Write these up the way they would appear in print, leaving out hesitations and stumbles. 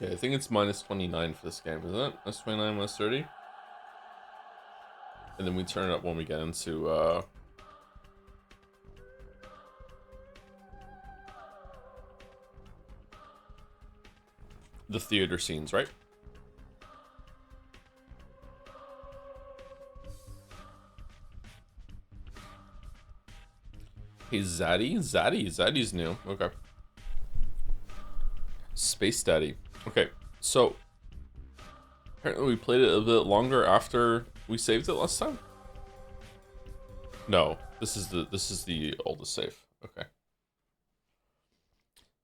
Okay, I think it's minus 29 for this game, isn't it? Minus 29, minus 30? And then we turn it up when we get into, the theater scenes, right? Hey, Zaddy? Zaddy's new. Okay. Space Daddy. Okay, so apparently we played it a bit longer after we saved it last time. No, this is the oldest save. Okay.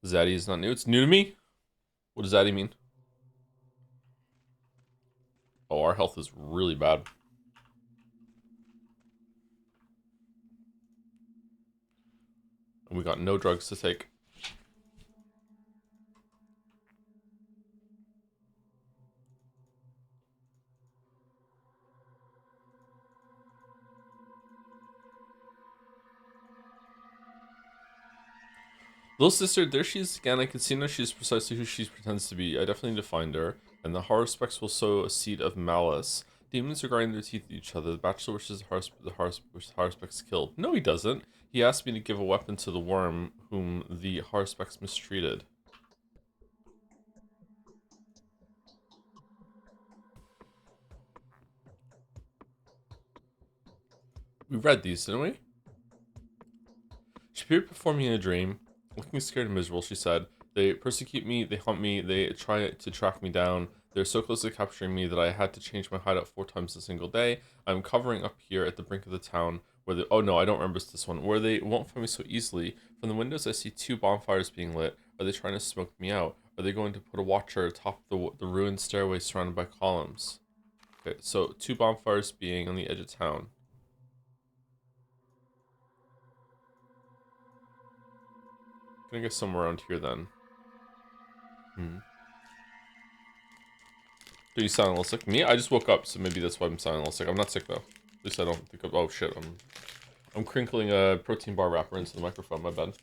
Zaddy is not new. It's new to me. What does Zaddy mean? Oh, our health is really bad. And we got no drugs to take. Little sister, there she is again. I can see now she's precisely who she pretends to be. I definitely need to find her. And the horror specs will sow a seed of malice. Demons are grinding their teeth at each other. The bachelor wishes the Harspecks killed. No, he doesn't. He asked me to give a weapon to the worm whom the Harspecks mistreated. We read these, didn't we? She appeared before me in a dream. Looking scared and miserable, she said, "They persecute me, they hunt me, they try to track me down. They're so close to capturing me that I had to change my hideout 4 times a single day. I'm covering up here at the brink of the town where they... Oh no, I don't remember this one. Where they won't find me so easily. From the windows I see 2 bonfires being lit. Are they trying to smoke me out? Are they going to put a watcher atop the ruined stairway surrounded by columns?" Okay, so 2 bonfires being on the edge of town. Gonna get somewhere around here then. Hmm. Do you sound a little sick? Me? I just woke up, so maybe that's why I'm sounding a little sick. I'm not sick though. At least I don't think of. Oh shit! I'm crinkling a protein bar wrapper into the microphone. My bad.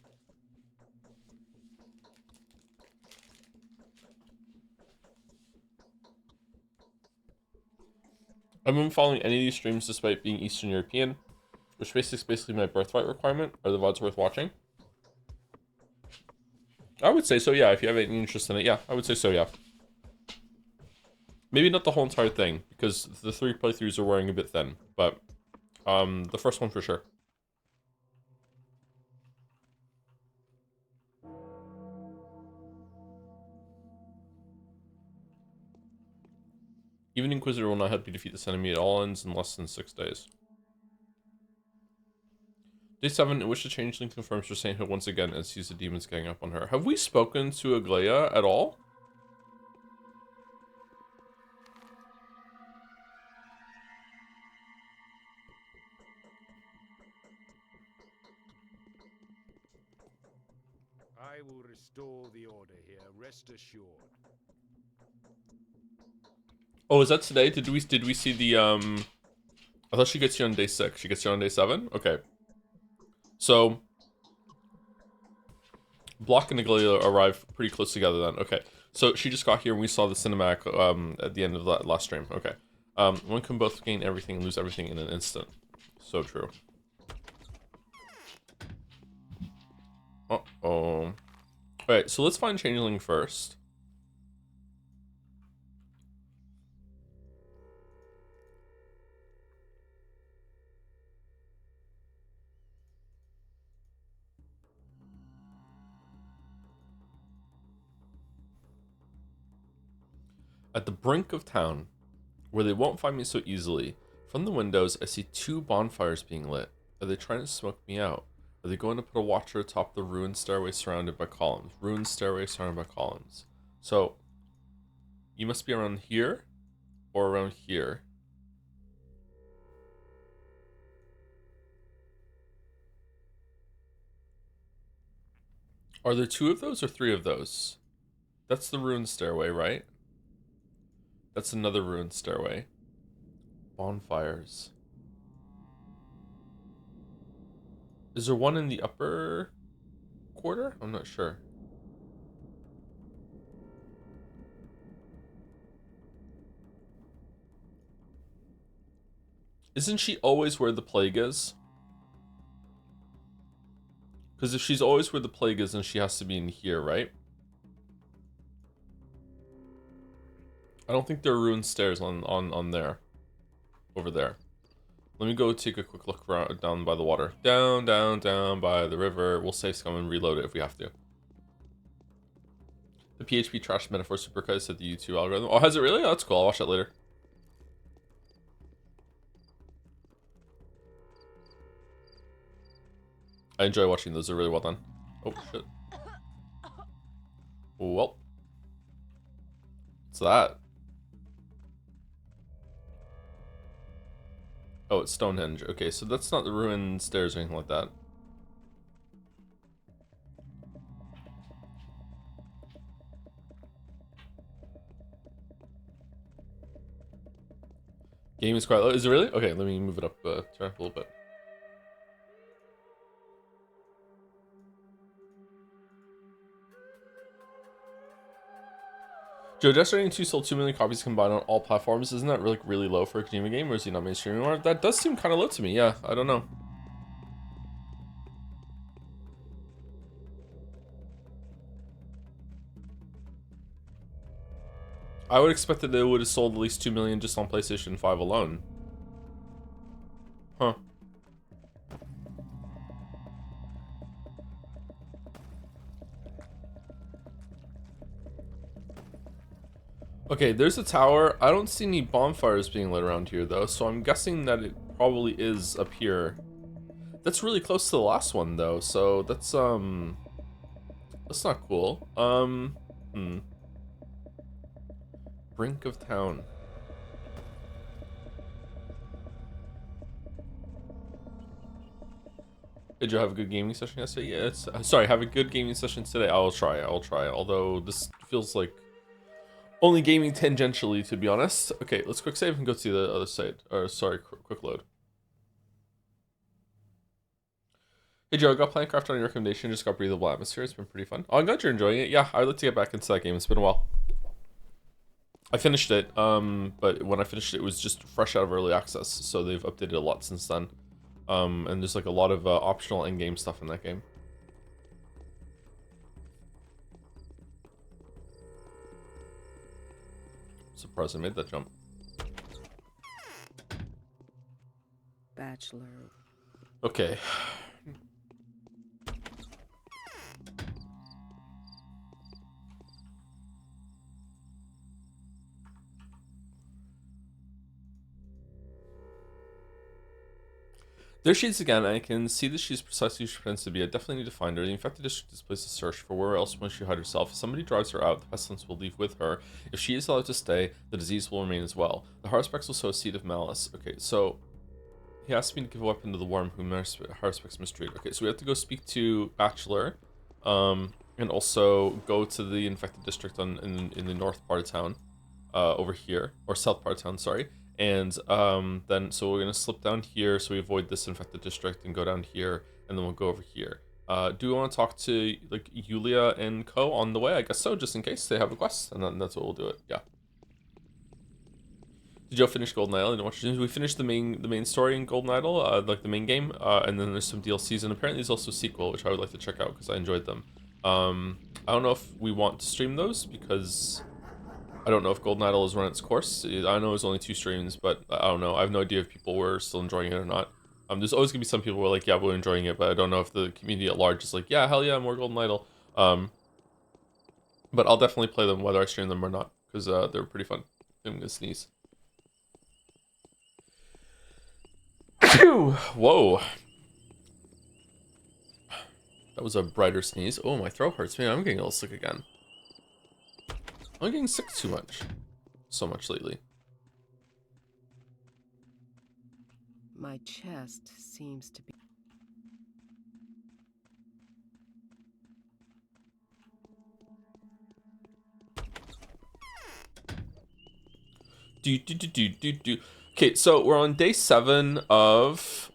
I've been following any of these streams despite being Eastern European, which basically my birthright requirement. Are the VODs worth watching? I would say so. Yeah. If you have any interest in it, yeah, I would say so. Yeah. Maybe not the whole entire thing because the 3 playthroughs are wearing a bit thin, but the first one for sure. Even Inquisitor will not help you defeat this enemy. It all ends in less than 6 days. Day 7, in which the Changeling confirms her sainthood once again and sees the demons gang up on her. Have we spoken to Aglaia at all? I will restore the order here, rest assured. Oh, is that today? Did we see the I thought she gets you on day 6. She gets you on day 7? Okay. So Block and Aglaia arrive pretty close together then. Okay. So she just got here and we saw the cinematic at the end of that last stream. Okay. One can both gain everything and lose everything in an instant. So true. Uh-oh. Alright, so let's find Changeling first. At the brink of town, where they won't find me so easily, from the windows I see 2 bonfires being lit. Are they trying to smoke me out? Are they going to put a watcher atop the ruined stairway surrounded by columns? Ruined stairway surrounded by columns. So, you must be around here, or around here. Are there 2 of those or 3 of those? That's the ruined stairway, right? That's another ruined stairway. Bonfires. Is there one in the upper quarter? I'm not sure. Isn't she always where the plague is? Because if she's always where the plague is, then she has to be in here, right? I don't think there are ruined stairs on there. Over there. Let me go take a quick look around, down by the water. Down, down, down by the river. We'll save scum and reload it if we have to. The PHP trash metaphor supercut said the YouTube algorithm. Oh, has it really? Oh, that's cool. I'll watch that later. I enjoy watching those. They're really well done. Oh, shit. Well. What's that? Oh, it's Stonehenge. Okay, so that's not the ruined stairs or anything like that. Game is quite low. Is it really? Okay, let me move it up, turn it up a little bit. Joe Destiny 2 sold 2 million copies combined on all platforms. Isn't that really low for a Kojima game, or is he not mainstream anymore? That does seem kind of low to me, yeah. I don't know. I would expect that they would have sold at least 2 million just on PlayStation 5 alone. Huh. Okay, there's a tower. I don't see any bonfires being lit around here, though, so I'm guessing that it probably is up here. That's really close to the last one, though, so that's not cool. Brink of town. Did you have a good gaming session yesterday? Yeah, sorry, have a good gaming session today. I'll try. Although this feels like only gaming tangentially, to be honest. Okay, let's quick save and go to the other side. Or sorry, quick load. Hey Joe, I got Planecraft on your recommendation. Just got Breathable Atmosphere. It's been pretty fun. Oh, I'm glad you're enjoying it. Yeah, I'd like to get back into that game. It's been a while. I finished it, but when I finished it, it was just fresh out of early access, so they've updated a lot since then. And there's like a lot of optional in-game stuff in that game. Surprised I made that jump. Bachelor. Okay. There she is again. I can see that she's precisely who she pretends to be. I definitely need to find her. The infected district displays a search for where else might she hide herself. If somebody drives her out, the pestilence will leave with her. If she is allowed to stay, the disease will remain as well. The Haruspex will sow a seed of malice. Okay, so he asked me to give a weapon to the worm whom Haruspex mistreat. Okay, so we have to go speak to Bachelor, and also go to the infected district in the north part of town, over here, or south part of town. Sorry. And then so we're gonna slip down here so we avoid this infected district and go down here, and then we'll go over here. Do we want to talk to like Yulia and Co on the way? I guess so, just in case they have a quest, and then that's what we'll do it. Yeah. Did Joe finish Golden Idol? I didn't watch it. We finished the main story in Golden Idol, like the main game, and then there's some DLCs, and apparently there's also a sequel which I would like to check out because I enjoyed them. I don't know if we want to stream those because I don't know if Golden Idol has run its course. I know it's only 2 streams, but I don't know. I have no idea if people were still enjoying it or not. There's always gonna be some people who are like, yeah, we're enjoying it, but I don't know if the community at large is like, yeah, hell yeah, more Golden Idol. But I'll definitely play them whether I stream them or not, because they're pretty fun. I'm gonna sneeze. Whoa. That was a brighter sneeze. Oh, my throat hurts. Man, I'm getting a little sick again. I'm getting sick too much. So much lately. My chest seems to be... Do. Okay, so we're on day 7 of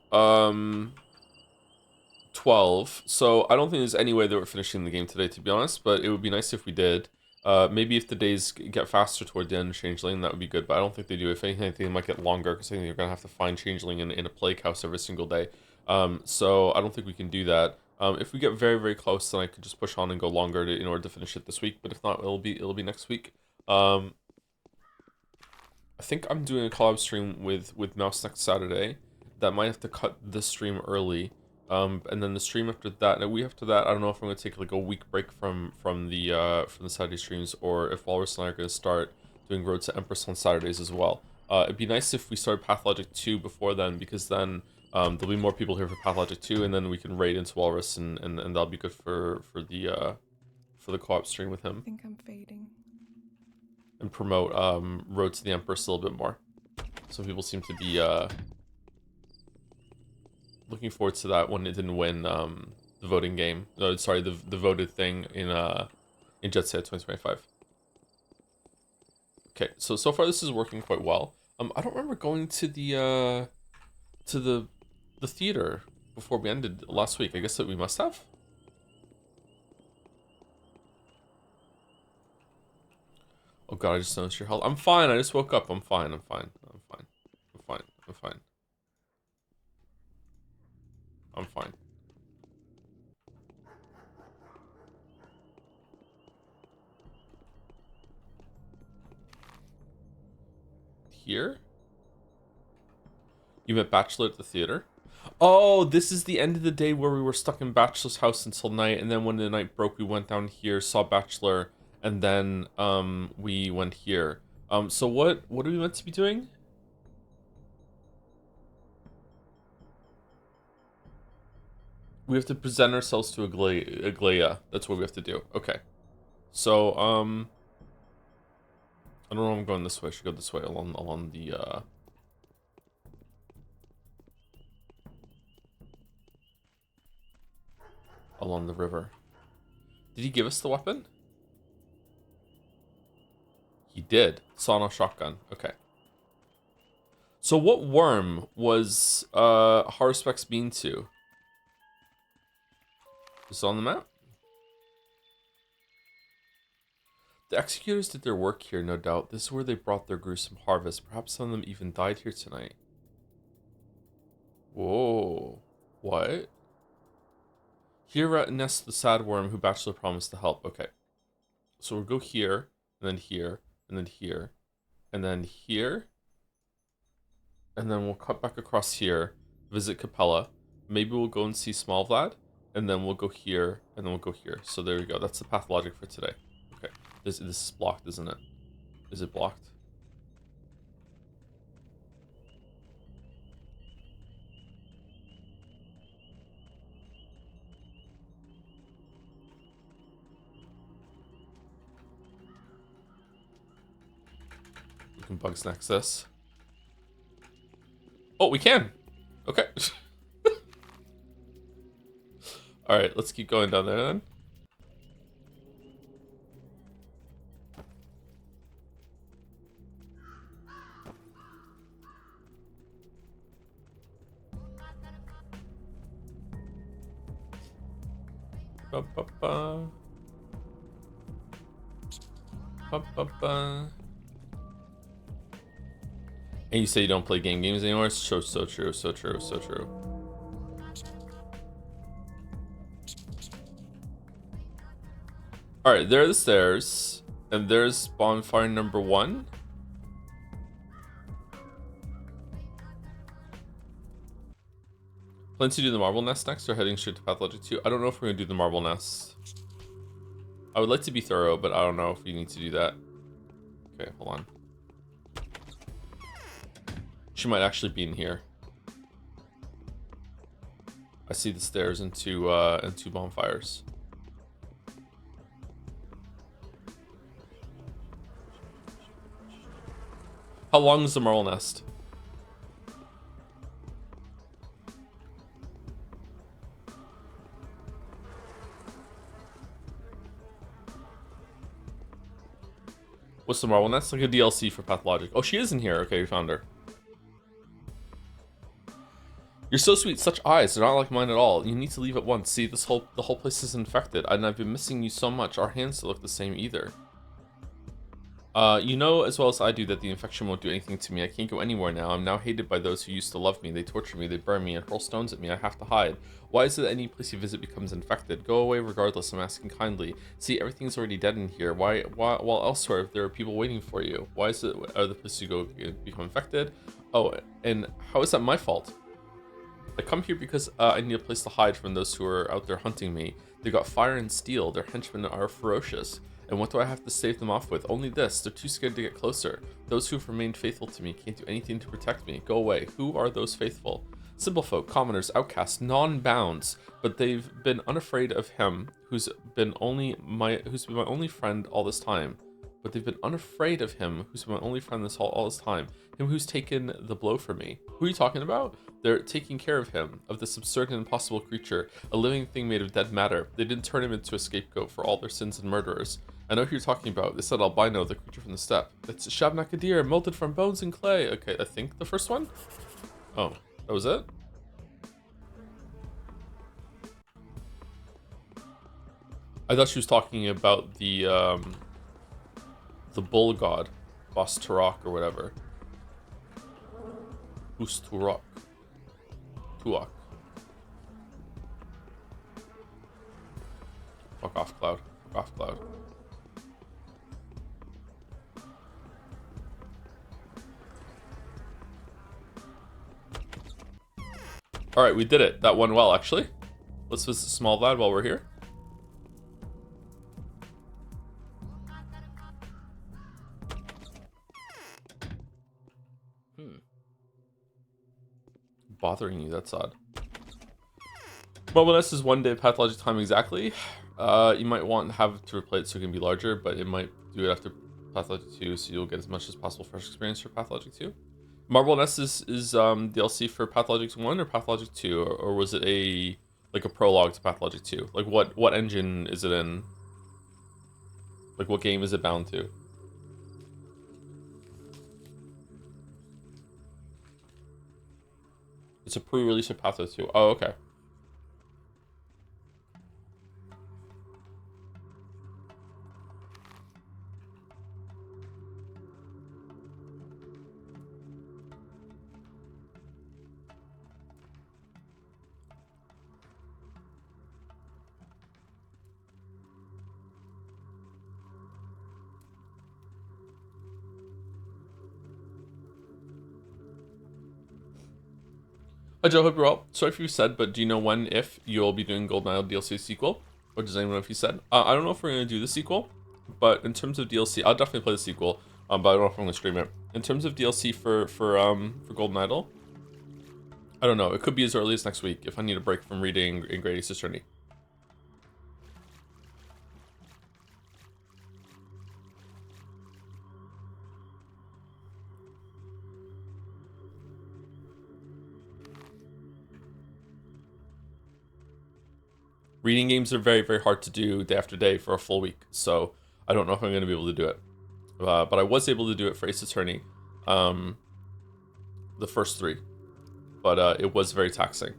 12. So I don't think there's any way that we're finishing the game today, to be honest, but it would be nice if we did. Maybe if the days get faster toward the end of Changeling, that would be good, but I don't think they do. If anything, I think they might get longer, because I think you're going to have to find Changeling in a plague house every single day. So I don't think we can do that. If we get very, very close, then I could just push on and go longer in order to finish it this week, but if not, it'll be next week. I think I'm doing a collab stream with Mouse next Saturday. That might have to cut this stream early. And then the stream after that, and a week after that, I don't know if I'm gonna take like a week break from the Saturday streams, or if Walrus and I are gonna start doing Road to Empress on Saturdays as well. It'd be nice if we started Pathologic 2 before then, because then there'll be more people here for Pathologic 2, and then we can raid into Walrus, and that'll be good for the co-op stream with him. I think I'm fading. And promote Road to the Empress a little bit more. Some people seem to be looking forward to that when it didn't win the voting game. No, sorry, the voted thing in Jet Set 2025. Okay, so far this is working quite well. I don't remember going to the theater before we ended last week. I guess that we must have. Oh god, I just noticed your health. I'm fine. I just woke up. I'm fine. I'm fine. I'm fine. I'm fine. I'm fine. I'm fine. Here? You met Bachelor at the theater? Oh, this is the end of the day where we were stuck in Bachelor's house until night, and then when the night broke, we went down here, saw Bachelor, and then we went here. So what are we meant to be doing? We have to present ourselves to Aglaia. That's what we have to do. Okay. So, I don't know if I'm going this way. I should go this way along the, along the river. Did he give us the weapon? He did. Sono shotgun. Okay. So what worm was, Harspec's bean to? Is it on the map? The executors did their work here, no doubt. This is where they brought their gruesome harvest. Perhaps some of them even died here tonight. Whoa. What? Here nests the sad worm who Bachelor promised to help. Okay. So we'll go here, and then here, and then here, and then here. And then we'll cut back across here, visit Capella. Maybe we'll go and see Small Vlad. And then we'll go here, and then we'll go here. So there we go. That's the Pathologic for today. Okay. This is blocked, isn't it? Is it blocked? We can bug snacks this. Oh, we can! Okay. Alright, let's keep going down there then. Ba, ba, ba. Ba, ba, ba. And you say you don't play games anymore? It's so true, so true, so true. Alright, there are the stairs. And there's bonfire number 1. Plan to do the marble nest next or heading straight to Pathologic 2? I don't know if we're going to do the marble nest. I would like to be thorough, but I don't know if we need to do that. Okay, hold on. She might actually be in here. I see the stairs and two bonfires. How long is the marble nest? What's the marble nest? Like a DLC for Pathologic. Oh, she is in here. Okay, we found her. You're so sweet. Such eyes. They're not like mine at all. You need to leave at once. See, the whole place is infected, and I've been missing you so much. Our hands don't look the same either. You know as well as I do that the infection won't do anything to me. I can't go anywhere now. I'm now hated by those who used to love me. They torture me, they burn me, and hurl stones at me. I have to hide. Why is it that any place you visit becomes infected? Go away regardless, I'm asking kindly. See, everything's already dead in here. Why while elsewhere there are people waiting for you? Why is it are the places you go become infected? Oh, and how is that my fault? I come here because I need a place to hide from those who are out there hunting me. They got fire and steel. Their henchmen are ferocious. And what do I have to stave them off with? Only this. They're too scared to get closer. Those who've remained faithful to me can't do anything to protect me. Go away. Who are those faithful? Simple folk, commoners, outcasts, non-bounds. But they've been unafraid of him who's been my only friend all this time. But they've been unafraid of him who's been my only friend all this time. Him who's taken the blow for me. Who are you talking about? They're taking care of him, of this absurd and impossible creature, a living thing made of dead matter. They didn't turn him into a scapegoat for all their sins and murderers. I know who you're talking about. They said albino, the creature from the steppe. It's Shabnakadir, melted from bones and clay. Okay, I think the first one? Oh, that was it? I thought she was talking about the bull god, Bas Turok or whatever. Bus Turok. Tuak. Fuck off, Cloud. Fuck off, Cloud. Alright, we did it. That went well, actually. Let's visit Small Vlad while we're here. Bothering you, that's odd. Well, when this is 1 day pathologic time exactly, you might want to have to replay it so it can be larger, but it might do it after Pathologic 2, so you'll get as much as possible fresh experience for Pathologic 2. Marble Nest is DLC for Pathologic 1 or Pathologic 2, or was it a prologue to Pathologic 2? Like what engine is it in? Like what game is it bound to? It's a pre-release of Pathologic 2. Oh, okay. Hi Joe, hope you're well. Sorry if you said, but do you know when, if you'll be doing Golden Isle DLC sequel? Or does anyone know if you said? I don't know if we're going to do the sequel, but in terms of DLC, I'll definitely play the sequel, but I don't know if I'm going to stream it. In terms of DLC for Golden Idol, I don't know. It could be as early as next week if I need a break from reading in Great Aces Journey. Reading games are very, very hard to do day after day for a full week, so I don't know if I'm going to be able to do it. But I was able to do it for Ace Attorney, the first 3, but it was very taxing.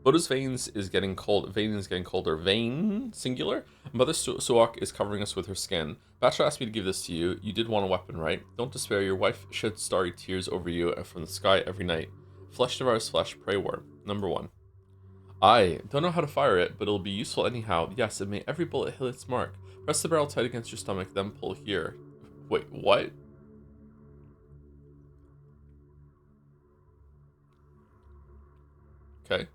Boda's veins is getting cold. Vein is getting colder. Vein, singular. Mother Suak is covering us with her skin. Bachelor asked me to give this to you. You did want a weapon, right? Don't despair. Your wife sheds starry tears over you from the sky every night. Flesh devours flesh. Prey worm. Number 1. I don't know how to fire it, but it'll be useful anyhow. Yes, and may every bullet hit its mark. Press the barrel tight against your stomach, then pull here. Wait, what? Okay.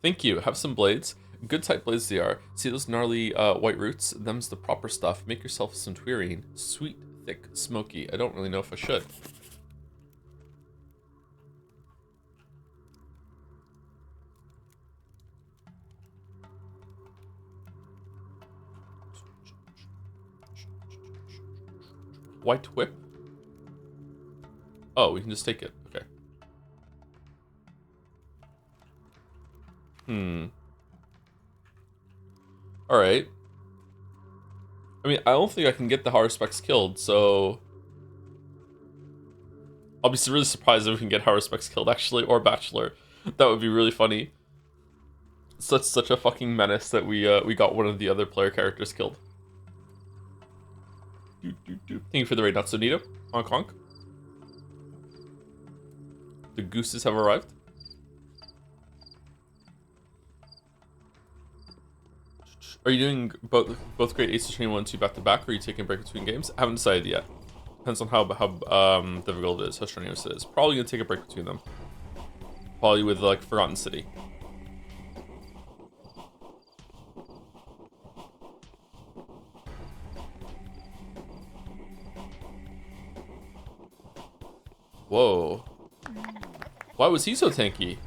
Thank you. Have some blades. Good type blades they are. See those gnarly white roots? Them's the proper stuff. Make yourself some twirine. Sweet, thick, smoky. I don't really know if I should. White whip? Oh, we can just take it. Okay. Alright. I mean, I don't think I can get the Haruspecs killed, so... I'll be really surprised if we can get Haruspecs killed, actually, or Bachelor. That would be really funny. Such a fucking menace that we got one of the other player characters killed. Thank you for the raid, Natsonito. Honk honk. The gooses have arrived. Are you doing both grade Ace Attorney 1 and 2 back to back, or are you taking a break between games? I haven't decided yet. Depends on how difficult it is, how strenuous it is. Probably gonna take a break between them. Probably with like Forgotten City. Whoa. Why was he so tanky?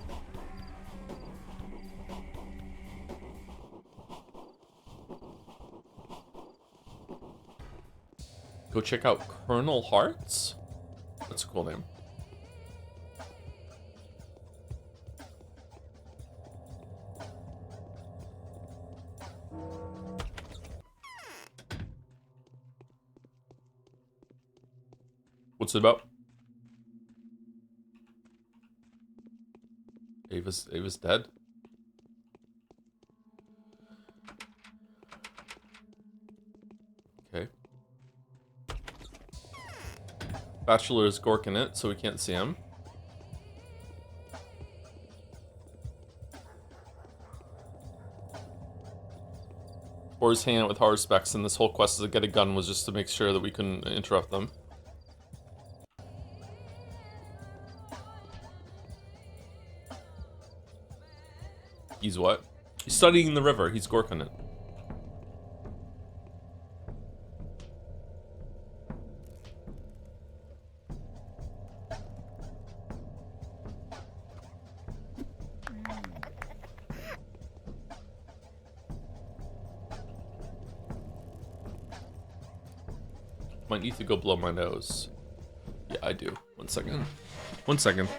Go check out Colonel Hearts? That's a cool name. What's it about? Ava's dead. Okay. Bachelor is gorking it, so we can't see him. Or he's hanging out with hard specs, and this whole quest to get a gun was just to make sure that we couldn't interrupt them. He's what? He's studying the river. He's gorking it. Might need to go blow my nose. Yeah, I do. 1 second. 1 second.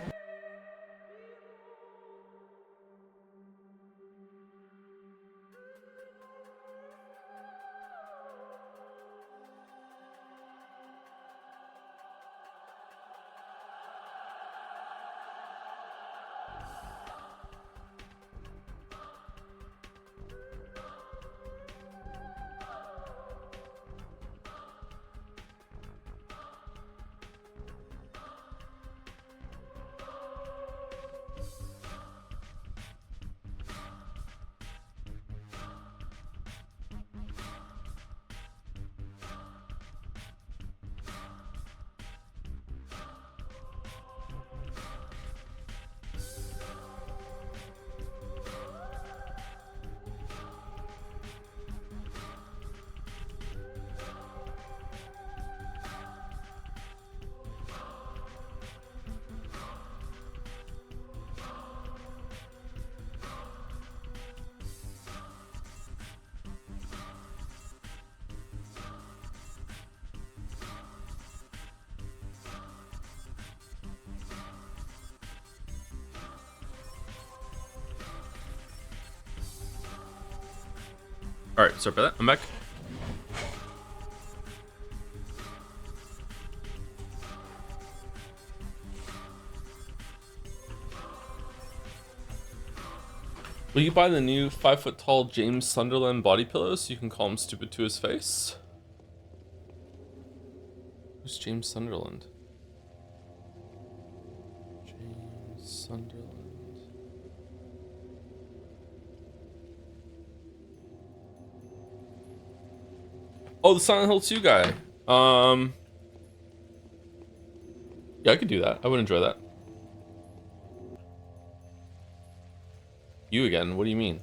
Alright, sorry about that. I'm back. Will you buy the new 5-foot-tall James Sunderland body pillows so you can call him stupid to his face? Who's James Sunderland? James Sunderland. Oh, the Silent Hill 2 guy. Yeah, I could do that. I would enjoy that. You again? What do you mean?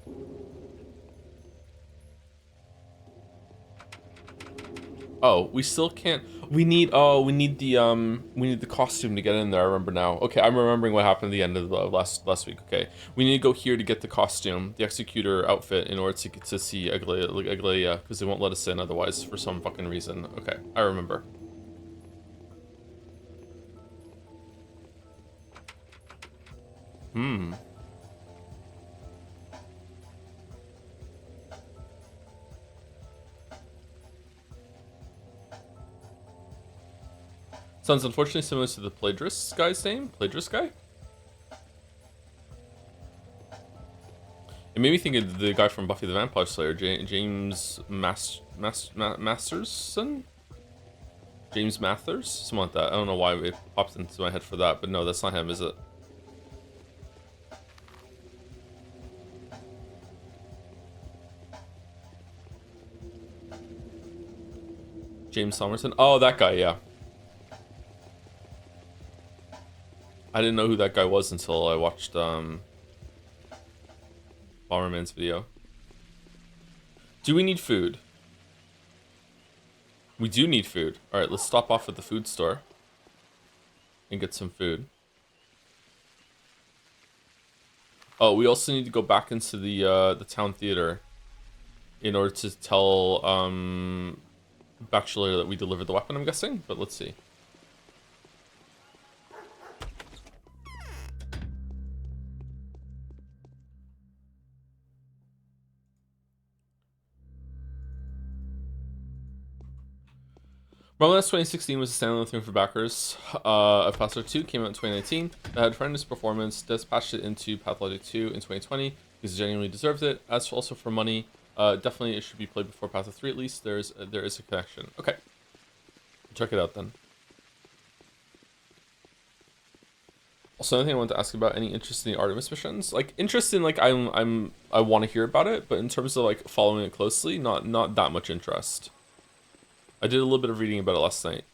Oh, we still can't. We need the costume to get in there. I remember now. Okay, I'm remembering what happened at the end of the last week. Okay, we need to go here to get the costume, the Executor outfit, in order to see Aglaia, because they won't let us in otherwise for some fucking reason. Okay, I remember. Sounds unfortunately similar to the plagiarist guy's name. Plagiarist guy? It made me think of the guy from Buffy the Vampire Slayer, James Masterson? James Mathers? Something like that. I don't know why it popped into my head for that, but no, that's not him, is it? James Somerton? Oh, that guy, yeah. I didn't know who that guy was until I watched Bomberman's video. Do we need food? We do need food. Alright, let's stop off at the food store and get some food. Oh, we also need to go back into the town theater in order to tell Bachelor that we delivered the weapon, I'm guessing, but let's see. Borderlands 2016 was a standalone thing for backers of Pathologic 2, came out in 2019. It had horrendous performance, dispatched it into Pathologic 2 in 2020 because it genuinely deserved it. As also for money, definitely it should be played before Pathologic 3 at least. There is a connection. Okay, check it out then. Also, another thing I wanted to ask about, any interest in the Artemis missions? Like, interest in, like, I want to hear about it, but in terms of, like, following it closely, not that much interest. I did a little bit of reading about it last night.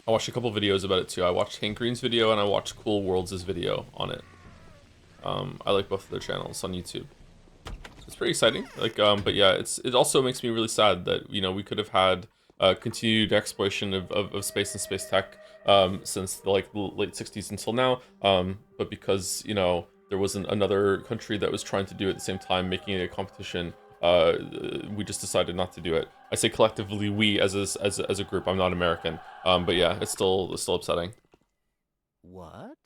I watched a couple videos about it too. I watched Hank Green's video and I watched Cool Worlds' video on it. I like both of their channels on YouTube. It's pretty exciting. Like, but yeah, it also makes me really sad that, you know, we could have had continued exploration of space and space tech since the late 60s until now. But because, you know, there wasn't another country that was trying to do it at the same time, making it a competition, we just decided not to do it. I say collectively we as a group. I'm not American, but yeah, it's still upsetting. What?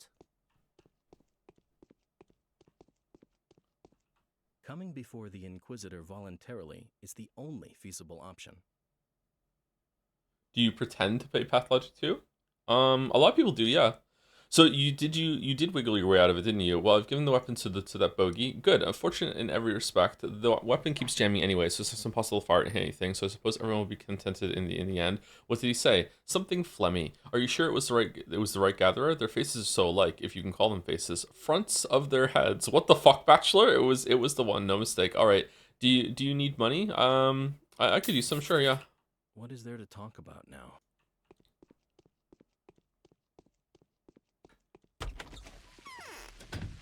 Coming before the Inquisitor voluntarily is the only feasible option. Do you pretend to play Pathologic 2? A lot of people do, yeah. So you did wiggle your way out of it, didn't you? Well, I've given the weapon to that bogey. Good. Unfortunate in every respect. The weapon keeps jamming anyway, so it's impossible to fire at anything. So I suppose everyone will be contented in the end. What did he say? Something phlegmy. Are you sure it was the right gatherer? Their faces are so alike, if you can call them faces. Fronts of their heads. What the fuck, Bachelor? It was the one. No mistake. All right. Do you need money? I could use some. Sure, yeah. What is there to talk about now?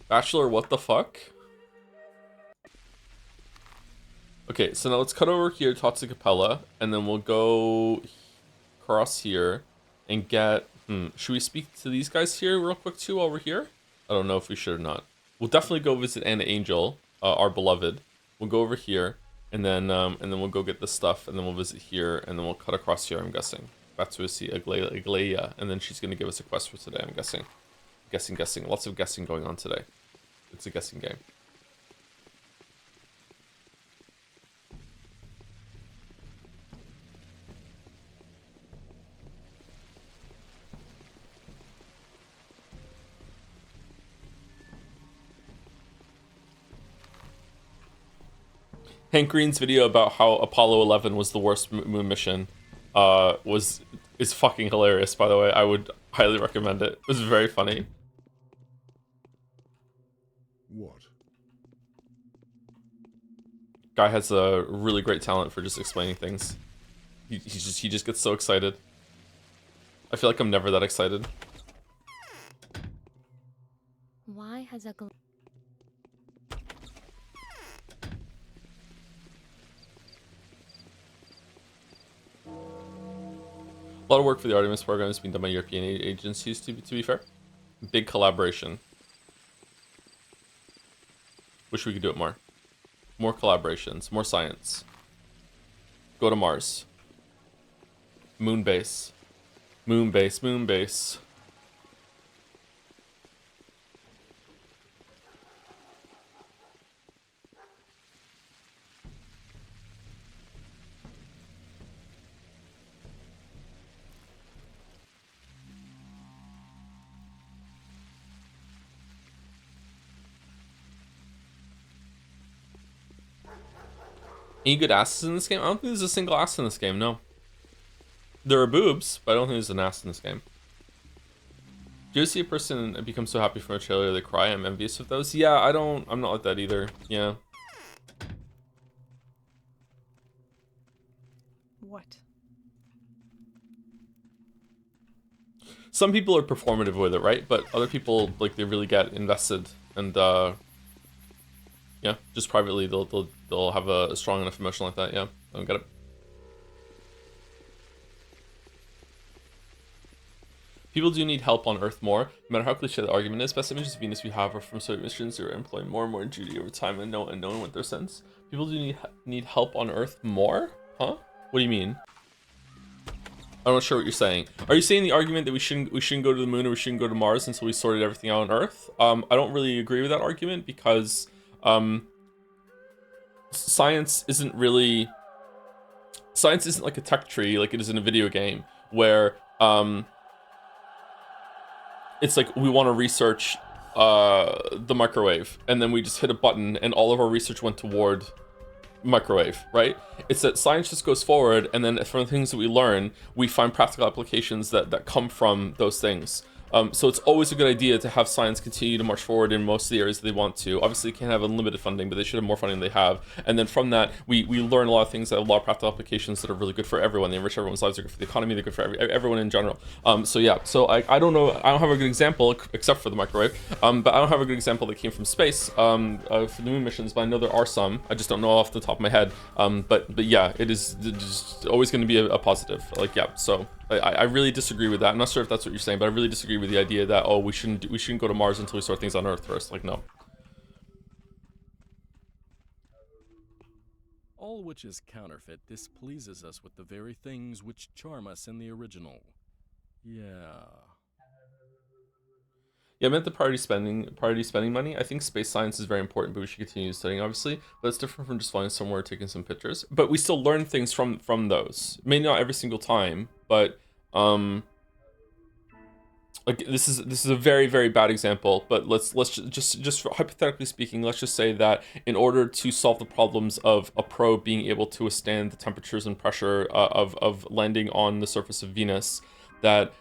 Bachelor, what the fuck? Okay, so now let's cut over here, talk to Capella, and then we'll go across here and get... should we speak to these guys here real quick too while we're here? I don't know if we should or not. We'll definitely go visit Anna Angel, our beloved. We'll go over here, and then we'll go get this stuff, and then we'll visit here, and then we'll cut across here, I'm guessing. Back to see Aglaia, and then she's going to give us a quest for today, I'm guessing. Guessing. Lots of guessing going on today. It's a guessing game. Hank Green's video about how Apollo 11 was the worst moon mission is fucking hilarious, by the way. I would highly recommend it. It was very funny. What? Guy has a really great talent for just explaining things. He just gets so excited. I feel like I'm never that excited. Why has a A lot of work for the Artemis program has been done by European agencies, to be fair. Big collaboration. Wish we could do it more. More collaborations, more science. Go to Mars. Moon base. Moon base, moon base. Any good asses in this game? I don't think there's a single ass in this game, no. There are boobs, but I don't think there's an ass in this game. Do you see a person become so happy from a trailer they cry? I'm envious of those. Yeah, I'm not like that either. Yeah. What? Some people are performative with it, right? But other people, like, they really get invested, and yeah, just privately they'll have a strong enough emotion like that. Yeah, I don't get it. People do need help on Earth more. No matter how cliche the argument is, best images of Venus we have are from Soviet missions who are employing more and more duty over time and no one with their sense. People do need help on Earth more? Huh? What do you mean? I'm not sure what you're saying. Are you saying the argument that we shouldn't go to the moon or we shouldn't go to Mars until we sorted everything out on Earth? I don't really agree with that argument because science isn't like a tech tree like it is in a video game where it's like we want to research the microwave and then we just hit a button and all of our research went toward microwave, right? It's that science just goes forward and then from the things that we learn, we find practical applications that come from those things. So it's always a good idea to have science continue to march forward in most of the areas that they want to. Obviously, they can't have unlimited funding, but they should have more funding than they have. And then from that, we learn a lot of things that have a lot of practical applications that are really good for everyone. They enrich everyone's lives. They're good for the economy. They're good for everyone in general. So yeah, so I don't know. I don't have a good example except for the microwave. But I don't have a good example that came from space for the moon missions. But I know there are some. I just don't know off the top of my head. But yeah, it is just always going to be a positive. Like yeah, so. I really disagree with that. I'm not sure if that's what you're saying, but I really disagree with the idea that, oh, we shouldn't go to Mars until we sort things on Earth first. Like, no. All which is counterfeit displeases us with the very things which charm us in the original. Yeah. Yeah, I meant the priority spending money. I think space science is very important, but we should continue studying, obviously. But it's different from just flying somewhere, taking some pictures. But we still learn things from those. Maybe not every single time, but like this is a very very bad example. But let's just hypothetically speaking, let's just say that in order to solve the problems of a probe being able to withstand the temperatures and pressure of landing on the surface of Venus, that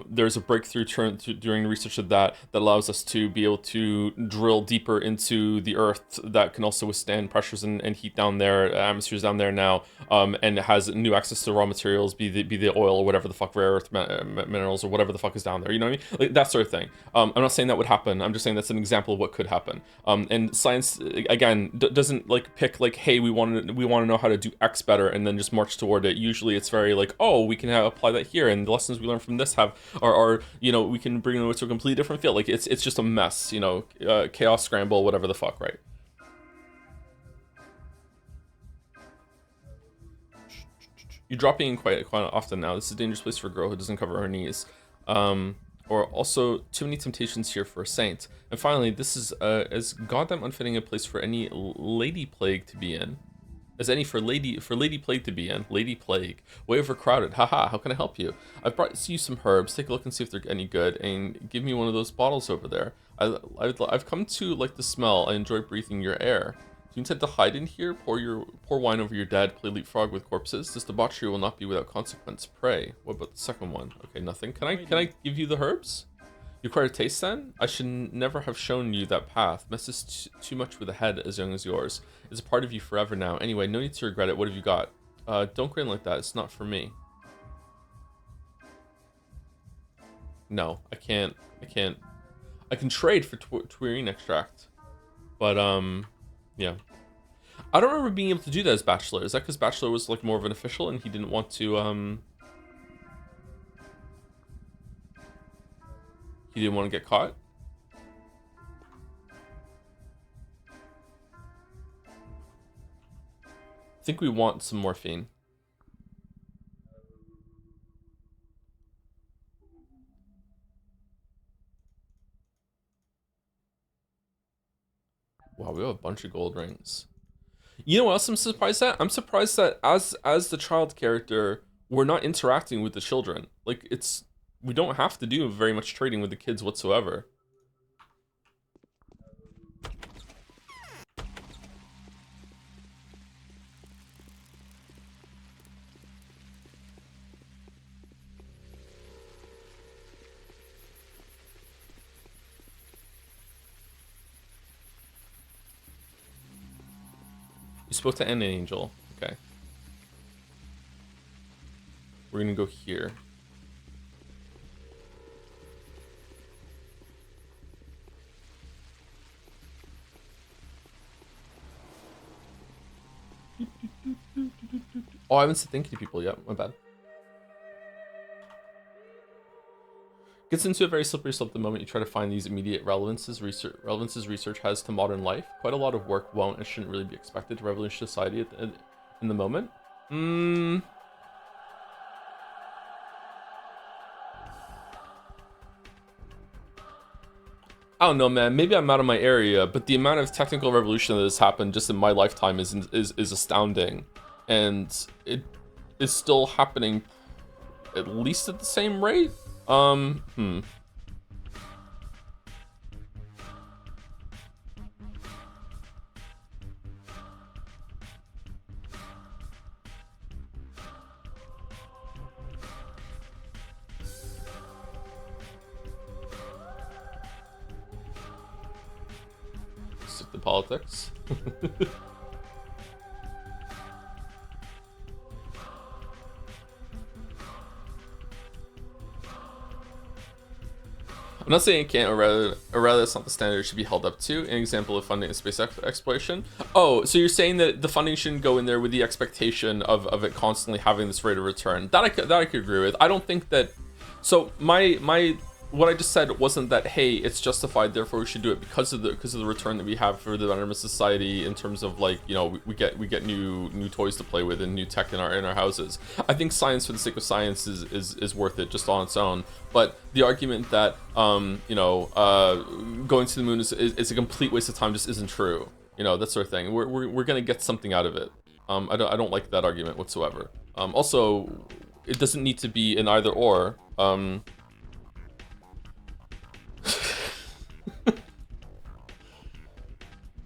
there's a breakthrough during research of that allows us to be able to drill deeper into the Earth that can also withstand pressures and heat down there, atmospheres down there now, and it has new access to raw materials, be the oil or whatever the fuck, rare earth minerals or whatever the fuck is down there. You know what I mean? Like that sort of thing. I'm not saying that would happen. I'm just saying that's an example of what could happen. And science again doesn't like pick like, hey, we want to know how to do X better and then just march toward it. Usually it's very like, oh, we can apply that here, and the lessons we learn from this are you know, we can bring them to a completely different field. Like it's just a mess, you know, chaos scramble, whatever the fuck, right? You're dropping in quite often now. This is a dangerous place for a girl who doesn't cover her knees. Or also too many temptations here for a saint. And finally, this is as goddamn unfitting a place for any lady plague to be in. As any for lady plague to be in. Lady plague. Way overcrowded. Haha, how can I help you? I've brought you some herbs. Take a look and see if they're any good. And give me one of those bottles over there. I've come to like the smell. I enjoy breathing your air. Do you intend to hide in here? Pour wine over your dead. Play leapfrog with corpses. This debauchery will not be without consequence. Pray. What about the second one? Okay, nothing. Can I give you the herbs? You acquired a taste then? I should never have shown you that path. Messes too much with a head as young as yours. It's a part of you forever now. Anyway, no need to regret it. What have you got? Don't grin like that. It's not for me. No, I can't. I can trade for Twirine extract. But, yeah. I don't remember being able to do that as Bachelor. Is that because Bachelor was, like, more of an official and he didn't want to, he didn't want to get caught? I think we want some morphine. Wow, we have a bunch of gold rings. You know what else I'm surprised at? I'm surprised that as the child character, we're not interacting with the children. Like, we don't have to do very much trading with the kids whatsoever. You spoke to an angel. Okay. We're gonna go here. Oh, I haven't said thank you to people yet. My bad. Gets into a very slippery slope the moment you try to find these immediate relevances research has to modern life. Quite a lot of work won't and shouldn't really be expected to revolutionize society in the moment. I don't know, man. Maybe I'm out of my area, but the amount of technical revolution that has happened just in my lifetime is astounding, and it is still happening at least at the same rate. Stick to politics. I'm not saying it can't, or rather it's not the standard it should be held up to. An example of funding space exploration. Oh, so you're saying that the funding shouldn't go in there with the expectation of it constantly having this rate of return. That I could agree with. I don't think that. So my what I just said wasn't that, hey, it's justified, therefore we should do it because of the return that we have for the betterment of society in terms of, like, you know, we get new toys to play with and new tech in our houses. I think science for the sake of science is worth it just on its own. But the argument that you know, going to the moon is a complete waste of time just isn't true. You know, that sort of thing. We're gonna get something out of it. I don't like that argument whatsoever. Also, it doesn't need to be an either or.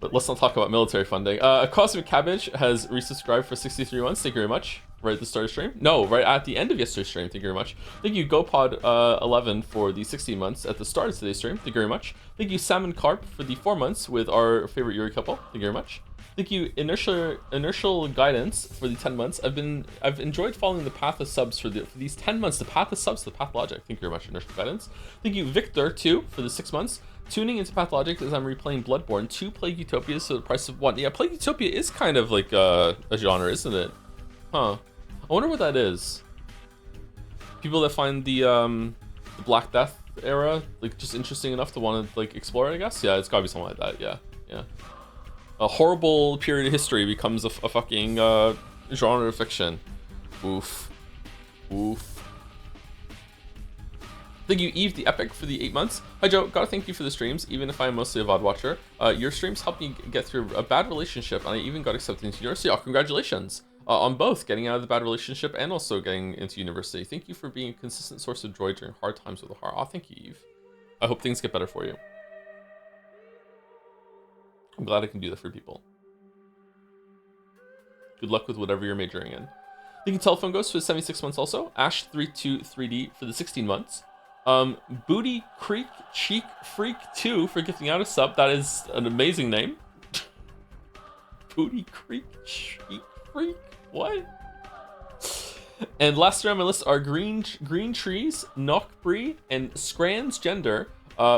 But let's not talk about military funding. Cosmic Cabbage has resubscribed for 63 months. Thank you very much. Right at the start of stream? No, right at the end of yesterday's stream. Thank you very much. Thank you, GoPod 11 for the 16 months at the start of today's stream. Thank you very much. Thank you, Salmon Carp for the 4 months with our favorite Yuri couple. Thank you very much. Thank you, Inertial Guidance for the 10 months. I've enjoyed following the path of subs for these 10 months. The path of subs to the Pathologic. Thank you very much, Inertial Guidance. Thank you, Victor 2 for the 6 months. Tuning into Pathologic as I'm replaying Bloodborne. 2 Plague Utopias for the price of 1. Yeah, Plague Utopia is kind of like a genre, isn't it? Huh. I wonder what that is. People that find the Black Death era like just interesting enough to want to like explore it, I guess. Yeah, it's gotta be something like that. Yeah. A horrible period of history becomes a fucking genre of fiction. Oof. Thank you, Eve the Epic, for the 8 months. Hi, Joe. Gotta thank you for the streams, even if I'm mostly a VOD watcher. Your streams helped me get through a bad relationship, and I even got accepted into university. Oh, congratulations on both getting out of the bad relationship and also getting into university. Thank you for being a consistent source of joy during hard times with the heart. Oh, thank you, Eve. I hope things get better for you. I'm glad I can do that for people. Good luck with whatever you're majoring in. Thank you, Telephone Ghost, for the 76 months also. Ash323D for the 16 months. Booty Creek Cheek Freak 2 for gifting out a sub. That is an amazing name. Booty Creek Cheek Freak? What? And last on my list are Green Trees, Knockbree, and Scran's Gender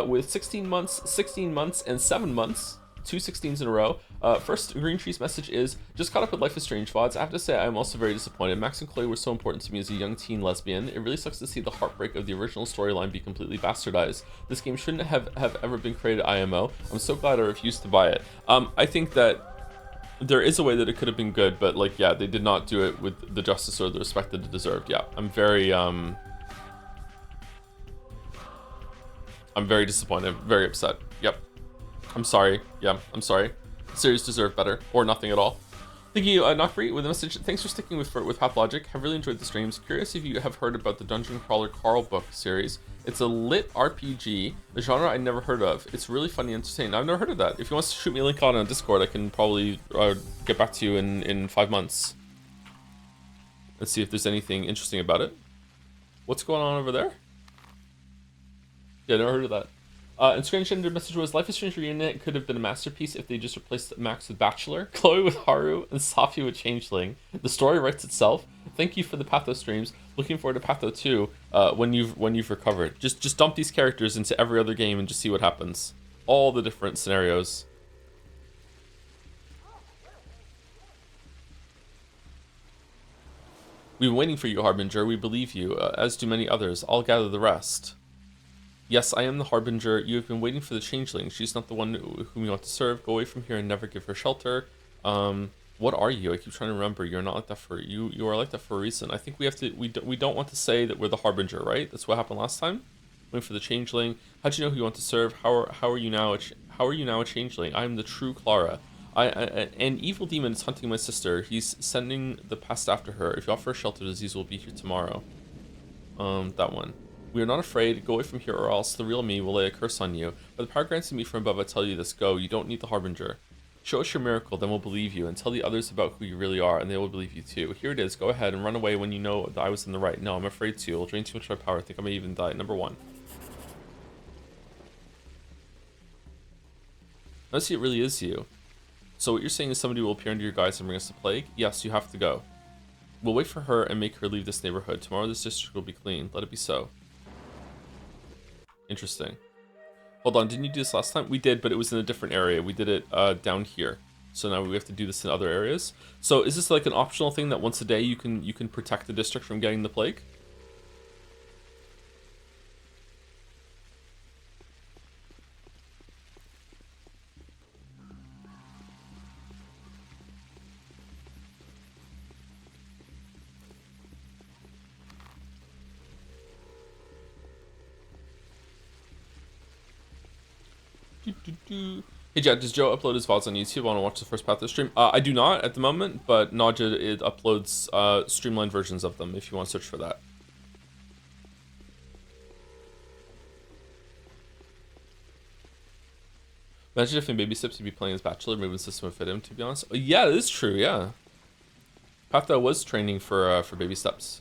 with 16 months, 16 months, and 7 months. 2 16s in a row. First, Green Tree's message is, just caught up with Life is Strange VODs. I have to say, I'm also very disappointed. Max and Chloe were so important to me as a young teen lesbian. It really sucks to see the heartbreak of the original storyline be completely bastardized. This game shouldn't have ever been created IMO. I'm so glad I refused to buy it. I think that there is a way that it could have been good, but like, yeah, they did not do it with the justice or the respect that it deserved. Yeah, I'm very disappointed, very upset. Yep. I'm sorry. Yeah, I'm sorry. The series deserved better, or nothing at all. Thank you, Knockbree, with a message. Thanks for sticking with Pathologic. Have really enjoyed the streams. Curious if you have heard about the Dungeon Crawler Carl book series. It's a lit RPG, a genre I never heard of. It's really funny and entertaining. I've never heard of that. If you want to shoot me a link on Discord, I can probably get back to you in 5 months. Let's see if there's anything interesting about it. What's going on over there? Yeah, I never heard of that. And Strange Ended message was, Life is Strange Reunite could have been a masterpiece if they just replaced Max with Bachelor, Chloe with Haru, and Safi with Changeling. The story writes itself. Thank you for the Patho streams. Looking forward to Patho 2 when you've recovered. Just dump these characters into every other game and just see what happens. All the different scenarios. We've been waiting for you, Harbinger. We believe you, as do many others. I'll gather the rest. Yes, I am the Harbinger. You have been waiting for the Changeling. She's not the one whom you want to serve. Go away from here and never give her shelter. What are you? I keep trying to remember. You're not like that for you. You are like that for a reason. I think we have to. We don't want to say that we're the Harbinger, right? That's what happened last time. Waiting for the Changeling. How'd you know who you want to serve? How are you now? How are you now a Changeling? I am the true Clara. An evil demon is hunting my sister. He's sending the pest after her. If you offer her shelter, disease will be here tomorrow. That one. We are not afraid. Go away from here, or else the real me will lay a curse on you. By the power granted me from above, I tell you this. Go. You don't need the Harbinger. Show us your miracle, then we'll believe you, and tell the others about who you really are, and they will believe you too. Here it is. Go ahead and run away when you know that I was in the right. No, I'm afraid to. It will drain too much of my power. I think I may even die. Number 1. I see it really is you. So what you're saying is somebody will appear under your guise and bring us the plague? Yes, you have to go. We'll wait for her and make her leave this neighborhood. Tomorrow this district will be clean. Let it be so. Interesting. Hold on, didn't you do this last time? We did, but it was in a different area. We did it down here. So now we have to do this in other areas. So is this like an optional thing that once a day you can protect the district from getting the plague? Hey Jet, does Joe upload his VODs on YouTube? I want to watch the first Patho stream. I do not at the moment, but Naja it uploads streamlined versions of them if you want to search for that. Imagine if in Baby Steps he'd be playing as Bachelor, maybe the system would fit him, to be honest. Yeah, it is true, yeah. Patho was training for Baby Steps.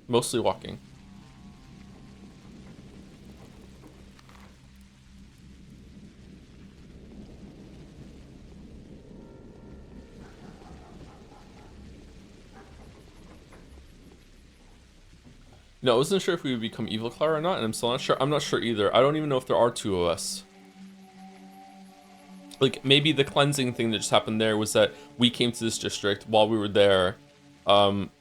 Mostly walking. No, I wasn't sure if we would become Evil Clara or not, and I'm still not sure. I'm not sure either. I don't even know if there are 2 of us. Like, maybe the cleansing thing that just happened there was that we came to this district while we were there.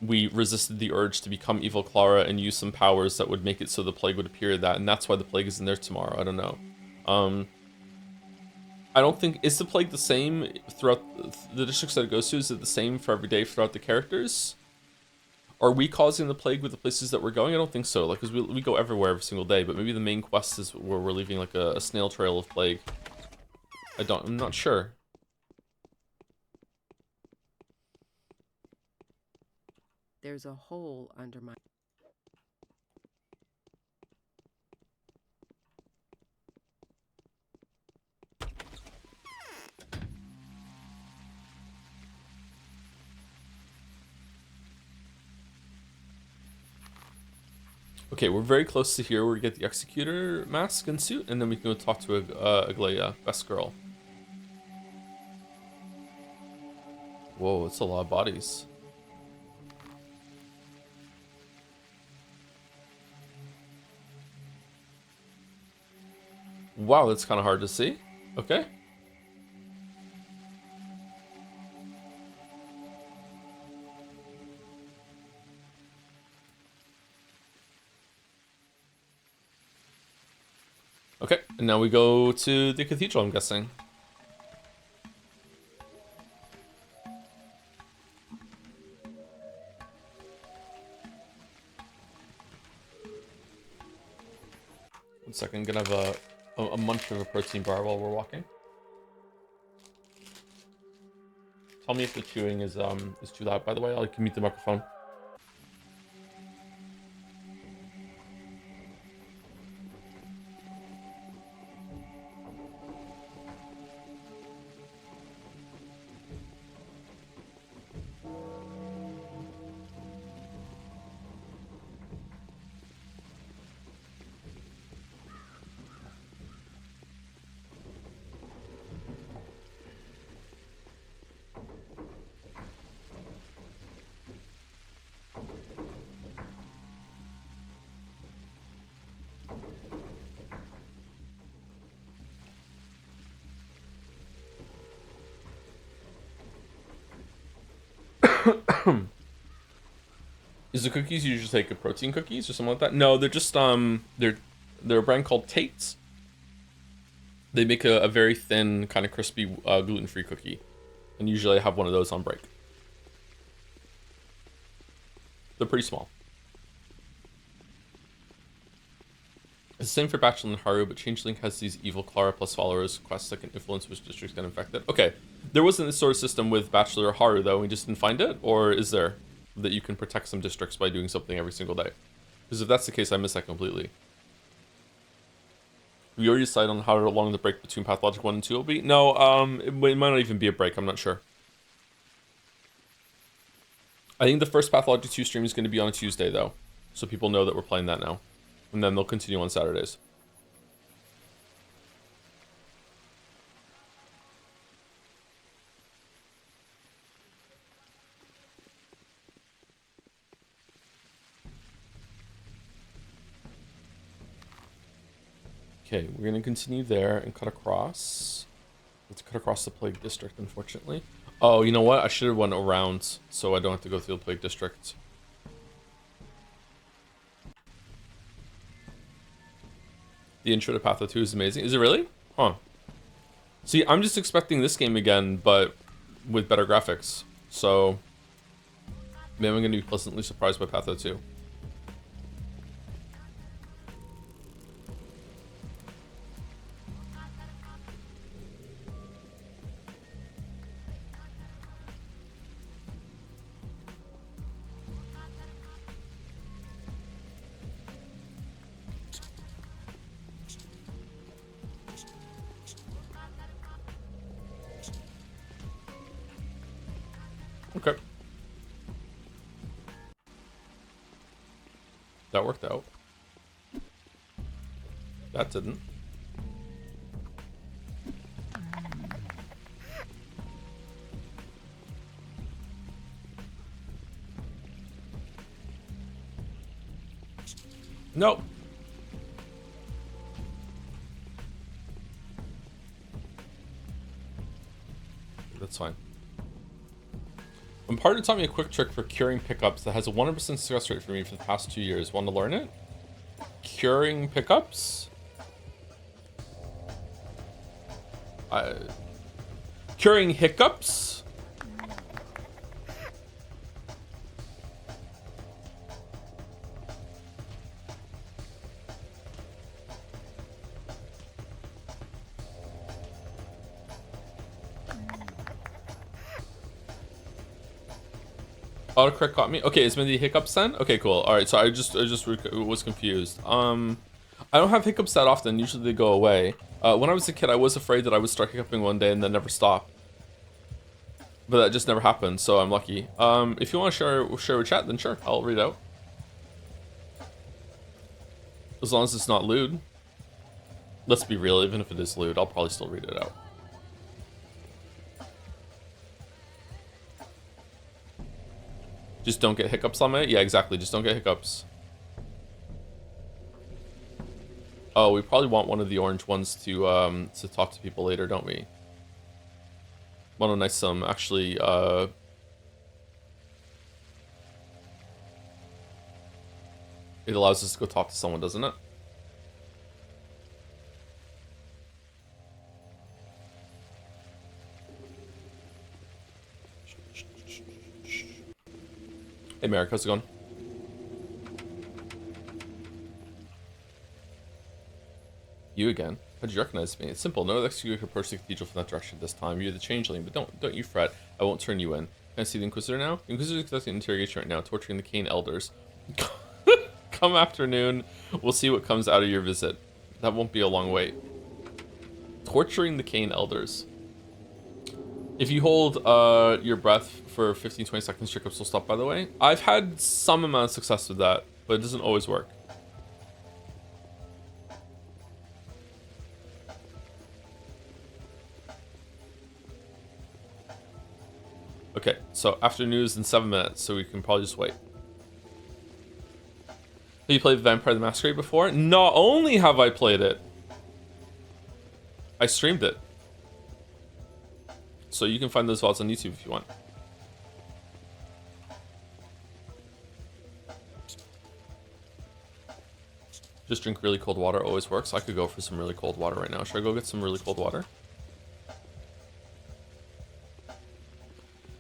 We resisted the urge to become Evil Clara and use some powers that would make it so the plague would appear that, and that's why the plague isn't there tomorrow. I don't know. I don't think... Is the plague the same throughout the districts that it goes to? Is it the same for every day throughout the characters? Are we causing the plague with the places that we're going? I don't think so, like, because we go everywhere every single day, but maybe the main quest is where we're leaving, like, a snail trail of plague. I'm not sure. There's a hole under my... Okay, we're very close to here where we get the Executor mask and suit, and then we can go talk to Aglaia, best girl. Whoa, it's a lot of bodies. Wow, that's kind of hard to see. Okay. Okay, and now we go to the cathedral, I'm guessing. One second, gonna have a munch of a protein bar while we're walking. Tell me if the chewing is too loud, by the way. I'll mute the microphone. Is the cookies you just take a protein cookies or something like that? No, they're just they're a brand called Tate's. They make a very thin, kind of crispy, gluten-free cookie, and usually I have one of those on break. They're pretty small. It's the same for Bachelor and Haru, but Changeling has these evil Clara plus followers quests that can influence which districts get infected. Okay, there wasn't this sort of system with Bachelor or Haru though, we just didn't find it? Or is there? That you can protect some districts by doing something every single day? Because if that's the case, I miss that completely. We already decided on how long the break between Pathologic 1 and 2 will be? No, it might not even be a break, I'm not sure. I think the first Pathologic 2 stream is going to be on a Tuesday though, so people know that we're playing that now. And then they'll continue on Saturdays. Okay, we're gonna continue there and cut across. Let's cut across the Plague District, unfortunately. Oh, you know what? I should have went around so I don't have to go through the Plague District. The intro to Patho 2 is amazing. Is it really? Huh. See, I'm just expecting this game again, but with better graphics. So, maybe I'm going to be pleasantly surprised by Patho 2. Okay. That worked out. That didn't. Nope. That's fine. When partner taught me a quick trick for curing pickups that has a 100% success rate for me for the past 2 years. Want to learn it? Curing pickups? Curing hiccups? Autocorrect caught me. Okay, it's been the hiccups then? Okay, cool. All right, so I just was confused. I don't have hiccups that often. Usually they go away. When I was a kid, I was afraid that I would start hiccuping one day and then never stop. But that just never happened, so I'm lucky. If you want to share a chat, then sure, I'll read out. As long as it's not lewd. Let's be real, even if it is lewd, I'll probably still read it out. Just don't get hiccups on it? Yeah, exactly. Just don't get hiccups. Oh, we probably want one of the orange ones to talk to people later, don't we? Want a nice, actually, it allows us to go talk to someone, doesn't it? Hey, Merrick, how's it going? You again? How'd you recognize me? It's simple. No other executor could approach the cathedral from that direction this time. You're the Changeling, but don't you fret. I won't turn you in. Can I see the Inquisitor now? The Inquisitor is conducting an interrogation right now, torturing the Cane Elders. Come afternoon, we'll see what comes out of your visit. That won't be a long wait. Torturing the Cane Elders. If you hold your breath for 15-20 seconds, hiccups will stop, by the way. I've had some amount of success with that, but it doesn't always work. Okay, so afternoon is in 7 minutes, so we can probably just wait. Have you played Vampire the Masquerade before? Not only have I played it, I streamed it. So you can find those VODs on YouTube if you want. Just drink really cold water always works. I could go for some really cold water right now. Should I go get some really cold water?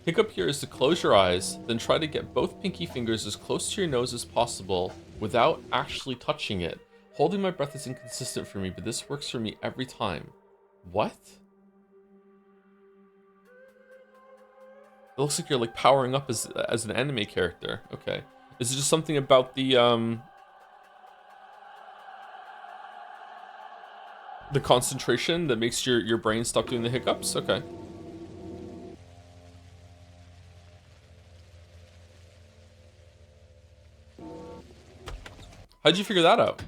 Hiccup here is to close your eyes, then try to get both pinky fingers as close to your nose as possible without actually touching it. Holding my breath is inconsistent for me, but this works for me every time. What? It looks like you're like powering up as an anime character. Okay. Is it just something about the concentration that makes your brain stop doing the hiccups? Okay. How'd you figure that out?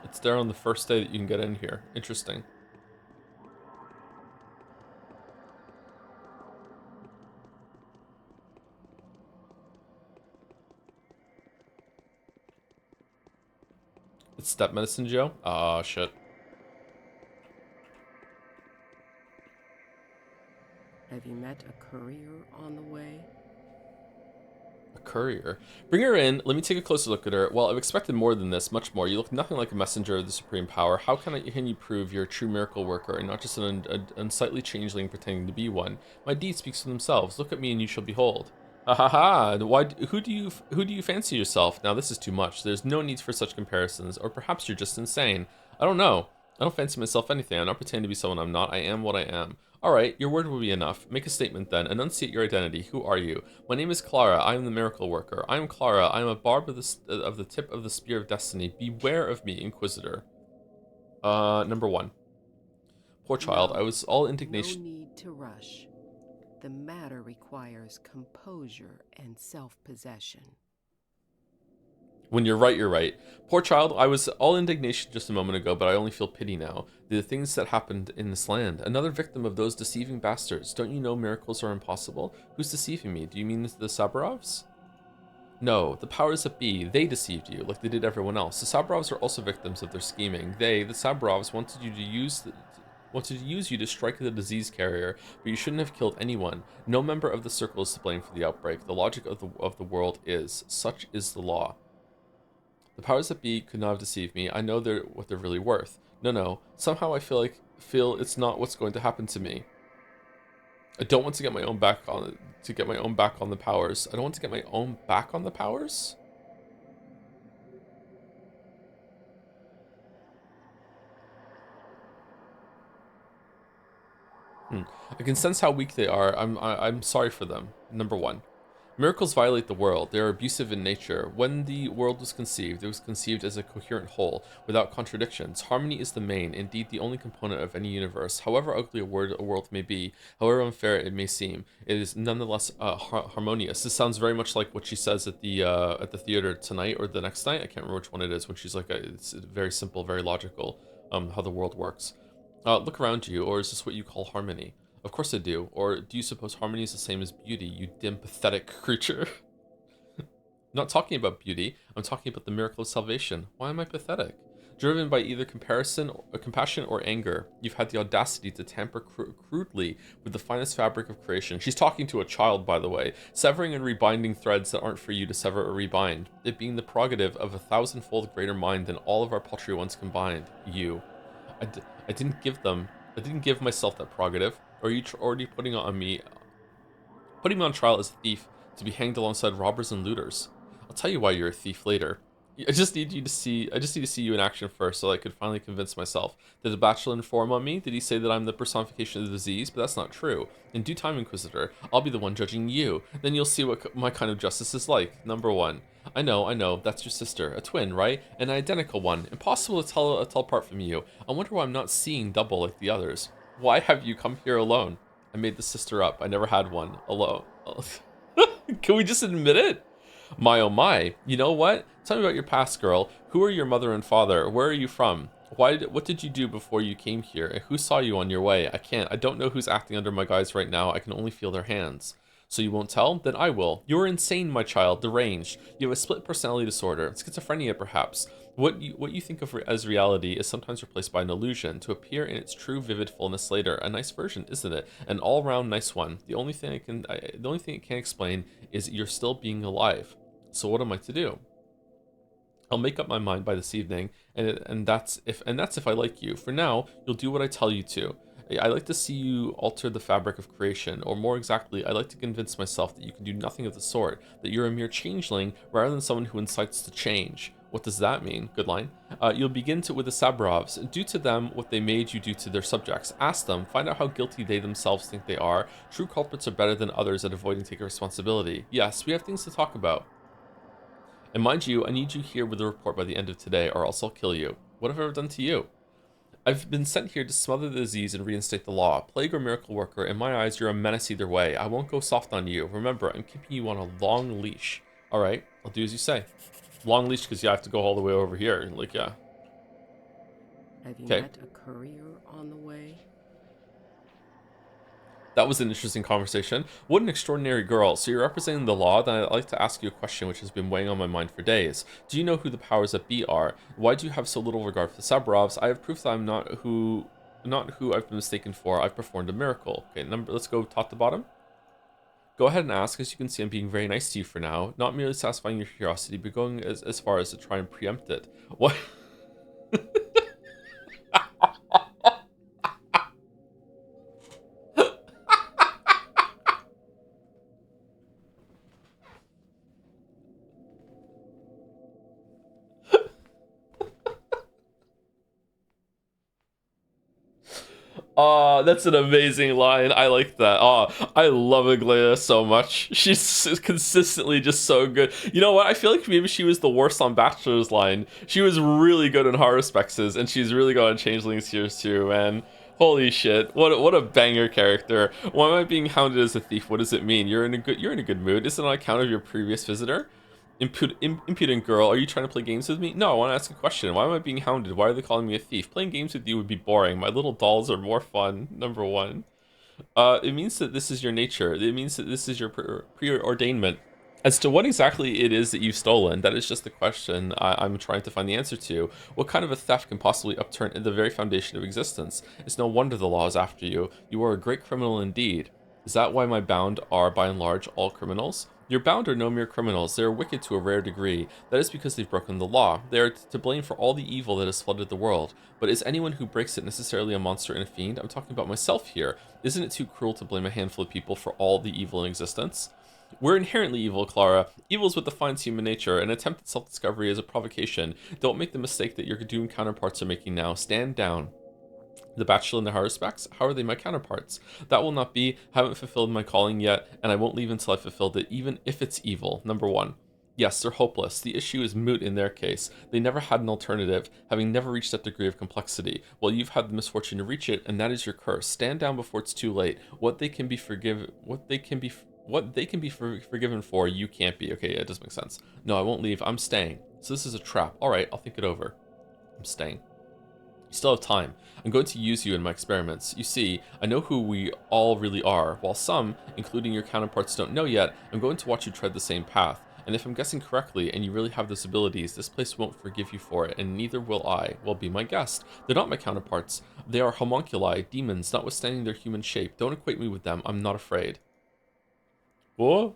It's there on the first day that you can get in here. Interesting. It's step medicine, Joe? Ah, shit. Have you met a courier on the way? A courier. Bring her in. Let me take a closer look at her. Well, I've expected more than this, much more. You look nothing like a messenger of the supreme power. How can you prove you're a true miracle worker and not just an unsightly changeling pretending to be one? My deeds speaks for themselves. Look at me and you shall behold. Ha ha ha! Why? Who do you fancy yourself? Now this is too much. There's no need for such comparisons. Or perhaps you're just insane. I don't know. I don't fancy myself anything. I'm not pretending to be someone I'm not. I am what I am. Alright, your word will be enough. Make a statement then. Enunciate your identity. Who are you? My name is Clara. I am the miracle worker. I am Clara. I am a barb of the tip of the spear of destiny. Beware of me, Inquisitor. Number 1. Poor child. I was all indignation. No need to rush. The matter requires composure and self-possession. When you're right, you're right. Poor child, I was all indignation just a moment ago, but I only feel pity now. The things that happened in this land. Another victim of those deceiving bastards. Don't you know miracles are impossible? Who's deceiving me? Do you mean the Saburovs? No, the powers that be. They deceived you, like they did everyone else. The Saburovs are also victims of their scheming. They, the Saburovs, wanted to use you to strike the disease carrier, but you shouldn't have killed anyone. No member of the circle is to blame for the outbreak. The logic of the world is. Such is the law. The powers that be could not have deceived me. I know what they're really worth. No. Somehow I feel it's not what's going to happen to me. I don't want to get my own back on the powers. I don't want to get my own back on the powers? I can sense how weak they are. I'm sorry for them. Number 1. Miracles violate the world. They are abusive in nature. When the world was conceived, it was conceived as a coherent whole, without contradictions. Harmony is the main, indeed the only component of any universe. However ugly a world may be, however unfair it may seem, it is nonetheless harmonious. This sounds very much like what she says at the theater tonight or the next night. I can't remember which one it is. When she's like, it's very simple, very logical, how the world works. Look around you, or is this what you call harmony? Of course I do. Or do you suppose harmony is the same as beauty, you dim, pathetic creature? I'm not talking about beauty. I'm talking about the miracle of salvation. Why am I pathetic? Driven by either compassion or anger, you've had the audacity to tamper crudely with the finest fabric of creation. She's talking to a child, by the way, severing and rebinding threads that aren't for you to sever or rebind, it being the prerogative of a thousandfold greater mind than all of our paltry ones combined. You. I didn't give myself that prerogative. Or are you already putting me on trial as a thief to be hanged alongside robbers and looters? I'll tell you why you're a thief later. I just need to see you in action first so I could finally convince myself. Did the Bachelor inform on me? Did he say that I'm the personification of the disease? But that's not true. In due time, Inquisitor, I'll be the one judging you. Then you'll see what my kind of justice is like. Number 1. I know, that's your sister. A twin, right? An identical one. Impossible to tell apart from you. I wonder why I'm not seeing double like the others. Why have you come here alone? I made the sister up. I never had one. Alone. Can we just admit it? My oh my. You know what? Tell me about your past, girl. Who are your mother and father? Where are you from? What did you do before you came here? And who saw you on your way? I don't know who's acting under my guise right now. I can only feel their hands. So you won't tell? Then I will. You're insane, my child, deranged. You have a split personality disorder, schizophrenia perhaps. What you think of as reality is sometimes replaced by an illusion, to appear in its true vivid fullness later. A nice version, isn't it? An all-round nice one. The only thing it can explain is you're still being alive. So what am I to do? I'll make up my mind by this evening, and that's if I like you. For now, you'll do what I tell you to. I like to see you alter the fabric of creation, or more exactly, I like to convince myself that you can do nothing of the sort, that you're a mere changeling rather than someone who incites to change. What does that mean? Good line. You'll begin with the Sabrovs. Do to them what they made you do to their subjects. Ask them, find out how guilty they themselves think they are. True culprits are better than others at avoiding taking responsibility. Yes, we have things to talk about. And mind you, I need you here with a report by the end of today, or else I'll kill you. What have I ever done to you? I've been sent here to smother the disease and reinstate the law. Plague or miracle worker, in my eyes, you're a menace either way. I won't go soft on you. Remember, I'm keeping you on a long leash. Alright, I'll do as you say. Long leash because you have to go all the way over here. Like, yeah. Have you Okay. met a courier on the way? That was an interesting conversation. What an extraordinary girl. So you're representing the law? Then I'd like to ask you a question which has been weighing on my mind for days. Do you know who the powers that be are? Why do you have so little regard for the Sabrovs? I have proof that I'm not who I've been mistaken for. I've performed a miracle. Okay, let's go top to bottom. Go ahead and ask. As you can see, I'm being very nice to you for now. Not merely satisfying your curiosity, but going as far as to try and preempt it. What? Oh, that's an amazing line. I like that. Oh, I love Aglaia so much. She's consistently just so good. You know what? I feel like maybe she was the worst on Bachelor's line. She was really good in Horror Spexes, and she's really good on Changelings here too, man. Holy shit. What a banger character. Why am I being hounded as a thief? What does it mean? You're in a good mood. Is it on account of your previous visitor? Impudent girl, are you trying to play games with me? No, I want to ask a question. Why am I being hounded? Why are they calling me a thief? Playing games with you would be boring. My little dolls are more fun. Number one. It means that this is your nature. It means that this is your preordainment. As to what exactly it is that you've stolen, that is just the question I'm trying to find the answer to. What kind of a theft can possibly upturn the very foundation of existence? It's no wonder the law is after you. You are a great criminal indeed. Is that why my bound are, by and large, all criminals? Your bound are no mere criminals. They are wicked to a rare degree. That is because they've broken the law. They are to blame for all the evil that has flooded the world. But is anyone who breaks it necessarily a monster and a fiend? I'm talking about myself here. Isn't it too cruel to blame a handful of people for all the evil in existence? We're inherently evil, Clara. Evil is what defines human nature. An attempt at self-discovery is a provocation. Don't make the mistake that your doomed counterparts are making now. Stand down. The Bachelor and the Horror Specs, how are they my counterparts? That will not be. Haven't fulfilled my calling yet, and I won't leave until I've fulfilled it, even if it's evil. Number one. Yes, they're hopeless. The issue is moot in their case. They never had an alternative, having never reached that degree of complexity. Well, you've had the misfortune to reach it, and that is your curse. Stand down before it's too late. What they can be forgiven for, you can't be. Okay, yeah, it does make sense. No, I won't leave. I'm staying. So this is a trap. All right, I'll think it over. I'm staying. You still have time. I'm going to use you in my experiments. You see, I know who we all really are. While some, including your counterparts, don't know yet, I'm going to watch you tread the same path. And if I'm guessing correctly, and you really have those abilities, this place won't forgive you for it, and neither will I. Well, be my guest. They're not my counterparts. They are homunculi, demons, notwithstanding their human shape. Don't equate me with them. I'm not afraid. What?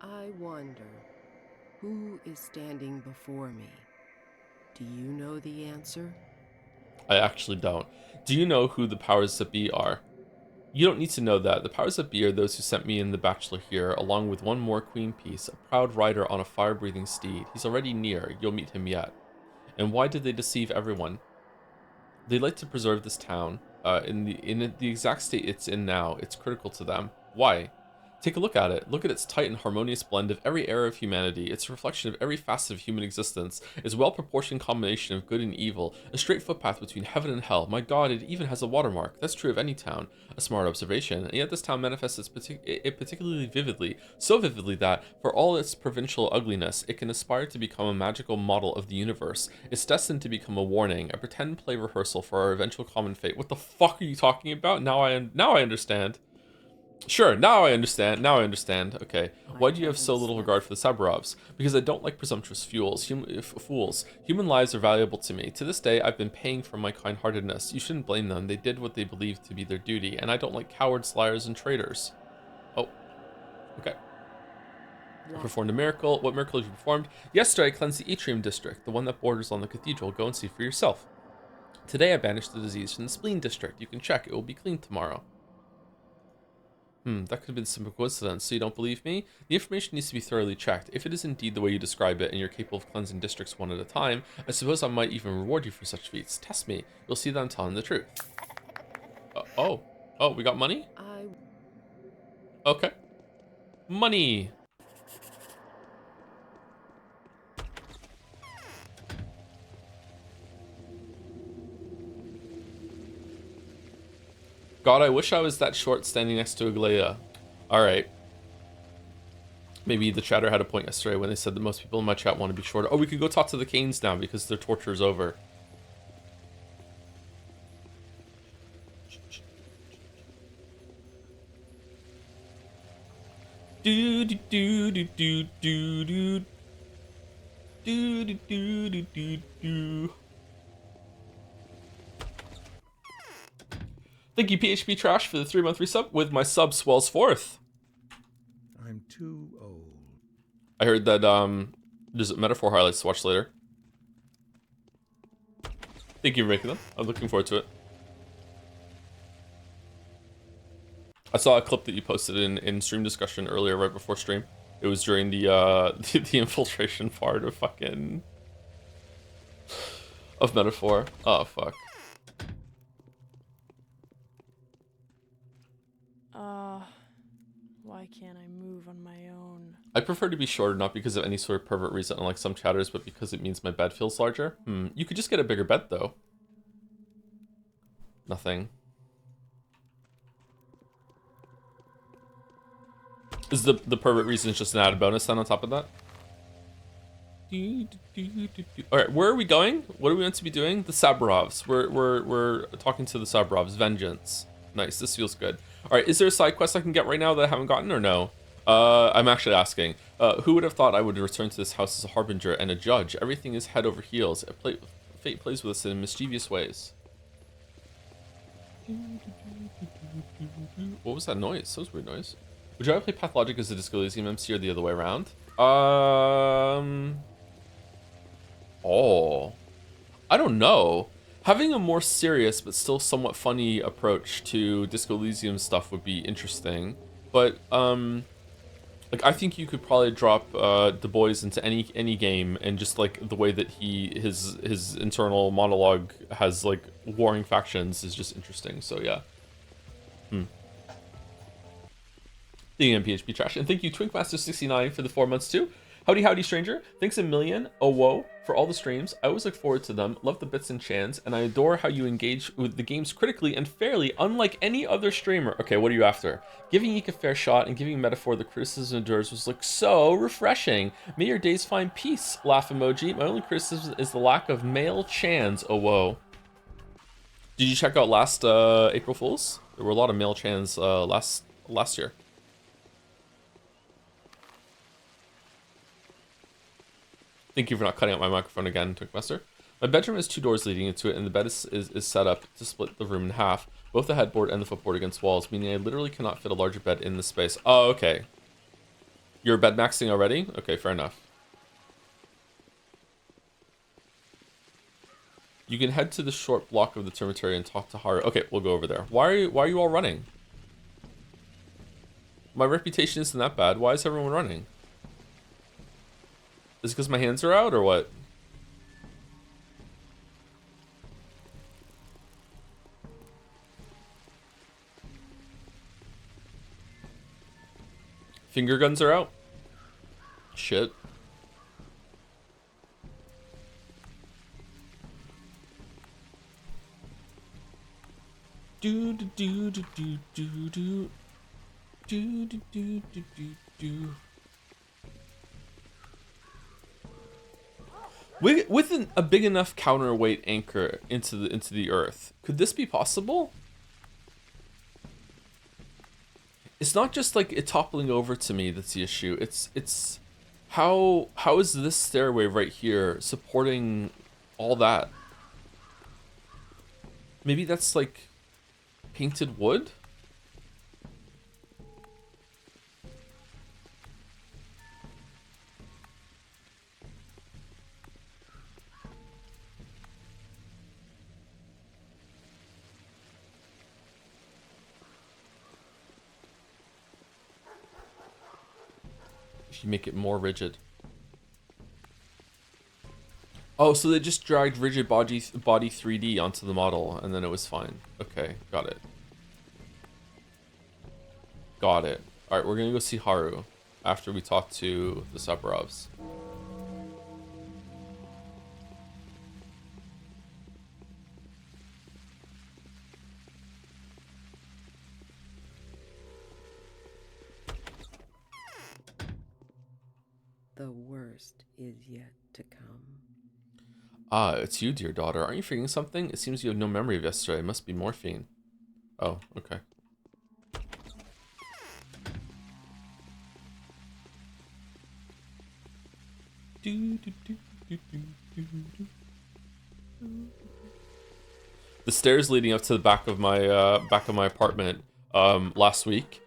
I wonder, who is standing before me? Do you know the answer? I actually don't. Do you know who the powers that be are? You don't need to know that. The powers that be are those who sent me and the Bachelor here, along with one more queen piece, a proud rider on a fire-breathing steed. He's already near. You'll meet him yet. And why did they deceive everyone? They like to preserve this town. In the exact state it's in now, it's critical to them. Why? Take a look at it. Look at its tight and harmonious blend of every era of humanity. It's a reflection of every facet of human existence. Its well-proportioned combination of good and evil. A straight footpath between heaven and hell. My god, it even has a watermark. That's true of any town. A smart observation. And yet this town manifests it particularly vividly. So vividly that, for all its provincial ugliness, it can aspire to become a magical model of the universe. It's destined to become a warning, a pretend play rehearsal for our eventual common fate. What the fuck are you talking about? Now I understand. Sure, now I understand. Now I understand. Okay. Why do you have so little regard for the Saburovs? Because I don't like presumptuous fools. Human lives are valuable to me. To this day, I've been paying for my kind-heartedness. You shouldn't blame them. They did what they believed to be their duty, and I don't like cowards, liars, and traitors. Oh, okay. I performed a miracle. What miracle have you performed? Yesterday, I cleansed the Atrium district, the one that borders on the cathedral. Go and see for yourself. Today, I banished the disease from the spleen district. You can check. It will be clean tomorrow. That could have been some coincidence, so you don't believe me? The information needs to be thoroughly checked. If it is indeed the way you describe it and you're capable of cleansing districts one at a time, I suppose I might even reward you for such feats. Test me. You'll see that I'm telling the truth. Oh, we got money? Okay. Money. God, I wish I was that short standing next to Aglaia. Alright. Maybe the chatter had a point yesterday when they said that most people in my chat want to be shorter. Oh, we could go talk to the Canes now because their torture is over. Do do do do do do do do do do do do do. Thank you, PHP Trash, for the 3-month resub. With my sub swells forth. I'm too old. I heard that there's metaphor highlights to watch later. Thank you for making them. I'm looking forward to it. I saw a clip that you posted in stream discussion earlier, right before stream. It was during the the infiltration part of fucking of metaphor. Oh fuck. Why can't I move on my own? I prefer to be shorter, not because of any sort of pervert reason, unlike some chatters, but because it means my bed feels larger. You could just get a bigger bed, though. Nothing. Is the pervert reason just an added bonus then on top of that? Alright, where are we going? What are we meant to be doing? The Saburovs. We're talking to the Saburovs. Vengeance. Nice, this feels good. Alright, is there a side quest I can get right now that I haven't gotten or no? I'm actually asking. Who would have thought I would return to this house as a harbinger and a judge? Everything is head over heels. Fate plays with us in mischievous ways. What was that noise? That was a weird noise. Would you rather play Pathologic as a Disco Elysium MC or the other way around? Oh. I don't know. Having a more serious but still somewhat funny approach to Disco Elysium stuff would be interesting. But, like, I think you could probably drop the boys into any game, and just, like, the way that his internal monologue has, like, warring factions is just interesting. So, yeah. The PHP Trash. And thank you, Twinkmaster69, for the 4 months, too. Howdy, stranger. Thanks a million, oh whoa, for all the streams. I always look forward to them, love the bits and chans, and I adore how you engage with the games critically and fairly, unlike any other streamer. Okay, what are you after? Giving Eek a fair shot and giving Metaphor the criticism it was like so refreshing. May your days find peace, laugh emoji. My only criticism is the lack of male chans, oh whoa. Did you check out last April Fools? There were a lot of male chans last year. Thank you for not cutting out my microphone again, Twinkmaster. My bedroom has 2 doors leading into it, and the bed is set up to split the room in half, both the headboard and the footboard against walls, meaning I literally cannot fit a larger bed in the space. Oh, okay. You're bed maxing already? Okay, fair enough. You can head to the short block of the cemetery and talk to Haru. Okay, we'll go over there. Why are you all running? My reputation isn't that bad. Why is everyone running? Is it because my hands are out or what? Finger guns are out? Shit. Do do do do do do do do do do do do. With a big enough counterweight anchor into the earth, could this be possible? It's not just like it toppling over to me that's the issue. It's how is this stairway right here supporting all that? Maybe that's like painted wood? If you make it more rigid. Oh, so they just dragged rigid body 3D onto the model, and then it was fine. Okay, got it. Got it. Alright, we're gonna go see Haru after we talk to the Sephiroths. The worst is yet to come. Ah, it's you, dear daughter. Aren't you forgetting something? It seems you have no memory of yesterday. It must be morphine. Oh, okay. The stairs leading up to the back of my apartment last week,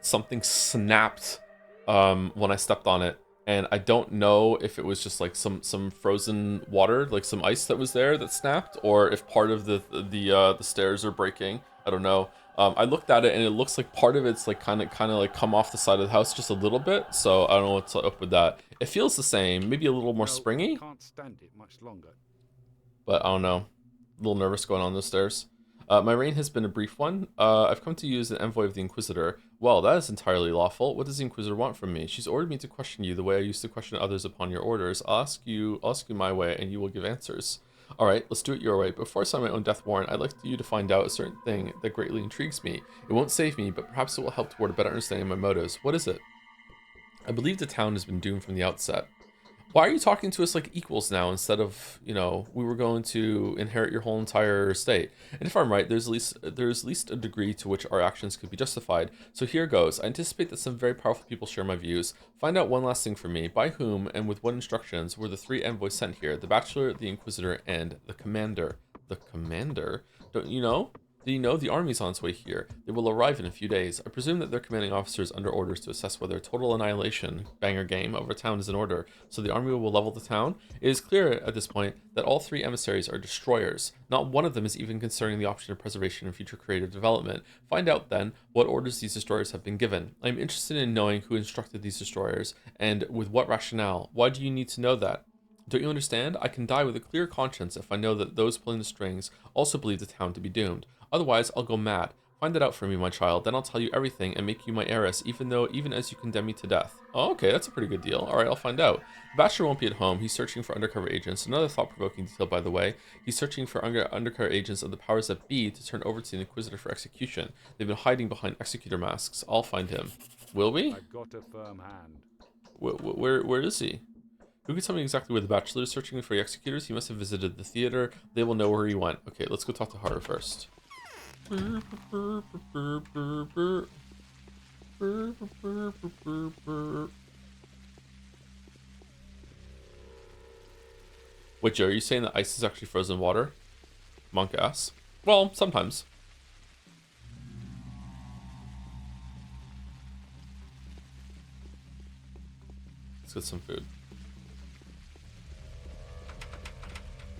something snapped when I stepped on it, and I don't know if it was just like some frozen water, like some ice that was there that snapped, or if part of the stairs are breaking. I don't know. I looked at it and it looks like part of it's like kind of like come off the side of the house just a little bit. So I don't know what's up with that. It feels the same, maybe a little more springy, Can't stand it much longer. but I don't know. A little nervous going on those stairs. My reign has been a brief one. I've come to you as an envoy of the Inquisitor. Well, that is entirely lawful. What does the Inquisitor want from me? She's ordered me to question you the way I used to question others upon your orders. I'll ask you my way, and you will give answers. All right, let's do it your way. Before I sign my own death warrant, I'd like you to find out a certain thing that greatly intrigues me. It won't save me, but perhaps it will help toward a better understanding of my motives. What is it? I believe the town has been doomed from the outset. Why are you talking to us like equals now instead of, you know, we were going to inherit your whole entire estate? And if I'm right, there's at least a degree to which our actions could be justified. So here goes. I anticipate that some very powerful people share my views. Find out one last thing for me. By whom and with what instructions were the three envoys sent here? The Bachelor, the Inquisitor, and the Commander. The Commander? Don't you know? Do you know the army's on its way here? They will arrive in a few days. I presume that their commanding officer is under orders to assess whether total annihilation, banger game, of our town is in order, so the army will level the town. It is clear at this point that all three emissaries are destroyers. Not one of them is even considering the option of preservation and future creative development. Find out, then, what orders these destroyers have been given. I am interested in knowing who instructed these destroyers, and with what rationale. Why do you need to know that? Don't you understand? I can die with a clear conscience if I know that those pulling the strings also believe the town to be doomed. Otherwise, I'll go mad. Find it out for me, my child. Then I'll tell you everything and make you my heiress, even as you condemn me to death. Oh, okay, that's a pretty good deal. All right, I'll find out. The Bachelor won't be at home. He's searching for undercover agents. Another thought-provoking detail, by the way. He's searching for undercover agents of the powers that be to turn over to the Inquisitor for execution. They've been hiding behind executor masks. I'll find him. Will we? I've got a firm hand. Where is he? Who can tell me exactly where the Bachelor is searching for the executors? He must have visited the theater. They will know where he went. Okay, let's go talk to Haru first. Wait, Joe, are you saying that ice is actually frozen water? Monk ass. Well, sometimes. Let's get some food.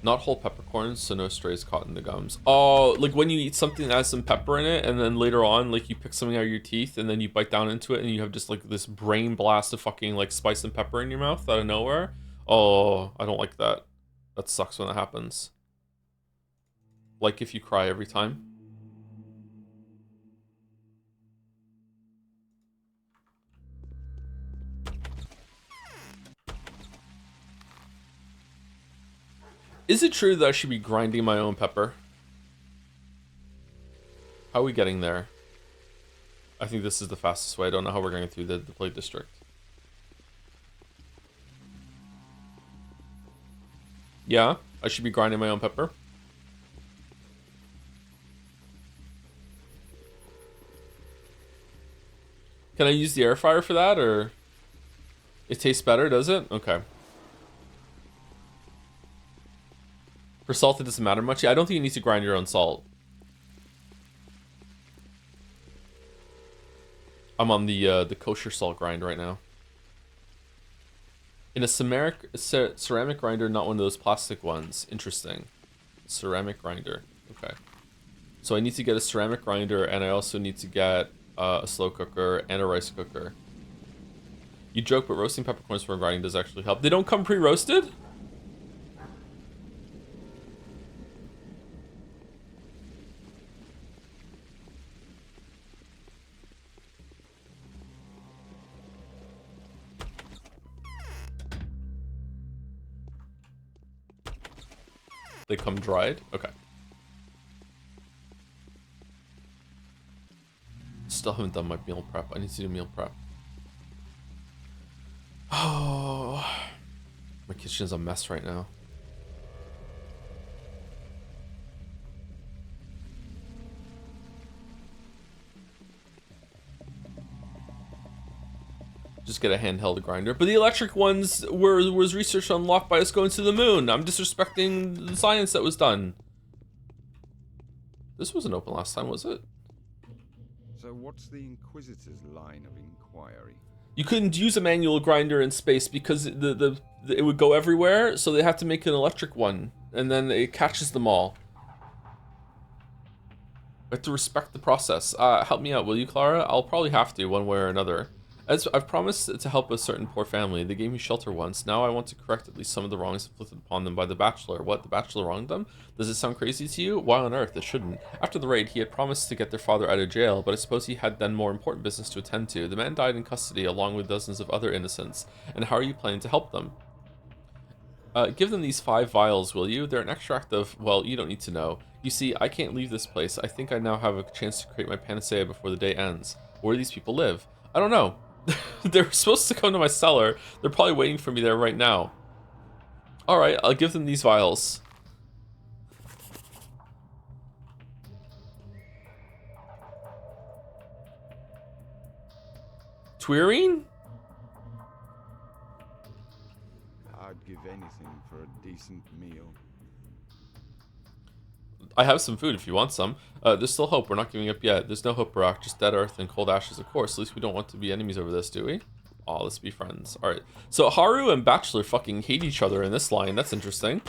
Not whole peppercorns, so no strays caught in the gums. Oh, like when you eat something that has some pepper in it, and then later on, like you pick something out of your teeth, and then you bite down into it, and you have just like this brain blast of fucking like spice and pepper in your mouth out of nowhere. Oh, I don't like that. That sucks when that happens. Like if you cry every time. Is it true that I should be grinding my own pepper? How are we getting there? I think this is the fastest way. I don't know how we're going through the Plate District. Yeah, I should be grinding my own pepper. Can I use the air fryer for that, or it tastes better, does it? Okay. For salt, it doesn't matter much. Yeah, I don't think you need to grind your own salt. I'm on the kosher salt grind right now. In a ceramic grinder, not one of those plastic ones. Interesting. Ceramic grinder. Okay. So I need to get a ceramic grinder, and I also need to get a slow cooker and a rice cooker. You joke, but roasting peppercorns for grinding does actually help. They don't come pre-roasted? They come dried? Okay. Still haven't done my meal prep. I need to do meal prep. Oh, my kitchen is a mess right now. Just get a handheld grinder. But the electric ones was research unlocked by us going to the moon. I'm disrespecting the science that was done. This wasn't open last time, was it? So what's the Inquisitor's line of inquiry? You couldn't use a manual grinder in space because it would go everywhere, so they have to make an electric one, and then it catches them all. I have to respect the process. Help me out, will you, Clara? I'll probably have to, one way or another. As I've promised to help a certain poor family. They gave me shelter once. Now I want to correct at least some of the wrongs inflicted upon them by the Bachelor. What, the Bachelor wronged them? Does it sound crazy to you? Why on earth? It shouldn't. After the raid, he had promised to get their father out of jail, but I suppose he had then more important business to attend to. The man died in custody along with dozens of other innocents. And how are you planning to help them? Give them these 5 vials, will you? They're an extract of, well, you don't need to know. You see, I can't leave this place. I think I now have a chance to create my panacea before the day ends. Where do these people live? I don't know. They're supposed to come to my cellar. They're probably waiting for me there right now. Alright, I'll give them these vials. Twirine? I'd give anything for a decent meal. I have some food if you want some. There's still hope. We're not giving up yet. There's no hope, Barack. Just dead earth and cold ashes, of course. At least we don't want to be enemies over this, do we? Aw, let's be friends. Alright. So Haru and Bachelor fucking hate each other in this line. That's interesting.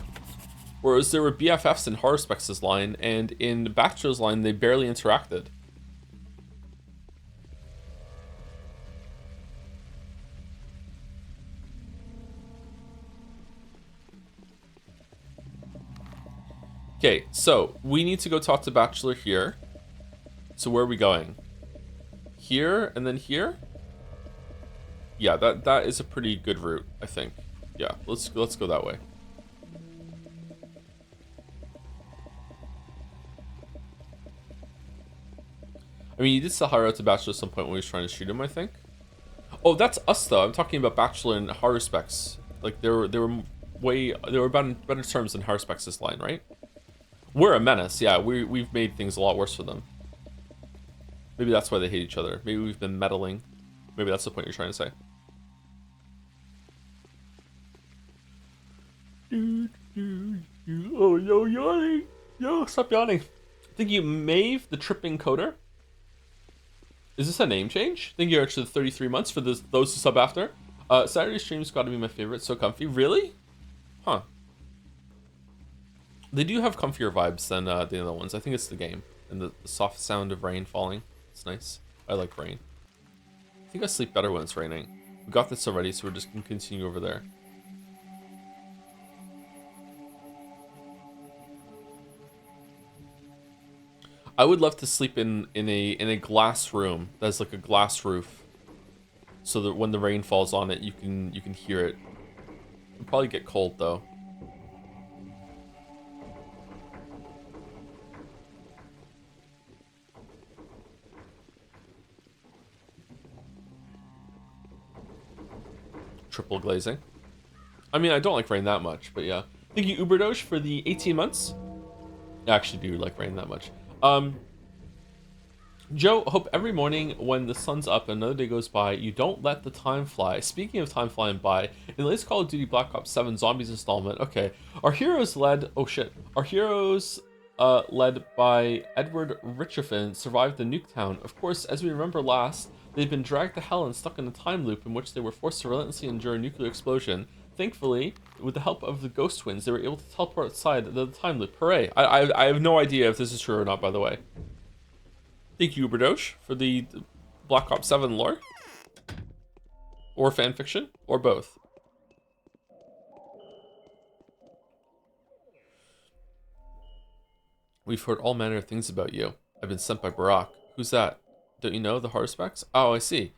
Whereas there were BFFs in Haruspex's line, and in Bachelor's line, they barely interacted. Okay, so we need to go talk to Bachelor here. So where are we going? Here and then here? Yeah, that is a pretty good route, I think. Yeah, let's go that way. I mean, you did sell Haru to Bachelor at some point when he was trying to shoot him, I think. Oh, that's us though. I'm talking about Bachelor and Haruspex. Like they were better terms than Haruspex's line, right? We're a menace, yeah. We've made things a lot worse for them. Maybe that's why they hate each other. Maybe we've been meddling. Maybe that's the point you're trying to say. Oh, yo, yawning. Yo, stop yawning. Think you Maeve, the tripping coder? Is this a name change? Thank you actually 33 months for those who sub after. Saturday stream's got to be my favorite. So comfy. Really? Huh. They do have comfier vibes than the other ones. I think it's the game and the soft sound of rain falling. It's nice. I like rain. I think I sleep better when it's raining. We got this already, so we're just gonna continue over there. I would love to sleep in a glass room that's like a glass roof, so that when the rain falls on it, you can hear it. It'll probably get cold though. Triple glazing. I mean, I don't like rain that much, but yeah. Thank you, Uberdoge, for the 18 months. I actually do like rain that much. Joe, hope every morning when the sun's up and another day goes by, you don't let the time fly. Speaking of time flying by, in the latest Call of Duty Black Ops 7 Zombies installment, okay, our heroes led, oh shit, our heroes led by Edward Richardson survived the Nuketown. Of course, as we remember last, they've been dragged to hell and stuck in a time loop in which they were forced to relentlessly endure a nuclear explosion. Thankfully, with the help of the Ghost Twins, they were able to teleport outside the time loop. Hooray! I have no idea if this is true or not, by the way. Thank you, Berdosh, for the Black Ops 7 lore. Or fanfiction, or both. We've heard all manner of things about you. I've been sent by Barack. Who's that? Don't you know the Hardspecs? Oh, I see.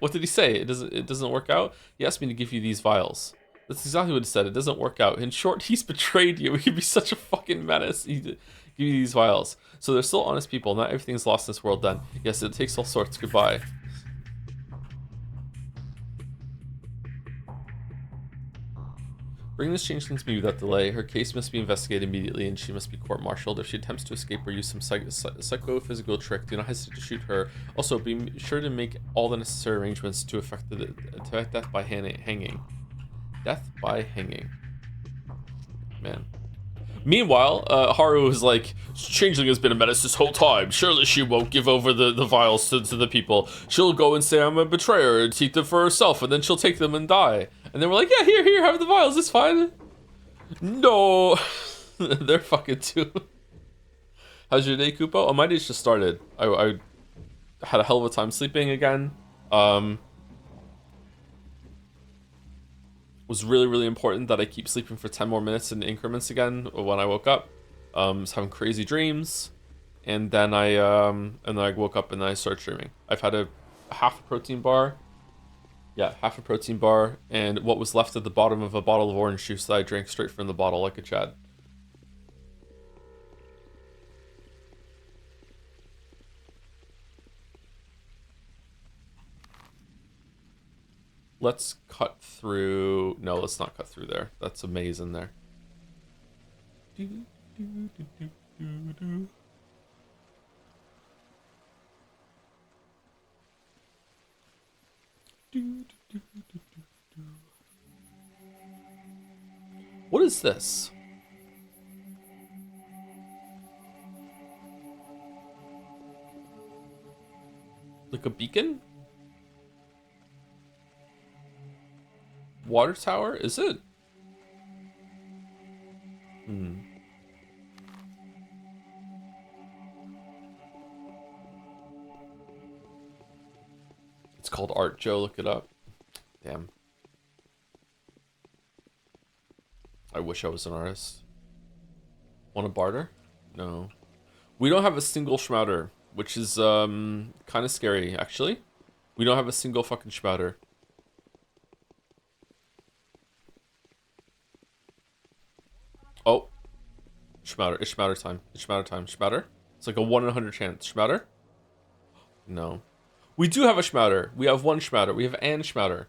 What did he say? It doesn't work out? He asked me to give you these vials. That's exactly what he said. It doesn't work out. In short, he's betrayed you. He could be such a fucking menace. He give you these vials. So they're still honest people. Not everything's lost in this world then. Yes, it takes all sorts. Goodbye. Bring this changeling to me without delay. Her case must be investigated immediately and she must be court-martialed. If she attempts to escape or use some psychophysical trick, do not hesitate to shoot her. Also, be sure to make all the necessary arrangements to effect death by hanging. Death by hanging. Man. Meanwhile, Haru is like, Changeling has been a menace this whole time. Surely she won't give over the vials to the people. She'll go and say I'm a betrayer and take them for herself, and then she'll take them and die. And then we're like, yeah, here, have the vials, it's fine. No. They're fucking too. How's your day, Kupo? Oh, my day's just started. I had a hell of a time sleeping again. Was really, really important that I keep sleeping for 10 more minutes in increments again when I woke up. Was having crazy dreams, and then I woke up and I started streaming. I've had half a protein bar. Yeah, half a protein bar, and what was left at the bottom of a bottle of orange juice that I drank straight from the bottle like a Chad. Let's cut through. No, let's not cut through there. That's a maze in there. What is this? Like a beacon? Water tower? Is it? It's called Art Joe. Look it up. Damn. I wish I was an artist. Want to barter? No. We don't have a single Schmouter, which is kind of scary, actually. We don't have a single fucking Schmouter. Oh. Schmouter. It's Schmouter time. It's Schmouter time. Schmouter? It's like a 1 in 100 chance. Schmouter? No. We do have a Schmouter. We have one Schmouter. We have an Schmouter.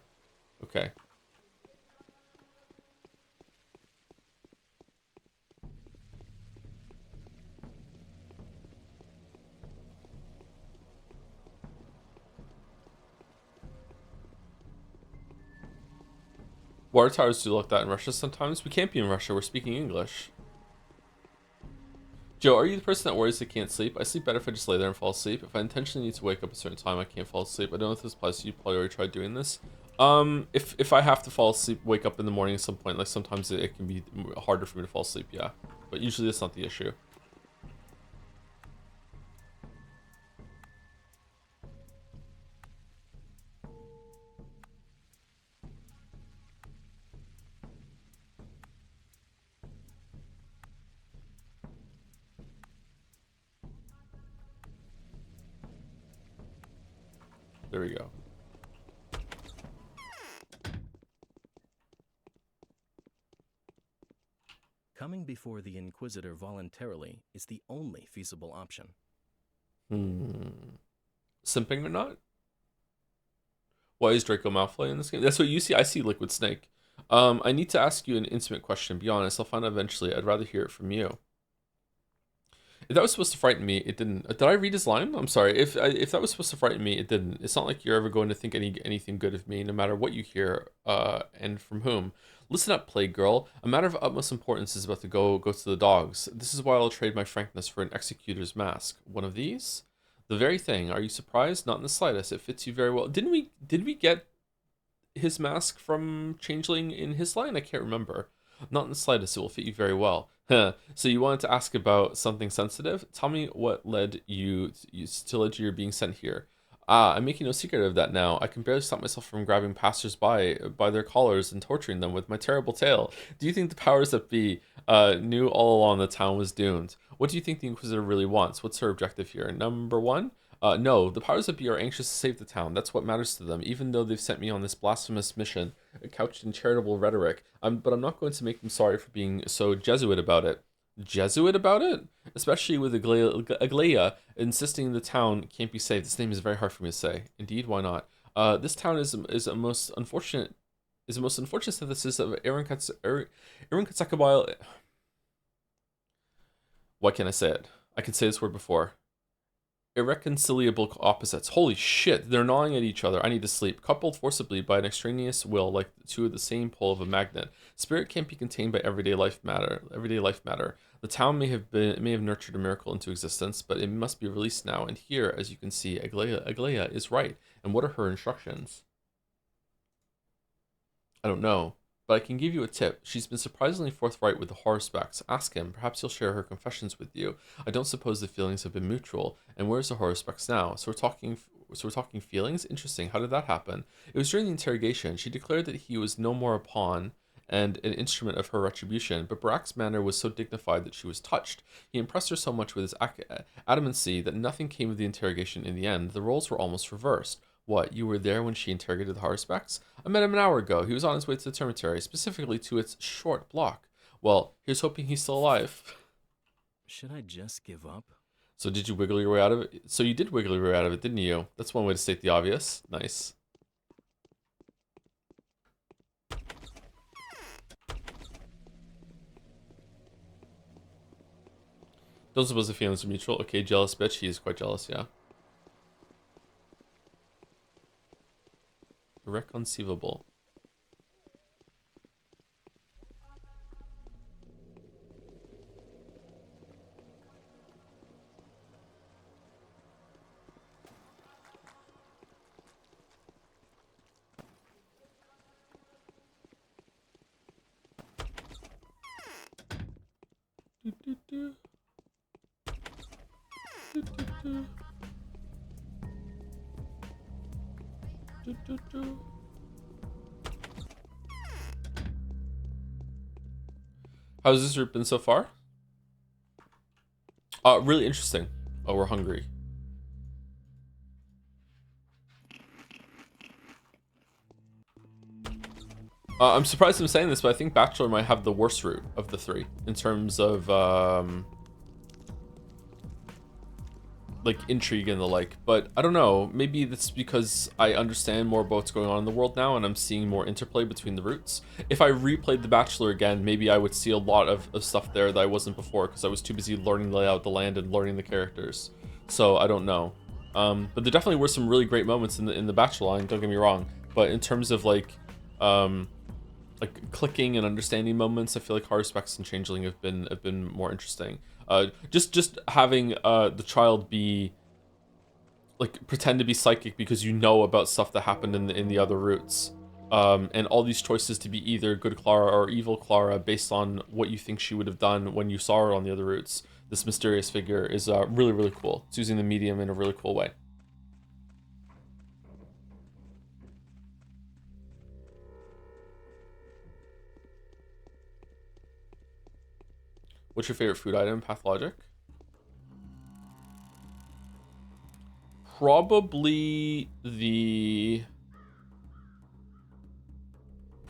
Okay. Water towers do like that in Russia sometimes. We can't be in Russia. We're speaking English. Joe, are you the person that worries they can't sleep? I sleep better if I just lay there and fall asleep. If I intentionally need to wake up a certain time, I can't fall asleep. I don't know if this applies to you. Probably already tried doing this. If I have to fall asleep, wake up in the morning at some point, like sometimes it can be harder for me to fall asleep, yeah. But usually that's not the issue. There we go. Coming before the Inquisitor voluntarily is the only feasible option. Simping or not? Why is Draco Malfoy in this game? That's what you see. I see Liquid Snake. I need to ask you an intimate question. Be honest, I'll find out eventually. I'd rather hear it from you. If that was supposed to frighten me, it didn't. Did I read his line? I'm sorry. If that was supposed to frighten me, it didn't. It's not like you're ever going to think anything good of me, no matter what you hear, and from whom. Listen up, plague girl. A matter of utmost importance is about to go to the dogs. This is why I'll trade my frankness for an executor's mask. One of these? The very thing. Are you surprised? Not in the slightest. It fits you very well. Did we get his mask from Changeling in his line? I can't remember. Not in the slightest. It will fit you very well. Huh. So you wanted to ask about something sensitive? Tell me what led you to your being sent here. Ah, I'm making no secret of that now. I can barely stop myself from grabbing passers-by by their collars and torturing them with my terrible tale. Do you think the powers that be knew all along the town was doomed? What do you think the Inquisitor really wants? What's her objective here? Number one? No, the powers that be are anxious to save the town. That's what matters to them, even though they've sent me on this blasphemous mission, couched in charitable rhetoric. But I'm not going to make them sorry for being so Jesuit about it. Jesuit about it? Especially with Aglaia insisting the town can't be saved. This name is very hard for me to say. Indeed, why not? This town is a most unfortunate synthesis of Aaron Katsakabile. Why can't I say it? I can say this word before. Irreconcilable opposites. Holy shit, they're gnawing at each other. I need to sleep. Coupled forcibly by an extraneous will, like the two of the same pole of a magnet. Spirit can't be contained by everyday life matter. The town may have nurtured a miracle into existence, but it must be released now. And here, as you can see, Aglaia is right. And what are her instructions? I don't know, but I can give you a tip. She's been surprisingly forthright with the horospecs. Ask him. Perhaps he'll share her confessions with you. I don't suppose the feelings have been mutual. And where's the horospecs now? So we're talking feelings? Interesting. How did that happen? It was during the interrogation. She declared that he was no more a pawn and an instrument of her retribution, but Barack's manner was so dignified that she was touched. He impressed her so much with his adamancy that nothing came of the interrogation in the end. The roles were almost reversed. What, you were there when she interrogated the Haruspecs? I met him an hour ago. He was on his way to the termitary, specifically to its short block. Well, here's hoping he's still alive. Should I just give up? So did you wiggle your way out of it? So you did wiggle your way out of it, didn't you? That's one way to state the obvious. Nice. Don't suppose the feelings are mutual. Okay, jealous bitch. He is quite jealous, yeah. Irreconcilable. How's this route been so far? Really interesting. Oh, we're hungry. I'm surprised I'm saying this, but I think Bachelor might have the worst route of the three in terms of like intrigue and the like. But I don't know. Maybe that's because I understand more about what's going on in the world now, and I'm seeing more interplay between the routes. If I replayed The Bachelor again, maybe I would see a lot of stuff there that I wasn't before because I was too busy learning the layout of the land and learning the characters. So I don't know. But there definitely were some really great moments in the Bachelor line. Don't get me wrong. But in terms of like clicking and understanding moments, I feel like Haruspecs and Changeling have been more interesting. Just having the child be like pretend to be psychic because you know about stuff that happened in the other routes, and all these choices to be either good Clara or evil Clara based on what you think she would have done when you saw her on the other routes. This mysterious figure is really cool. It's using the medium in a really cool way. What's your favorite food item, Pathologic? Probably the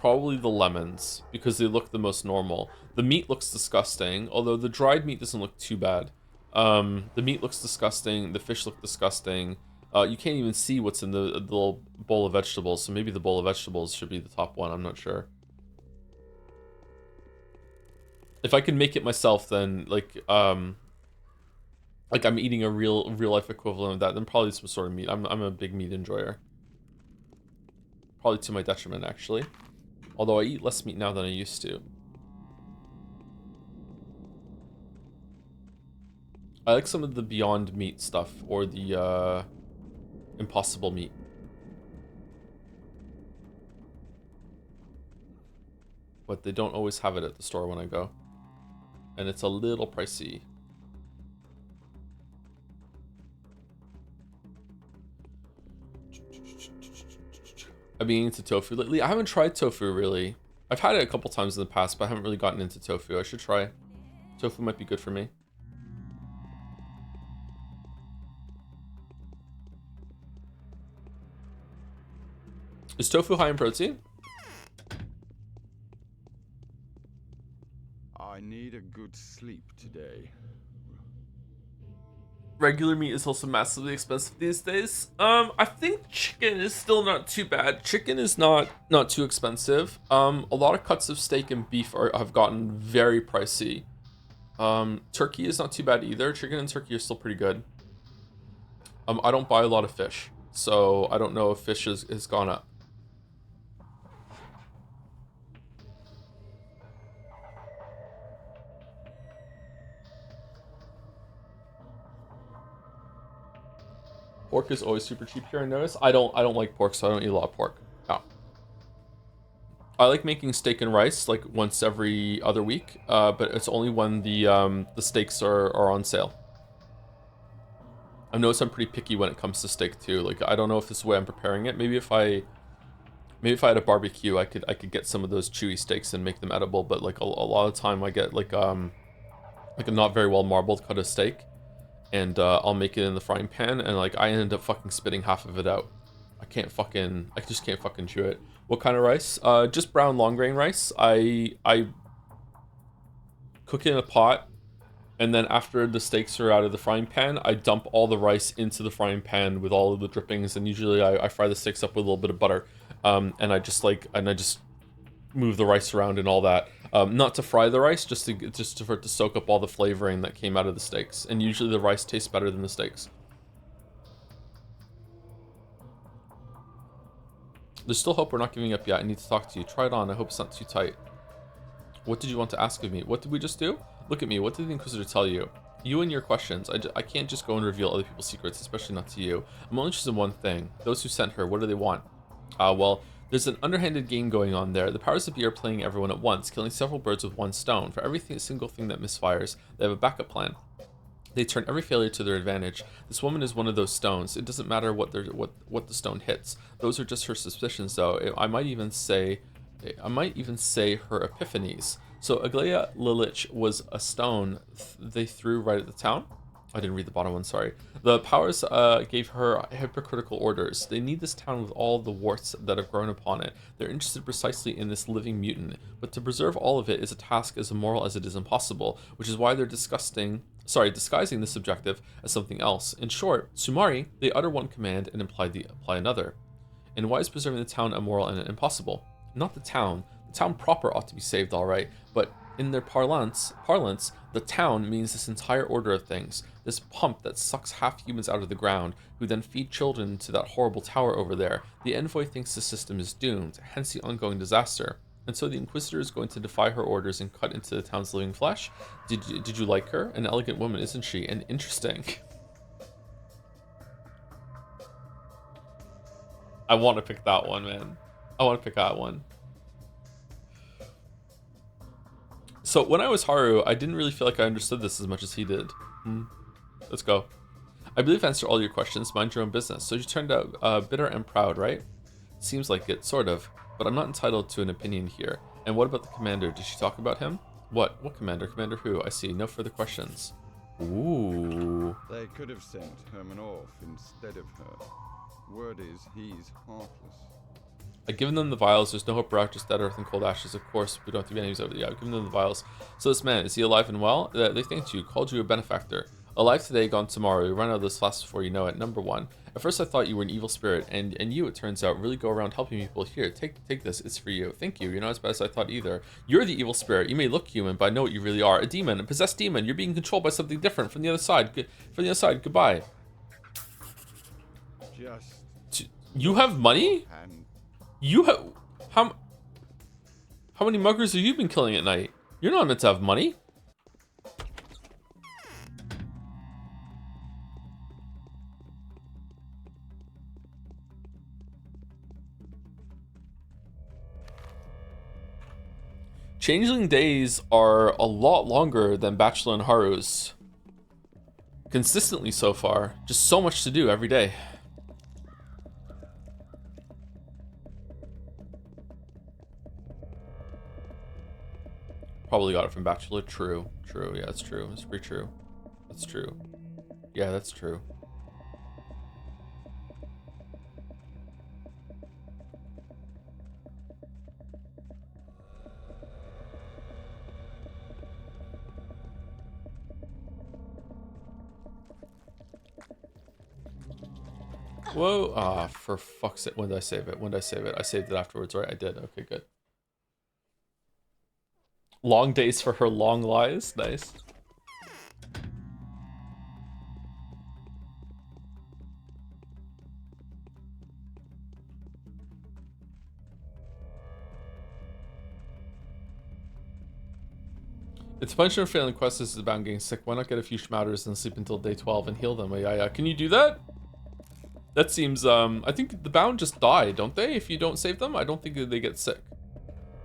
lemons, because they look the most normal. The meat looks disgusting, although the dried meat doesn't look too bad. The meat looks disgusting, the fish look disgusting. You can't even see what's in the little bowl of vegetables, so maybe the bowl of vegetables should be the top one, I'm not sure. If I can make it myself, then like like I'm eating a real life equivalent of that, then probably some sort of meat. I'm a big meat enjoyer. Probably to my detriment, actually. Although I eat less meat now than I used to. I like some of the Beyond Meat stuff, or the Impossible Meat. But they don't always have it at the store when I go. And it's a little pricey. I've been into tofu lately. I haven't tried tofu really. I've had it a couple times in the past, but I haven't really gotten into tofu. I should try. Tofu might be good for me. Is tofu high in protein? I need a good sleep today. Regular meat is also massively expensive these days. I think chicken is still not too bad. Chicken is not too expensive. A lot of cuts of steak and beef have gotten very pricey. Turkey is not too bad either. Chicken and turkey are still pretty good. I don't buy a lot of fish, so I don't know if fish has gone up. Pork is always super cheap here, I notice. I don't like pork, so I don't eat a lot of pork. No. I like making steak and rice like once every other week, but it's only when the steaks are on sale. I've noticed I'm pretty picky when it comes to steak too. Like I don't know if this is the way I'm preparing it. Maybe if I had a barbecue, I could get some of those chewy steaks and make them edible. But like a lot of the time, I get like a not very well marbled cut of steak. And I'll make it in the frying pan, and like I end up fucking spitting half of it out. I just can't fucking chew it. What kind of rice? Just brown long grain rice. I cook it in a pot, and then after the steaks are out of the frying pan, I dump all the rice into the frying pan with all of the drippings, and usually I fry the steaks up with a little bit of butter, and I just move the rice around and all that. Not to fry the rice, just for it to soak up all the flavoring that came out of the steaks. And usually the rice tastes better than the steaks. There's still hope we're not giving up yet. I need to talk to you. Try it on. I hope it's not too tight. What did you want to ask of me? What did we just do? Look at me. What did the Inquisitor tell you? You and your questions. I can't just go and reveal other people's secrets, especially not to you. I'm only interested in one thing. Those who sent her, what do they want? Well, there's an underhanded game going on there. The powers that be are playing everyone at once, killing several birds with one stone. For every single thing that misfires, they have a backup plan. They turn every failure to their advantage. This woman is one of those stones. It doesn't matter what the stone hits. Those are just her suspicions, though. I might even say her epiphanies. So Aglaia Lilich was a stone they threw right at the town. I didn't read the bottom one, sorry. The powers gave her hypocritical orders. They need this town with all the warts that have grown upon it. They're interested precisely in this living mutant, but to preserve all of it is a task as immoral as it is impossible, which is why they're disguising this objective as something else. In short, Sumari, they utter one command and apply another. And why is preserving the town immoral and impossible? Not the town. The town proper ought to be saved, all right, but in their parlance, the town means this entire order of things, this pump that sucks half humans out of the ground, who then feed children to that horrible tower over there. The envoy thinks the system is doomed, hence the ongoing disaster. And so the Inquisitor is going to defy her orders and cut into the town's living flesh? Did you like her? An elegant woman, isn't she? And interesting. I want to pick that one, man. I want to pick that one. So when I was Haru, I didn't really feel like I understood this as much as he did. Let's go. I believe I answered all your questions. Mind your own business. So you turned out bitter and proud, right? Seems like it, sort of. But I'm not entitled to an opinion here. And what about the commander? Did she talk about him? What? What commander? Commander who? I see. No further questions. Ooh. They could have sent Herman off instead of her. Word is he's heartless. I've given them the vials. There's no hope for just dead earth and cold ashes. Of course, we don't have to be enemies over. Yeah, I've given them the vials. So this man, is he alive and well? They thanked you, called you a benefactor. Alive today, gone tomorrow. You run out of this fast before you know it. Number one. At first I thought you were an evil spirit, and you, it turns out, really go around helping people. Here, take this. It's for you. Thank you. You're not as bad as I thought either. You're the evil spirit. You may look human, but I know what you really are. A demon. A possessed demon. You're being controlled by something different from the other side. From the other side. Goodbye. Just You have money? and You have... How many muggers have you been killing at night? You're not meant to have money. Changeling days are a lot longer than Bachelor and Haru's. Consistently so far. Just so much to do every day. Probably got it from Bachelor. True. True. Yeah, that's true. That's pretty true. That's true. Yeah, that's true. Whoa. Ah, for fuck's sake. When did I save it? When did I save it? I saved it afterwards, right? I did. Okay, good. Long days for her long lies. Nice. It's punishment for failing quests is about getting sick. Why not get a few schmatters and sleep until day 12 and heal them? Yeah. Can you do that? That seems, I think the bound just die, don't they? If you don't save them, I don't think that they get sick.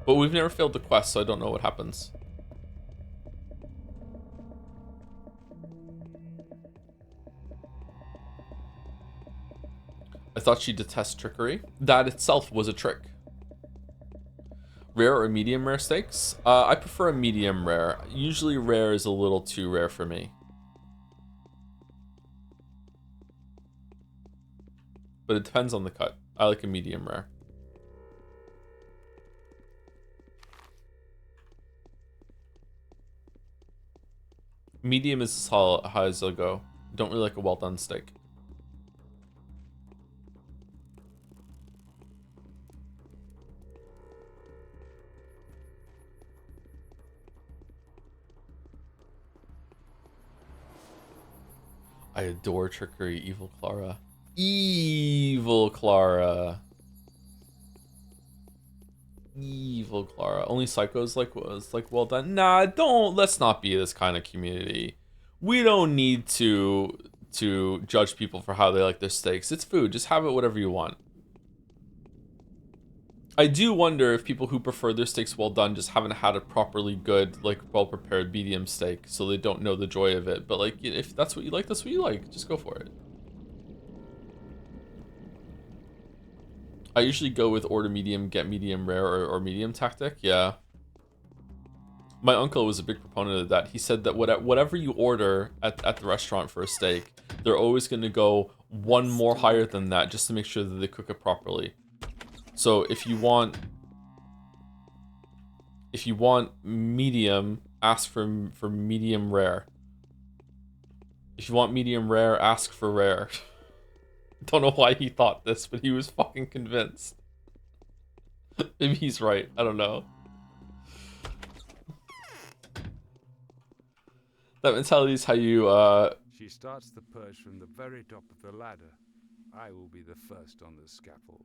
But we've never failed the quest, so I don't know what happens. I thought she detests trickery. That itself was a trick. Rare or medium rare steaks? I prefer a medium rare. Usually rare is a little too rare for me. But it depends on the cut. I like a medium rare. Medium is as high as I'll go. Don't really like a well done steak. I adore trickery, evil Clara. Evil Clara. Evil Clara. Only psychos was well done. Nah, let's not be this kind of community. We don't need to judge people for how they like their steaks. It's food. Just have it whatever you want. I do wonder if people who prefer their steaks well done just haven't had a properly good, like, well prepared medium steak, so they don't know the joy of it. But like, if that's what you like, that's what you like. Just go for it. I usually go with order medium, get medium rare, or medium tactic. Yeah. My uncle was a big proponent of that. He said that whatever you order at the restaurant for a steak, they're always going to go one more higher than that just to make sure that they cook it properly. So if you want medium, ask for medium rare. If you want medium rare, ask for rare. Don't know why he thought this, but he was fucking convinced. Maybe he's right. I don't know. That mentality is how you She starts the purge from the very top of the ladder. I will be the first on the scaffold.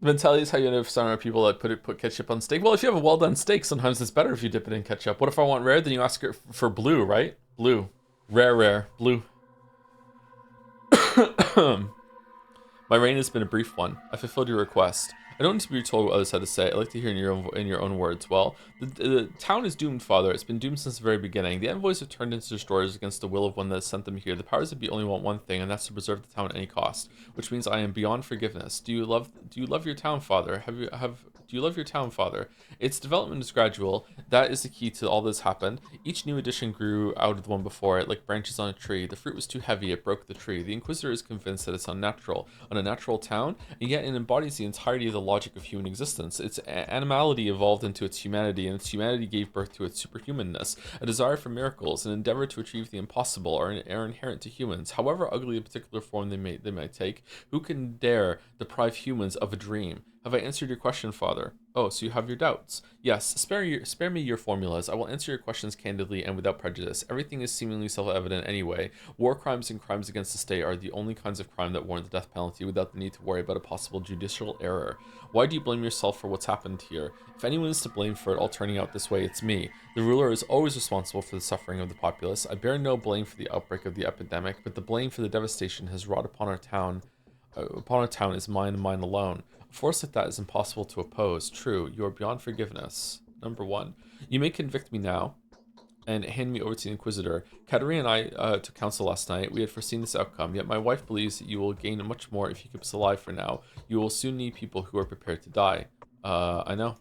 mentality is how you know some people that put ketchup on steak. Well, if you have a well done steak, sometimes it's better if you dip it in ketchup. What if I want rare? Then you ask her for blue, right? Blue. Rare, blue. My reign has been a brief one. I fulfilled your request. I don't need to be told what others had to say. I like to hear in your own words. Well, the town is doomed, Father. It's been doomed since the very beginning. The envoys have turned into destroyers against the will of one that has sent them here. The powers that be only want one thing, and that's to preserve the town at any cost. Which means I am beyond forgiveness. Do you love your town, Father? Do you love your town, Father? Its development is gradual. That is the key to all this happened. Each new addition grew out of the one before it, like branches on a tree. The fruit was too heavy, it broke the tree. The Inquisitor is convinced that it's unnatural. An unnatural town, and yet it embodies the entirety of the logic of human existence. Its animality evolved into its humanity, and its humanity gave birth to its superhumanness. A desire for miracles, an endeavor to achieve the impossible, are inherent to humans. However ugly a particular form they might take, who can dare deprive humans of a dream? Have I answered your question, Father? Oh, so you have your doubts. Yes, spare me your formulas. I will answer your questions candidly and without prejudice. Everything is seemingly self-evident anyway. War crimes and crimes against the state are the only kinds of crime that warrant the death penalty without the need to worry about a possible judicial error. Why do you blame yourself for what's happened here? If anyone is to blame for it all turning out this way, it's me. The ruler is always responsible for the suffering of the populace. I bear no blame for the outbreak of the epidemic, but the blame for the devastation has wrought upon our town is mine and mine alone. A force like that is impossible to oppose. True, you are beyond forgiveness. Number 1. You may convict me now and hand me over to the Inquisitor. Katerina and I took counsel last night. We had foreseen this outcome, yet my wife believes that you will gain much more if you keep us alive for now. You will soon need people who are prepared to die. I know.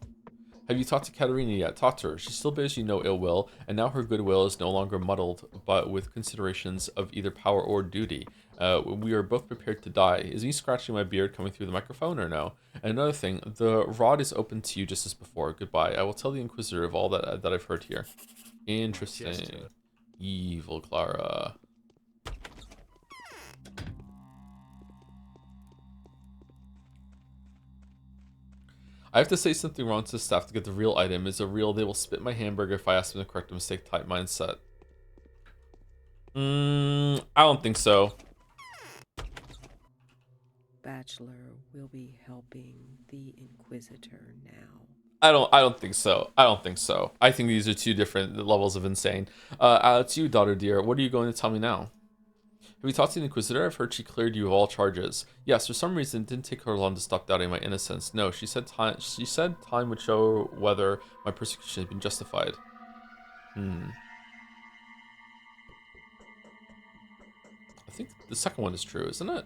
Have you talked to Katerina yet? Talk to her. She still bears you no ill will, and now her goodwill is no longer muddled, but with considerations of either power or duty. We are both prepared to die. Is me scratching my beard coming through the microphone or no? And another thing, the rod is open to you just as before. Goodbye. I will tell the Inquisitor of all that I've heard here. Interesting. Jester. Evil Clara. I have to say something wrong to the staff to get the real item. Is it real? They will spit my hamburger if I ask them to correct a mistake type mindset. I don't think so. Bachelor will be helping the Inquisitor now. I don't think so. I don't think so. I think these are two different levels of insane. To you, daughter dear, what are you going to tell me now? Have you talked to the Inquisitor? I've heard she cleared you of all charges. Yes, for some reason it didn't take her long to stop doubting my innocence. No, she said time would show whether my persecution had been justified. I think the second one is true, isn't it?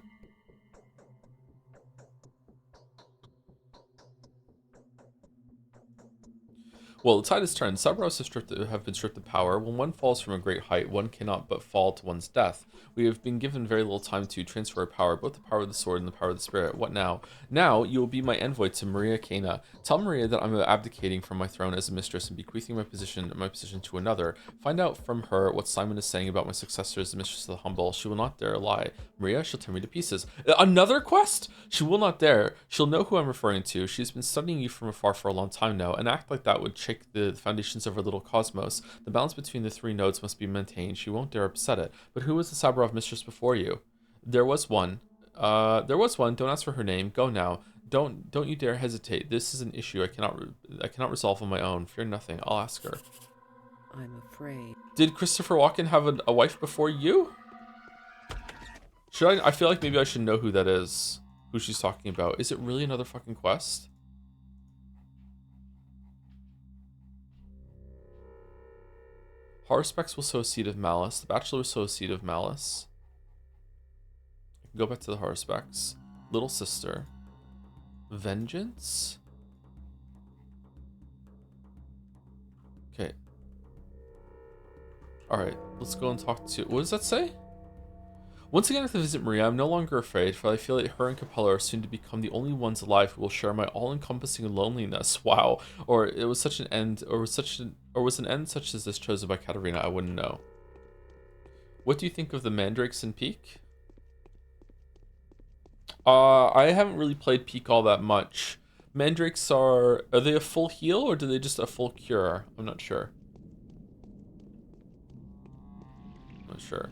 Well, the tide has turned. Cerberus have been stripped of power. When one falls from a great height, one cannot but fall to one's death. We have been given very little time to transfer our power, both the power of the sword and the power of the spirit. What now? Now you will be my envoy to Maria Cana. Tell Maria that I'm abdicating from my throne as a mistress and bequeathing my position to another. Find out from her what Simon is saying about my successor as the mistress of the humble. She will not dare lie. Maria, she'll tear me to pieces. Another quest? She will not dare. She'll know who I'm referring to. She's been studying you from afar for a long time now. An act like that would shake the foundations of our little cosmos. The balance between the three nodes must be maintained. She won't dare upset it. But who was the Sabarov mistress before you? There was one. Don't ask for her name. Go now. Don't you dare hesitate. This is an issue I cannot resolve on my own. Fear nothing. I'll ask her. I'm afraid. Did Christopher Walken have a wife before you? Should I feel like maybe I should know who that is. Who she's talking about. Is it really another fucking quest? Horospex will sow a seed of malice. The Bachelor will sow a seed of malice. I can go back to the Horospex. Little Sister. Vengeance? Okay. Alright, let's go and talk to... What does that say? Once again, I have to visit Maria. I'm no longer afraid, for I feel that her and Capella are soon to become the only ones alive who will share my all-encompassing loneliness. Wow. Or it was such an end, or was an end such as this chosen by Katerina? I wouldn't know. What do you think of the Mandrakes in Peak? I haven't really played Peak all that much. Mandrakes are they a full heal or do they just a full cure? I'm not sure. Not sure.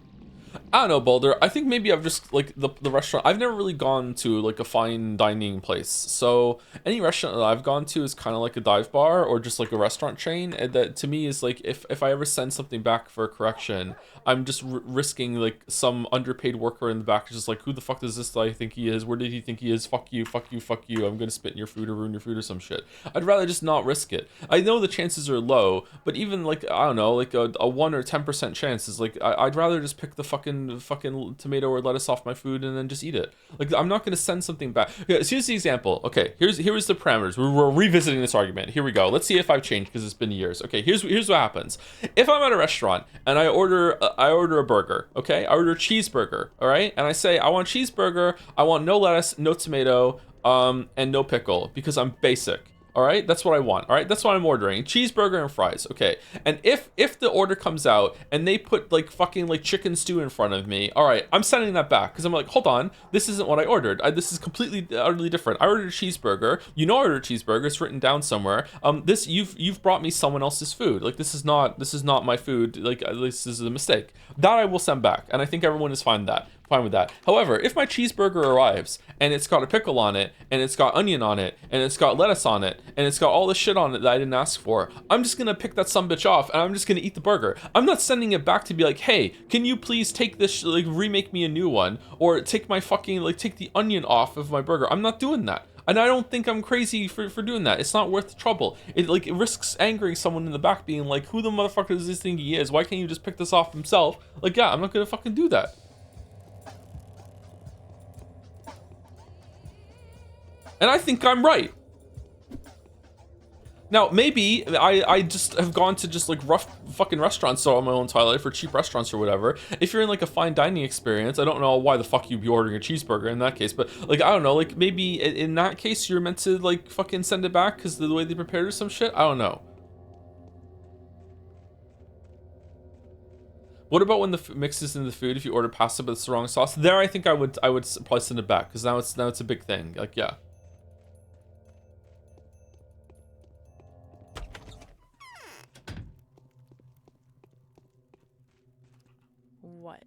I don't know, Boulder. I think maybe I've just, like, the restaurant. I've never really gone to, like, a fine dining place. So any restaurant that I've gone to is kind of like a dive bar or just, like, a restaurant chain. And that, to me, is, like, if I ever send something back for a correction, I'm just risking, like, some underpaid worker in the back is just like, who the fuck does this guy think he is? Where did he think he is? Fuck you, fuck you, fuck you. I'm going to spit in your food or ruin your food or some shit. I'd rather just not risk it. I know the chances are low, but even, like, I don't know, like, a 1 or 10% chance is, like, I'd rather just pick the fucking fucking tomato or lettuce off my food and then just eat it. Like, I'm not gonna send something back. Okay, so here's the example. Okay, here's the parameters. We're revisiting this argument. Here we go. Let's see if I've changed because it's been years. Okay, here's what happens. If I'm at a restaurant and I order a burger, okay, I order a cheeseburger, all right, and I say I want cheeseburger, I want no lettuce, no tomato, and no pickle because I'm basic. All right, that's what I want. All right, that's what I'm ordering: cheeseburger and fries. Okay, and if the order comes out and they put like fucking like chicken stew in front of me, all right, I'm sending that back because I'm like, hold on, this isn't what I ordered. This is completely utterly different. I ordered a cheeseburger. You know, I ordered a cheeseburger. It's written down somewhere. This you've brought me someone else's food. Like this is not my food. Like this is a mistake. That I will send back, and I think everyone is fine with that. However, if my cheeseburger arrives and it's got a pickle on it, and it's got onion on it, and it's got lettuce on it, and it's got all this shit on it that I didn't ask for, I'm just gonna pick that sumbitch off and I'm just gonna eat the burger. I'm not sending it back to be like, hey, can you please take this, like remake me a new one, or take my fucking, like take the onion off of my burger. I'm not doing that. And I don't think I'm crazy for doing that. It's not worth the trouble. It risks angering someone in the back being like, who the motherfucker does this think he is? Why can't you just pick this off himself? Like, yeah, I'm not gonna fucking do that. And I think I'm right. Now, maybe I just have gone to just like rough fucking restaurants all my whole entire life, or cheap restaurants or whatever. If you're in like a fine dining experience, I don't know why the fuck you'd be ordering a cheeseburger in that case, but like, I don't know, like maybe in that case you're meant to like fucking send it back because the way they prepared it or some shit. I don't know. What about when the mix is in the food? If you order pasta but it's the wrong sauce, there I think I would probably send it back because now it's a big thing. Like, yeah. What?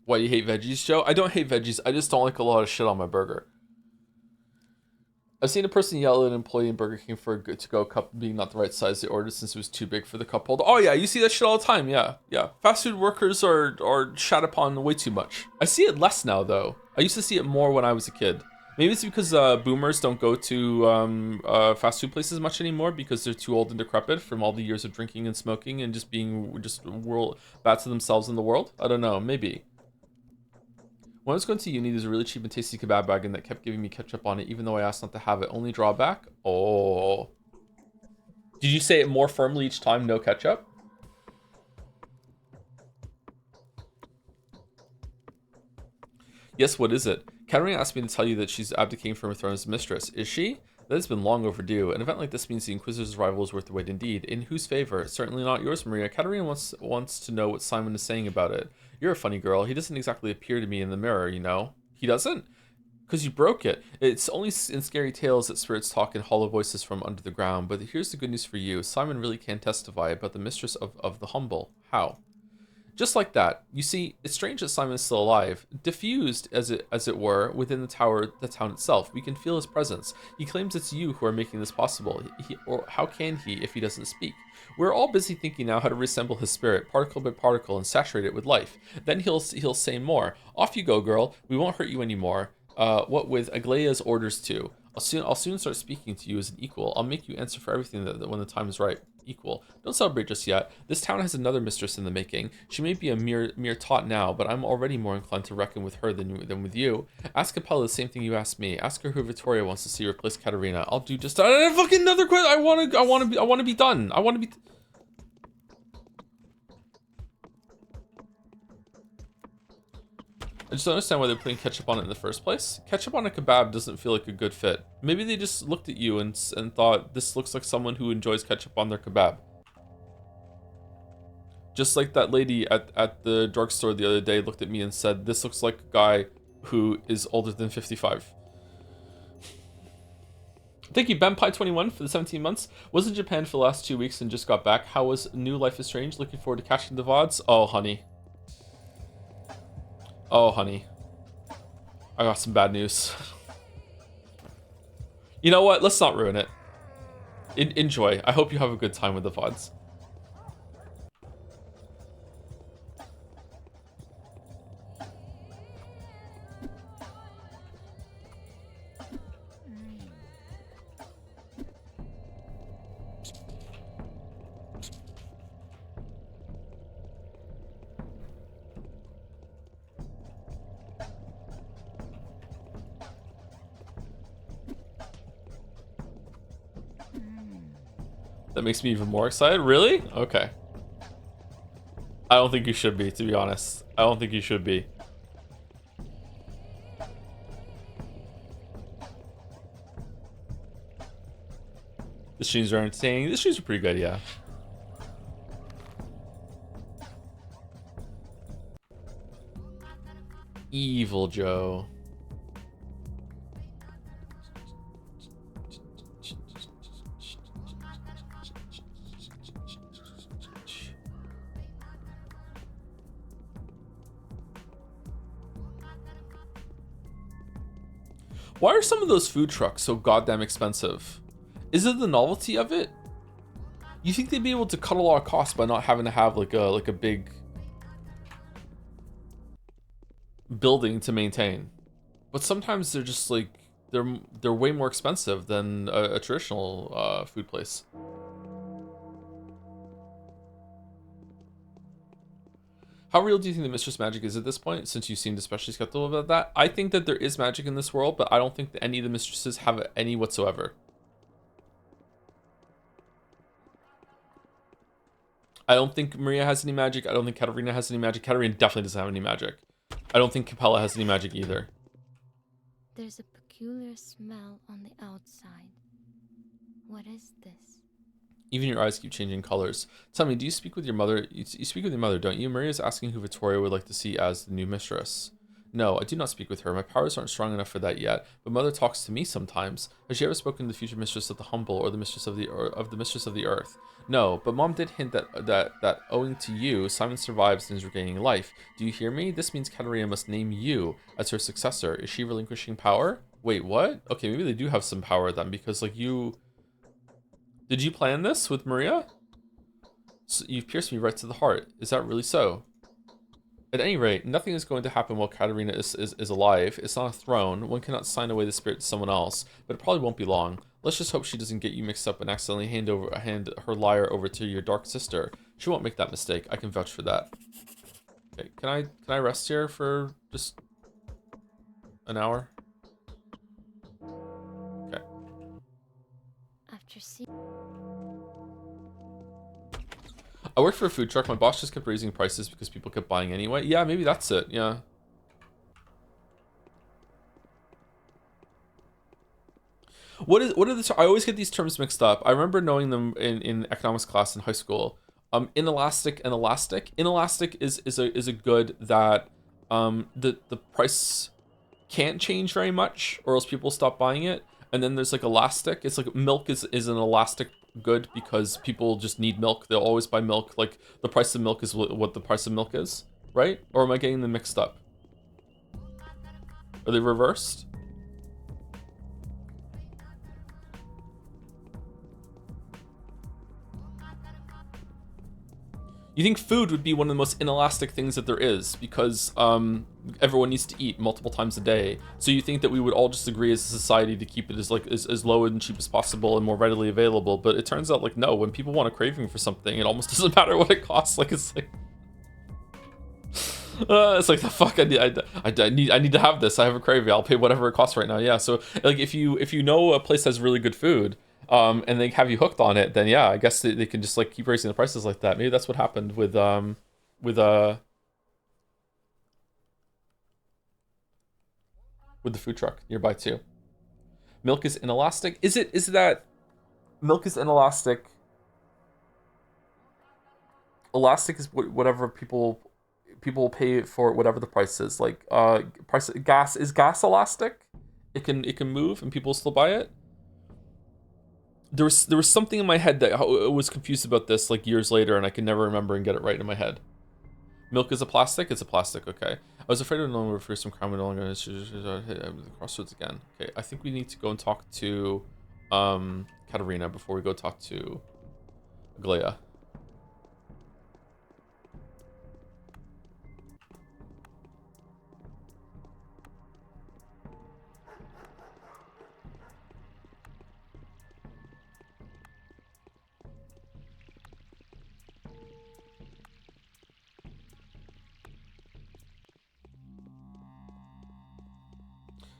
Why you hate veggies, Joe? I don't hate veggies. I just don't like a lot of shit on my burger. I've seen a person yell at an employee in Burger King for a to-go cup being not the right size they ordered since it was too big for the cup holder. Oh yeah, you see that shit all the time. Yeah. Fast food workers are shat upon way too much. I see it less now though. I used to see it more when I was a kid. Maybe it's because boomers don't go to fast food places much anymore because they're too old and decrepit from all the years of drinking and smoking and just being world bad to themselves in the world. I don't know, maybe. When I was going to uni, there's a really cheap and tasty kebab wagon that kept giving me ketchup on it, even though I asked not to have it. Only drawback? Oh. Did you say it more firmly each time, no ketchup? Yes, what is it? Katarina asked me to tell you that she's abdicating from her throne as mistress. Is she? That has been long overdue. An event like this means the Inquisitor's arrival is worth the wait indeed. In whose favor? Certainly not yours, Maria. Katarina wants to know what Simon is saying about it. You're a funny girl. He doesn't exactly appear to me in the mirror, you know? He doesn't? Because you broke it. It's only in scary tales that spirits talk in hollow voices from under the ground, but here's the good news for you. Simon really can testify about the mistress of the humble. How? Just like that. You see, it's strange that Simon is still alive, diffused as it were within the town itself. We can feel his presence. He claims it's you who are making this possible. Or how can he if he doesn't speak? We're all busy thinking now how to reassemble his spirit, particle by particle, and saturate it with life. Then he'll say more. Off you go, girl. We won't hurt you anymore. What with Aglaea's orders too. I'll soon start speaking to you as an equal. I'll make you answer for everything that when the time is right. Equal. Don't celebrate just yet. This town has another mistress in the making. She may be a mere tot now, but I'm already more inclined to reckon with her than with you. Ask Capella the same thing you asked me. Ask her who Vittoria wants to see replace Katerina. I'll do just fucking another question. I want to be done. I want to be. I just don't understand why they're putting ketchup on it in the first place. Ketchup on a kebab doesn't feel like a good fit. Maybe they just looked at you and thought, this looks like someone who enjoys ketchup on their kebab. Just like that lady at the drugstore the other day looked at me and said, this looks like a guy who is older than 55. Thank you, Benpie21 for the 17 months. Was in Japan for the last 2 weeks and just got back. How was New Life is Strange? Looking forward to catching the VODs. Oh, honey. Oh, honey. I got some bad news. You know what? Let's not ruin it. Enjoy. I hope you have a good time with the VODs. That makes me even more excited. Really? Okay. I don't think you should be, to be honest. I don't think you should be. The streams are entertaining. The streams are pretty good, yeah. Evil Joe. Why are some of those food trucks so goddamn expensive? Is it the novelty of it? You think they'd be able to cut a lot of costs by not having to have like a big building to maintain? But sometimes they're just like they're way more expensive than a traditional food place. How real do you think the mistress magic is at this point, since you seemed especially skeptical about that? I think that there is magic in this world, but I don't think that any of the mistresses have any whatsoever. I don't think Maria has any magic. I don't think Katerina has any magic. Katerina definitely doesn't have any magic. I don't think Capella has any magic either. There's a peculiar smell on the outside. What is this? Even your eyes keep changing colors. Tell me, do you speak with your mother? You speak with your mother, don't you? Maria's asking who Victoria would like to see as the new mistress. No, I do not speak with her. My powers aren't strong enough for that yet. But mother talks to me sometimes. Has she ever spoken to the future mistress of the humble or the mistress of the mistress of the earth? No, but mom did hint that owing to you, Simon survives and is regaining life. Do you hear me? This means Katerina must name you as her successor. Is she relinquishing power? Wait, what? Okay, maybe they do have some power then, because like you. Did you plan this with Maria? So you've pierced me right to the heart. Is that really so? At any rate, nothing is going to happen while Katerina is alive. It's not a throne. One cannot sign away the spirit to someone else, but it probably won't be long. Let's just hope she doesn't get you mixed up and accidentally hand her lyre over to your dark sister. She won't make that mistake. I can vouch for that. Okay, can I rest here for just an hour? Okay. After seeing I worked for a food truck. My boss just kept raising prices because people kept buying anyway. Yeah, maybe that's it. Yeah. What are the I always get these terms mixed up. I remember knowing them in economics class in high school. Inelastic and elastic. Inelastic is a good that the price can't change very much or else people stop buying it. And then there's like elastic. It's like milk is an elastic good because people just need milk. They'll always buy milk. Like the price of milk is what the price of milk is, right? Or am I getting them mixed up? Are they reversed? You think food would be one of the most inelastic things that there is because everyone needs to eat multiple times a day. So you think that we would all just agree as a society to keep it as low and cheap as possible and more readily available. But it turns out like no, when people want a craving for something, it almost doesn't matter what it costs. Like it's like the fuck I need to have this. I have a craving. I'll pay whatever it costs right now. Yeah. So like if you know a place has really good food. And they have you hooked on it, then yeah, I guess they can just like keep raising the prices like that. Maybe that's what happened with the food truck nearby too. Milk is inelastic. Is that milk is inelastic? Elastic is whatever people will pay for whatever the price is. Like gas is gas elastic? It can move and people still buy it. There was something in my head that I was confused about this like years later, and I can never remember and get it right in my head. Milk is a plastic? It's a plastic, okay. I was afraid of no longer for some crime and no longer the crossroads again. Okay, I think we need to go and talk to Katerina before we go talk to Glea.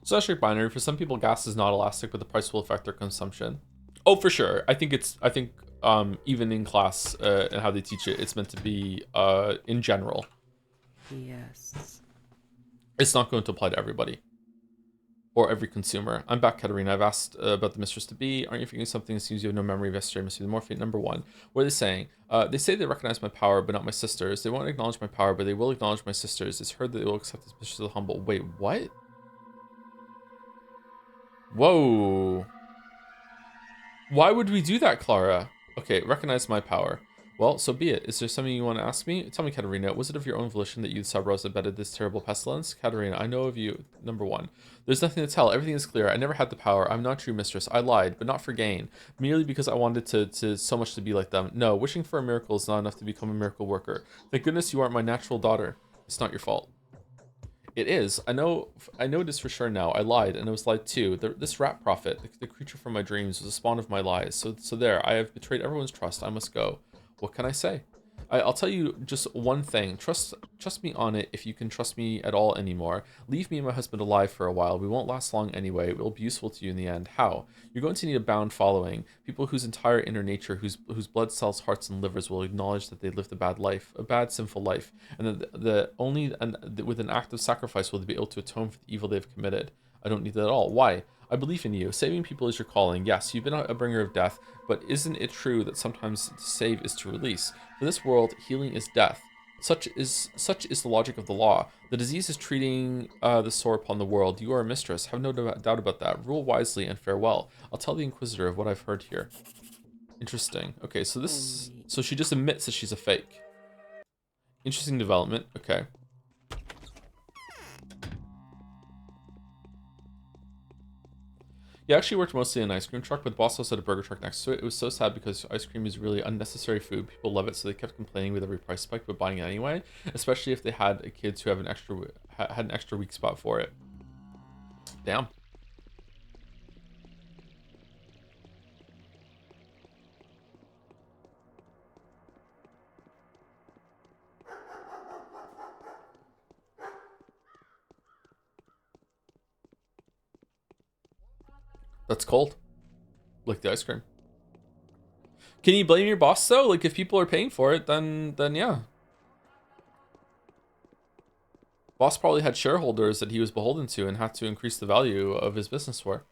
It's not straight binary. For some people, gas is not elastic, but the price will affect their consumption. Oh, for sure. I think even in class and how they teach it, it's meant to be in general. Yes. It's not going to apply to everybody or every consumer. I'm back, Katerina. I've asked about the mistress to be. Aren't you forgetting something? It seems you have no memory of yesterday. Must be the morphine. Number one. What are they saying? They say they recognize my power, but not my sister's. They won't acknowledge my power, but they will acknowledge my sister's. It's heard that they will accept this mistress as humble. Wait, what? Whoa. Why would we do that, Clara? Okay, recognize my power. Well, so be it. Is there something you want to ask me? Tell me, Katerina, was it of your own volition that you and Sabros abetted this terrible pestilence? Katerina, I know of you. Number one. There's nothing to tell. Everything is clear. I never had the power. I'm not true mistress. I lied, but not for gain. Merely because I wanted to so much to be like them. No, wishing for a miracle is not enough to become a miracle worker. Thank goodness you aren't my natural daughter. It's not your fault. It is. I know it is for sure now. I lied, and I was lied too. This rat prophet, the creature from my dreams, was a spawn of my lies. So there, I have betrayed everyone's trust. I must go. What can I say? I'll tell you just one thing. Trust me on it if you can trust me at all anymore. Leave me and my husband alive for a while. We won't last long anyway. It will be useful to you in the end. How? You're going to need a bound following. People whose entire inner nature, whose blood cells, hearts, and livers will acknowledge that they lived a bad life, a bad, sinful life, and that with an act of sacrifice will they be able to atone for the evil they've committed. I don't need that at all. Why? I believe in you. Saving people is your calling. Yes, you've been a bringer of death, but isn't it true that sometimes to save is to release? For this world, healing is death. Such is the logic of the law. The disease is treating the sore upon the world. You are a mistress. Have no doubt about that. Rule wisely and farewell. I'll tell the Inquisitor of what I've heard here. Interesting. Okay, so she just admits that she's a fake. Interesting development. Okay. He actually worked mostly in an ice cream truck, but the boss also had a burger truck next to it. It was so sad because ice cream is really unnecessary food. People love it, so they kept complaining with every price spike, but buying it anyway. Especially if they had kids who have had an extra weak spot for it. Damn. That's cold. Like the ice cream. Can you blame your boss though? Like if people are paying for it, then yeah. Boss probably had shareholders that he was beholden to and had to increase the value of his business for.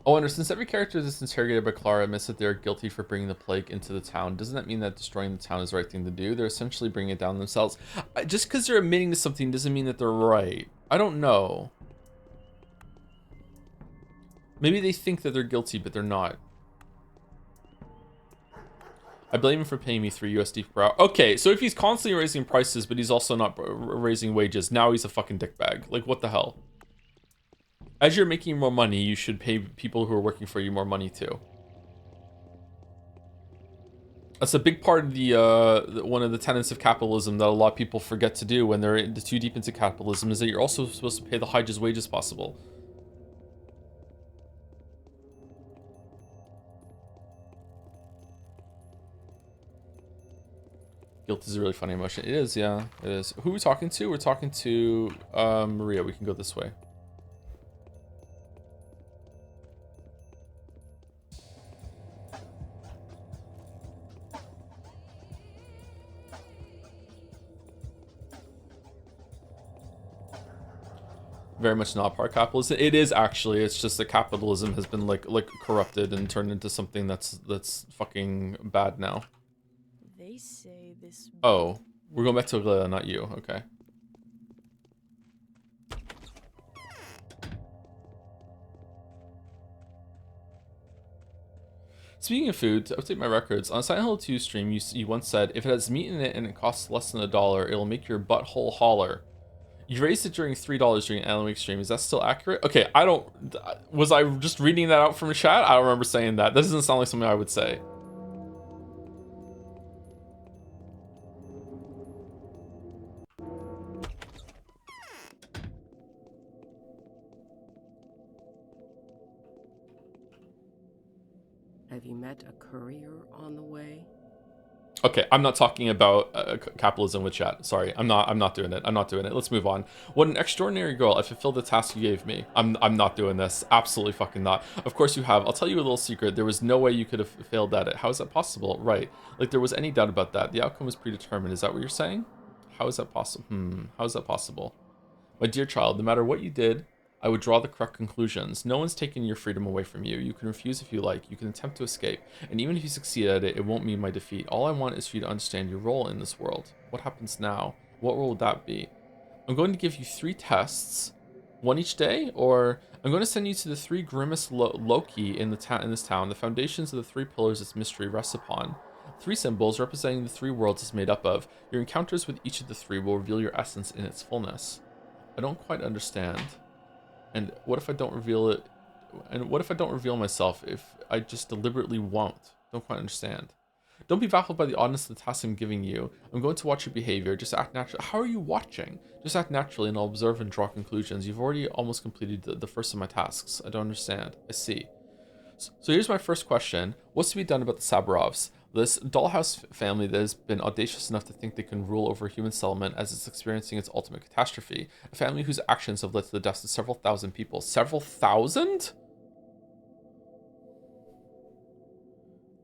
Oh, and since every character that's interrogated by Clara admits that they're guilty for bringing the plague into the town, doesn't that mean that destroying the town is the right thing to do? They're essentially bringing it down themselves. Just because they're admitting to something doesn't mean that they're right. I don't know. Maybe they think that they're guilty, but they're not. I blame him for paying me $3 USD per hour. Okay, so if he's constantly raising prices, but he's also not raising wages, now he's a fucking dickbag. Like, what the hell? As you're making more money, you should pay people who are working for you more money too. That's a big part of the one of the tenets of capitalism that a lot of people forget to do when they're too deep into capitalism, is that you're also supposed to pay the highest wages possible. Guilt is a really funny emotion. It is, yeah, it is. Who are we talking to? We're talking to Maria. We can go this way. Very much not part of capitalism. It is actually. It's just that capitalism has been like corrupted and turned into something that's fucking bad now. They say this. Oh, we're going back to Aglila, not you. Okay. Speaking of food, to update my records, on Silent Hill 2 stream, you once said, if it has meat in it and it costs less than $1, it'll make your butthole holler. You raised it during $3 during Alan Week stream. Is that still accurate? Okay, I don't... Was I just reading that out from chat? I don't remember saying that. That doesn't sound like something I would say. Have you met a courier on the way? Okay, I'm not talking about capitalism with chat. Sorry, I'm not doing it. I'm not doing it. Let's move on. What an extraordinary girl. I fulfilled the task you gave me. I'm not doing this. Absolutely fucking not. Of course you have. I'll tell you a little secret. There was no way you could have failed at it. How is that possible? Right. Like there was any doubt about that. The outcome was predetermined. Is that what you're saying? How is that possible? How is that possible? My dear child, no matter what you did, I would draw the correct conclusions. No one's taking your freedom away from you. You can refuse if you like. You can attempt to escape. And even if you succeed at it, it won't mean my defeat. All I want is for you to understand your role in this world. What happens now? What role would that be? I'm going to give you 3 tests, one each day, or I'm going to send you to the 3 grimmest Loki in this town. The foundations of the 3 pillars its mystery rests upon. 3 symbols representing the 3 worlds it's made up of. Your encounters with each of the 3 will reveal your essence in its fullness. I don't quite understand. And what if I don't reveal it? And what if I don't reveal myself if I just deliberately won't? Don't quite understand. Don't be baffled by the oddness of the task I'm giving you. I'm going to watch your behavior. Just act naturally. How are you watching? Just act naturally and I'll observe and draw conclusions. You've already almost completed the first of my tasks. I don't understand. I see. So here's my first question. What's to be done about the Saburovs? This dollhouse family that has been audacious enough to think they can rule over a human settlement as it's experiencing its ultimate catastrophe. A family whose actions have led to the deaths of several thousand people. Several thousand?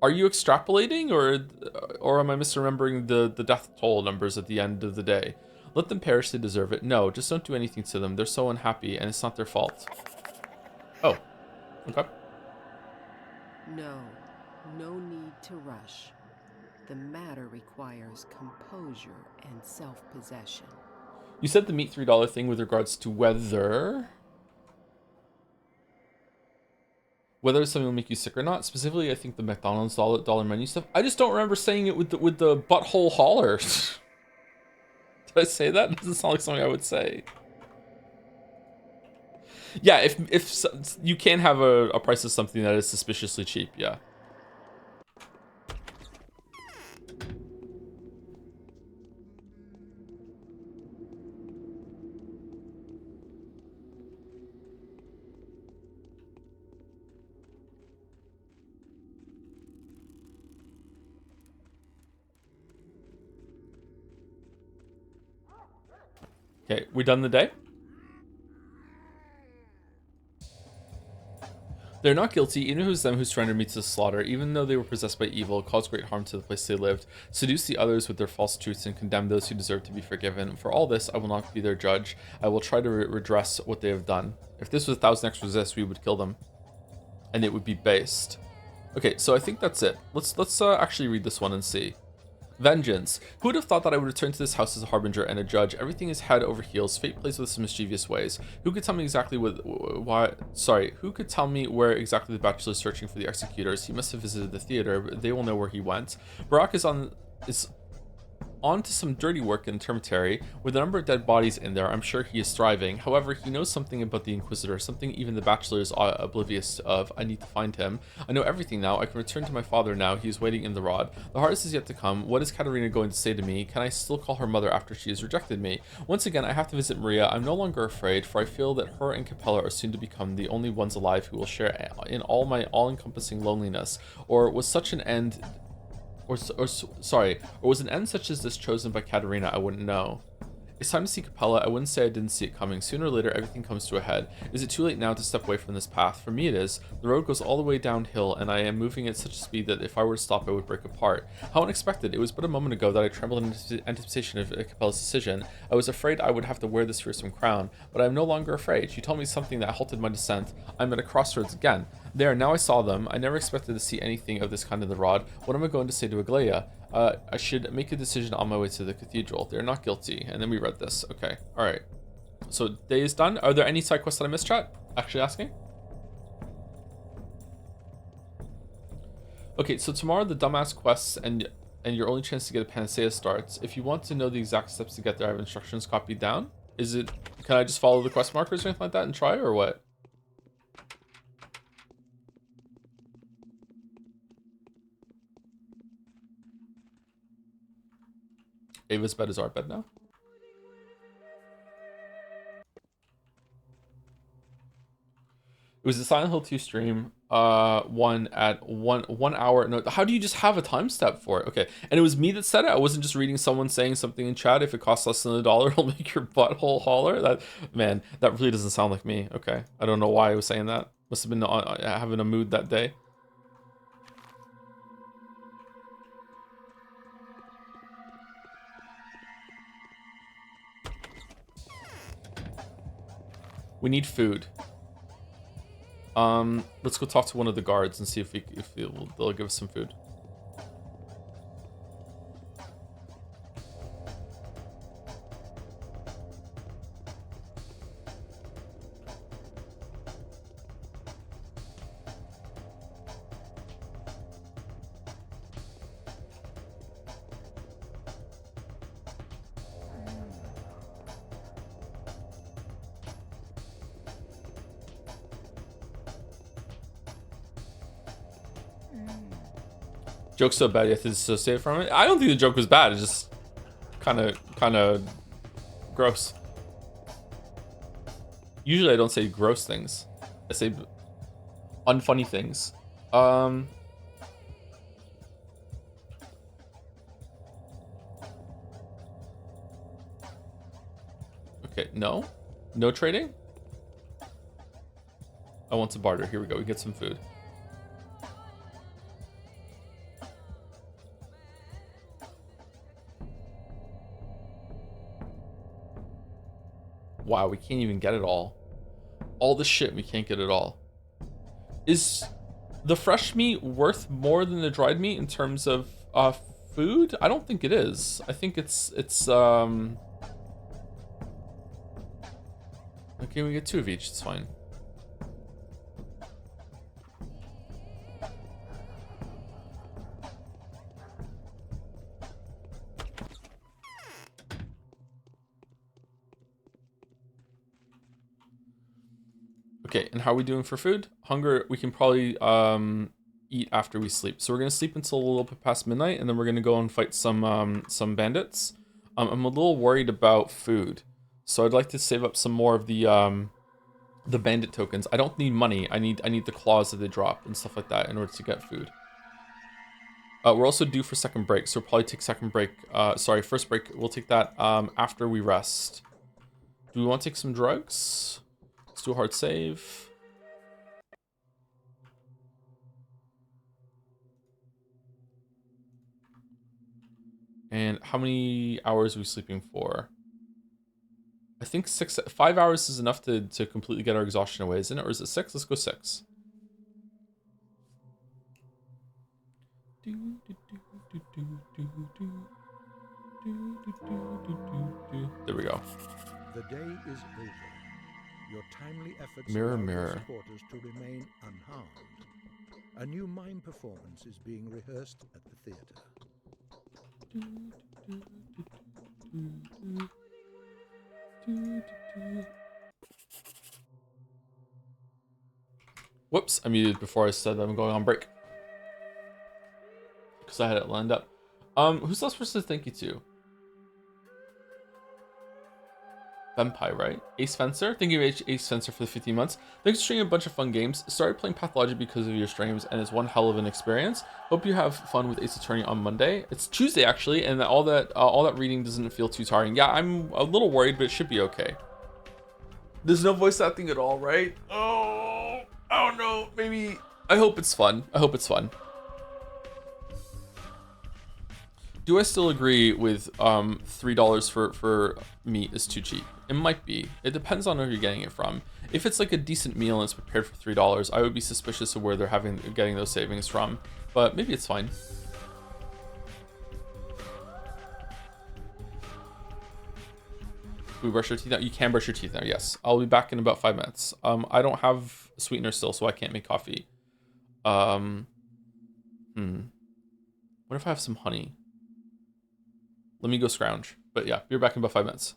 Are you extrapolating or am I misremembering the death toll numbers at the end of the day? Let them perish, they deserve it. No, just don't do anything to them. They're so unhappy and it's not their fault. Oh, okay. No, no need to rush. The matter requires composure and self-possession. You said the meat $3 thing with regards to whether something will make you sick or not. Specifically, I think the McDonald's dollar menu stuff. I just don't remember saying it with the butthole holler. Did I say that? It doesn't sound like something I would say. Yeah, if you can have a price of something that is suspiciously cheap, yeah. Okay, we done the day? They're not guilty, even if it was them who surrendered me to the slaughter, even though they were possessed by evil, caused great harm to the place they lived, seduced the others with their false truths, and condemned those who deserve to be forgiven. For all this, I will not be their judge. I will try to redress what they have done. If this was 1,000 X resist, we would kill them. And it would be based. Okay, so I think that's it. Let's actually read this one and see. Vengeance. Who would have thought that I would return to this house as a harbinger and a judge? Everything is head over heels. Fate plays with us in mischievous ways. Who could tell me exactly who could tell me where exactly the bachelor is searching for the executors? He must have visited the theater, but they will know where he went. Barack is on to some dirty work in the termitary. With the number of dead bodies in there, I'm sure he is thriving. However, he knows something about the Inquisitor, something even the Bachelor is oblivious of. I need to find him. I know everything now. I can return to my father now. He is waiting in the rod. The hardest is yet to come. What is Katerina going to say to me? Can I still call her mother after she has rejected me? Once again, I have to visit Maria. I'm no longer afraid, for I feel that her and Capella are soon to become the only ones alive who will share in all my all-encompassing loneliness. Or was such an end... Or was an end such as this chosen by Katerina? I wouldn't know. It's time to see Capella. I wouldn't say I didn't see it coming. Sooner or later, everything comes to a head. Is it too late now to step away from this path? For me, it is. The road goes all the way downhill, and I am moving at such a speed that if I were to stop, I would break apart. How unexpected. It was but a moment ago that I trembled in anticipation of Capella's decision. I was afraid I would have to wear this fearsome crown, but I am no longer afraid. She told me something that halted my descent. I'm at a crossroads again. There, now I saw them. I never expected to see anything of this kind in the rod. What am I going to say to Aglaia? I should make a decision on my way to the cathedral. They're not guilty. And then we read this. Okay. All right. So day is done. Are there any side quests that I missed, chat? Actually asking. Okay. So tomorrow the dumbass quests and your only chance to get a panacea starts. If you want to know the exact steps to get there, I have instructions copied down. Can I just follow the quest markers or anything like that and try, or what? Ava's bed is our bed now. It Was the Silent Hill 2 stream one at 1 hour? No, how do you just have a time step for it? Okay, and it was me that said it. I wasn't just reading someone saying something in chat. If it costs less than $1, it'll make your butthole holler. That, man, that really doesn't sound like me. Okay, I don't know why I was saying that. Must have been having a mood that day. We need food. Let's go talk to one of the guards and see if they'll give us some food. Joke's so bad you have to dissociate from it. I don't think the joke was bad. It's just kind of gross. Usually I don't say gross things. I say unfunny things. Okay, no trading. I want to barter. Here we go. We get some food. Wow, we can't even get it all. All the shit, we can't get it all. Is the fresh meat worth more than the dried meat in terms of food? I don't think it is. I think it's okay, we get 2 of each, it's fine. Okay, and how are we doing for food? Hunger, we can probably eat after we sleep. So we're gonna sleep until a little bit past midnight, and then we're gonna go and fight some bandits. I'm a little worried about food, so I'd like to save up some more of the bandit tokens. I don't need money. I need the claws that they drop and stuff like that in order to get food. We're also due for second break, so we'll probably take second break. Sorry, first break. We'll take that after we rest. Do we want to take some drugs? Let's do a hard save. And how many hours are we sleeping for? I think 5 hours is enough to completely get our exhaustion away, isn't it? Or is it 6? Let's go 6. There we go. The day is over. Your timely efforts Mirror, allow mirror. your supporters to remain unharmed. A new mime performance is being rehearsed at the theater. Whoops, I muted before I said I'm going on break. Because I had it lined up. Who's the last person to thank you to? Vampire, right? Ace Fencer. Thank you, Ace Fencer, for the 15 months. Thanks for streaming a bunch of fun games. Started playing Pathologic because of your streams, and it's one hell of an experience. Hope you have fun with Ace Attorney on Monday. It's Tuesday, actually, and all that reading doesn't feel too tiring. Yeah, I'm a little worried, but it should be okay. There's no voice acting at all, right? Oh, I don't know. Maybe. I hope it's fun. I hope it's fun. Do I still agree with $3 for meat is too cheap? It might be. It depends on where you're getting it from. If it's like a decent meal and it's prepared for $3, I would be suspicious of where they're getting those savings from. But maybe it's fine. We brush your teeth now. You can brush your teeth now. Yes, I'll be back in about 5 minutes. I don't have sweetener still, so I can't make coffee. What if I have some honey? Let me go scrounge. But yeah, be back in about 5 minutes.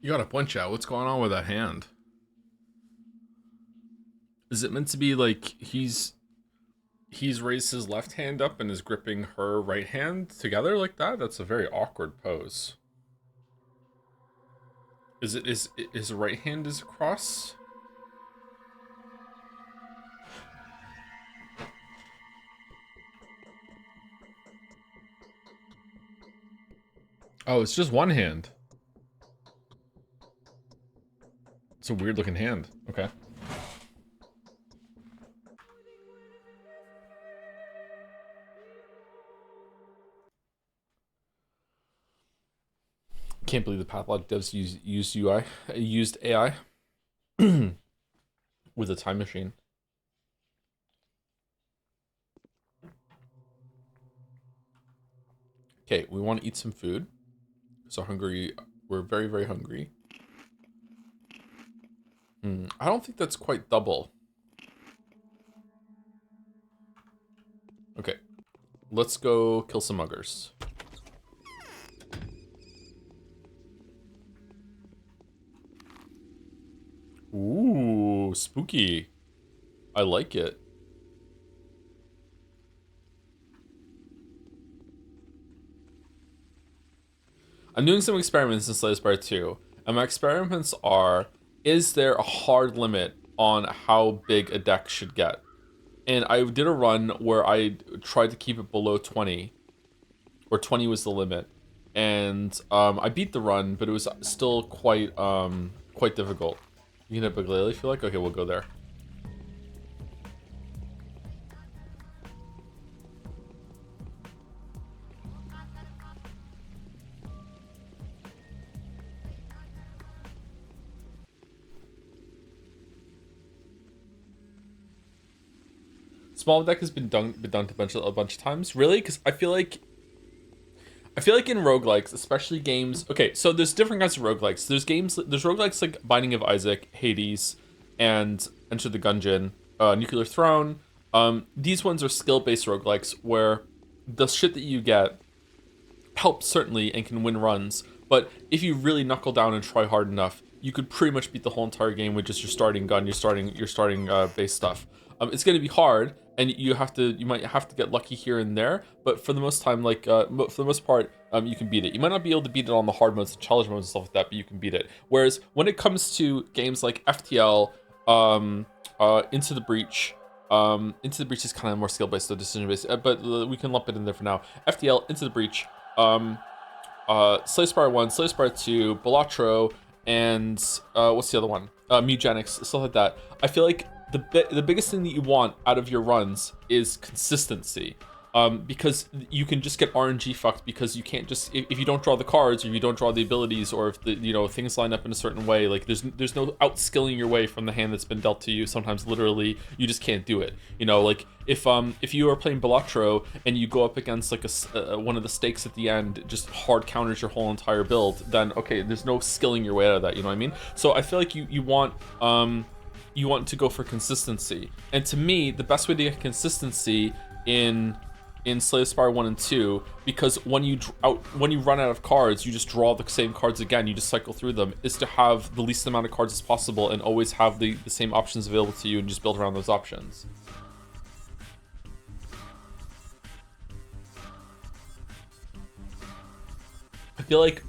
You gotta punch out. What's going on with that hand? Is it meant to be like he's raised his left hand up and is gripping her right hand together like that? That's a very awkward pose. Is his right hand is across? Oh, it's just one hand. It's a weird looking hand. Okay. Can't believe the Pathologic devs used AI with a time machine. Okay, we want to eat some food. So hungry. We're very, very hungry. I don't think that's quite double. Okay. Let's go kill some muggers. Ooh, spooky. I like it. I'm doing some experiments in Slay the Spire 2, and my experiments are, is there a hard limit on how big a deck should get? And I did a run where I tried to keep it below 20, where 20 was the limit. And I beat the run, but it was still quite difficult. You can hit Bagley, if you like? Okay, we'll go there. Small deck has been done a bunch of times. Really? Because I feel like in roguelikes, especially games. Okay, so there's different kinds of roguelikes. There's roguelikes like Binding of Isaac, Hades, and Enter the Gungeon, Nuclear Throne. These ones are skill-based roguelikes where the shit that you get helps certainly and can win runs. But if you really knuckle down and try hard enough, you could pretty much beat the whole entire game with just your starting gun, your starting base stuff. It's going to be hard, and you might have to get lucky here and there. But for the most time, for the most part, you can beat it. You might not be able to beat it on the hard modes, and challenge modes, and stuff like that, but you can beat it. Whereas when it comes to games like FTL, Into the Breach. Into the Breach is kind of more skill-based, so decision-based, but we can lump it in there for now. FTL, Into the Breach, Slay Spire 1, Slay Spire 2, Balatro, and what's the other one? Mugenics, stuff like that. I feel like the biggest thing that you want out of your runs is consistency. Because you can just get RNG fucked because you can't just, if you don't draw the cards, or if you don't draw the abilities, or if things line up in a certain way, like there's no outskilling your way from the hand that's been dealt to you. Sometimes literally you just can't do it. Like if you are playing Balatro and you go up against like one of the stakes at the end just hard counters your whole entire build, then okay, there's no skilling your way out of that. You know what I mean? So I feel like you want to go for consistency, and to me the best way to get consistency in Slay the Spire 1 and 2, because when you run out of cards, you just draw the same cards again, you just cycle through them, is to have the least amount of cards as possible and always have the same options available to you and just build around those options. I feel like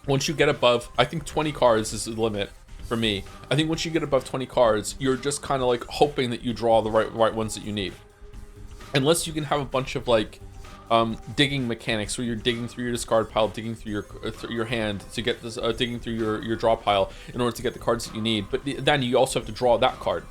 once you get above, I think 20 cards is the limit for me. I think once you get above 20 cards, you're just kind of like hoping that you draw the right ones that you need. Unless you can have a bunch of like digging mechanics where you're digging through your discard pile, digging through your hand to get this, digging through your draw pile in order to get the cards that you need. But then you also have to draw that card.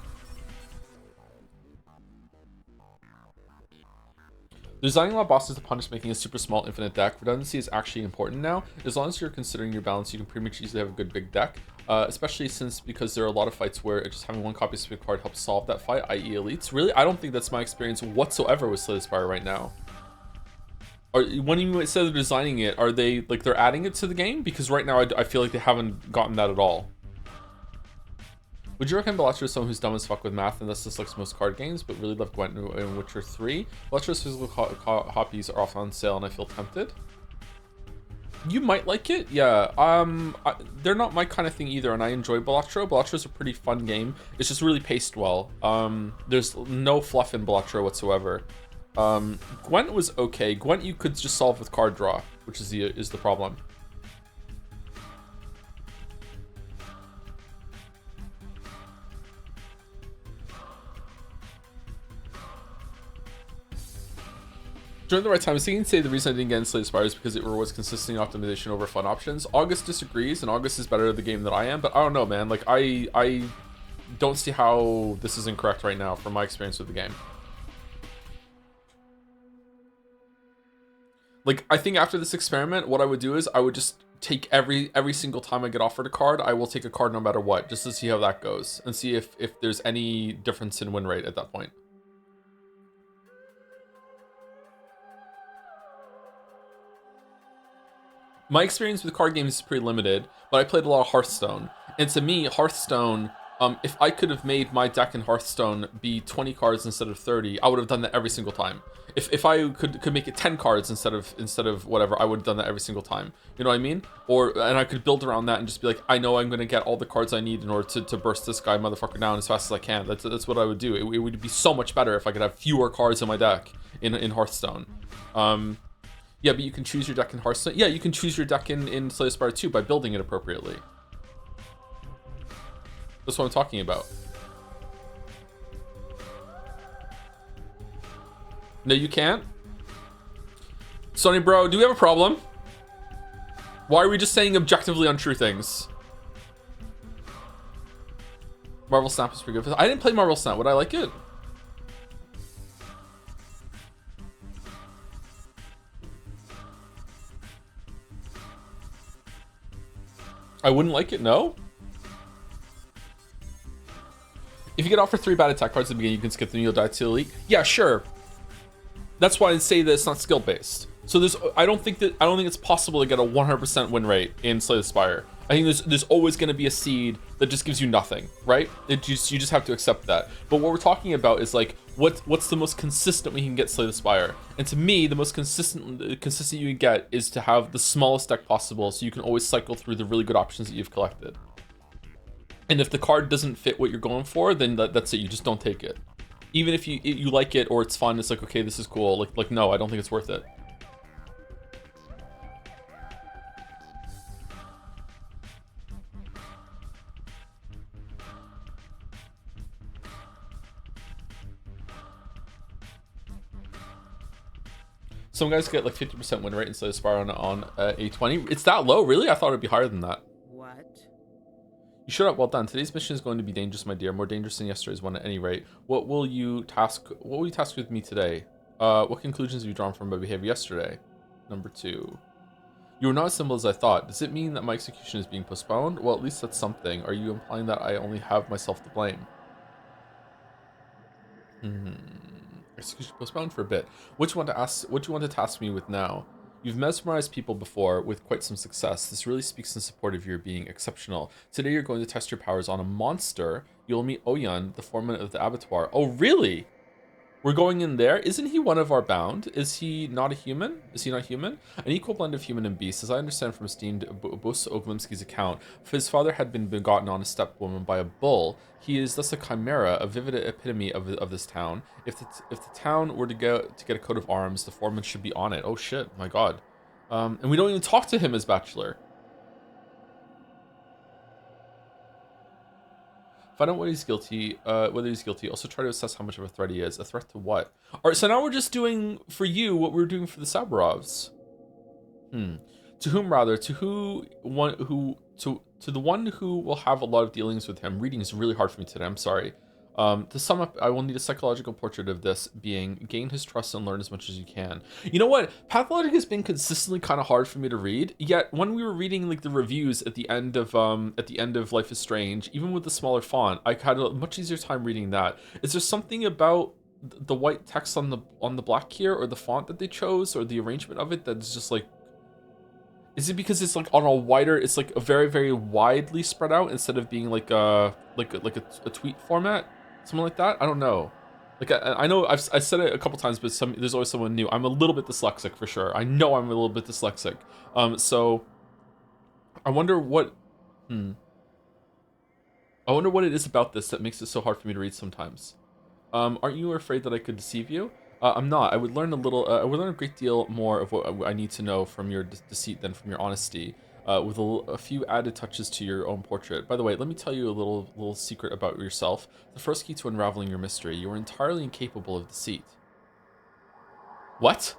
Designing a lot of bosses to punish making a super small infinite deck. Redundancy is actually important now. As long as you're considering your balance, you can pretty much easily have a good big deck. Especially because there are a lot of fights where just having one copy of specific card helps solve that fight, i.e. elites. Really, I don't think that's my experience whatsoever with Slay the Spire right now. When you said they're designing it, are they like they're adding it to the game? Because right now I feel like they haven't gotten that at all. Would you recommend Balatro to someone who's dumb as fuck with math and thus dislikes most card games, but really love Gwent and Witcher 3? Balatro's physical copies are often on sale and I feel tempted. You might like it, yeah. They're not my kind of thing either, and I enjoy Balatro. Balatro's a pretty fun game. It's just really paced well. There's no fluff in Balatro whatsoever. Gwent was okay. Gwent you could just solve with card draw, which is the problem. During the right time, I was thinking to say the reason I didn't get in Slay the Spire is because it was consistent optimization over fun options. August disagrees, and August is better at the game than I am, but I don't know, man. Like, I don't see how this is incorrect right now from my experience with the game. Like, I think after this experiment, what I would do is I would just take every single time I get offered a card, I will take a card no matter what, just to see how that goes, and see if there's any difference in win rate at that point. My experience with card games is pretty limited, but I played a lot of Hearthstone. And to me, Hearthstone, if I could have made my deck in Hearthstone be 20 cards instead of 30, I would have done that every single time. If I could make it 10 cards instead of whatever, I would have done that every single time. You know what I mean? And I could build around that and just be like, I know I'm going to get all the cards I need in order to burst this guy motherfucker down as fast as I can. That's what I would do. It would be so much better if I could have fewer cards in my deck in Hearthstone. Yeah, but you can choose your deck in Hearthstone. Yeah, you can choose your deck in Slay the Spire too by building it appropriately. That's what I'm talking about. No, you can't? Sonny bro, do we have a problem? Why are we just saying objectively untrue things? Marvel Snap is pretty good. I didn't play Marvel Snap. Would I like it? I wouldn't like it, no? If you get offered 3 bad attack cards at the beginning, you can skip them and you'll die to elite. Yeah, sure. That's why I say that it's not skill based. So I don't think it's possible to get a 100% win rate in Slay the Spire. I think there's always going to be a seed that just gives you nothing, right? You just have to accept that. But what we're talking about is like what's the most consistent we can get Slay the Spire. And to me, the most consistent you can get is to have the smallest deck possible, so you can always cycle through the really good options that you've collected. And if the card doesn't fit what you're going for, then that's it. You just don't take it. Even if you like it or it's fun, it's like, okay, this is cool. Like no, I don't think it's worth it. Some guys get like 50% win rate in Slay the Spire on A20. It's that low, really? I thought it'd be higher than that. What? You showed up well done. Today's mission is going to be dangerous, my dear. More dangerous than yesterday's one at any rate. What will you task with me today? What conclusions have you drawn from my behavior yesterday? Number 2. You were not as simple as I thought. Does it mean that my execution is being postponed? Well, at least that's something. Are you implying that I only have myself to blame? Execution postponed for a bit. What do you want to task me with now? You've mesmerized people before with quite some success. This really speaks in support of your being exceptional. Today you're going to test your powers on a monster. You'll meet Oyan, the foreman of the abattoir. Oh, really? We're going in there? Isn't he one of our bound? Is he not a human? Is he not human? An equal blend of human and beast. As I understand from esteemed Bus Oglimski's account, his father had been begotten on a stepwoman by a bull. He is thus a chimera, a vivid epitome of this town. If the town were to get a coat of arms, the foreman should be on it. Oh shit, my god. And we don't even talk to him as Bachelor. Find out whether he's guilty. Also try to assess how much of a threat he is. A threat to what? All right, so now we're just doing for you what we were doing for the Saburovs. To whom rather? To the one who will have a lot of dealings with him. Reading is really hard for me today. I'm sorry. To sum up, I will need a psychological portrait of this being. Gain his trust and learn as much as you can. You know what? Pathologic has been consistently kind of hard for me to read. Yet when we were reading like the reviews at the end of Life is Strange, even with the smaller font, I had a much easier time reading that. Is there something about the white text on the black here, or the font that they chose, or the arrangement of it that's just like? Is it because it's like on a wider? It's like a very, very widely spread out instead of being like a tweet format. Something like that? I don't know. Like, I know I've said it a couple times, but there's always someone new. I'm a little bit dyslexic for sure. I know I'm a little bit dyslexic. So I wonder what, I wonder what it is about this that makes it so hard for me to read sometimes. Aren't you afraid that I could deceive you? I'm not. I would learn a little. I would learn a great deal more of what I need to know from your deceit than from your honesty. With a few added touches to your own portrait. By the way, let me tell you a little secret about yourself. The first key to unraveling your mystery. You are entirely incapable of deceit. What?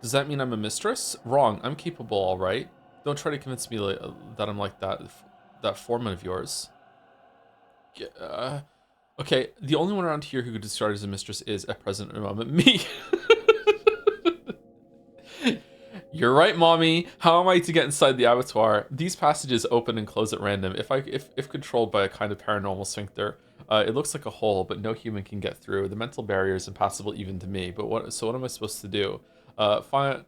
Does that mean I'm a mistress? Wrong. I'm capable, all right. Don't try to convince me that I'm like that foreman of yours. Okay, the only one around here who could describe as a mistress is, at present moment, me. You're right, mommy. How am I to get inside the abattoir? These passages open and close at random. If controlled by a kind of paranormal sphincter, it looks like a hole, but no human can get through. The mental barrier is impassable even to me. But what am I supposed to do? Find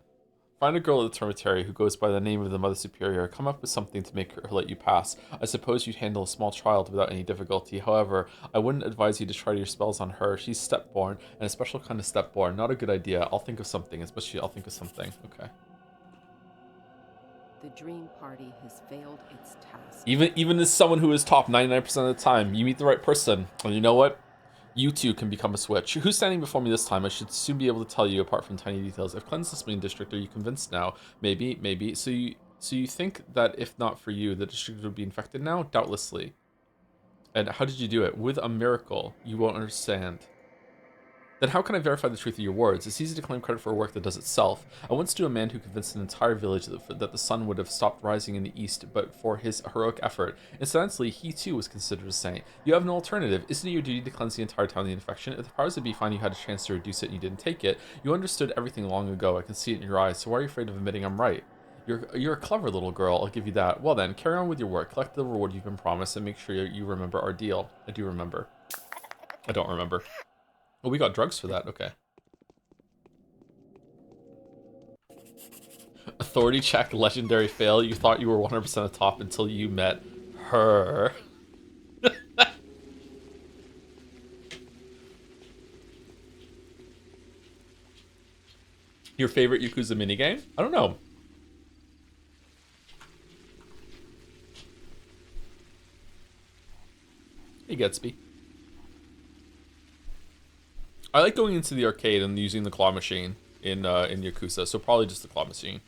a girl at the dormitory who goes by the name of the Mother Superior. Come up with something to make her let you pass. I suppose you'd handle a small child without any difficulty. However, I wouldn't advise you to try your spells on her. She's stepborn, and a special kind of stepborn. Not a good idea. I'll think of something. Especially, I'll think of something. Okay. The dream party has failed its task. Even as someone who is top 99% of the time, you meet the right person, and you know what? You too can become a switch. Who's standing before me this time? I should soon be able to tell you, apart from tiny details. I've cleansed the spleen district. Are you convinced now? Maybe. So you think that if not for you, the district would be infected now? Doubtlessly. And how did you do it? With a miracle. You won't understand. Then how can I verify the truth of your words? It's easy to claim credit for a work that does itself. I once knew a man who convinced an entire village that the sun would have stopped rising in the east but for his heroic effort. Incidentally, he too was considered a saint. You have no alternative. Isn't it your duty to cleanse the entire town of the infection? If the powers that be find you had a chance to reduce it and you didn't take it, you understood everything long ago. I can see it in your eyes, so why are you afraid of admitting I'm right? You're a clever little girl, I'll give you that. Well then, carry on with your work, collect the reward you've been promised, and make sure you remember our deal. I do remember. I don't remember. Oh, we got drugs for that, okay. Authority check, legendary fail. You thought you were 100% a top until you met her. Your favorite Yakuza minigame? I don't know. Hey, Gatsby. I like going into the arcade and using the claw machine in Yakuza, so probably just the claw machine.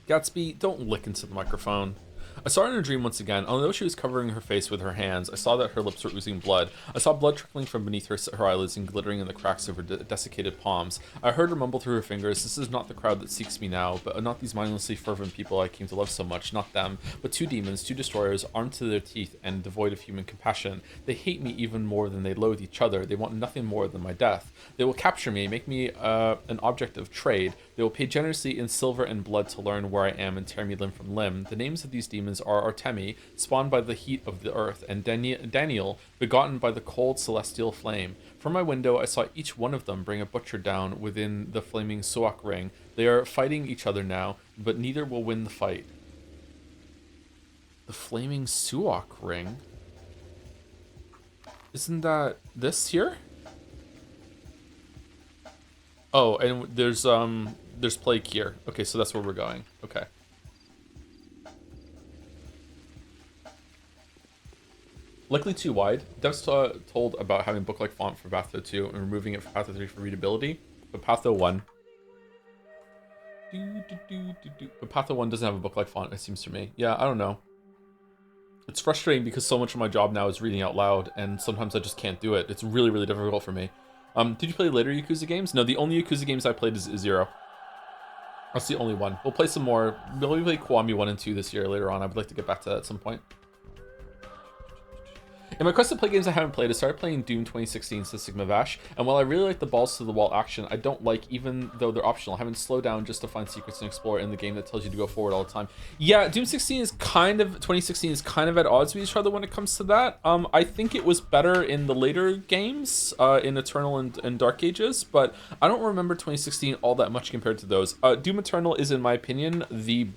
Gatsby, don't lick into the microphone. I saw her in a dream once again. Although she was covering her face with her hands, I saw that her lips were oozing blood. I saw blood trickling from beneath her eyelids and glittering in the cracks of her desiccated palms. I heard her mumble through her fingers, "This is not the crowd that seeks me now, but not these mindlessly fervent people I came to love so much, not them, but two demons, two destroyers, armed to their teeth and devoid of human compassion. They hate me even more than they loathe each other. They want nothing more than my death. They will capture me, make me an object of trade. They will pay generously in silver and blood to learn where I am and tear me limb from limb. The names of these demons are Artemi, spawned by the heat of the earth, and Daniel, begotten by the cold celestial flame. From my window, I saw each one of them bring a butcher down within the flaming Suak ring. They are fighting each other now, but neither will win the fight." The flaming Suak ring? Isn't that this here? Oh, and there's plague here. Okay, so that's where we're going. Okay. Likely too wide. Devs told about having book-like font for Patho 2 and removing it for Patho 3 for readability, but Patho 1. But Patho 1 doesn't have a book-like font, it seems to me. Yeah, I don't know. It's frustrating because so much of my job now is reading out loud, and sometimes I just can't do it. It's really, really difficult for me. Did you play later Yakuza games? No, the only Yakuza games I played is Zero. That's the only one. We'll play some more. We'll play Kiwami 1 and 2 this year later on. I would like to get back to that at some point. In my quest to play games I haven't played, I started playing Doom 2016 to Sigma Vash, and while I really like the balls to the wall action, I don't like, even though they're optional, having to slow down just to find secrets and explore in the game that tells you to go forward all the time. Yeah, Doom 2016 is kind of at odds with each other when it comes to that. I think it was better in the later games, in Eternal and Dark Ages, but I don't remember 2016 all that much compared to those. Doom Eternal is, in my opinion, the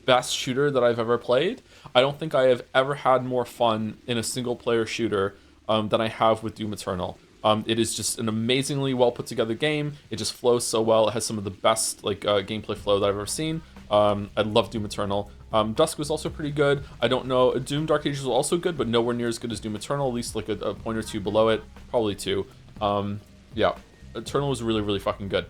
best shooter that I've ever played. I don't think I have ever had more fun in a single player shooter than I have with Doom Eternal. It is just an amazingly well put together game. It just flows so well. It has some of the best gameplay flow that I've ever seen. I love Doom Eternal. Dusk was also pretty good. I don't know. Doom Dark Ages was also good, but nowhere near as good as Doom Eternal. At least like a point or two below it, probably two. Yeah, Eternal was really, really fucking good.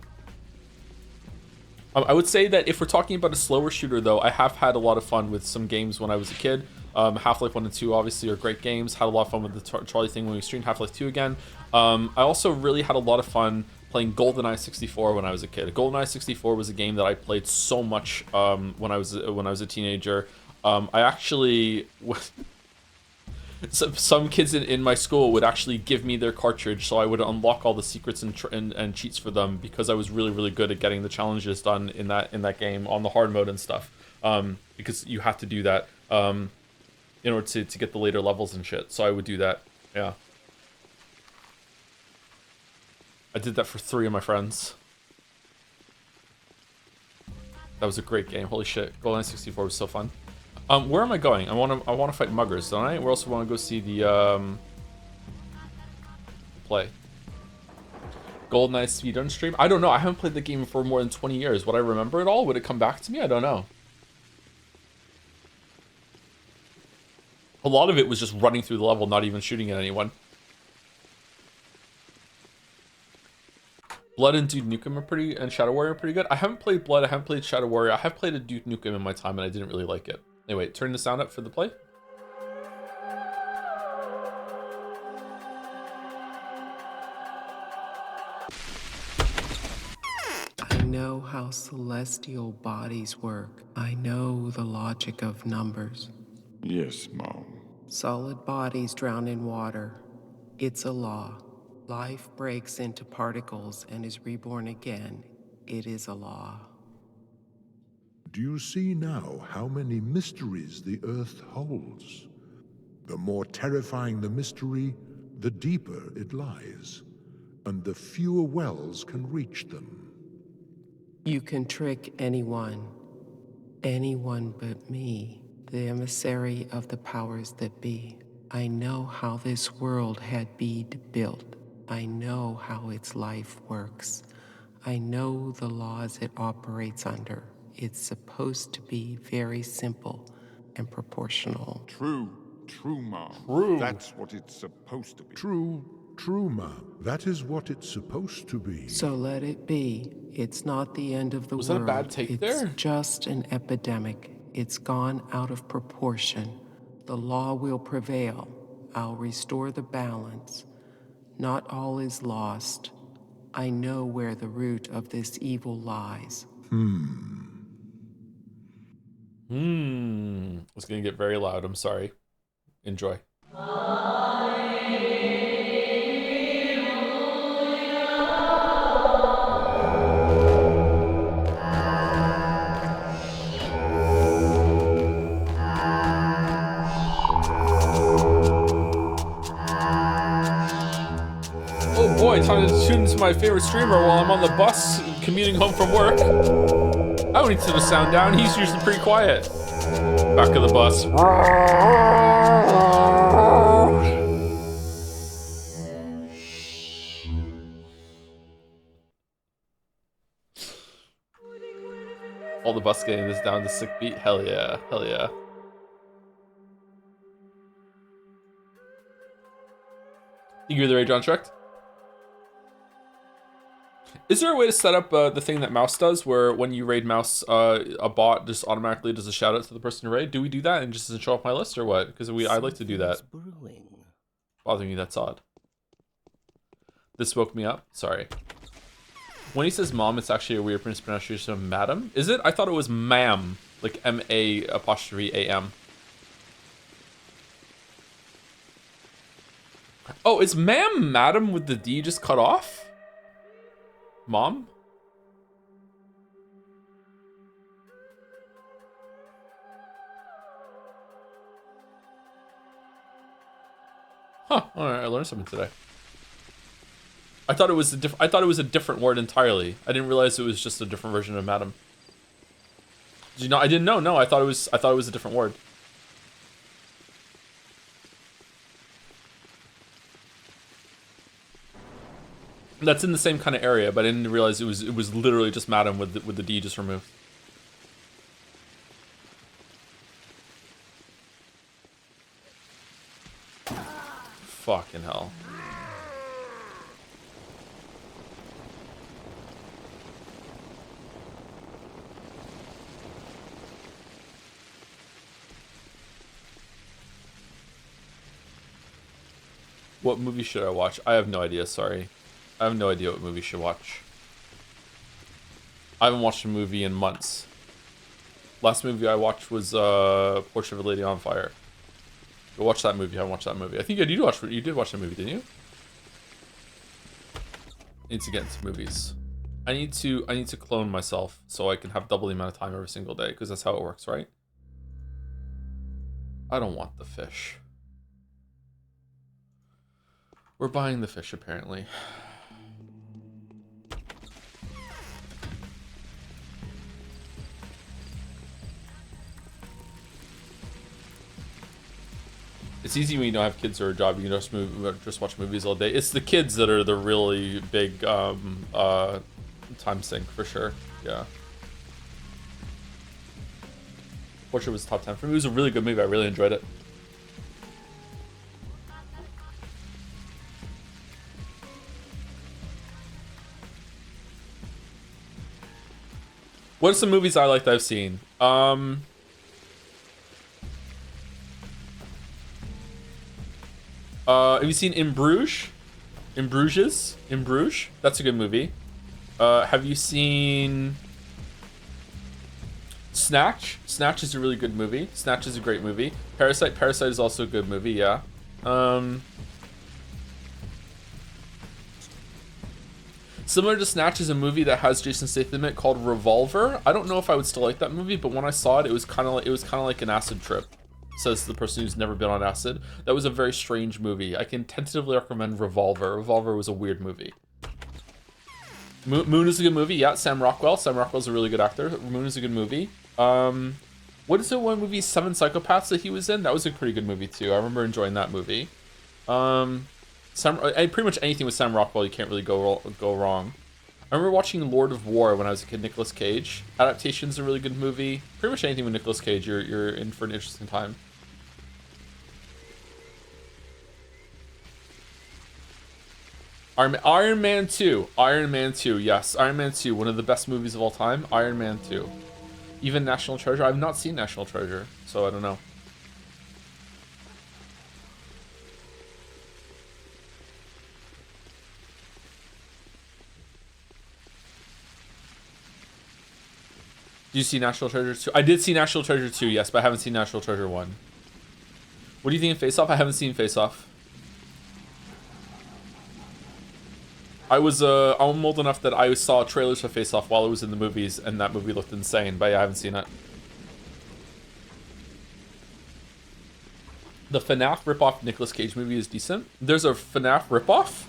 I would say that if we're talking about a slower shooter, though, I have had a lot of fun with some games when I was a kid. Half-Life 1 and 2 obviously are great games. Had a lot of fun with the Charlie thing when we streamed Half-Life 2 again. I also really had a lot of fun playing GoldenEye 64 when I was a kid. GoldenEye 64 was a game that I played so much when I was a teenager. I actually some kids in my school would actually give me their cartridge so I would unlock all the secrets and cheats for them because I was really, really good at getting the challenges done in that game on the hard mode and stuff. Because you have to do that in order to get the later levels and shit. So I would do that. Yeah. I did that for 3 of my friends. That was a great game. Holy shit. GoldenEye 64 was so fun. Where am I going? I want to fight muggers, don't I? We also want to go see the play. GoldenEye speedrun stream. I don't know. I haven't played the game for more than 20 years. Would I remember it all? Would it come back to me? I don't know. A lot of it was just running through the level, not even shooting at anyone. Blood and Duke Nukem and Shadow Warrior are pretty good. I haven't played Blood. I haven't played Shadow Warrior. I have played a Duke Nukem in my time, and I didn't really like it. Anyway, turn the sound up for the play. I know how celestial bodies work. I know the logic of numbers. Yes, Mom. Solid bodies drown in water. It's a law. Life breaks into particles and is reborn again. It is a law. Do you see now how many mysteries the Earth holds? The more terrifying the mystery, the deeper it lies, and the fewer wells can reach them. You can trick anyone but me, the emissary of the powers that be. I know how this world had been built. I know how its life works. I know the laws it operates under. It's supposed to be very simple and proportional. True, Mom. True. That's what it's supposed to be. True, Ma'am. That is what it's supposed to be. So let it be. It's not the end of the Was world. that a bad take it's there? just an epidemic. It's gone out of proportion. The law will prevail. I'll restore the balance. Not all is lost. I know where the root of this evil lies. It's gonna get very loud. I'm sorry. Enjoy. Oh boy, time to tune into my favorite streamer while I'm on the bus commuting home from work. I don't need to turn the sound down. He's usually pretty quiet. Back of the bus. All the bus getting this down to sick beat. Hell yeah. Hell yeah. You hear the Rage on Shrek? Is there a way to set up the thing that Mouse does, where when you raid Mouse, a bot just automatically does a shout out to the person to raid? Do we do that and just doesn't show up my list, or what? Because I'd like to do that. Bothering you, that's odd. This woke me up. Sorry. When he says mom, it's actually a weird pronunciation of madam. Is it? I thought it was ma'am, like M-A''A''M. Oh, is ma'am madam with the D just cut off? Mom? Huh, alright, I learned something today. I thought it was a different word entirely. I didn't realize it was just a different version of madam. Did you know? I didn't know. No, I thought it was a different word. That's in the same kind of area, but I didn't realize it was literally just Madam with the D just removed. Fucking hell. What movie should I watch? I have no idea, sorry. I have no idea what movie should watch. I haven't watched a movie in months. Last movie I watched was Portrait of a Lady on Fire. Go watch that movie. I haven't watched that movie. I think you did watch that movie, didn't you? Need to get into movies. I need to clone myself so I can have double the amount of time every single day, because that's how it works, right? I don't want the fish. We're buying the fish, apparently. It's easy when you don't have kids or a job. You can just watch movies all day. It's the kids that are the really big time sink, for sure. Yeah. Portrait was top 10 for me. It was a really good movie. I really enjoyed it. What are some movies I liked I've seen? Have you seen In Bruges? In Bruges? In Bruges? That's a good movie. Have you seen Snatch? Snatch is a really good movie. Snatch is a great movie. Parasite is also a good movie, yeah. Similar to Snatch is a movie that has Jason Statham in it called Revolver. I don't know if I would still like that movie, but when I saw it, it was kind of like an acid trip. Says the person who's never been on acid. That was a very strange movie. I can tentatively recommend Revolver. Revolver was a weird movie. Moon is a good movie. Yeah, Sam Rockwell. Sam Rockwell's a really good actor. Moon is a good movie. What is it? One movie, Seven Psychopaths, that he was in? That was a pretty good movie too. I remember enjoying that movie. Pretty much anything with Sam Rockwell, you can't really go wrong. I remember watching Lord of War when I was a kid. Nicolas Cage. Adaptation's a really good movie. Pretty much anything with Nicolas Cage, you're in for an interesting time. Iron Man 2. Iron Man 2, yes. Iron Man 2, one of the best movies of all time. Iron Man 2. Even National Treasure. I've not seen National Treasure, so I don't know. Do you see National Treasure 2? I did see National Treasure 2, yes, but I haven't seen National Treasure 1. What do you think of Face Off? I haven't seen Face Off. I'm old enough that I saw trailers for Face Off while it was in the movies, and that movie looked insane, but yeah, I haven't seen it. The FNAF ripoff Nicolas Cage movie is decent. There's a FNAF ripoff?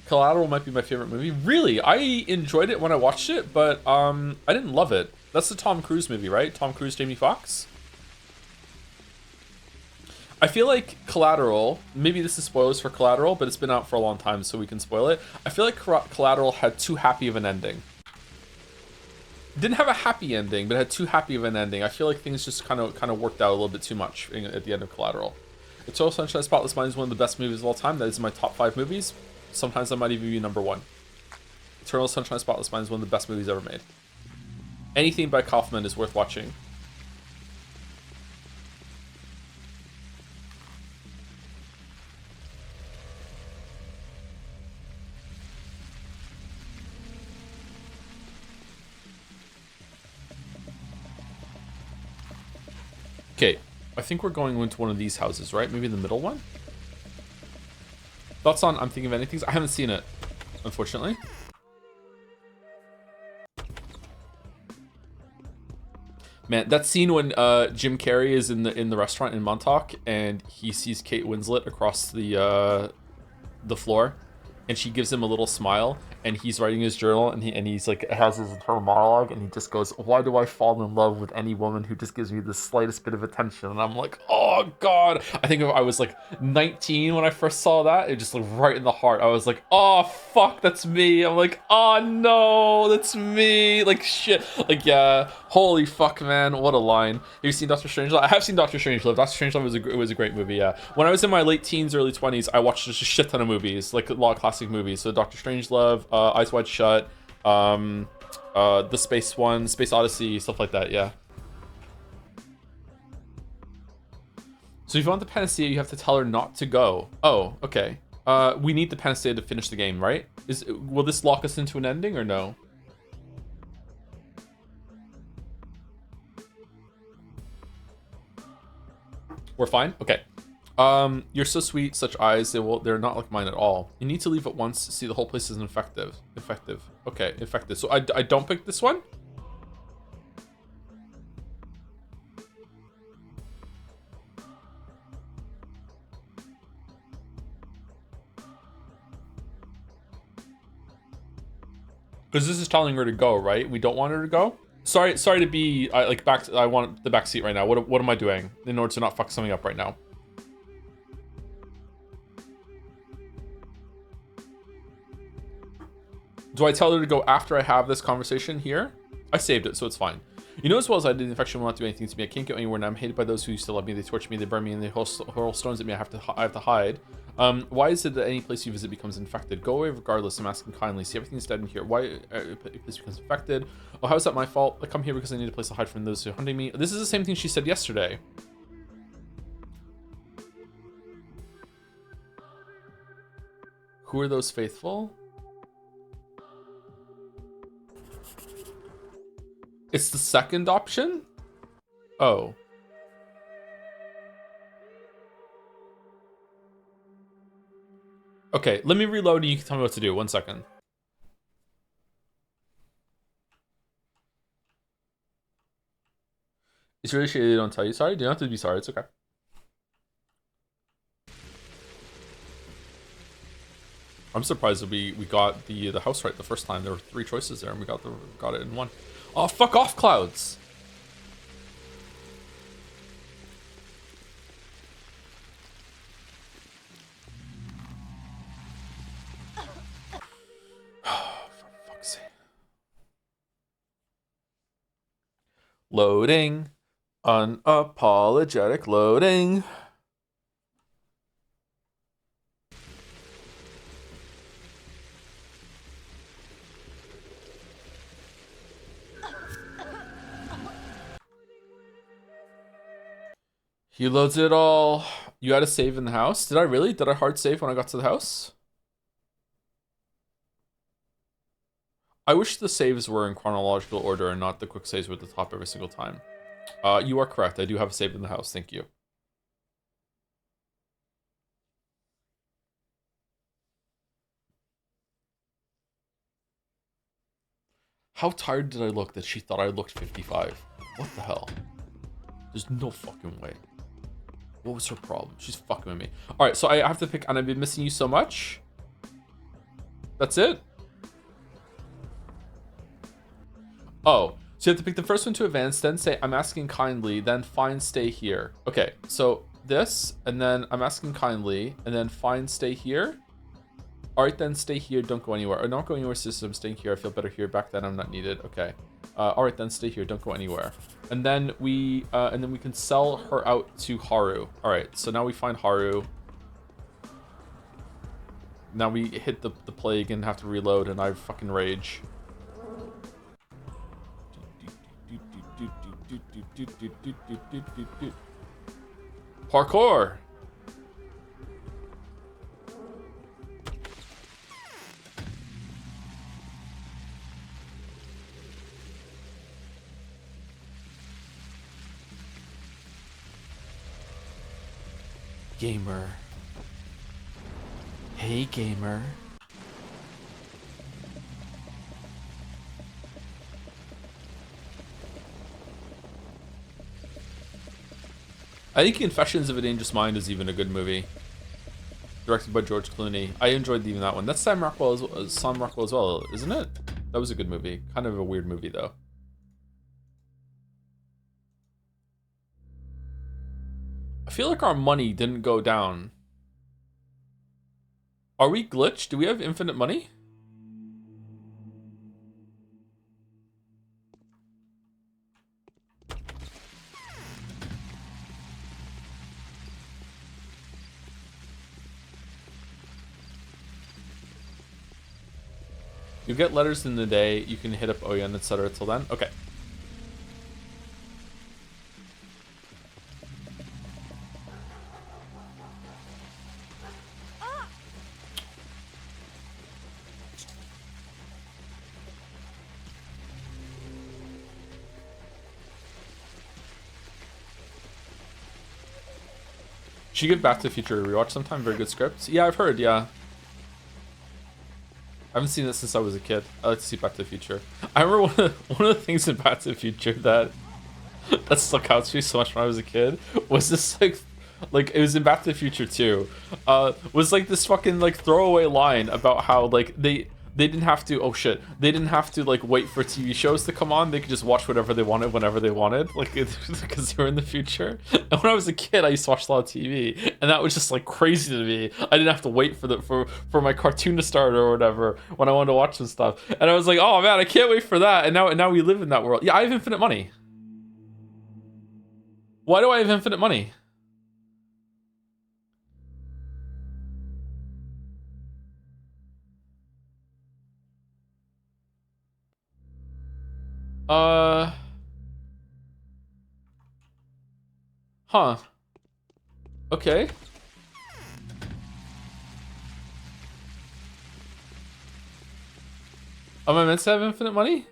Collateral might be my favorite movie. Really, I enjoyed it when I watched it, but I didn't love it. That's the Tom Cruise movie, right? Tom Cruise, Jamie Foxx. I feel like Collateral, maybe this is spoilers for Collateral, but it's been out for a long time, so we can spoil it. I feel like Collateral had too happy of an ending. Didn't have a happy ending, but had too happy of an ending. I feel like things just kind of worked out a little bit too much at the end of Collateral. Eternal Sunshine of the Spotless Mind is one of the best movies of all time. That is in my top 5 movies. Sometimes I might even be number 1. Eternal Sunshine of the Spotless Mind is one of the best movies ever made. Anything by Kaufman is worth watching. Okay, I think we're going into one of these houses, right? Maybe the middle one? Thoughts on I'm Thinking of Anything? I haven't seen it, unfortunately. Man, that scene when Jim Carrey is in the restaurant in Montauk and he sees Kate Winslet across the floor, and she gives him a little smile, and he's writing his journal, and he's like has his internal monologue, and he just goes, "Why do I fall in love with any woman who just gives me the slightest bit of attention?" And I'm like, "Oh God!" I think if I was like 19 when I first saw that, it just like right in the heart. I was like, "Oh fuck, that's me." I'm like, "Oh no, that's me." Like shit. Like yeah, holy fuck, man, what a line. Have you seen Doctor Strangelove? I have seen Doctor Strangelove. Doctor Strangelove was a great movie. Yeah, when I was in my late teens, early 20s, I watched just a shit ton of movies, like a lot of classic movies. So Doctor Strangelove, Eyes Wide Shut, the Space one, Space Odyssey, stuff like that. Yeah. So if you want the panacea, you have to tell her not to go. Oh, okay. We need the panacea to finish the game, right? Will this lock us into an ending or no? We're fine? Okay. You're so sweet, such eyes, they're not like mine at all. You need to leave at once. See, the whole place is infective. Okay, infected. So I don't pick this one? Because this is telling her to go, right? We don't want her to go? Sorry to be like back. I want the back seat right now. What am I doing in order to not fuck something up right now? Do I tell her to go after I have this conversation here? I saved it, so it's fine. You know as well as I did, the infection will not do anything to me. I can't go anywhere, and I'm hated by those who still love me. They torture me, they burn me, and they hurl stones at me. I have to hide. Why is it that any place you visit becomes infected? Go away regardless. I'm asking kindly. See, everything's dead in here. Why a place becomes infected? Oh, how is that my fault? I come here because I need a place to hide from those who are hunting me. This is the same thing she said yesterday. Who are those faithful? It's the second option? Oh. Okay, let me reload and you can tell me what to do. 1 second. It's really shitty they don't tell you. Sorry, you don't have to be sorry. It's okay. I'm surprised that we got the house right the first time. There were 3 choices there and we got it in 1. Oh, fuck off, clouds. For fuck's sake. Loading. Unapologetic loading. He loads it all. You had a save in the house? Did I really? Did I hard save when I got to the house? I wish the saves were in chronological order and not the quick saves were at the top every single time. You are correct. I do have a save in the house. Thank you. How tired did I look that she thought I looked 55? What the hell? There's no fucking way. What was her problem? She's fucking with me. All right, so I have to pick, and I've been missing you so much. That's it? Oh, so you have to pick the first one to advance, then say, I'm asking kindly, then find stay here. Okay, so this, and then I'm asking kindly, and then find stay here. All right, then stay here, don't go anywhere. Or not go anywhere, system, staying here. I feel better here. Back then, I'm not needed. Okay. All right, then stay here, don't go anywhere. And then we can sell her out to Haru. All right, so now we find Haru. Now we hit the plague and have to reload, and I fucking rage. Parkour. Gamer. Hey, gamer. I think Confessions of a Dangerous Mind is even a good movie. directed by George Clooney. I enjoyed even that one. That's Sam Rockwell as well, isn't it? That was a good movie. Kind of a weird movie though. I feel like our money didn't go down. Are we glitched? Do we have infinite money? You get letters in the day. You can hit up Oyen, etc. Till then. Okay. Should you give Back to the Future a rewatch sometime? Very good script. Yeah, I've heard, yeah. I haven't seen it since I was a kid. I like to see Back to the Future. I remember one of the things in Back to the Future that stuck out to me so much when I was a kid was this like it was in Back to the Future too. Was like this fucking like throwaway line about how like they didn't have to they didn't have to like wait for TV shows to come on. They could just watch whatever they wanted whenever they wanted, like because they were in the future. And when I was a kid, I used to watch a lot of TV, and that was just like crazy to me. I didn't have to wait for my cartoon to start or whatever when I wanted to watch some stuff. And I was like, oh man, I can't wait for that. And now we live in that world. Yeah, I have infinite money. Why do I have infinite money? Huh. Okay. Am I meant to have infinite money?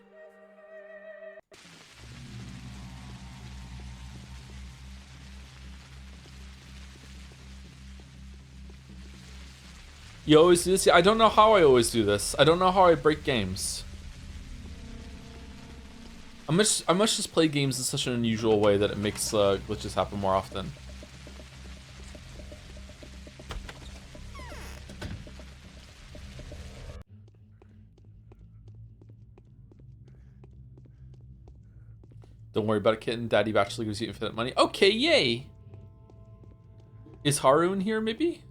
You always do this? Yeah, I don't know how I always do this. I don't know how I break games. I must just play games in such an unusual way that it makes glitches happen more often. Don't worry about it, kitten. Daddy Bachelor gives you infinite money. Okay, yay! Is Haru in here, maybe?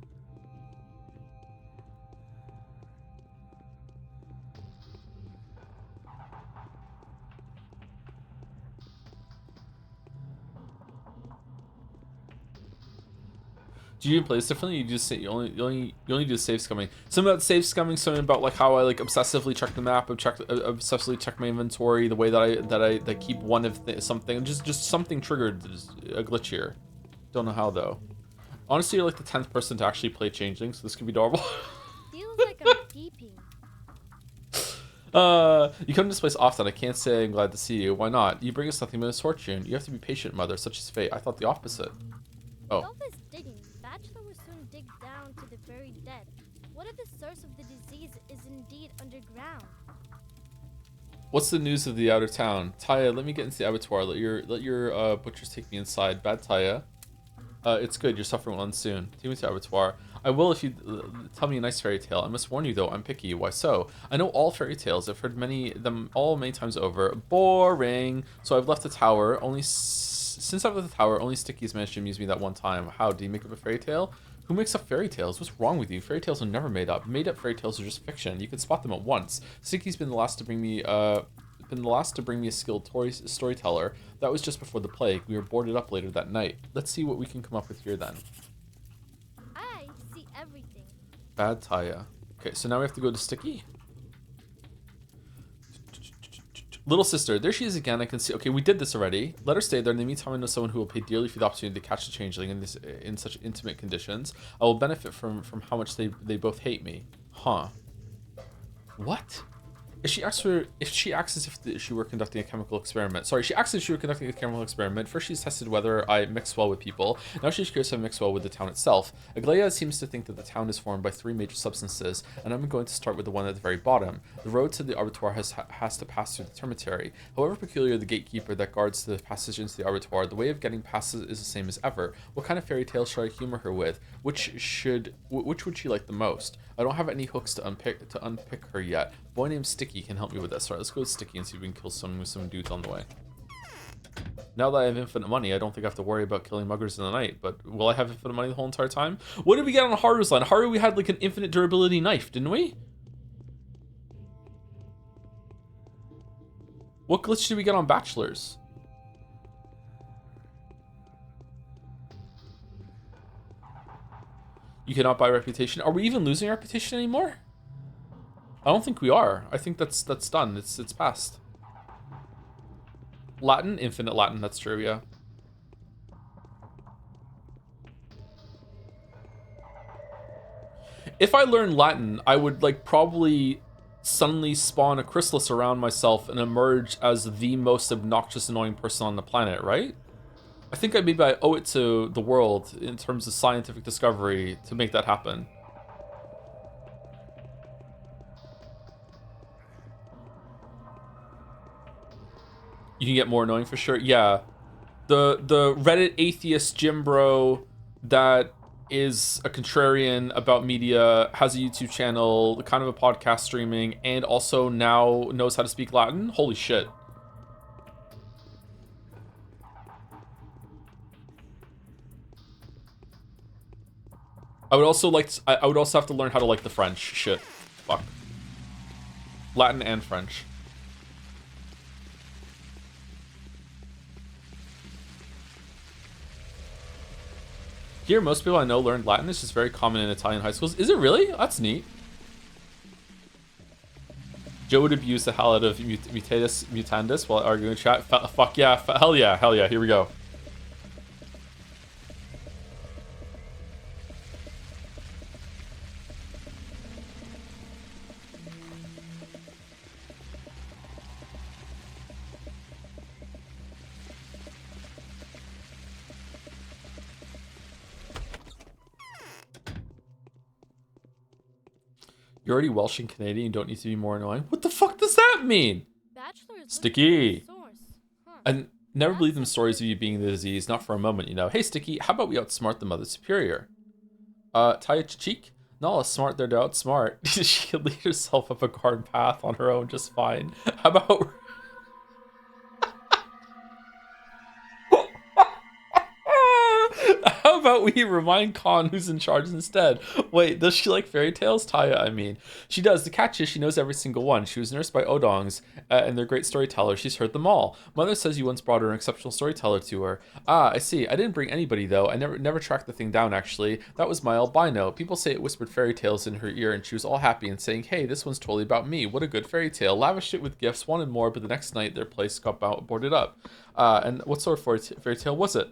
Do you even play this differently? You just say you only do save scumming. Something about save scumming. Something about like how I like obsessively check the map, obsessively check my inventory. The way that I keep one of something. Just something triggered a glitch here. Don't know how though. Honestly, you're like the 10th person to actually play Changeling, so this could be adorable. Feels like I'm peeping. You come to this place often. I can't say I'm glad to see you. Why not? You bring us nothing but misfortune. You have to be patient, mother. Such is fate. I thought the opposite. Oh. All this digging, Bachelor will soon dig down to the buried dead. What if the source of the disease is indeed underground? What's the news of the outer town? Taya, let me get into the abattoir. Let your butchers take me inside. Bad Taya. It's good. Your suffering will end soon. Take me to the abattoir. I will if you tell me a nice fairy tale. I must warn you though, I'm picky. Why so? I know all fairy tales. I've heard them many times over. Boring. So I've left the tower. Since I've left the tower, only Sticky's managed to amuse me that one time. How, do you make up a fairy tale? Who makes up fairy tales? What's wrong with you? Fairy tales are never made up. Made up fairy tales are just fiction. You can spot them at once. Sticky's been the last to bring me a skilled storyteller. That was just before the plague. We were boarded up later that night. Let's see what we can come up with here then. I see everything. Bad Taya. Okay, so now we have to go to Sticky. Little sister, there she is again. I can see. Okay, we did this already. Let her stay there. In the meantime, I know someone who will pay dearly for the opportunity to catch the changeling in such intimate conditions. I will benefit from how much they both hate me. Huh? What? She acts as if she were conducting a chemical experiment. Sorry, she acts as if she were conducting a chemical experiment. First, she's tested whether I mix well with people. Now she's curious if I mix well with the town itself. Aglaia seems to think that the town is formed by 3 major substances, and I'm going to start with the one at the very bottom. The road to the abattoir has to pass through the termitary. However peculiar the gatekeeper that guards the passage into the abattoir, the way of getting past is the same as ever. What kind of fairy tale should I humor her with? Which would she like the most? I don't have any hooks to unpick her yet. A boy named Sticky can help me with this. Alright, let's go with Sticky and see if we can kill some dudes on the way. Now that I have infinite money, I don't think I have to worry about killing muggers in the night, but will I have infinite money the whole entire time? What did we get on Haru's line? Haru, we had like an infinite durability knife, didn't we? What glitch did we get on Bachelors? You cannot buy reputation. Are we even losing reputation anymore? I don't think we are. I think that's done. It's passed. Latin, infinite Latin. That's true. Yeah. If I learned Latin, I would like probably suddenly spawn a chrysalis around myself and emerge as the most obnoxious, annoying person on the planet. Right? I think maybe I owe it to the world in terms of scientific discovery to make that happen. You can get more annoying for sure. Yeah. The Reddit atheist gym bro that is a contrarian about media, has a YouTube channel, kind of a podcast streaming, and also now knows how to speak Latin. Holy shit. I would also have to learn how to like the French. Shit. Fuck. Latin and French. Here, most people I know learned Latin. It's just very common in Italian high schools. Is it really? That's neat. Joe would abuse the hell out of mutatis mutandis while arguing in chat. Fuck yeah. Hell yeah. Hell yeah. Here we go. You're already Welsh and Canadian, you don't need to be more annoying. What the fuck does that mean? Sticky. I never believed them stories of you being the disease, not for a moment, you know. Hey, Sticky, how about we outsmart the Mother Superior? Taya Cheek? Not as smart there to outsmart. She can lead herself up a garden path on her own just fine. How about... How about we remind Khan who's in charge instead? Wait, does she like fairy tales? Taya, I mean. She does. The catch is she knows every single one. She was nursed by Odongs, and they're great storytellers. She's heard them all. Mother says you once brought her an exceptional storyteller to her. Ah, I see. I didn't bring anybody, though. I never tracked the thing down, actually. That was my albino. People say it whispered fairy tales in her ear, and she was all happy and saying, hey, this one's totally about me. What a good fairy tale. Lavished it with gifts, wanted more, but the next night their place got boarded up. And what sort of fairy tale was it?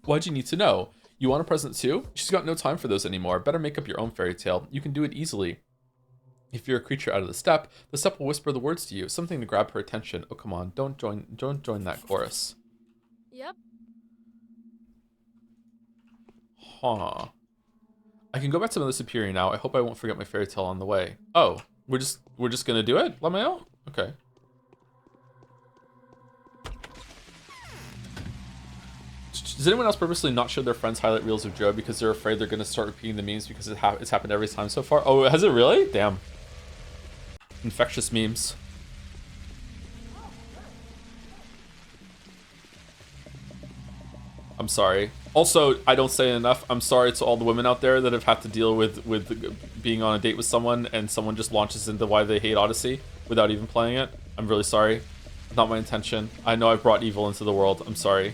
Why'd you need to know? You want a present too? She's got no time for those anymore. Better make up your own fairy tale. You can do it easily. If you're a creature out of the steppe will whisper the words to you, something to grab her attention. Oh, come on, don't join that chorus. Yep. Huh. I can go back to Mother Superior now. I hope I won't forget my fairy tale on the way. Oh, we're just gonna do it, Lameo? Okay. Does anyone else purposely not show their friends highlight reels of Joe because they're afraid they're going to start repeating the memes because it's happened every time so far? Oh, has it really? Damn. Infectious memes. I'm sorry. Also, I don't say enough. I'm sorry to all the women out there that have had to deal with being on a date with someone and someone just launches into why they hate Odyssey without even playing it. I'm really sorry. Not my intention. I know I've brought evil into the world. I'm sorry.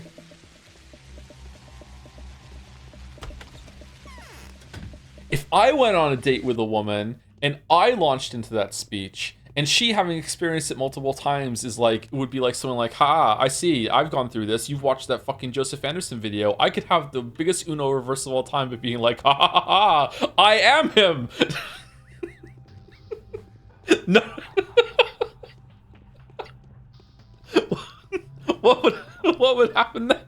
If I went on a date with a woman and I launched into that speech and she having experienced it multiple times is like, it would be like someone like, ha, I see, I've gone through this. You've watched that fucking Joseph Anderson video. I could have the biggest Uno reverse of all time but being like, ha ha ha, I am him. No. What would happen then?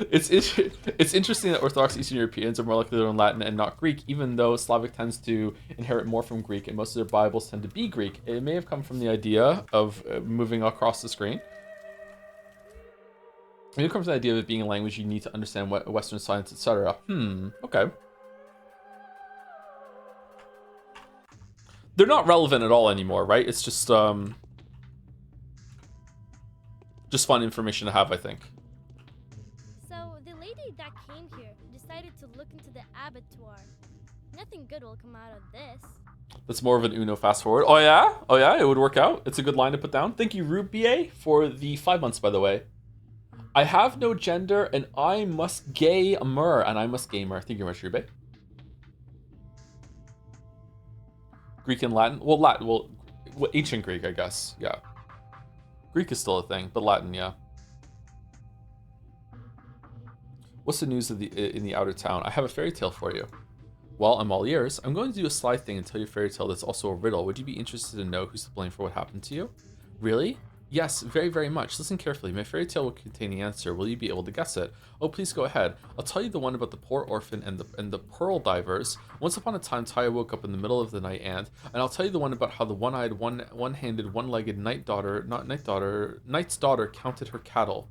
It's interesting that Orthodox Eastern Europeans are more likely to learn Latin and not Greek, even though Slavic tends to inherit more from Greek, and most of their Bibles tend to be Greek. It may have come from the idea of moving across the screen. It may have come from the idea of it being a language you need to understand Western science, etc. Okay. They're not relevant at all anymore, right? It's just fun information to have, I think. So, the lady that came here decided to look into the abattoir. Nothing good will come out of this. That's more of an Uno fast forward. Oh yeah? Oh yeah, it would work out. It's a good line to put down. Thank you, Rubier, for the 5 months, by the way. I have no gender, and I must gamer, and I must gamer. Thank you very much, Rubier. Greek and Latin? Well, Latin, well, ancient Greek, I guess. Yeah. Greek is still a thing, but Latin, yeah. What's the news of in the outer town? I have a fairy tale for you. Well, I'm all ears. I'm going to do a sly thing and tell you a fairy tale that's also a riddle. Would you be interested to know who's to blame for what happened to you? Really? Yes, very, very much. Listen carefully. My fairy tale will contain the answer. Will you be able to guess it? Oh, please go ahead. I'll tell you the one about the poor orphan and the pearl divers. Once upon a time, Taya woke up in the middle of the night, and I'll tell you the one about how the one-eyed, one-handed, one-legged knight's daughter counted her cattle.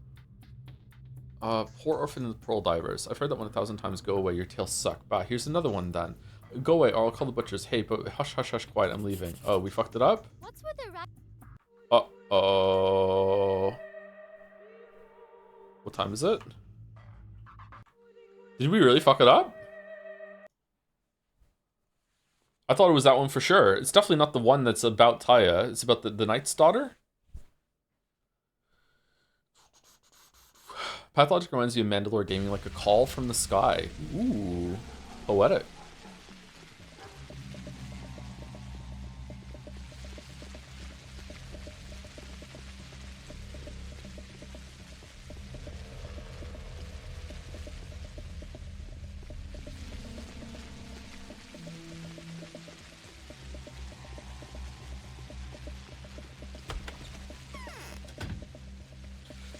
Poor orphan and the pearl divers. I've heard that one 1,000 times. Go away. Your tales suck. Bah, here's another one then. Go away, or I'll call the butchers. Hey, but hush, hush, hush, quiet. I'm leaving. Oh, we fucked it up? What's with the rat? Uh-oh. What time is it? Did we really fuck it up? I thought it was that one for sure. It's definitely not the one that's about Taya. It's about the knight's daughter. Pathologic reminds me of Mandalore Gaming, like a call from the sky. Ooh, poetic.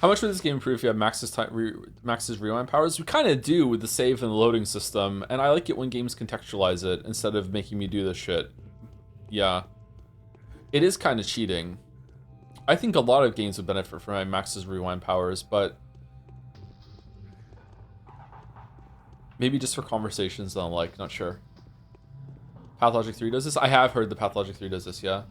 How much would this game improve if you have Max's rewind powers? We kind of do with the save and the loading system, and I like it when games contextualize it instead of making me do this shit. Yeah. It is kind of cheating. I think a lot of games would benefit from my Max's rewind powers, but maybe just for conversations that I'm like, not sure. Pathologic 3 does this? I have heard the Pathologic 3 does this, yeah.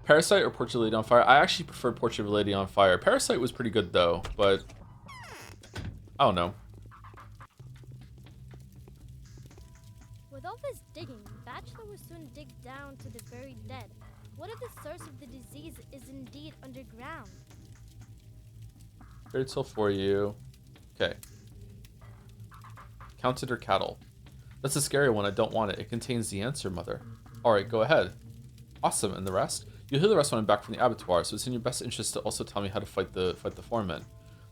Parasite or Portrait of a Lady on Fire? I actually prefer Portrait of a Lady on Fire. Parasite was pretty good though, but I don't know. With all this digging, Bachelor will soon dig down to the buried dead. What if the source of the disease is indeed underground? Fairy tale for you. Okay. Counted her cattle. That's a scary one. I don't want it. It contains the answer, Mother. Alright, go ahead. Awesome. And the rest? You'll hear the rest when I'm back from the abattoir, so it's in your best interest to also tell me how to fight the foreman.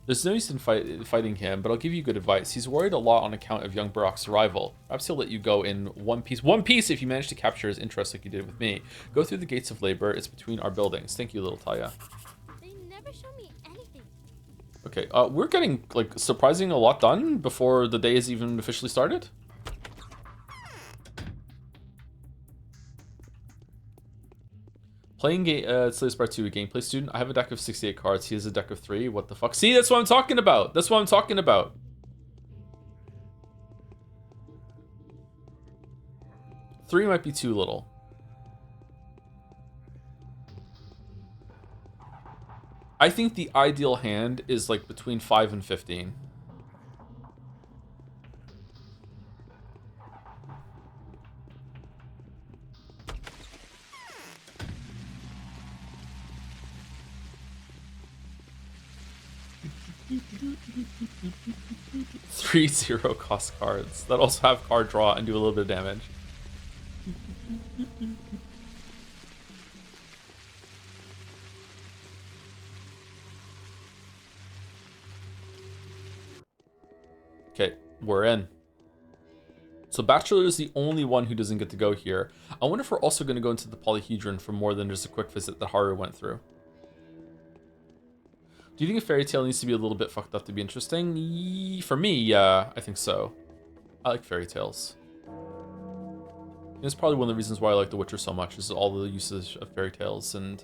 There's no use in fighting him, but I'll give you good advice. He's worried a lot on account of young Barak's arrival. Perhaps he'll let you go in one piece if you manage to capture his interest like you did with me. Go through the gates of labor. It's between our buildings. Thank you, little Taya. They never show me anything. Okay, we're getting, like, surprising a lot done before the day is even officially started. Playing Slaves Part 2, a gameplay student. I have a deck of 68 cards. He has a deck of 3. What the fuck? See, that's what I'm talking about. That's what I'm talking about. Three might be too little. I think the ideal hand is like between 5 and 15. Three 0 cost cards that also have card draw and do a little bit of damage. Okay, we're in. So Bachelor is the only one who doesn't get to go here. I wonder if we're also going to go into the polyhedron for more than just a quick visit that Haru went through. Do you think a fairy tale needs to be a little bit fucked up to be interesting? For me, yeah, I think so. I like fairy tales. It's probably one of the reasons why I like The Witcher so much, is all the usage of fairy tales and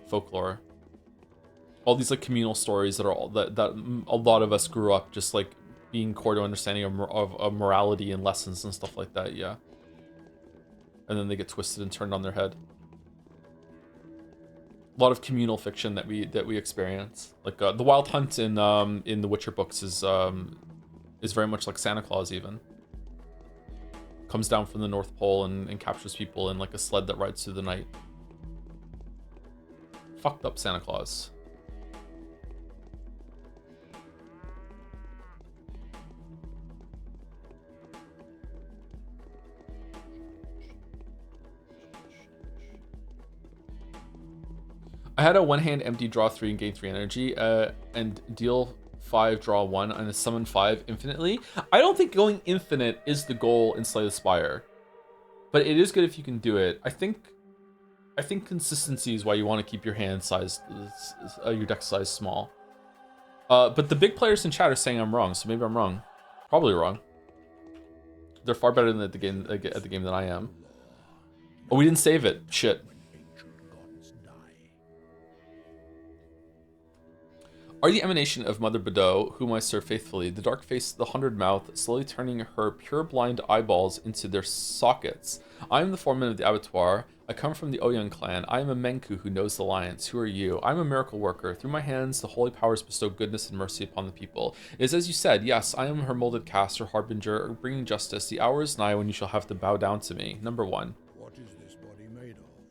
folklore. All these like communal stories that are all that a lot of us grew up just like being core to understanding of morality and lessons and stuff like that, yeah. And then they get twisted and turned on their head. A lot of communal fiction that we experience, like the Wild Hunt in the Witcher books is very much like Santa Claus. Even comes down from the North Pole and captures people in like a sled that rides through the night. Fucked up Santa Claus. I had a one-hand empty, draw 3 and gain 3 energy, and deal 5, draw 1, and summon 5 infinitely. I don't think going infinite is the goal in Slay the Spire, but it is good if you can do it. I think consistency is why you want to keep your hand size, your deck size small. But the big players in chat are saying I'm wrong, so maybe I'm wrong. Probably wrong. They're far better than at the game than I am. Oh, we didn't save it. Shit. Are the emanation of Mother Badeau, whom I serve faithfully, the dark face, the 100-mouth, slowly turning her pure blind eyeballs into their sockets. I am the foreman of the abattoir. I come from the Oyan clan. I am a Menku who knows the lions. Who are you? I am a miracle worker. Through my hands, the holy powers bestow goodness and mercy upon the people. It is as you said. Yes, I am her molded cast, her harbinger, bringing justice. The hour is nigh when you shall have to bow down to me. Number 1.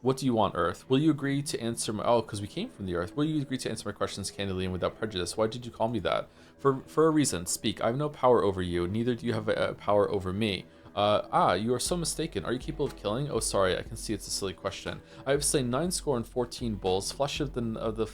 What do you want, Earth? Will you agree to answer my... Oh, because we came from the Earth. Will you agree to answer my questions candidly and without prejudice? Why did you call me that? For a reason. Speak. I have no power over you. Neither do you have a power over me. You are so mistaken. Are you capable of killing? Oh, sorry. I can see it's a silly question. I have slain 914 bulls, flesh of the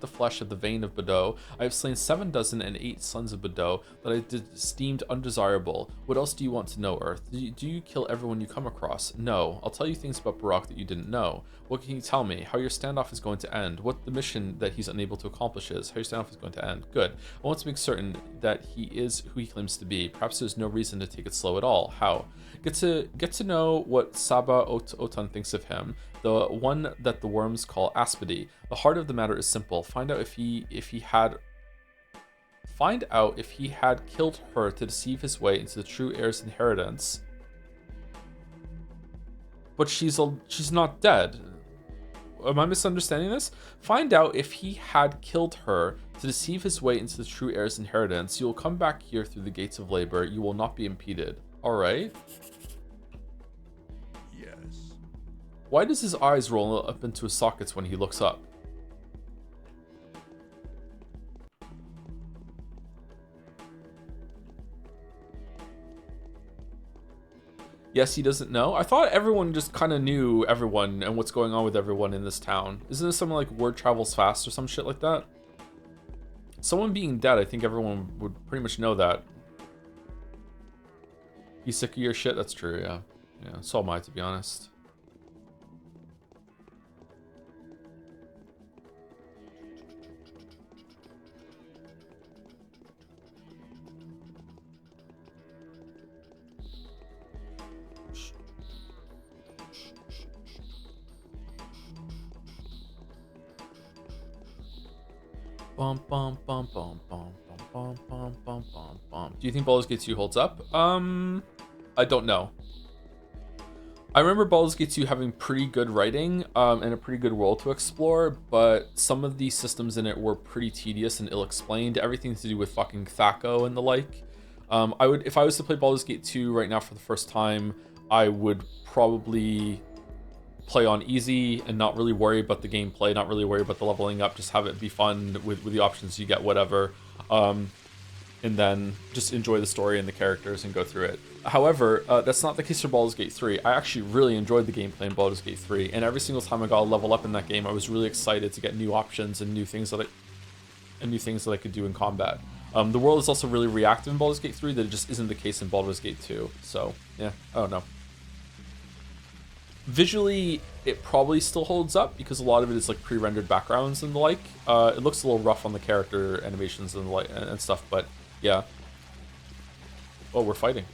flesh of the vein of Badeau. I have slain 7 dozen and 8 sons of Badeau that I esteemed undesirable. What else do you want to know, Earth? Do you kill everyone you come across? No. I'll tell you things about Barak that you didn't know. What can you tell me? How your standoff is going to end? What the mission that he's unable to accomplish is? How your standoff is going to end? Good. I want to make certain that he is who he claims to be. Perhaps there's no reason to take it slow at all. How? Get to know what Saba Otan thinks of him, the one that the worms call Aspidi. The heart of the matter is simple. Find out if he had killed her to deceive his way into the true heir's inheritance. But she's not dead. Am I misunderstanding this? Find out if he had killed her to deceive his way into the true heir's inheritance. You will come back here through the gates of labor. You will not be impeded. All right. Yes. Why does his eyes roll up into his sockets when he looks up? Yes, he doesn't know. I thought everyone just kind of knew everyone and what's going on with everyone in this town. Isn't this something like word travels fast or some shit like that? Someone being dead, I think everyone would pretty much know that. You sick of your shit? That's true, yeah. Yeah, so am I, to be honest. Bum bum bum bum bum bum bum bum bum bum. Do you think Baldur's Gate 2 holds up? I don't know. I remember Baldur's Gate 2 having pretty good writing and a pretty good world to explore, but some of the systems in it were pretty tedious and ill-explained. Everything to do with fucking Thaco and the like. If I was to play Baldur's Gate 2 right now for the first time, I would probably play on easy and not really worry about the gameplay, not really worry about the leveling up, just have it be fun with the options you get, whatever. And then just enjoy the story and the characters and go through it. However, that's not the case for Baldur's Gate 3. I actually really enjoyed the gameplay in Baldur's Gate 3, and every single time I got a level up in that game, I was really excited to get new options and new things that I could do in combat. The world is also really reactive in Baldur's Gate 3 that it just isn't the case in Baldur's Gate 2. So, yeah, I don't know. Visually, it probably still holds up because a lot of it is like pre-rendered backgrounds and the like. It looks a little rough on the character animations and the like and stuff, but yeah. Oh, we're fighting.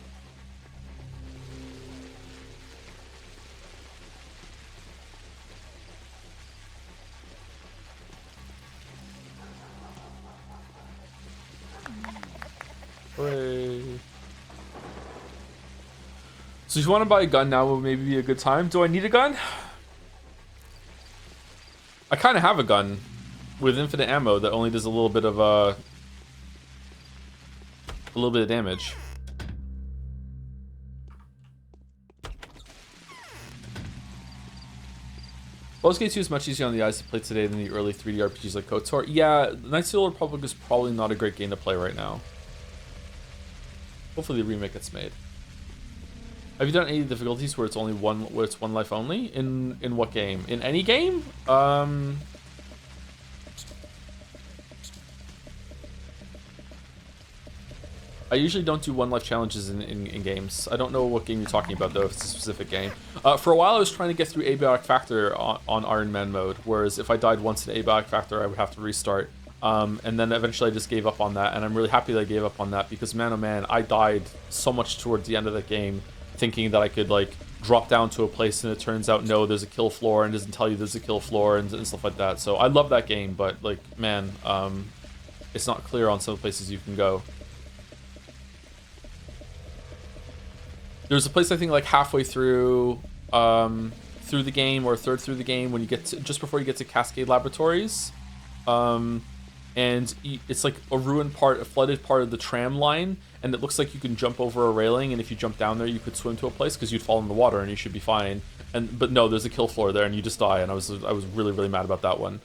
Hooray. So if you want to buy a gun now, would maybe be a good time. Do I need a gun? I kind of have a gun with infinite ammo that only does a little bit of damage. Baldur's Gate 2 is much easier on the eyes to play today than the early 3D RPGs like KOTOR. Yeah, Knights of the Old Republic is probably not a great game to play right now. Hopefully the remake gets made. Have you done any difficulties where it's only one life only? In what game? In any game? I usually don't do one life challenges in games. I don't know what game you're talking about though, if it's a specific game. For a while I was trying to get through Abiotic Factor on Iron Man mode, whereas if I died once in Abiotic Factor I would have to restart. And then eventually I just gave up on that, and I'm really happy that I gave up on that because man oh man, I died so much towards the end of the game thinking that I could like drop down to a place and it turns out no, there's a kill floor and doesn't tell you there's a kill floor and stuff like that. So I love that game, but like man, it's not clear on some places you can go. There's a place I think like halfway through the game or a third through the game when you get to, just before you get to Cascade Laboratories, and it's like a ruined part, a flooded part of the tram line, and it looks like you can jump over a railing, and if you jump down there you could swim to a place because you'd fall in the water and you should be fine. But no, there's a kill floor there and you just die, and I was really mad about that one.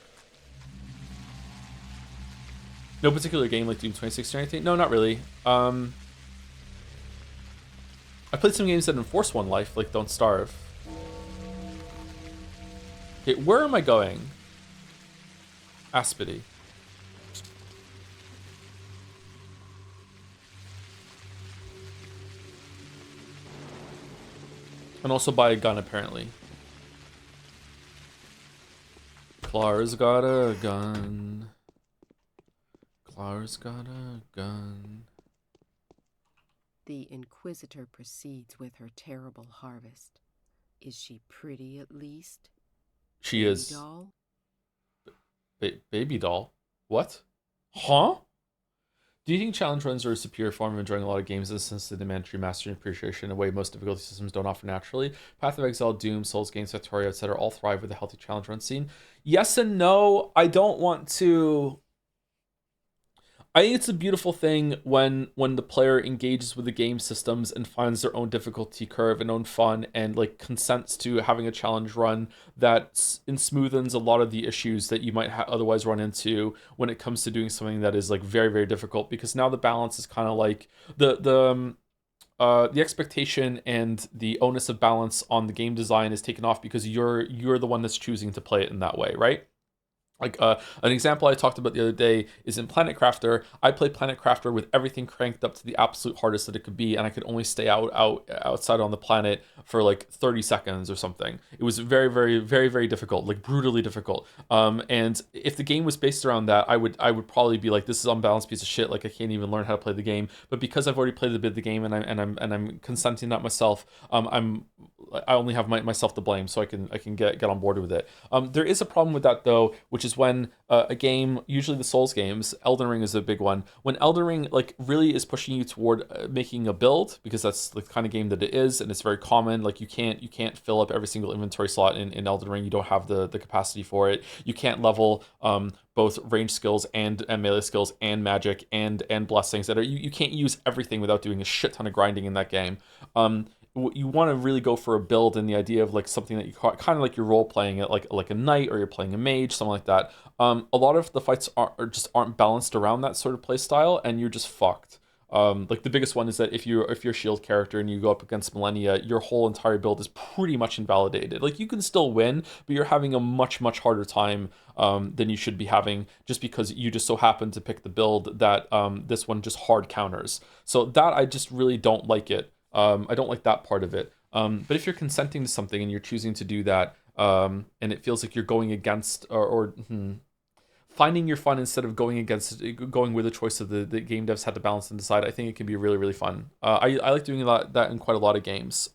No particular game like Doom 2016 or anything? No, not really. I played some games that enforce one life, like Don't Starve. Okay, where am I going? Aspity. And also buy a gun, apparently. Clara's got a gun. Clara's got a gun. The Inquisitor proceeds with her terrible harvest. Is she pretty at least? She Baby is. Doll? Baby doll? What? Huh? Do you think challenge runs are a superior form of enjoying a lot of games in the sense they demand true mastery and appreciation in a way most difficulty systems don't offer naturally? Path of Exile, Doom, Souls games, Factorio, etc. all thrive with a healthy challenge run scene. Yes and no. I don't want to... I think it's a beautiful thing when the player engages with the game systems and finds their own difficulty curve and own fun and like consents to having a challenge run that smoothens a lot of the issues that you might otherwise run into when it comes to doing something that is like very difficult, because now the balance is kind of like the expectation and the onus of balance on the game design is taken off because you're the one that's choosing to play it in that way, right? Like an example I talked about the other day is in Planet Crafter. I played Planet Crafter with everything cranked up to the absolute hardest that it could be, and I could only stay outside on the planet for like 30 seconds or something. It was very difficult, like brutally difficult. And if the game was based around that, I would probably be like, this is an unbalanced piece of shit. Like I can't even learn how to play the game. But because I've already played a bit of the game and I'm consenting that myself, I only have myself to blame, so I can get on board with it. There is a problem with that though, which is when a game, usually the Souls games, Elden Ring is a big one. When Elden Ring like really is pushing you toward making a build, because that's the kind of game that it is, and it's very common. Like you can't fill up every single inventory slot in Elden Ring. You don't have the capacity for it. You can't level both range skills and melee skills and magic and blessings that are you can't use everything without doing a shit ton of grinding in that game. You want to really go for a build, and the idea of like something that you kind of like you're role playing it like a knight, or you're playing a mage, something like that. A lot of the fights aren't balanced around that sort of play style, and you're just fucked. Like the biggest one is that if you're a shield character and you go up against Millennia, your whole entire build is pretty much invalidated. Like you can still win, but you're having a much harder time than you should be having, just because you just so happen to pick the build that this one just hard counters. So that I just really don't like it. I don't like that part of it. But if you're consenting to something and you're choosing to do that, and it feels like you're going against finding your fun instead of going with the choice of the game devs had to balance and decide, I think it can be really fun. I like doing that in quite a lot of games.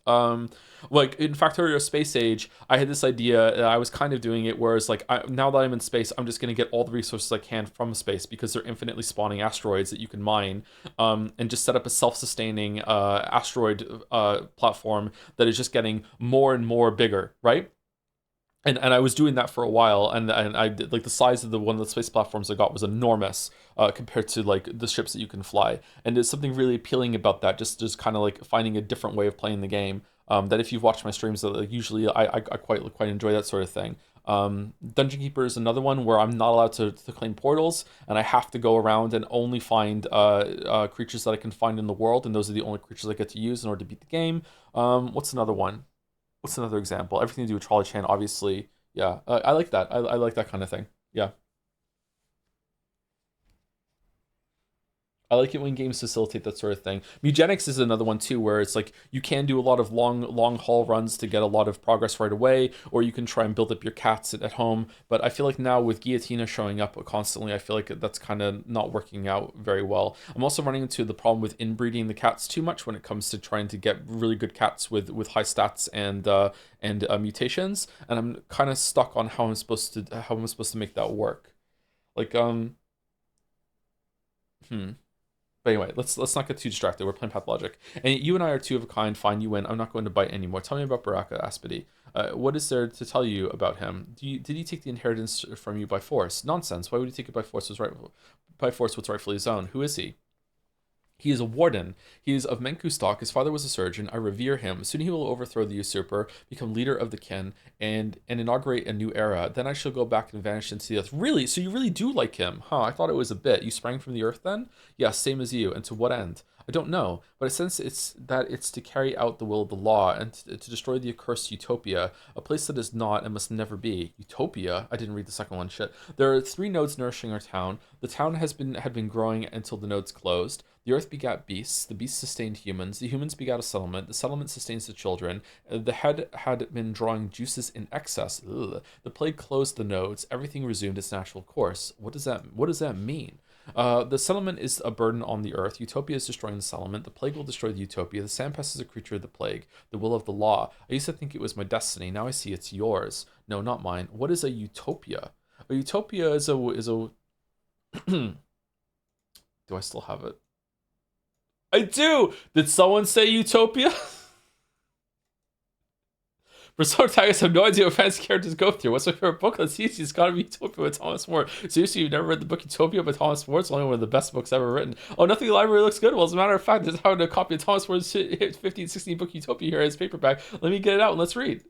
Like in Factorio Space Age, I had this idea. I was kind of doing it, whereas like now that I'm in space, I'm just going to get all the resources I can from space because they're infinitely spawning asteroids that you can mine, and just set up a self-sustaining asteroid platform that is just getting more and more bigger, right? And I was doing that for a while, and I did, like the size of the one of the space platforms I got was enormous compared to like the ships that you can fly, and there's something really appealing about that. Just kind of like finding a different way of playing the game. That if you've watched my streams, like usually I quite enjoy that sort of thing. Dungeon Keeper is another one where I'm not allowed to claim portals, and I have to go around and only find creatures that I can find in the world, and those are the only creatures I get to use in order to beat the game. What's another one? What's another example? Everything to do with Trolley Chan, obviously. Yeah, I like that. I like that kind of thing. Yeah. I like it when games facilitate that sort of thing. Mugenics is another one too, where it's like you can do a lot of long haul runs to get a lot of progress right away, or you can try and build up your cats at home. But I feel like now with Guillotina showing up constantly, I feel like that's kind of not working out very well. I'm also running into the problem with inbreeding the cats too much when it comes to trying to get really good cats with high stats and mutations, and I'm kind of stuck on how I'm supposed to make that work. Like But anyway, let's not get too distracted. We're playing Pathologic. And you and I are two of a kind. Fine, you win. I'm not going to bite anymore. Tell me about Baraka Aspidi. What is there to tell you about him? Did he take the inheritance from you by force? Nonsense. Why would he take it by force? By force what's rightfully his own? Who is he? He is a warden. He is of Menku stock. His father was a surgeon. I revere him. Soon he will overthrow the usurper, become leader of the kin, and inaugurate a new era. Then I shall go back and vanish into the earth. Really? So you really do like him? Huh, I thought it was a bit. You sprang from the earth then? Yes, same as you. And to what end? I don't know, but I sense it's to carry out the will of the law and to destroy the accursed utopia, a place that is not and must never be. Utopia? I didn't read the second one. Shit. There are 3 nodes nourishing our town. The town had been growing until the nodes closed. The earth begat beasts. The beasts sustained humans. The humans begat a settlement. The settlement sustains the children. The head had been drawing juices in excess. Ugh. The plague closed the nodes. Everything resumed its natural course. What does that mean? The settlement is a burden on the earth. Utopia is destroying the settlement. The plague will destroy the utopia. The sandpest is a creature of the plague, the will of the law. I used to think it was my destiny. Now I see it's yours. No, not mine. What is a utopia? A utopia is a do I still have it? I do! Did someone say utopia? For some protagonists, I have no idea what fantasy characters go through. What's my favorite book? Let's see. It's got to be Utopia with Thomas More. Seriously, you've never read the book Utopia by Thomas More? It's only one of the best books ever written. Oh, Nothing in the Library looks good. Well, as a matter of fact, there's how to copy of Thomas More's 15, 16 book Utopia here as paperback. Let me get it out and let's read.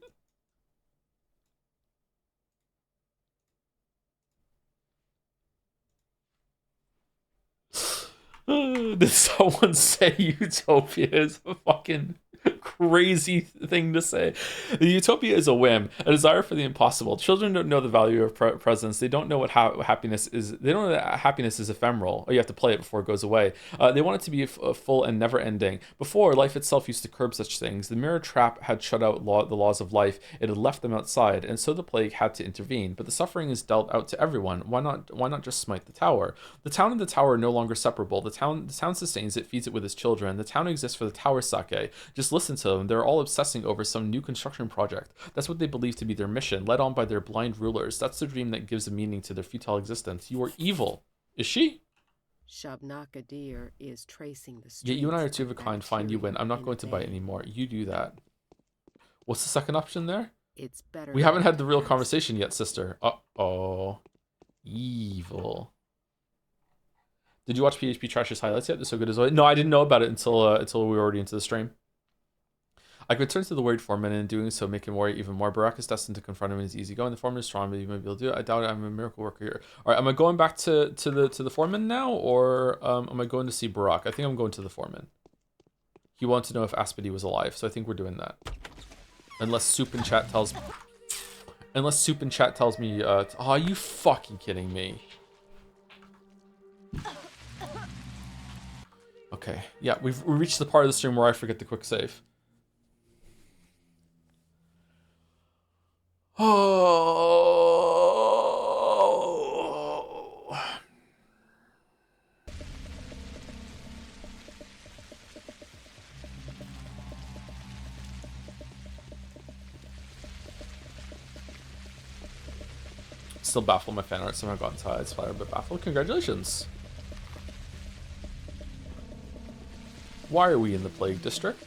Did someone say Utopia is a fucking crazy thing to say? The utopia is a whim, a desire for the impossible. Children don't know the value of presence. They don't know what happiness is. They don't know that happiness is ephemeral, or you have to play it before it goes away. They want it to be full and never ending. Before, life itself used to curb such things. The mirror trap had shut out the laws of life. It had left them outside, and so the plague had to intervene. But the suffering is dealt out to everyone. Why not just smite the tower? The town and the tower are no longer separable. The town sustains it, feeds it with its children. The town exists for the tower sake. Just listen to them. They're all obsessing over some new construction project. That's what they believe to be their mission, led on by their blind rulers. That's the dream that gives a meaning to their futile existence. You are evil. Is she? Shabnaka Deer is tracing the streets. Yeah, you and I are two of a kind. Fine, you win. I'm not going to bite anymore. You do that. What's the second option there? It's better. We haven't had the real conversation yet, sister. Uh-oh. Evil. Did you watch PHP Trash's highlights yet? They're so good as always. No, I didn't know about it until we were already into the stream. I could turn to the worried foreman and in doing so make him worry even more. Barack is destined to confront him and he's easygoing. The foreman is strong, but you might be able to do it. I doubt it. I'm a miracle worker here. All right, am I going back to the foreman now, or am I going to see Barack? I think I'm going to the foreman. He wants to know if Aspedy was alive, so I think we're doing that. Unless Soup in chat tells me. Oh, you fucking kidding me? Okay, yeah, we reached the part of the stream where I forget the quick save. Oh. Still baffled my fan art somehow got inside. It's fire, but baffled. Congratulations. Why are we in the Plague District?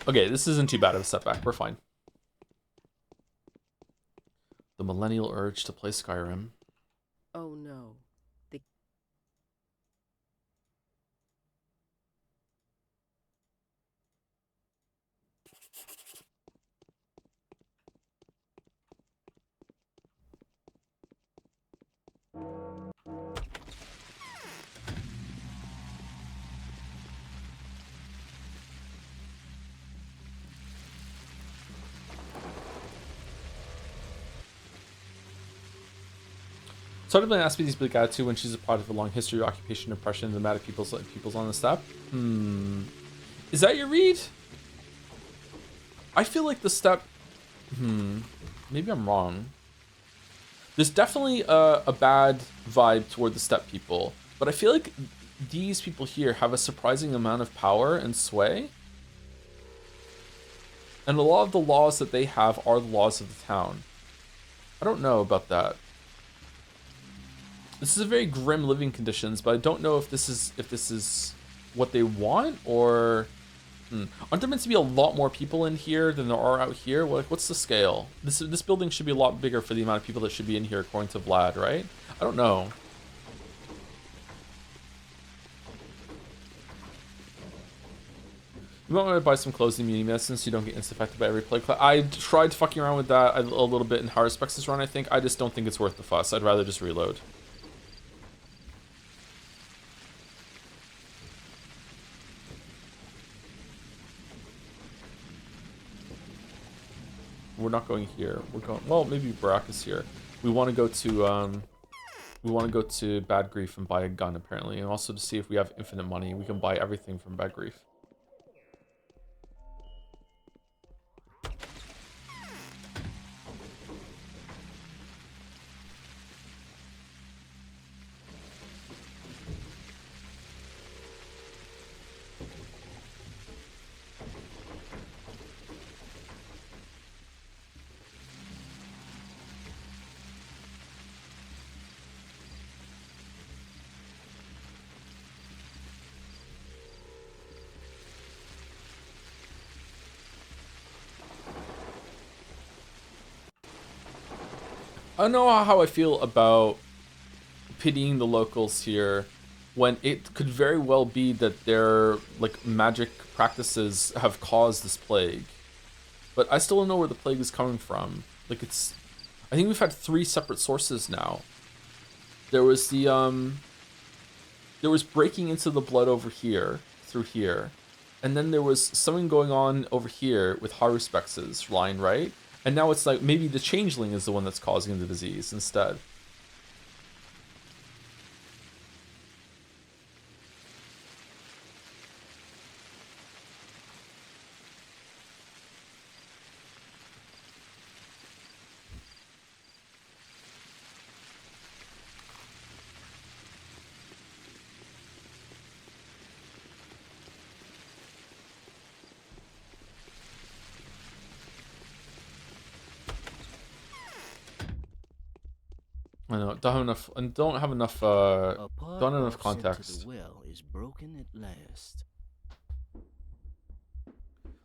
Okay, this isn't too bad of a setback. We're fine. The millennial urge to play Skyrim. Oh no. Sort of been asked me these big attitude when she's a part of a long history of occupation, oppression, and the matter people's on the steppe. Is that your read? I feel like the steppe. Maybe I'm wrong. There's definitely a bad vibe toward the steppe people, but I feel like these people here have a surprising amount of power and sway. And a lot of the laws that they have are the laws of the town. I don't know about that. This is a very grim living conditions, but I don't know if this is what they want, or aren't there meant to be a lot more people in here than there are out here? What's the scale? This building should be a lot bigger for the amount of people that should be in here, according to Vlad, right? I don't know. You might want to buy some clothes and immunity medicine so you don't get insta-affected by every plague. I tried fucking around with that a little bit in Higher Specs run, I think. I just don't think it's worth the fuss. I'd rather just reload. We're not going here. We're going. Well, maybe Barack is here. We want to go to Bad Grief and buy a gun apparently, and also to see if we have infinite money. We can buy everything from Bad Grief. I don't know how I feel about pitying the locals here when it could very well be that their like magic practices have caused this plague. But I still don't know where the plague is coming from. Like I think we've had 3 separate sources now. There was there was breaking into the blood over here, through here. And then there was something going on over here with Haruspex's line, right? And now it's like maybe the Changeling is the one that's causing the disease instead. I know, don't have enough don't have enough context. The well is broken at last.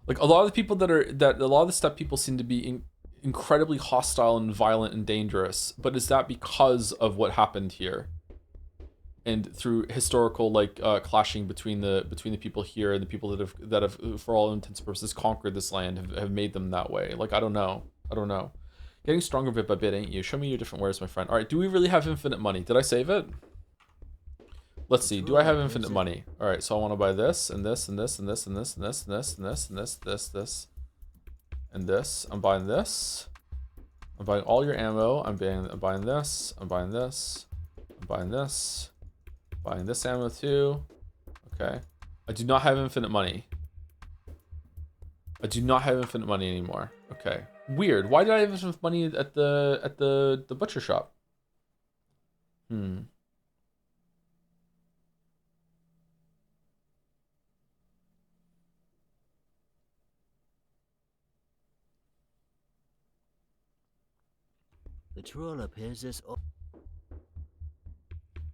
Like a lot of the people a lot of the step people seem to be incredibly hostile and violent and dangerous. But is that because of what happened here? And through historical clashing between the people here and the people that have for all intents and purposes conquered this land have made them that way. Like I don't know. Getting stronger bit by bit, ain't you? Show me your different wares, my friend. All right, do we really have infinite money? Did I save it? Let's see. Do I have infinite money? All right, so I want to buy this and this and this and this and this and this and this and this and this and this. I'm buying this. I'm buying all your ammo. I'm buying this. I'm buying this. I'm buying this. Buying this ammo too. Okay. I do not have infinite money. I do not have infinite money anymore. Okay. Weird. Why did I have infinite money at the butcher shop? The troll appears as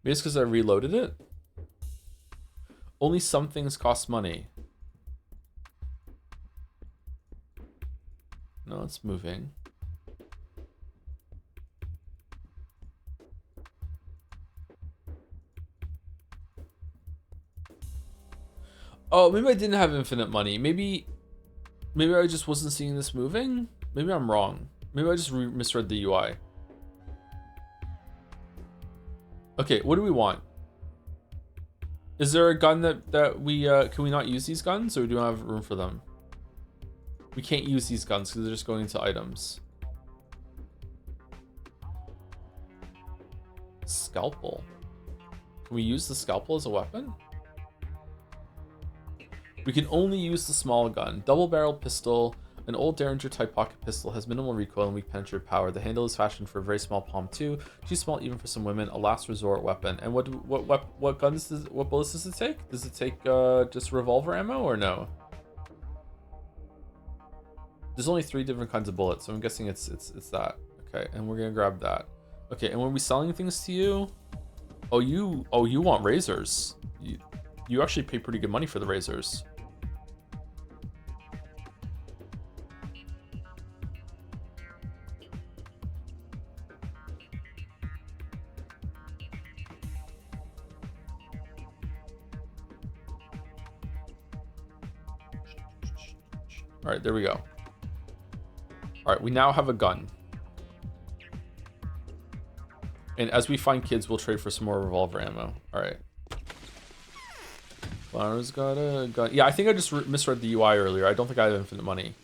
Maybe it's because I reloaded it. Only some things cost money. No, it's moving. Oh, maybe I didn't have infinite money. Maybe I just wasn't seeing this moving. Maybe I'm wrong. Maybe I just misread the UI. Okay, what do we want? Is there a gun that we can we not use these guns, or do we not have room for them? We can't use these guns because they're just going into items. Scalpel. Can we use the scalpel as a weapon? We can only use the small gun. Double-barreled pistol. An old Derringer type pocket pistol has minimal recoil and weak penetrative power. The handle is fashioned for a very small palm too. Too small even for some women. A last resort weapon. And what bullets does it take? Does it take just revolver ammo or no? There's only 3 different kinds of bullets, so I'm guessing it's that. Okay, and we're gonna grab that. Okay, and when we selling things to you, oh you want razors. You actually pay pretty good money for the razors. All right, there we go. All right, we now have a gun. And as we find kids, we'll trade for some more revolver ammo. All right. Flowers got a gun. Yeah, I think I just misread the UI earlier. I don't think I have infinite money.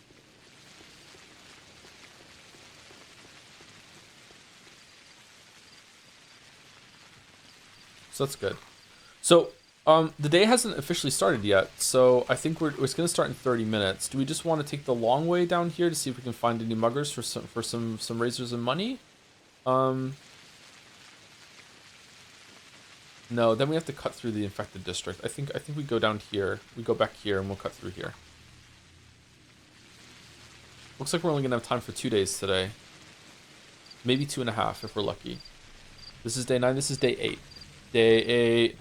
So that's good. So the day hasn't officially started yet, so I think it's going to start in 30 minutes. Do we just want to take the long way down here to see if we can find any muggers for some razors and money? No, then we have to cut through the infected district. I think we go down here. We go back here and we'll cut through here. Looks like we're only going to have time for 2 days today. Maybe 2.5 if we're lucky. This is day 9. This is day 8. Day 8.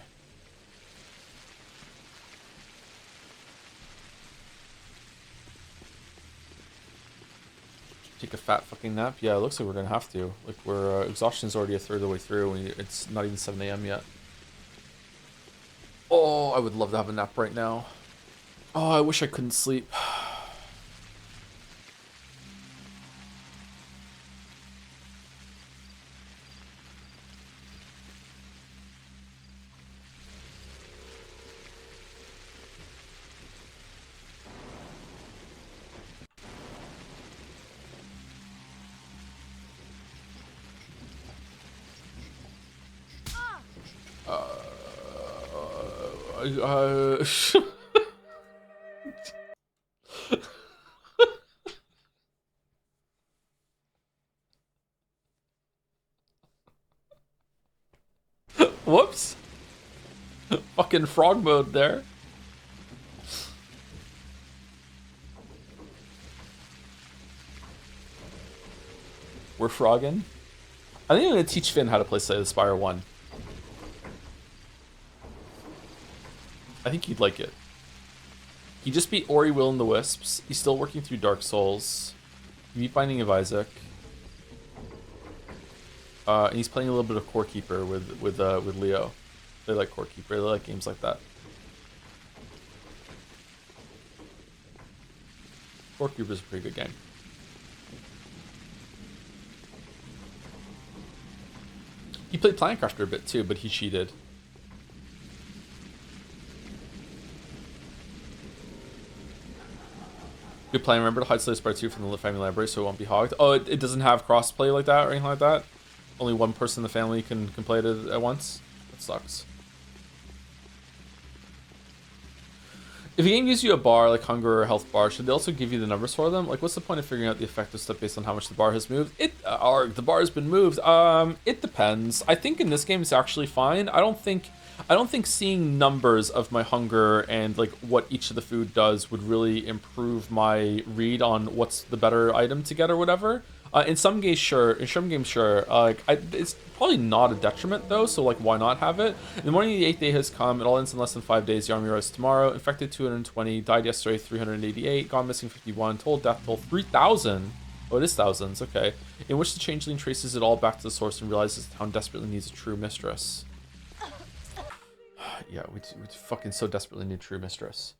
Take a fat fucking nap? Yeah, it looks like we're gonna have to. Like, we're exhaustion's already a third of the way through, and it's not even 7 a.m. yet. Oh, I would love to have a nap right now. Oh, I wish I couldn't sleep. Whoops. Fucking frog mode there. We're frogging. I think I'm gonna teach Finn how to play Slay the Spire 1. I think he'd like it. He just beat Ori Will and the Wisps. He's still working through Dark Souls. He beat Binding of Isaac. And he's playing a little bit of Core Keeper with Leo. They like Core Keeper. They like games like that. Core Keeper is a pretty good game. He played Planecrafter a bit too, but he cheated. Good plan. Remember to hide Slay Part 2 from the family library so it won't be hogged. Oh, it doesn't have crossplay like that or anything like that? Only one person in the family can play it at once? That sucks. If a game gives you a bar, like hunger or health bar, should they also give you the numbers for them? Like, what's the point of figuring out the effective stuff based on how much the bar has moved? The bar has been moved. It depends. I think in this game it's actually fine. I don't think seeing numbers of my hunger and like what each of the food does would really improve my read on what's the better item to get or whatever. In some games, sure. In some games, sure. It's probably not a detriment though, so like, why not have it? In the morning, the 8th day has come. It all ends in less than 5 days. The army arrives tomorrow. Infected 220. Died yesterday 388. Gone missing 51. Total death toll 3,000. Oh, it is thousands. Okay. In which the Changeling traces it all back to the source and realizes the town desperately needs a true mistress. Yeah, we fucking so desperately need a true mistress.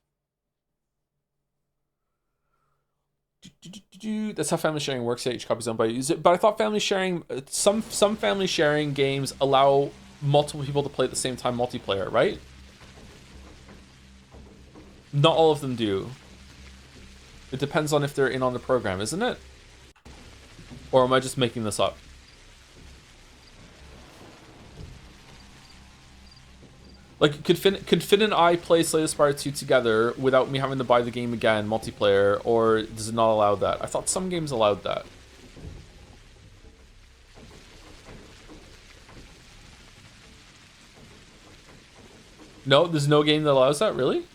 That's how family sharing works. Yeah, each copy is owned by user. But I thought family sharing, some family sharing games allow multiple people to play at the same time multiplayer, right? Not all of them do. It depends on if they're in on the program, isn't it? Or am I just making this up? Like, could Finn and I play Slay the Spire 2 together without me having to buy the game again, multiplayer, or does it not allow that? I thought some games allowed that. No, there's no game that allows that, really?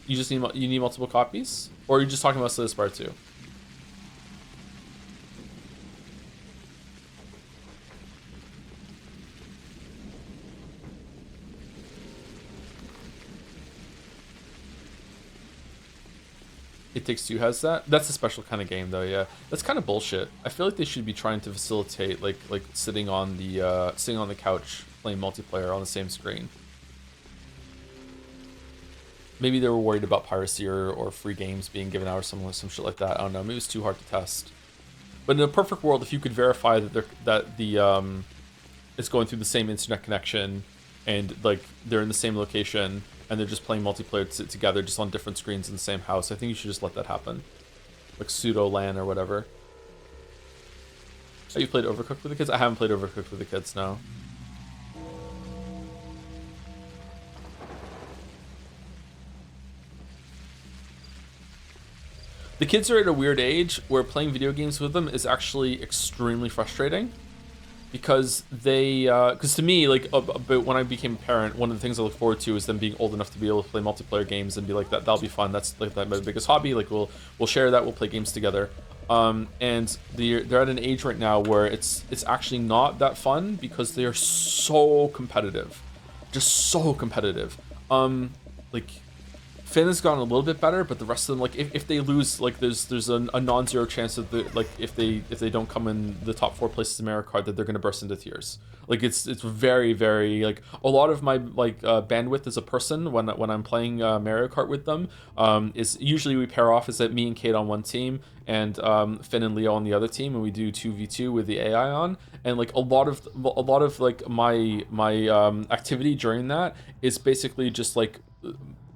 You just need multiple copies? Or are you just talking about Slay the Spire 2? It Takes Two has that. That's a special kind of game, though. Yeah, that's kind of bullshit. I feel like they should be trying to facilitate like sitting on the couch playing multiplayer on the same screen. Maybe they were worried about piracy or free games being given out or some shit like that. I don't know. Maybe it's too hard to test. But in a perfect world, if you could verify that it's going through the same internet connection and like they're in the same location and they're just playing multiplayer together just on different screens in the same house, I think you should just let that happen. Like pseudo LAN or whatever. Oh, you played Overcooked with the kids? I haven't played Overcooked with the kids, no. The kids are at a weird age where playing video games with them is actually extremely frustrating. Because because to me, like, but when I became a parent, one of the things I look forward to is them being old enough to be able to play multiplayer games and be like, that'll be fun. That's like my biggest hobby. Like, we'll share that. We'll play games together. And they're at an age right now where it's actually not that fun because they are so competitive, just so competitive. Like, Finn has gotten a little bit better, but the rest of them, like, if they lose, like, there's a non-zero chance that like if they don't come in the top 4 places in Mario Kart, that they're gonna burst into tears. Like, it's very, very, like, a lot of my bandwidth as a person when I'm playing Mario Kart with them is usually we pair off is that me and Kate on one team and Finn and Leo on the other team, and we do 2v2 with the AI on. And like a lot of like my activity during that is basically just like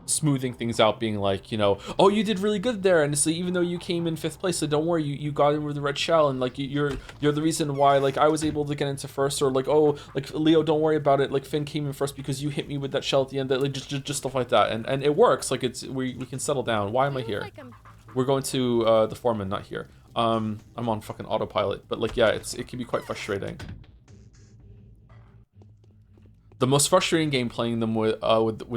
smoothing things out, being like, you know, oh, you did really good there, and so even though you came in 5th place, so don't worry, you got in with the red shell, and like you're the reason why like I was able to get into first, or like, oh, like Leo, don't worry about it, like Finn came in first because you hit me with that shell at the end, that like just stuff like that, and it works. Like, it's we can settle down. Why am I here? We're going to the foreman, not here. I'm on fucking autopilot, but like, yeah, it can be quite frustrating. The most frustrating game playing them with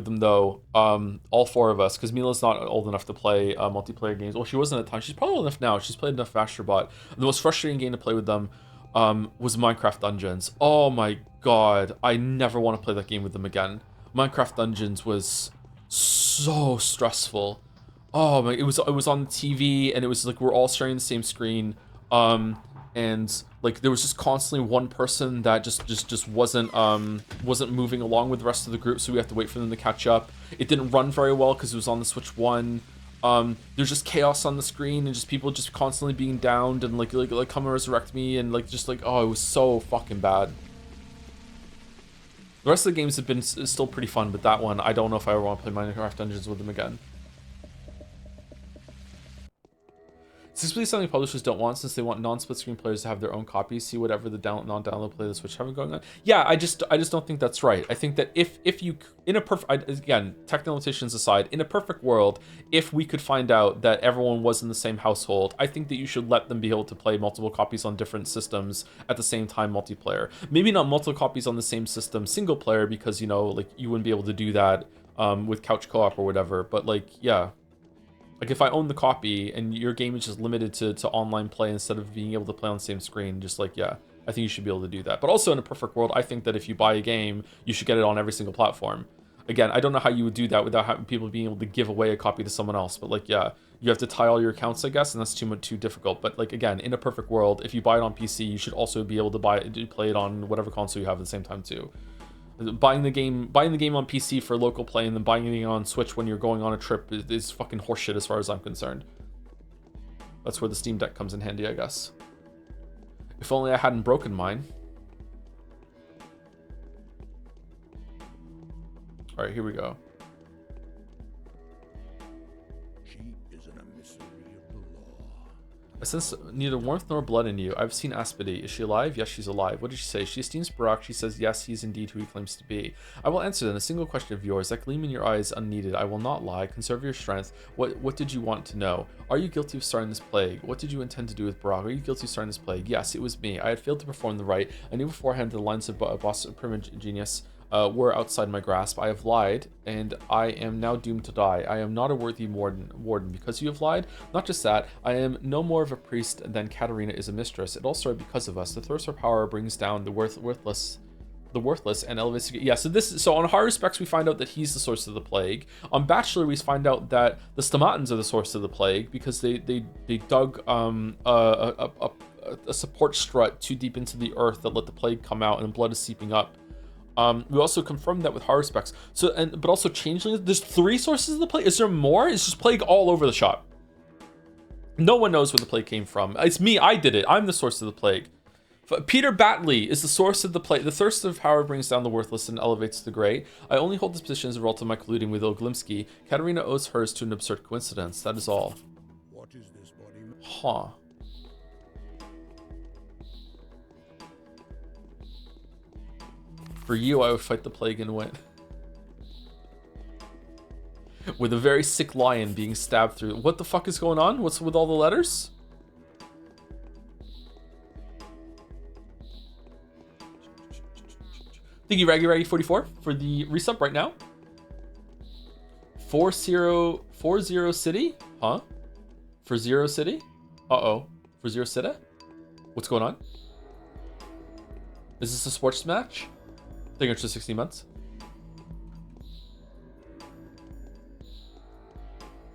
them though, all 4 of us, because Mila's not old enough to play multiplayer games. Well, she wasn't at the time. She's probably old enough now. She's played enough Astrobot. The most frustrating game to play with them was Minecraft Dungeons. Oh my god, I never want to play that game with them again. Minecraft Dungeons was so stressful. oh my, it was on the TV, and it was like we're all sharing the same screen, and like there was just constantly one person that just wasn't moving along with the rest of the group, so we have to wait for them to catch up. It didn't run very well because it was on the Switch 1. There's just chaos on the screen and just people just constantly being downed and like come and resurrect me, and like just like, oh, it was so fucking bad. The rest of the games have been still pretty fun, but that one, I don't know if I ever want to play Minecraft Dungeons with them again. This is really something publishers don't want, since they want non-split screen players to have their own copies, see whatever the non-download play the Switch have going on. Yeah, I just don't think that's right. I think that if you, in a perfect, again, technical limitations aside, in a perfect world, if we could find out that everyone was in the same household, I think that you should let them be able to play multiple copies on different systems at the same time multiplayer. Maybe not multiple copies on the same system single player, because, you know, like you wouldn't be able to do that with couch co-op or whatever, but like, yeah. Like if I own the copy and your game is just limited to online play instead of being able to play on the same screen, just like, yeah, I think you should be able to do that. But also in a perfect world, I think that if you buy a game, you should get it on every single platform. Again, I don't know how you would do that without having people being able to give away a copy to someone else. But like, yeah, you have to tie all your accounts, I guess, and that's too difficult. But like, again, in a perfect world, if you buy it on PC, you should also be able to play it on whatever console you have at the same time too. Buying the game on PC for local play and then buying it on Switch when you're going on a trip is fucking horseshit as far as I'm concerned. That's where the Steam Deck comes in handy, I guess. If only I hadn't broken mine. All right, here we go. I sense neither warmth nor blood in you. I've seen Aspidie. Is she alive? Yes, she's alive. What did she say? She esteems Barak. She says, yes, he is indeed who he claims to be. I will answer then. A single question of yours. That gleam in your eyes unneeded. I will not lie. Conserve your strength. What did you want to know? Are you guilty of starting this plague? What did you intend to do with Barak? Are you guilty of starting this plague? Yes, it was me. I had failed to perform the rite. I knew beforehand the lines of Boss Primigenius were outside my grasp. I have lied, and I am now doomed to die. I am not a worthy warden because you have lied. Not just that, I am no more of a priest than Katerina is a mistress. It all started because of us. The thirst for power brings down the worthless and elevates. Yeah, so on Horror Specs we find out that he's the source of the plague. On Bachelor we find out that the Stomatans are the source of the plague because they dug a support strut too deep into the earth that let the plague come out, and blood is seeping up. We also confirmed that with Horror Specs. But also Changeling. There's 3 sources of the plague. Is there more? It's just plague all over the shop. No one knows where the plague came from. It's me. I did it. I'm the source of the plague. Peter Batley is the source of the plague. The thirst of power brings down the worthless and elevates the great. I only hold this position as a result of my colluding with Oglimsky. Katerina owes hers to an absurd coincidence. That is all. What is this body? Huh. For you, I would fight the plague and win. With a very sick lion being stabbed through. What the fuck is going on? What's with all the letters? Thank you, Raggy44, for the resub right now. 40 City? Huh? For Zero City? Uh-oh. For Zero City? What's going on? Is this a sports match? I think it's just 16 months.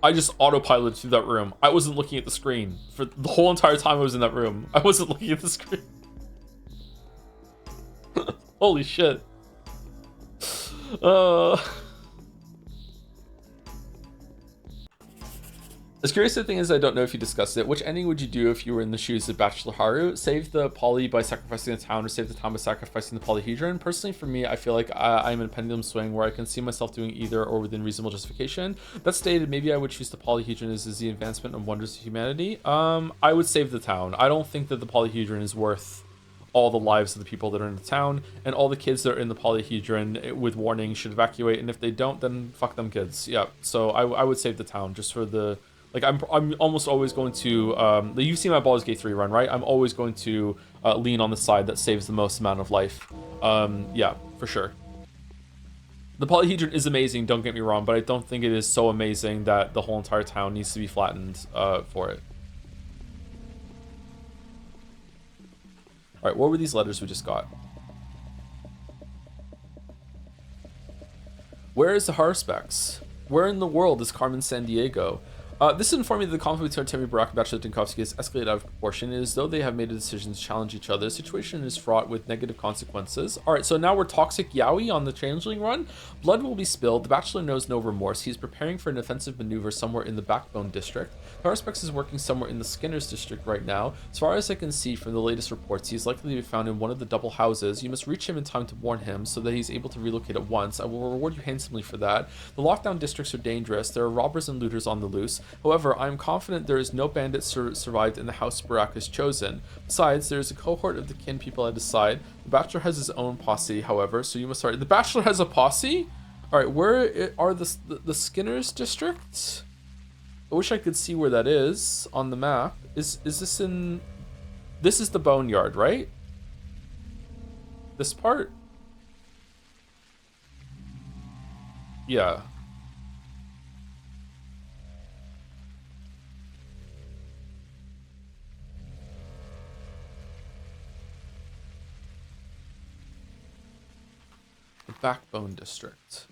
I just autopiloted through that room. I wasn't looking at the screen. For the whole entire time I was in that room, I wasn't looking at the screen. Holy shit. As curious the thing is, I don't know if you discussed it. Which ending would you do if you were in the shoes of Bachelor Haru? Save the poly by sacrificing the town, or save the town by sacrificing the polyhedron? Personally, for me, I feel like I'm in a pendulum swing where I can see myself doing either or within reasonable justification. That stated, maybe I would choose the polyhedron as the advancement of wonders of humanity. I would save the town. I don't think that the polyhedron is worth all the lives of the people that are in the town, and all the kids that are in the polyhedron with warning should evacuate, and if they don't, then fuck them kids. Yeah, so I would save the town just for the... Like, I'm almost always going to... you've seen my Baldur's Gate 3 run, right? I'm always going to lean on the side that saves the most amount of life. Yeah, for sure. The polyhedron is amazing, don't get me wrong, but I don't think it is so amazing that the whole entire town needs to be flattened for it. Alright, what were these letters we just got? Where is the Horror Specs? Where in the world is Carmen Sandiego? This informed me that the conflict between Artemi Barak and Bachelor Dinkovsky has escalated out of proportion. It is as though they have made a decision to challenge each other. The situation is fraught with negative consequences. Alright, so now we're Toxic Yowie on the Changeling run. Blood will be spilled. The Bachelor knows no remorse. He's preparing for an offensive maneuver somewhere in the Backbone District. Harspex is working somewhere in the Skinner's District right now. As far as I can see from the latest reports, he is likely to be found in one of the double houses. You must reach him in time to warn him so that he's able to relocate at once. I will reward you handsomely for that. The lockdown districts are dangerous. There are robbers and looters on the loose. However, I am confident there is no bandit survived in the house Barak has chosen. Besides, there is a cohort of the kin people at his side. The Bachelor has his own posse, however, so you must start. The Bachelor has a posse? Alright, where are the Skinner's districts? I wish I could see where that is on the map. Is this in... This is the boneyard, right? This part? Yeah. The Backbone District.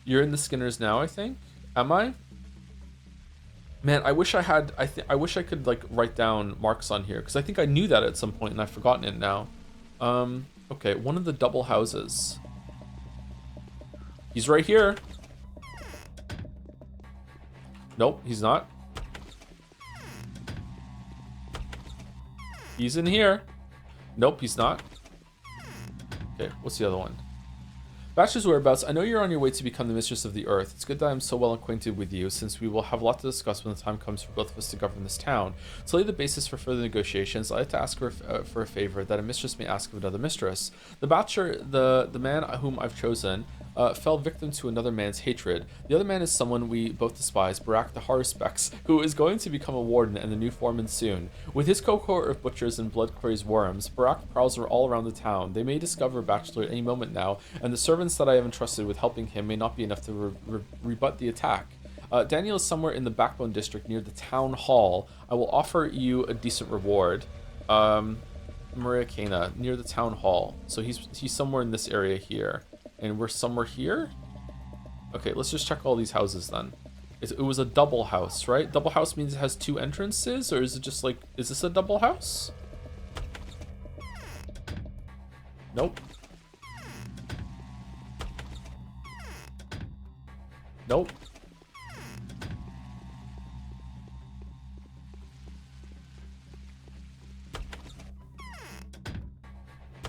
You're in the Skinners now, I think. Am I? Man, I wish I had. I wish I could like write down marks on here because I think I knew that at some point and I've forgotten it now. Okay, one of the double houses. He's right here. Nope, he's not. He's in here. Nope, he's not. Okay, what's the other one? Bachelor's whereabouts. I know you're on your way to become the mistress of the earth. It's good that I'm so well acquainted with you, since we will have a lot to discuss when the time comes for both of us to govern this town. To lay the basis for further negotiations, I'd like to ask for a favor that a mistress may ask of another mistress. The bachelor, the man whom I've chosen, fell victim to another man's hatred. The other man is someone we both despise, Barak the Harspex, who is going to become a warden and the new foreman soon. With his cohort of butchers and blood-crazed worms, Barak prowls all around the town. They may discover Bachelor at any moment now, and the servants that I have entrusted with helping him may not be enough to rebut the attack. Daniel is somewhere in the Backbone District near the town hall. I will offer you a decent reward. Maria Kana, near the town hall. So he's somewhere in this area here. And we're somewhere here? Okay, let's just check all these houses then. It was a double house, right? Double house means it has two entrances, or is it just like, is this a double house? Nope. Nope.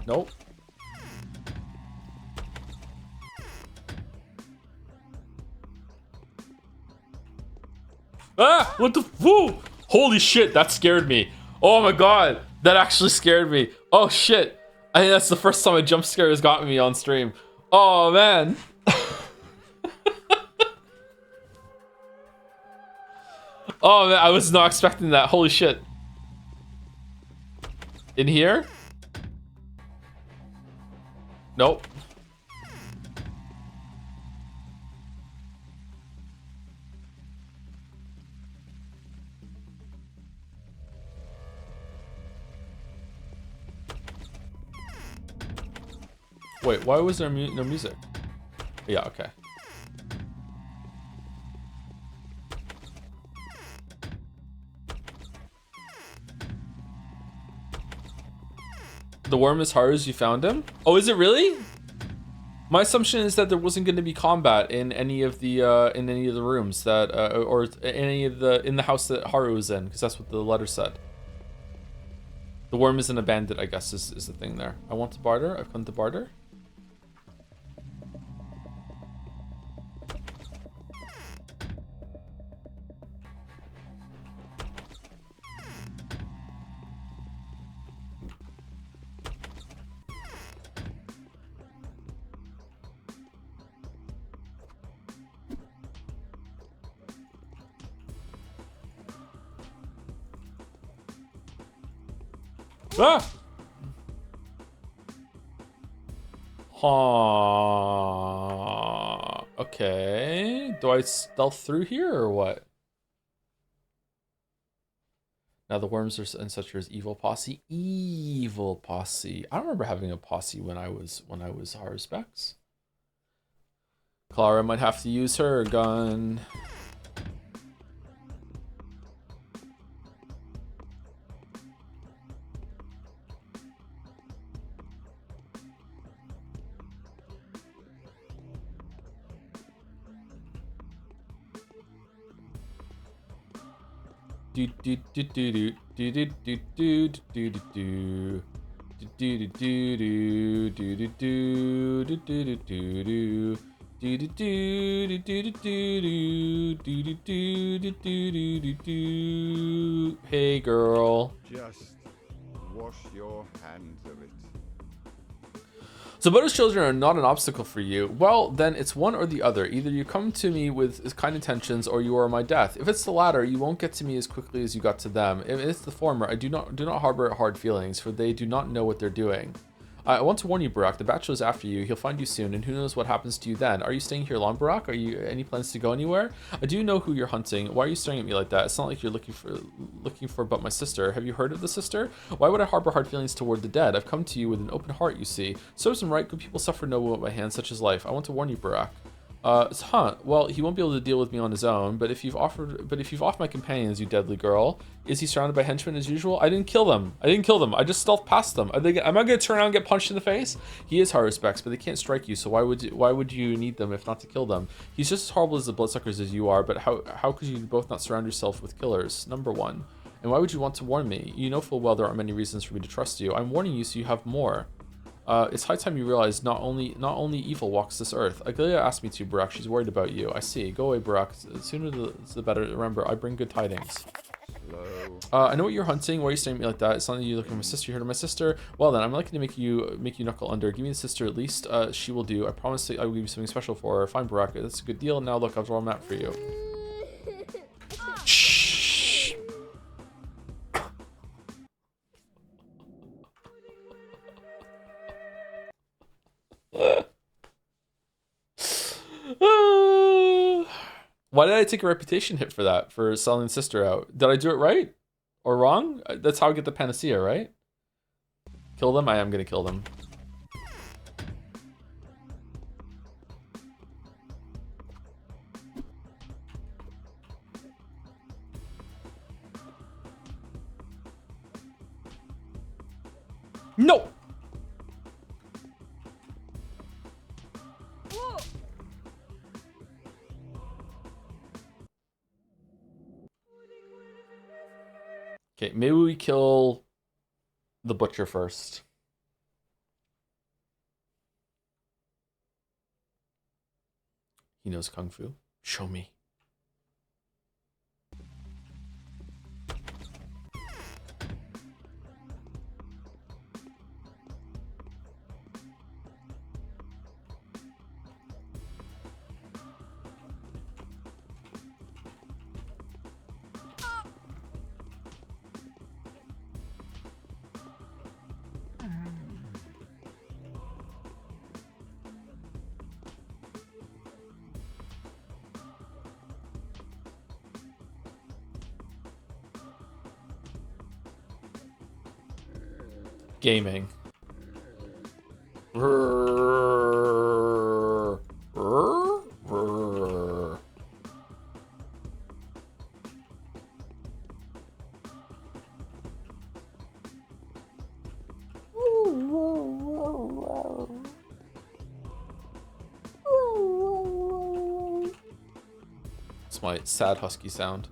Nope. Ah! What the? Woo! Holy shit! That scared me. Oh my god! That actually scared me. Oh shit! I think that's the first time a jump scare has gotten me on stream. Oh man. Oh man, I was not expecting that. Holy shit. In here? Nope. Wait, why was there no music? Yeah, okay. The worm is hard as you found him? Oh, is it really? My assumption is that there wasn't going to be combat in any of the rooms that or in the house that Haru was in, because that's what the letter said. The worm isn't a bandit, I guess, is the thing there. I want to barter. I've come to barter. Ah! Huh. Okay. Do I stealth through here or what? Now the worms are and such as evil posse. Evil posse. I don't remember having a posse when I was Harspex. Clara might have to use her gun. Do do do do do do do do do do do do. Do do do do do do do do do do do. Do do do do do do do do do do do. Hey girl. Just wash your hands of it. So Buddha's children are not an obstacle for you. Well, then it's one or the other. Either you come to me with kind intentions or you are my death. If it's the latter, you won't get to me as quickly as you got to them. If it's the former, I do not harbor hard feelings, for they do not know what they're doing. I want to warn you, Barak, the Bachelor is after you. He'll find you soon, and who knows what happens to you then. Are you staying here long, Barak? Are you any plans to go anywhere? I do know who you're hunting. Why are you staring at me like that? It's not like you're looking for but my sister. Have you heard of the sister? Why would I harbor hard feelings toward the dead? I've come to you with an open heart, you see. Serves him right, good people suffer no woe at my hands, such as life. I want to warn you, Barak. Well, he won't be able to deal with me on his own, but if you've offed my companions, you deadly girl. Is he surrounded by henchmen as usual? I didn't kill them. I just stealthed past them. Am I gonna turn around and get punched in the face? He is hard respects, but they can't strike you, so why would you need them if not to kill them? He's just as horrible as the bloodsuckers as you are, but how could you both not surround yourself with killers? Number one. And why would you want to warn me? You know full well there aren't many reasons for me to trust you. I'm warning you so you have more. It's high time you realize not only evil walks this earth. Agilia asked me to, Barak. She's worried about you. I see. Go away, Barak. The sooner the better. Remember, I bring good tidings. I know what you're hunting. Why are you staring at me like that? It's not that you're looking at my sister. You heard of my sister? Well then, I'm likely to make you knuckle under. Give me the sister at least. She will do. I promise I will give you something special for her. Fine, Barak. That's a good deal. Now look, I've drawn a map for you. Shh. Why did I take a reputation hit for that, for selling the sister out? Did I do it right or wrong? That's how I get the panacea, right? Kill them? I am gonna kill them. No! Okay, maybe we kill the butcher first. He knows Kung Fu. Show me. Gaming. It's my sad husky sound.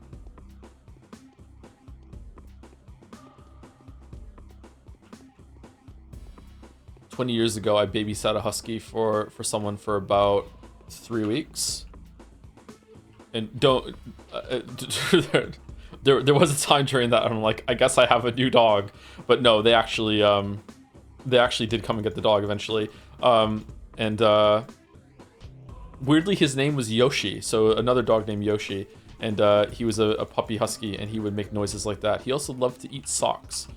20 years ago, I babysat a husky for someone for about 3 weeks. And don't... there was a time during that I'm like, I guess I have a new dog. But no, they actually did come and get the dog eventually. Weirdly, his name was Yoshi. So another dog named Yoshi. And he was a puppy husky, and he would make noises like that. He also loved to eat socks.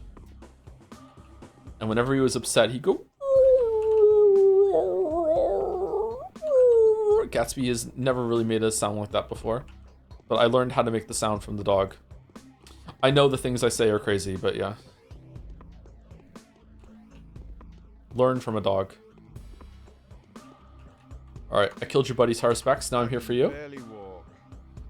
And whenever he was upset, he'd go... Gatsby has never really made a sound like that before, but I learned how to make the sound from the dog. I know the things I say are crazy, but yeah. Learn from a dog. Alright, I killed your buddy's Haruspex. Now I'm here for you. Barely walk.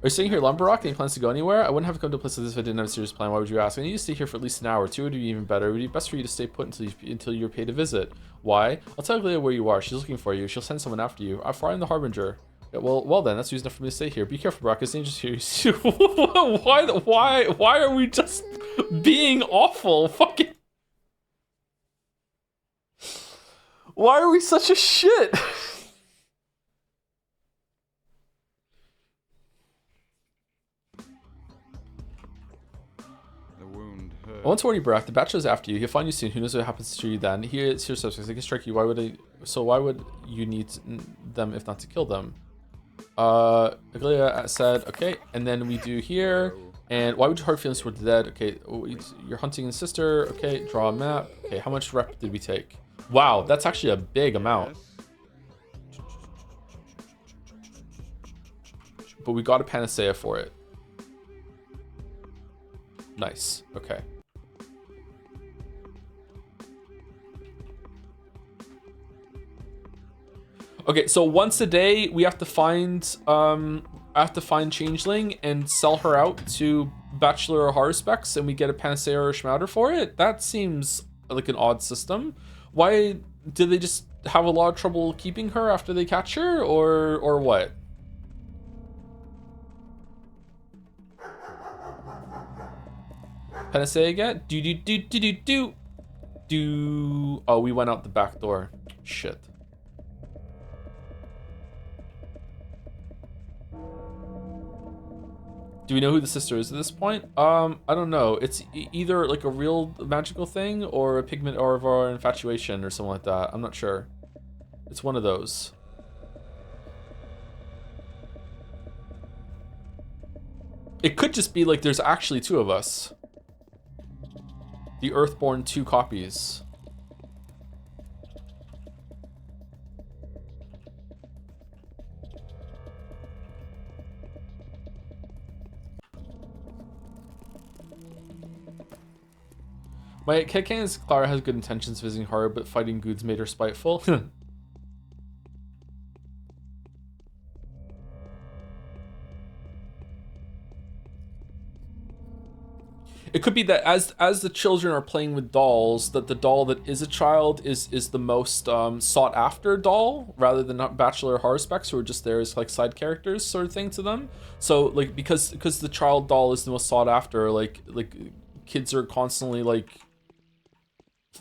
Are you staying here, Lumberrock? Any plans to go anywhere? I wouldn't have come to a place like this if I didn't have a serious plan. Why would you ask? I need to stay here for at least an hour or two. It would be even better. It would be best for you to stay put until you're paid a visit. Why? I'll tell Leah where you are. She's looking for you. She'll send someone after you. I'm the Harbinger. Yeah, well then, that's reason enough for me to stay here. Be careful, Brock. It's dangerous here. Why are we just being awful? Fucking. Why are we such a shit? The wound hurt. I won't worry, Brock. The Bachelor's after you. He'll find you soon. Who knows what happens to you then? Here's your subjects. They can strike you. Why would you need them if not to kill them? Aglia said, okay, and then we do here. And why would your heart feelings toward the dead? Okay, you're hunting his sister. Okay, draw a map. Okay, how much rep did we take? Wow, that's actually a big amount. But we got a panacea for it. Nice. Okay. Okay, so once a day we have to find Changeling and sell her out to Bachelor or Haruspex, and we get a panacea or a schmouder for it. That seems like an odd system. Why did they just have a lot of trouble keeping her after they catch her, or what? Panacea again? Do. Oh, we went out the back door. Shit. Do we know who the sister is at this point? I don't know. It's either like a real magical thing or a pigment or of our infatuation or something like that. I'm not sure. It's one of those. It could just be like there's actually two of us. The Earthborn 2 copies. My headcanon Clara has good intentions visiting her, but fighting Goods made her spiteful. It could be that as the children are playing with dolls, that the doll that is a child is the most sought after doll, rather than Bachelor Haruspex, who are just there as like side characters sort of thing to them. So like because the child doll is the most sought after, like kids are constantly like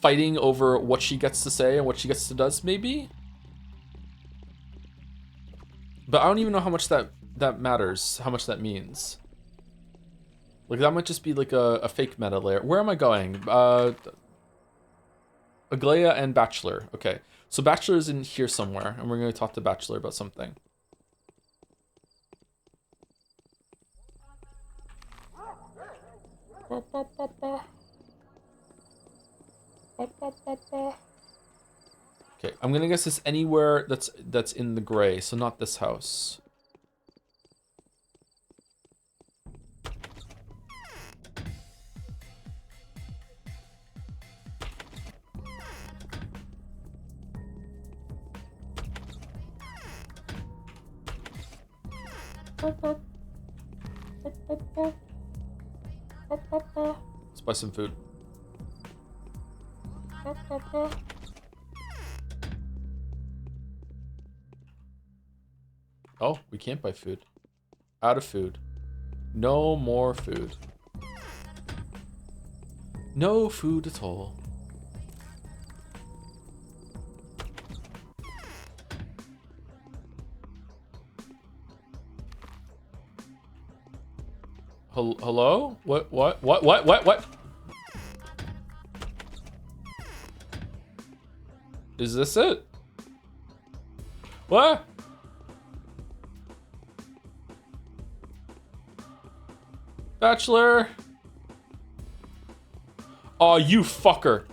fighting over what she gets to say and what she gets to does, maybe. But I don't even know how much that matters, how much that means. Like that might just be like a fake meta layer. Where am I going? Aglaia and Bachelor. Okay, so Bachelor is in here somewhere, and we're going to talk to Bachelor about something. Okay, I'm gonna guess it's anywhere that's in the gray, so not this house. Let's buy some food. Oh, we can't buy food. Out of food. No more food. No food at all. Hello? What? Is this it? What? Bachelor? Oh, you fucker.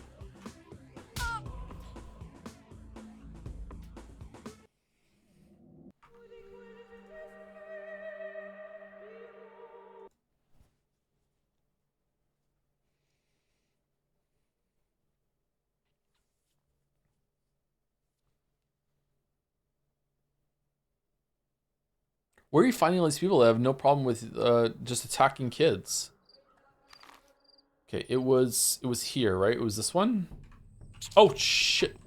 Where are you finding all these people that have no problem with just attacking kids? Okay, it was here, right? It was this one? Oh shit.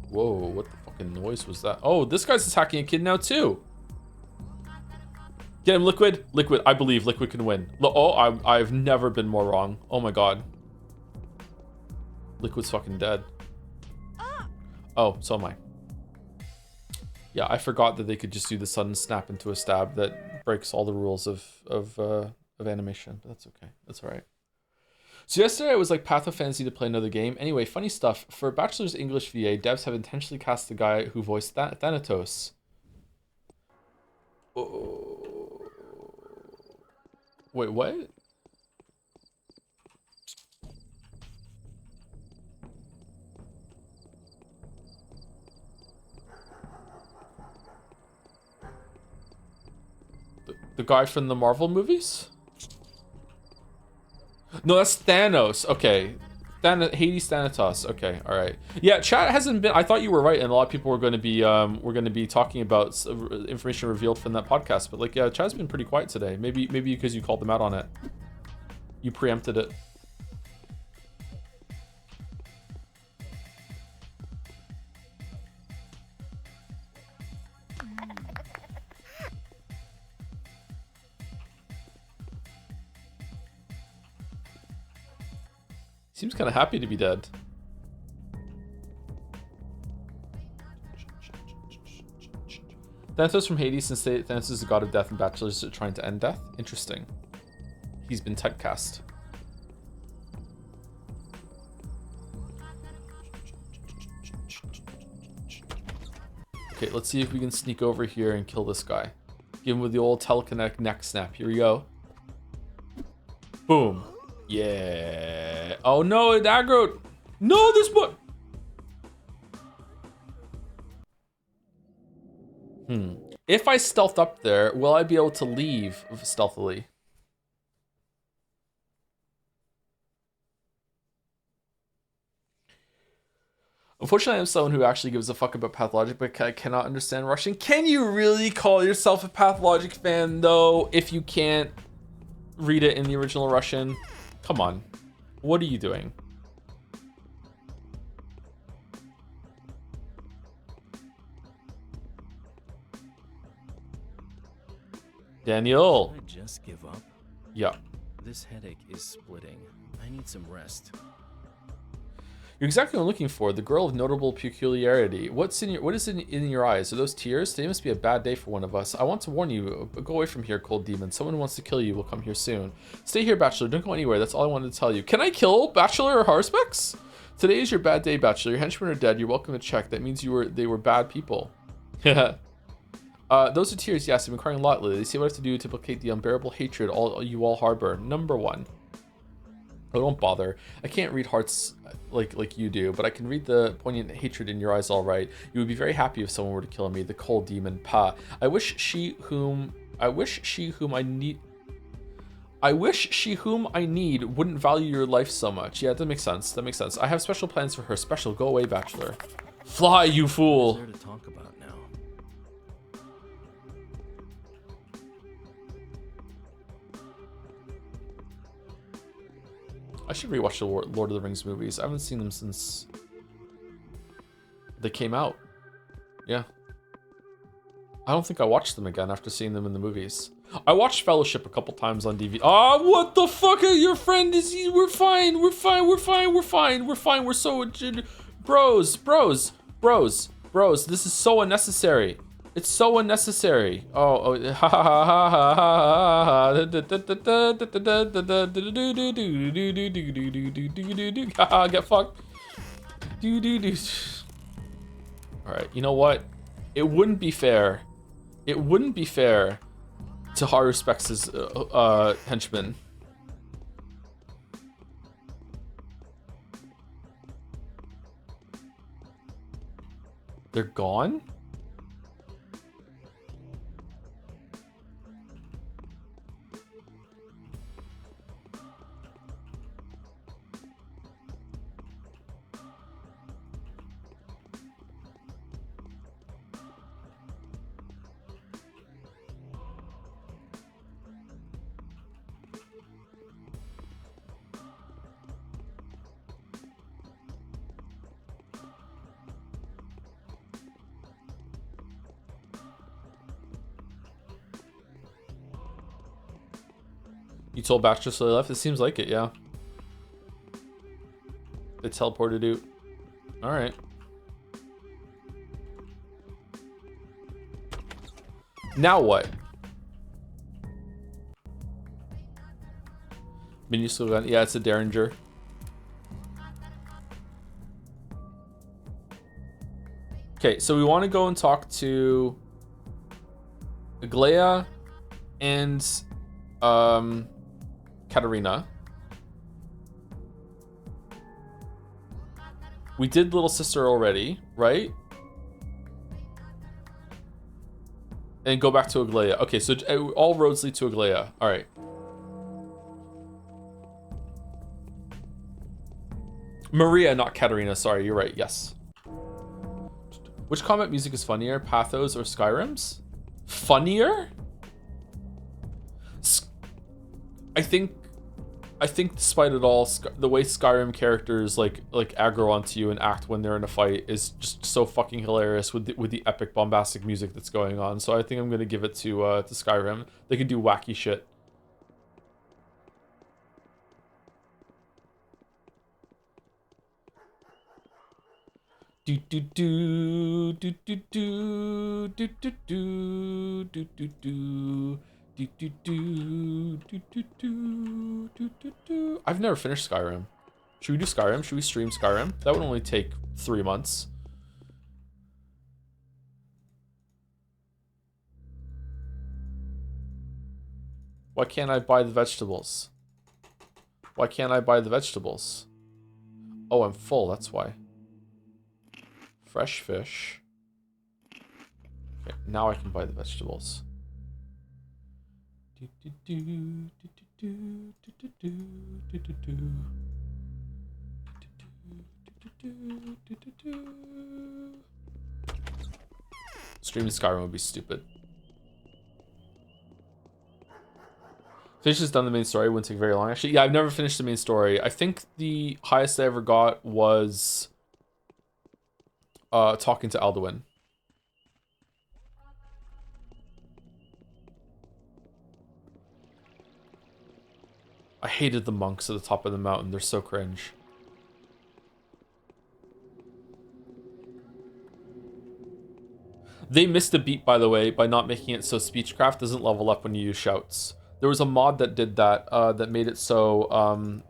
Whoa, what the fucking noise was that? Oh, this guy's attacking a kid now too. Get him, Liquid. Liquid, I believe Liquid can win. Oh, I've never been more wrong. Oh my god. Liquid's fucking dead. Oh, so am I. Yeah, I forgot that they could just do the sudden snap into a stab that breaks all the rules of animation, but that's okay. That's all right. So yesterday I was like Patho Fantasy to play another game. Anyway, funny stuff. For Bachelor's English VA, devs have intentionally cast the guy who voiced Thanatos. Oh. Wait, what? The guy from the Marvel movies? No, that's Thanos. Okay. Hades Thanatos. Okay, all right. Yeah, chat hasn't been. I thought you were right, and a lot of people were going to be talking about information revealed from that podcast. But like, yeah, chat's been pretty quiet today. Maybe because you called them out on it. You preempted it. Seems kind of happy to be dead. Thanatos from Hades, since Thanatos is the god of death and bachelors are trying to end death. Interesting. He's been typecast. Okay, let's see if we can sneak over here and kill this guy. Give him with the old telekinetic neck snap. Here we go. Boom. Yeah. Oh no, it aggroed. No, this boy. If I stealth up there, will I be able to leave stealthily? Unfortunately, I'm someone who actually gives a fuck about Pathologic, but I cannot understand Russian. Can you really call yourself a Pathologic fan, though, if you can't read it in the original Russian? Come on. What are you doing? Daniel. Should I just give up? Yeah. This headache is splitting. I need some rest. You're exactly what I'm looking for. The girl of notable peculiarity. What is in your eyes? Are those tears? Today must be a bad day for one of us. I want to warn you. Go away from here, cold demon. Someone who wants to kill you will come here soon. Stay here, Bachelor. Don't go anywhere. That's all I wanted to tell you. Can I kill Bachelor or Harspex? Today is your bad day, Bachelor. Your henchmen are dead. You're welcome to check. That means they were bad people. Those are tears. Yes, I've been crying a lot lately. They say what I have to do to placate the unbearable hatred you all harbor. Number 1. Oh, don't bother. I can't read hearts like you do, but I can read the poignant hatred in your eyes all right. You would be very happy if someone were to kill me, the cold demon Pa. I wish she whom I need wouldn't value your life so much. Yeah, that makes sense. That makes sense. I have special plans for her. Special. Go away, Bachelor. Fly, you fool. What's there to talk about now? I should rewatch the Lord of the Rings movies. I haven't seen them since they came out. Yeah. I don't think I watched them again after seeing them in the movies. I watched Fellowship a couple times on DVD. Ah, what the fuck? Your friend is... We're fine. We're fine. We're fine. We're fine. We're fine. We're so... Bros. This is so unnecessary. It's so unnecessary. Oh, ha ha ha ha ha ha. Get fucked. Alright, you know what? It wouldn't be fair. It wouldn't be fair to Haruspex's henchmen. They're gone? You told Bachelor so they left? It seems like it, yeah. They teleported out. Alright. Now what? Minuscule gun. Yeah, it's a Derringer. Okay, so we want to go and talk to Aglaya and Katarina. We did Little Sister already, right? And go back to Aglaya. Okay, so all roads lead to Aglaya. All right. Maria, not Katarina. Sorry, you're right. Yes. Which combat music is funnier, Pathos or Skyrim's? Funnier? I think despite it all, the way Skyrim characters like aggro onto you and act when they're in a fight is just so fucking hilarious with the epic bombastic music that's going on. So I think I'm gonna give it to Skyrim. They can do wacky shit. Do do do do do do do do do do do do. Do, do, do, do, do, do, do, do, do. I've never finished Skyrim. Should we do Skyrim? Should we stream Skyrim? That would only take 3 months. Why can't I buy the vegetables? Why can't I buy the vegetables? Oh, I'm full, that's why. Fresh fish. Okay, now I can buy the vegetables. Streaming Skyrim would be stupid. Finish has done the main story, wouldn't take very long. Actually, yeah, I've never finished the main story. I think the highest I ever got was talking to Alduin. I hated the monks at the top of the mountain. They're so cringe. They missed a beat, by the way, by not making it so Speechcraft doesn't level up when you use shouts. There was a mod that did that, that made it so,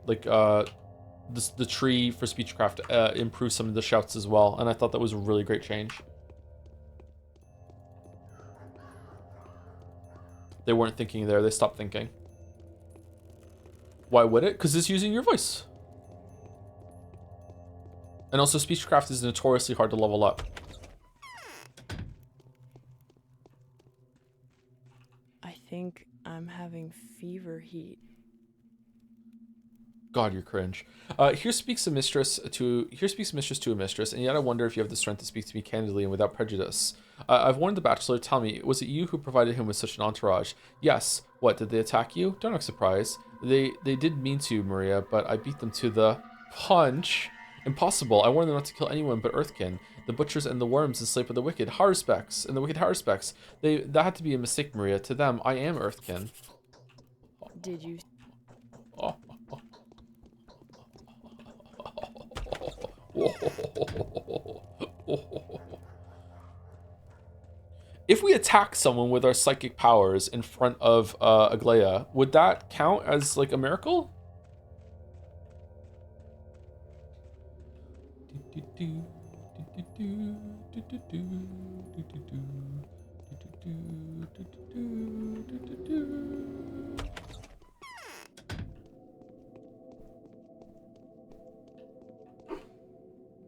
the tree for Speechcraft improved some of the shouts as well, and I thought that was a really great change. They weren't thinking there, they stopped thinking. Why would it? Because it's using your voice. And also, Speechcraft is notoriously hard to level up. I think I'm having fever heat. God, you're cringe. Here speaks a mistress to a mistress, and yet I wonder if you have the strength to speak to me candidly and without prejudice. I've warned the bachelor. Tell me, was it you who provided him with such an entourage? Yes. What, did they attack you? Don't act surprised. They did mean to, Maria, but I beat them to the punch. Impossible. I warned them not to kill anyone but Earthkin. The butchers and the worms enslave of the wicked Harspecs. And the wicked Harspecs. That had to be a mistake, Maria. To them, I am Earthkin. Did you? Oh. If we attack someone with our psychic powers in front of Aglaya, would that count as like a miracle?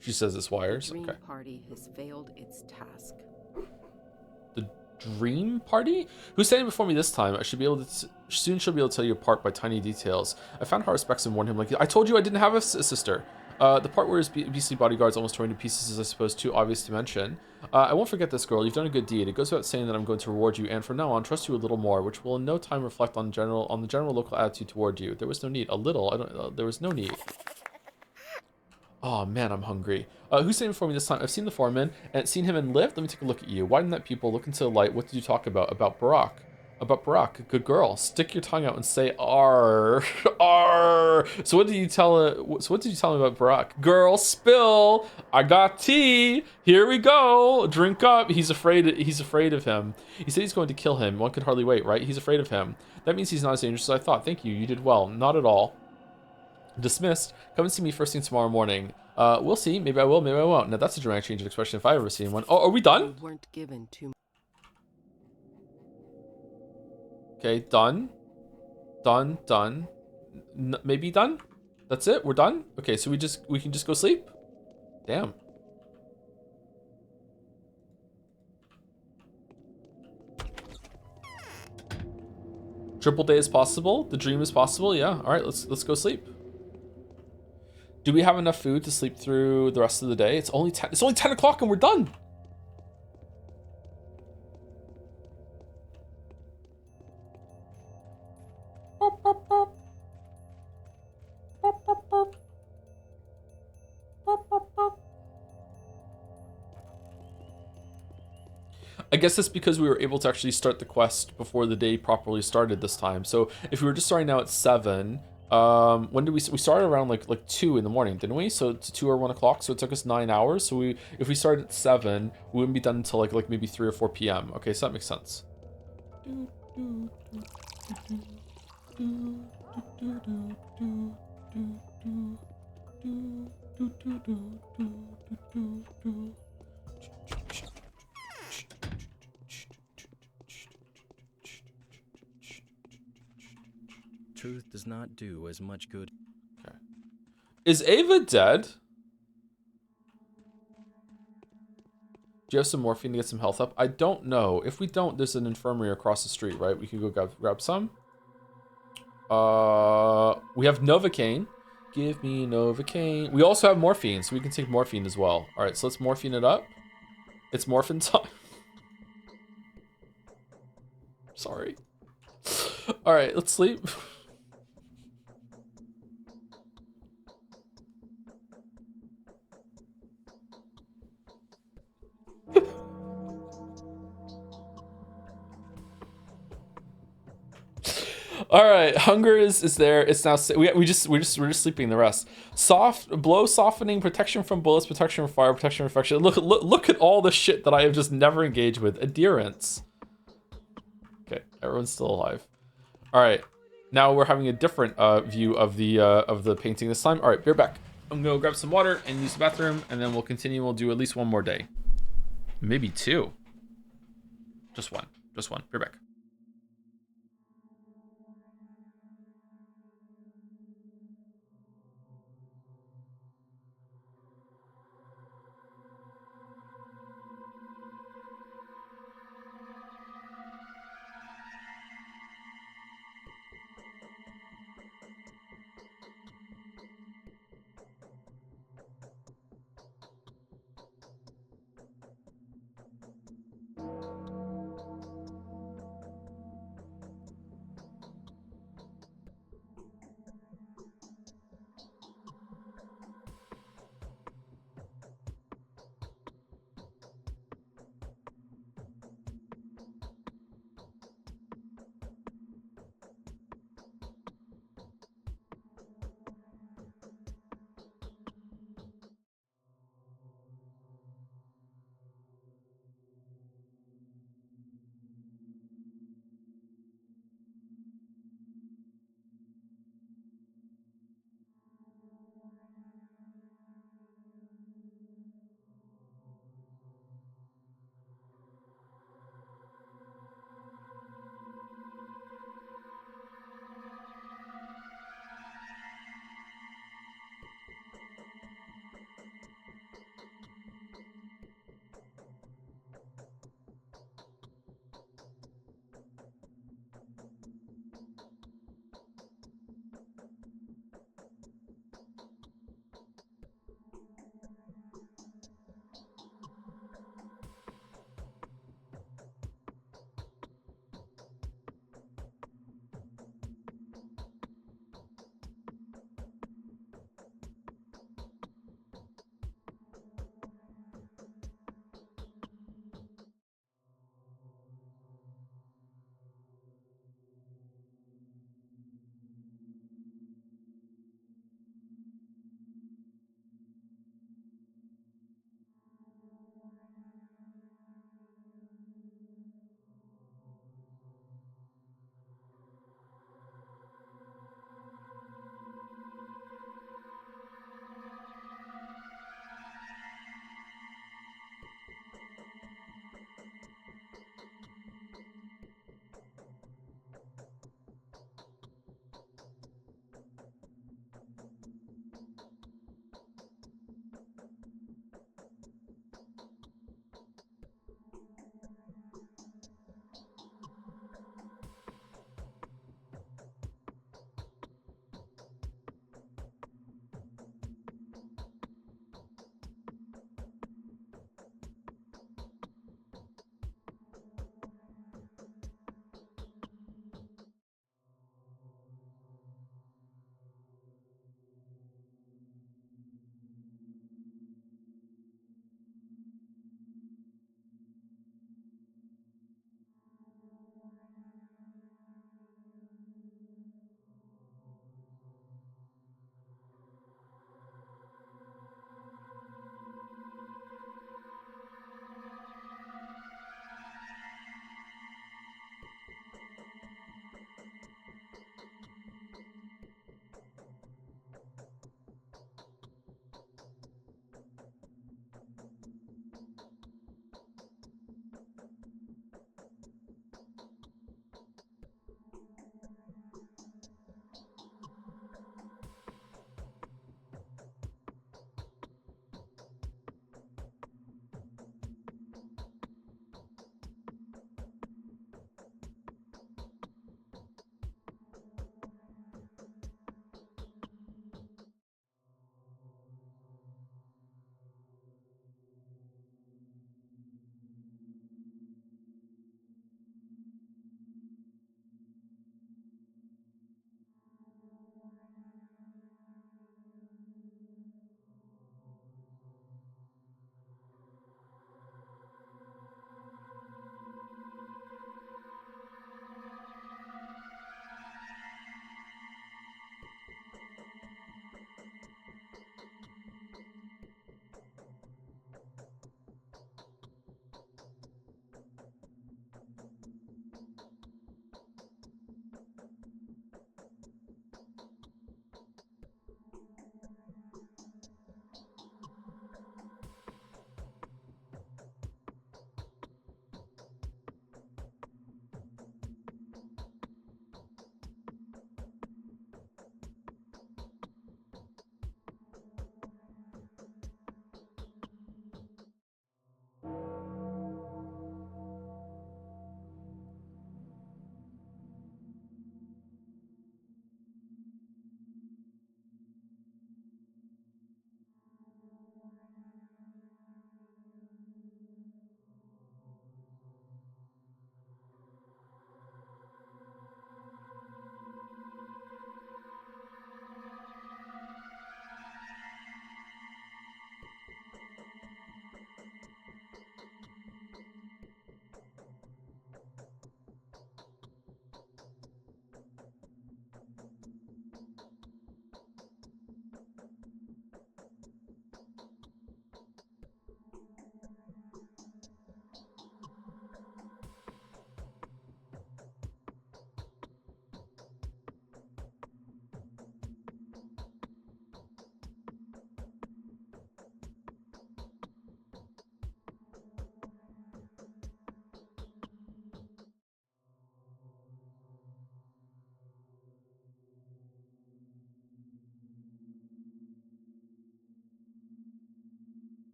She says it's wires. The Dream Okay. Party has failed its task. The Dream Party? Who's standing before me this time? I should be able to. Soon she'll be able to tell you apart by tiny details. I found Harspecs and warned him, like, I told you I didn't have a sister. The part where his beastly bodyguard's almost torn to pieces is, I suppose, too obvious to mention. I won't forget this, girl. You've done a good deed. It goes without saying that I'm going to reward you, and from now on, trust you a little more, which will in no time reflect on the general local attitude toward you. There was no need. A little. There was no need. Oh man, I'm hungry. Who's standing before me this time? I've seen the foreman and seen him and lived. Let me take a look at you. Widen that pupil, look into the light. What did you talk about? About Barack. About Barack. Good girl. Stick your tongue out and say R. R. So what did you tell me about Barack? Girl, spill. I got tea. Here we go. Drink up. He's afraid of him. He said he's going to kill him. One could hardly wait, right? He's afraid of him. That means he's not as dangerous as I thought. Thank you. You did well. Not at all. Dismissed. Come and see me first thing tomorrow morning. We'll see. Maybe I will, maybe I won't. Now that's a dramatic change of expression if I've ever seen one. Oh, are we done? You weren't given too. Okay, done. Done, done. Maybe done? That's it? We're done? Okay, so we can just go sleep? Damn. Triple day is possible? The dream is possible? Yeah. Alright, let's go sleep. Do we have enough food to sleep through the rest of the day? It's only 10 o'clock and we're done. I guess that's because we were able to actually start the quest before the day properly started this time. So if we were just starting now at 7, when did we started around like 2 in the morning, didn't we? So it's 2 or 1 o'clock, so it took us 9 hours. So if we started at 7, we wouldn't be done until like maybe 3 or 4 p.m. Okay, so that makes sense. Truth does not do as much good. Okay. Is Ava dead? Do you have some morphine to get some health up? I don't know. If we don't, there's an infirmary across the street, right? We can go grab some. We have Novocaine. Give me Novocaine. We also have morphine, so we can take morphine as well. All right, so let's morphine it up. It's morphin time. Sorry. All right, let's sleep. All right, hunger is there. It's now we're just sleeping the rest. Soft blow softening, protection from bullets, protection from fire, protection from infection. Look at all the shit that I have just never engaged with. Adherence. Okay, everyone's still alive. All right, now we're having a different view of the painting this time. All right, beer back. I'm gonna grab some water and use the bathroom, and then we'll continue. We'll do at least one more day, maybe 2. Just one. Beer back.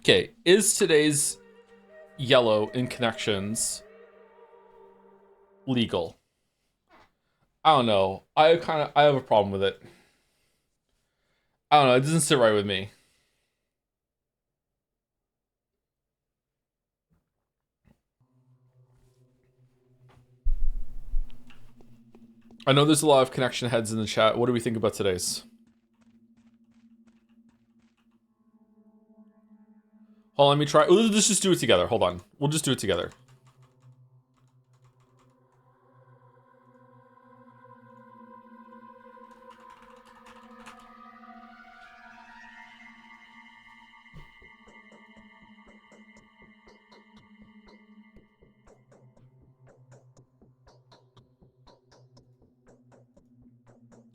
Okay, is today's yellow in connections legal? I don't know. I have a problem with it. I don't know. It doesn't sit right with me. I know there's a lot of connection heads in the chat. What do we think about today's? Hold on, let me try. Let's just do it together. Hold on. We'll just do it together.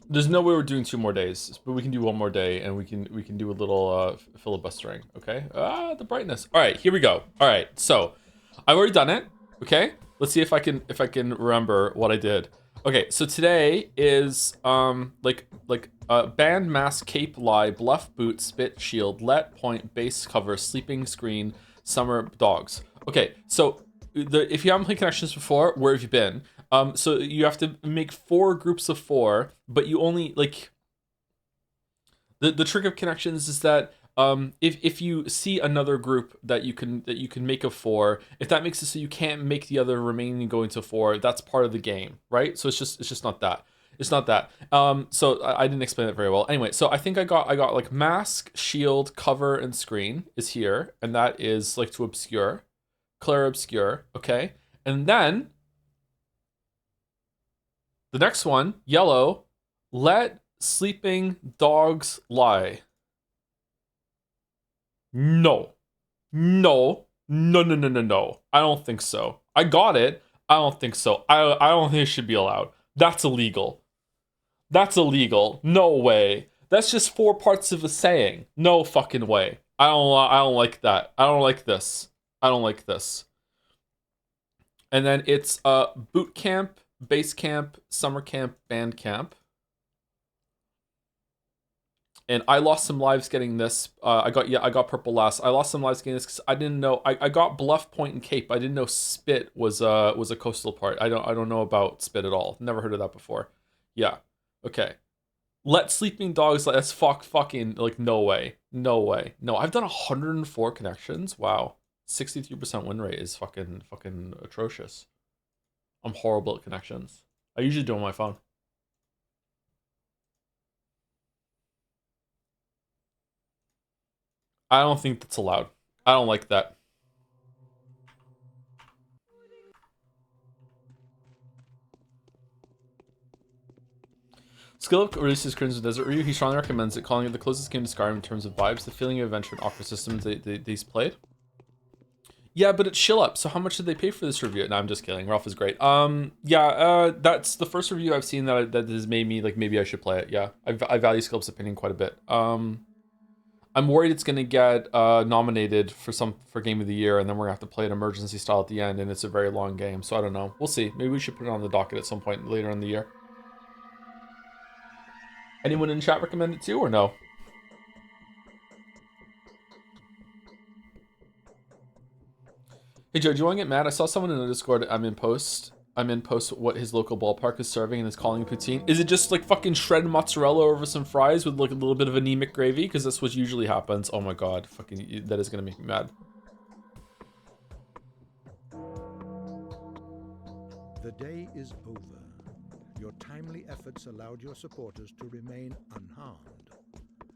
There's no way we're doing 2 more days, but we can do 1 more day, and we can do a little filibustering. Okay. The brightness. All right, here we go. All right, so I've already done it. Okay. Let's see if I can remember what I did. Okay, so today is band, mask, cape, lie, bluff, boot, spit, shield, let, point, base, cover, sleeping, screen, summer, dogs. Okay, so if you haven't played connections before, where have you been? So you have to make 4 groups of 4, but you only like the trick of connections is that if you see another group that you can make of 4, if that makes it so you can't make the other remaining go into 4, that's part of the game, right? So it's just not that. It's not that. So I didn't explain it very well. Anyway, so I think I got like mask, shield, cover, and screen is here, and that is like to obscure, clear, obscure. Okay, and then the next one, yellow, let sleeping dogs lie. No. No. No, no, no, no, no. I don't think so. I got it. I don't think so. I don't think it should be allowed. That's illegal. That's illegal. No way. That's just 4 parts of a saying. No fucking way. I don't like that. I don't like this. I don't like this. And then it's boot camp, base camp, summer camp, band camp. And I lost some lives getting this. I got purple last. I lost some lives getting this because I didn't know. I got bluff, point, and cape. I didn't know spit was a coastal part. I don't know about spit at all. Never heard of that before. Yeah. Okay. Let sleeping dogs. That's fucking like no way. No way. No. I've done 104 connections. Wow. 63% win rate is fucking atrocious. I'm horrible at connections. I usually do it on my phone. I don't think that's allowed. I don't like that. Skillup releases Crimson Desert Ryu. He strongly recommends it, calling it the closest game to Skyrim in terms of vibes, the feeling of adventure and awkward systems they's played. Yeah, but it's Shillup, so how much did they pay for this review? No, I'm just kidding. Ralph is great. That's the first review I've seen that has made me like maybe I should play it. Yeah, I value Skillup's opinion quite a bit. I'm worried it's gonna get nominated for Game of the Year, and then we're gonna have to play it emergency style at the end, and it's a very long game, so I don't know. We'll see. Maybe we should put it on the docket at some point later in the year. Anyone in chat recommend it too, or no? Hey Joe, do you want to get mad? I saw someone in the Discord. I'm in post what his local ballpark is serving and is calling it poutine. Is it just like fucking shredded mozzarella over some fries with like a little bit of anemic gravy? Because that's what usually happens. Oh my god, fucking that is gonna make me mad. The day is over. Your timely efforts allowed your supporters to remain unharmed.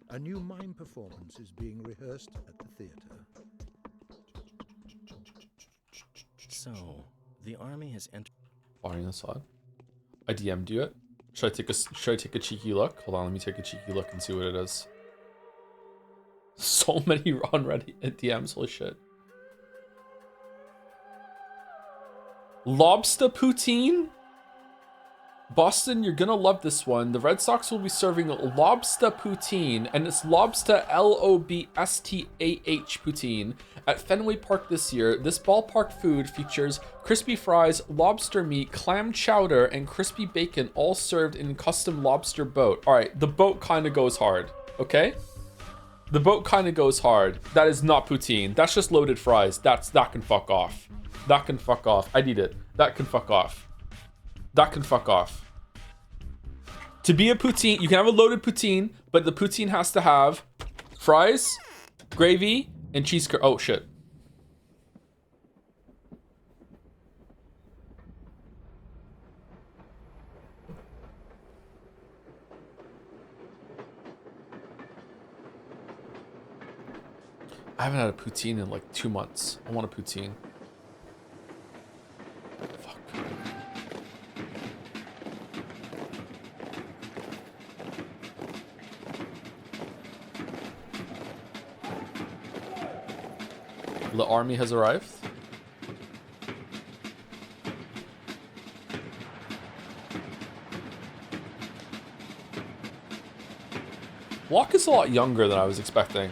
A new mime performance is being rehearsed at the theater. So, the army has entered. Barring the sod. I DM'd you it. Should I take a cheeky look? Hold on, let me take a cheeky look and see what it is. So many unread DMs, holy shit. Lobster poutine? Boston, you're gonna love this one. The Red Sox will be serving lobster poutine, and it's lobster LOBSTAH poutine at Fenway Park this year. This ballpark food features crispy fries, lobster meat, clam chowder, and crispy bacon, all served in custom lobster boat. All right, the boat kind of goes hard, okay? The boat kind of goes hard. That is not poutine. That's just loaded fries. That can fuck off. That can fuck off. I'd eat it. That can fuck off. That can fuck off. To be a poutine, you can have a loaded poutine, but the poutine has to have fries, gravy, and cheese curd. Oh, shit. I haven't had a poutine in like 2 months. I want a poutine. Fuck. The army has arrived. Locke is a lot younger than I was expecting.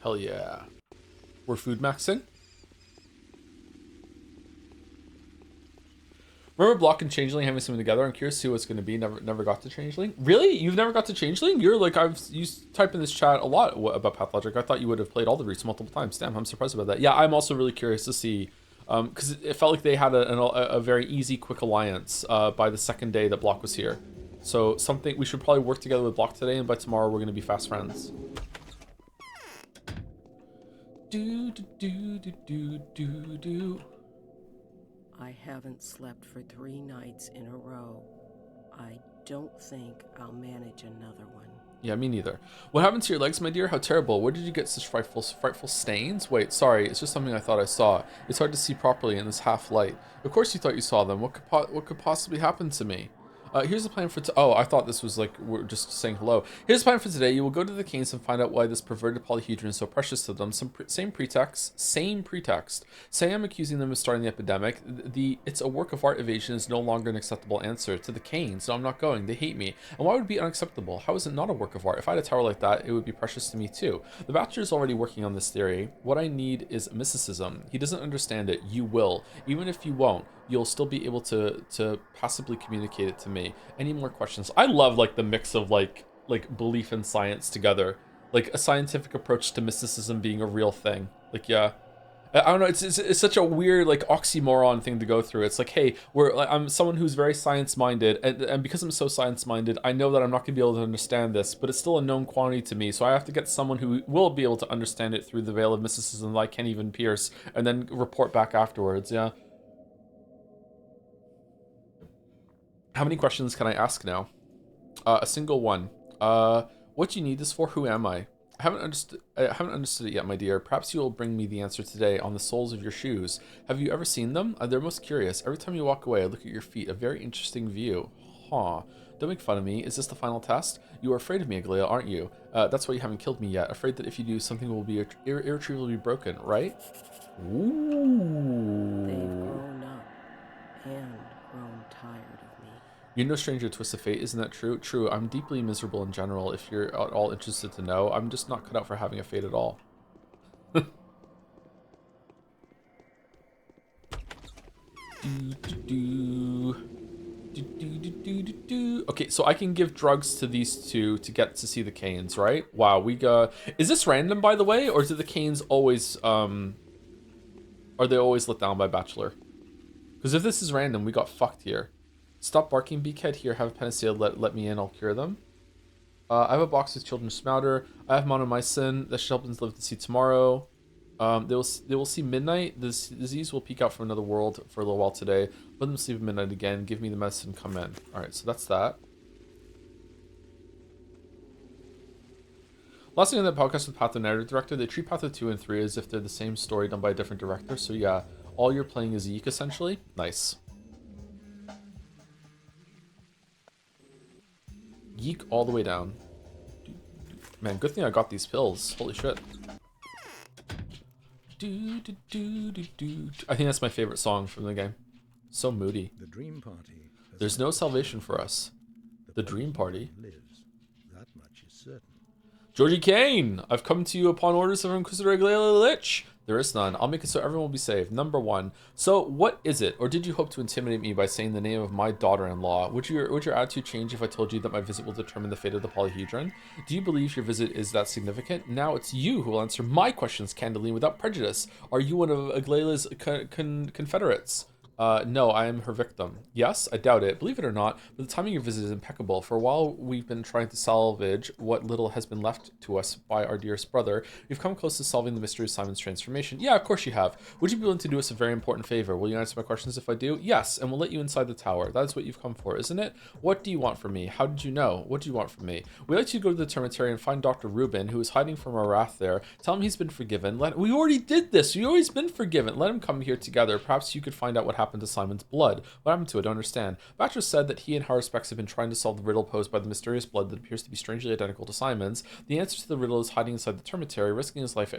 Hell yeah. We're food maxing. Remember Block and Changeling having something together? I'm curious to see what's going to be. Never got to Changeling. Really? You've never got to Changeling? You're like, you type in this chat a lot about Pathologic. I thought you would have played all the routes multiple times. Damn, I'm surprised about that. Yeah, I'm also really curious to see, because it felt like they had a very easy, quick alliance by the second day that Block was here. So something we should probably work together with Block today, and by tomorrow we're going to be fast friends. I haven't slept for 3 nights in a row. I don't think I'll manage another one. Yeah, me neither. What happened to your legs, my dear? How terrible. Where did you get such frightful stains? Wait, sorry. It's just something I thought I saw. It's hard to see properly in this half light. Of course you thought you saw them. What could possibly happen to me? Here's the plan for oh, I thought this was like, we're just saying hello. Here's the plan for today. You will go to the Canes and find out why this perverted polyhedron is so precious to them. Same pretext. Say I'm accusing them of starting the epidemic. It's a work of art evasion is no longer an acceptable answer. To the Canes, no, I'm not going. They hate me. And why would it be unacceptable? How is it not a work of art? If I had a tower like that, it would be precious to me too. The Bachelor is already working on this theory. What I need is mysticism. He doesn't understand it. You will. Even if you won't, you'll still be able to passively communicate it to me. Any more questions? I love like the mix of like belief and science together, like a scientific approach to mysticism being a real thing. Like, yeah, I don't know, it's such a weird like oxymoron thing to go through. It's like, hey, I'm someone who's very science minded, and because I'm so science minded, I know that I'm not gonna be able to understand this, but it's still a known quantity to me, so I have to get someone who will be able to understand it through the veil of mysticism that I can't even pierce, and then report back afterwards. Yeah. How many questions can I ask now? A single one. What do you need this for? Who am I? I haven't understood it yet, my dear. Perhaps you will bring me the answer today on the soles of your shoes. Have you ever seen them? They're most curious. Every time you walk away, I look at your feet. A very interesting view. Huh. Don't make fun of me. Is this the final test? You are afraid of me, Aglaia, aren't you? That's why you haven't killed me yet. Afraid that if you do, something will be irretrievably broken, right? Ooh. They've grown up and grown tired of me. You're no stranger to twists of fate, isn't that true? True, I'm deeply miserable in general, if you're at all interested to know. I'm just not cut out for having a fate at all. Okay, so I can give drugs to these two to get to see the Canes, right? Wow, we got... Is this random, by the way? Or do the Canes always, are they always let down by Bachelor? Because if this is random, we got fucked here. Stop barking, beakhead. Here, have a panacea. Let me in. I'll cure them. I have a box with children's smouter. I have monomycin that should help them live to see tomorrow. They will see midnight. This disease will peek out from another world for a little while today. Let them sleep at midnight again. Give me the medicine. Come in. All right, so that's that. Last thing on that podcast with Patho narrative director, they treat Patho 2 and 3 as if they're the same story done by a different director. So yeah, all you're playing is Yeek essentially. Nice. Yeek all the way down. Man, good thing I got these pills. Holy shit. I think that's my favorite song from the game. So moody. The dream party. There's no salvation for us. The dream party. Lives. That much is certain. Georgie Kane, I've come to you upon orders of Inquisitor Glaila Lich. There is none. I'll make it so everyone will be saved. Number 1. So, what is it? Or did you hope to intimidate me by saying the name of my daughter-in-law? Would your attitude change if I told you that my visit will determine the fate of the polyhedron? Do you believe your visit is that significant? Now it's you who will answer my questions candidly without prejudice. Are you one of Aglaila's confederates? No, I am her victim. Yes, I doubt it. Believe it or not, but the timing of your visit is impeccable. For while we've been trying to salvage what little has been left to us by our dearest brother, we've come close to solving the mystery of Simon's transformation. Yeah, of course you have. Would you be willing to do us a very important favor? Will you answer my questions if I do? Yes, and we'll let you inside the tower. That is what you've come for, isn't it? What do you want from me? How did you know? What do you want from me? We'd like you to go to the Termitary and find Dr. Rubin, who is hiding from our wrath there. Tell him he's been forgiven. We already did this. We've always been forgiven. Let him come here together. Perhaps you could find out what happened to Simon's blood. What happened to it? I don't understand. Batcher said that he and Haruspex have been trying to solve the riddle posed by the mysterious blood that appears to be strangely identical to Simon's. The answer to the riddle is hiding inside the Termitary, risking his life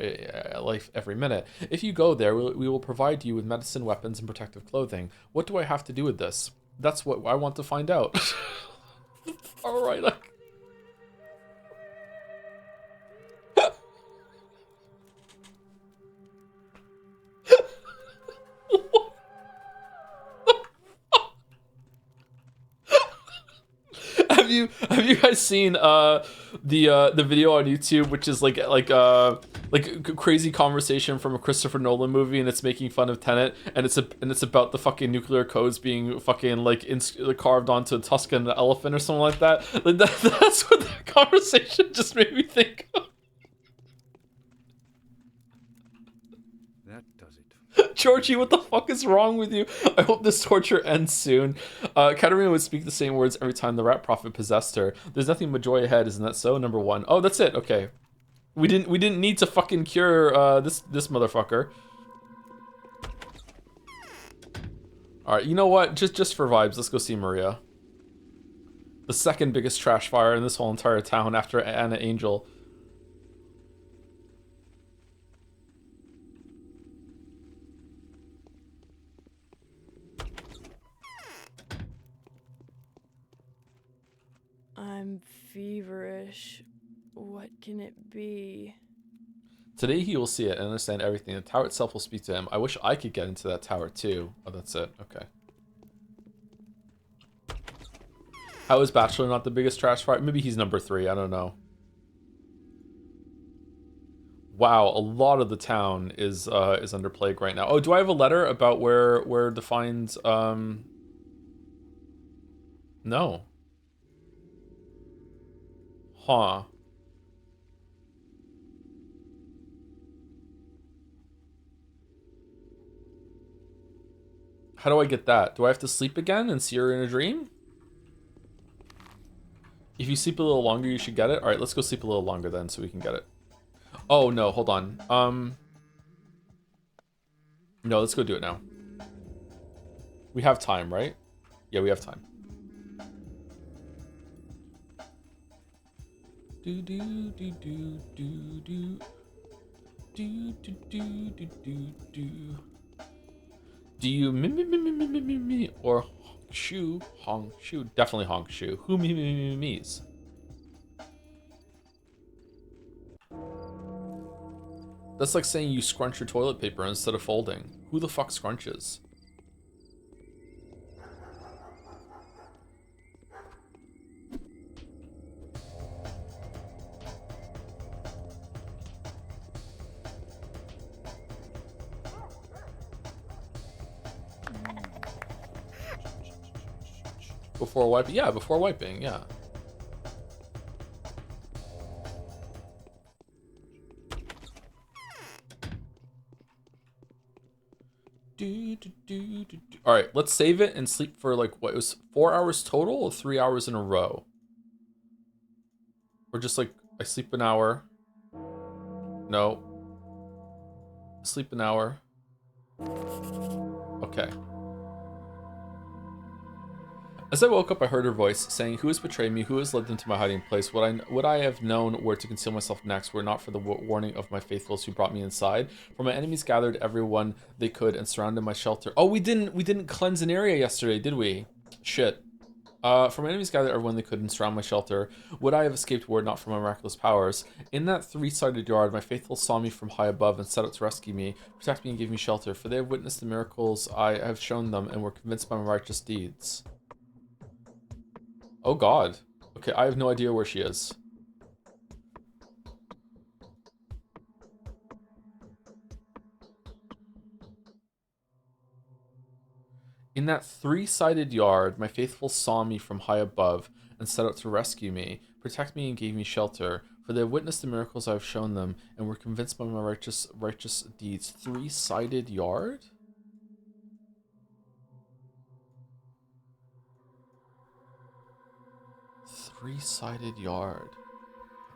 every minute. If you go there, we will provide you with medicine, weapons, and protective clothing. What do I have to do with this? That's what I want to find out. All right. Have you guys seen the video on YouTube, which is like a crazy conversation from a Christopher Nolan movie, and it's making fun of Tenet, and it's about the fucking nuclear codes being fucking carved onto a Tuscan elephant or something like that. That's what that conversation just made me think of. Georgie, what the fuck is wrong with you? I hope this torture ends soon. Katarina would speak the same words every time the rat prophet possessed her. There's nothing but joy ahead, isn't that so? Number 1. Oh, that's it. Okay. We didn't need to fucking cure this motherfucker. Alright, you know what? Just for vibes, let's go see Maria. The second biggest trash fire in this whole entire town after Anna Angel. I'm feverish. What can it be? Today he will see it and understand everything. The tower itself will speak to him. I wish I could get into that tower too. Oh, that's it. Okay. How is Bachelor not the biggest trash fire? Maybe he's number 3. I don't know. Wow, a lot of the town is under plague right now. Oh, do I have a letter about where defines No. Huh. How do I get that? Do I have to sleep again and see her in a dream? If you sleep a little longer, you should get it. All right, let's go sleep a little longer then so we can get it. Oh, no, hold on. No, let's go do it now. We have time, right? Yeah, we have time. Do do do do do do do do do do do do. Do you me or honk shoe? Definitely honk shoe. Who me's? That's like saying you scrunch your toilet paper instead of folding. Who the fuck scrunches? Before wiping? Yeah, before wiping, yeah. Alright, let's save it and sleep for like, what, it was 4 hours total or 3 hours in a row? Or just like, I sleep an hour. No. Sleep an hour. Okay. As I woke up, I heard her voice, saying, "Who has betrayed me? Who has led them to my hiding place? Would I have known where to conceal myself next, were it not for the warning of my faithfuls who brought me inside? For my enemies gathered everyone they could and surrounded my shelter." Oh, we didn't cleanse an area yesterday, did we? Shit. For my enemies gathered everyone they could and surround my shelter. Would I have escaped were it not for my miraculous powers? In that three-sided yard, my faithful saw me from high above and set out to rescue me, protect me, and give me shelter. For they have witnessed the miracles I have shown them and were convinced by my righteous deeds. Oh god. Okay, I have no idea where she is. In that three-sided yard, my faithful saw me from high above and set out to rescue me, protect me, and gave me shelter. For they have witnessed the miracles I have shown them and were convinced by my righteous deeds. Three-sided yard? Three-sided yard.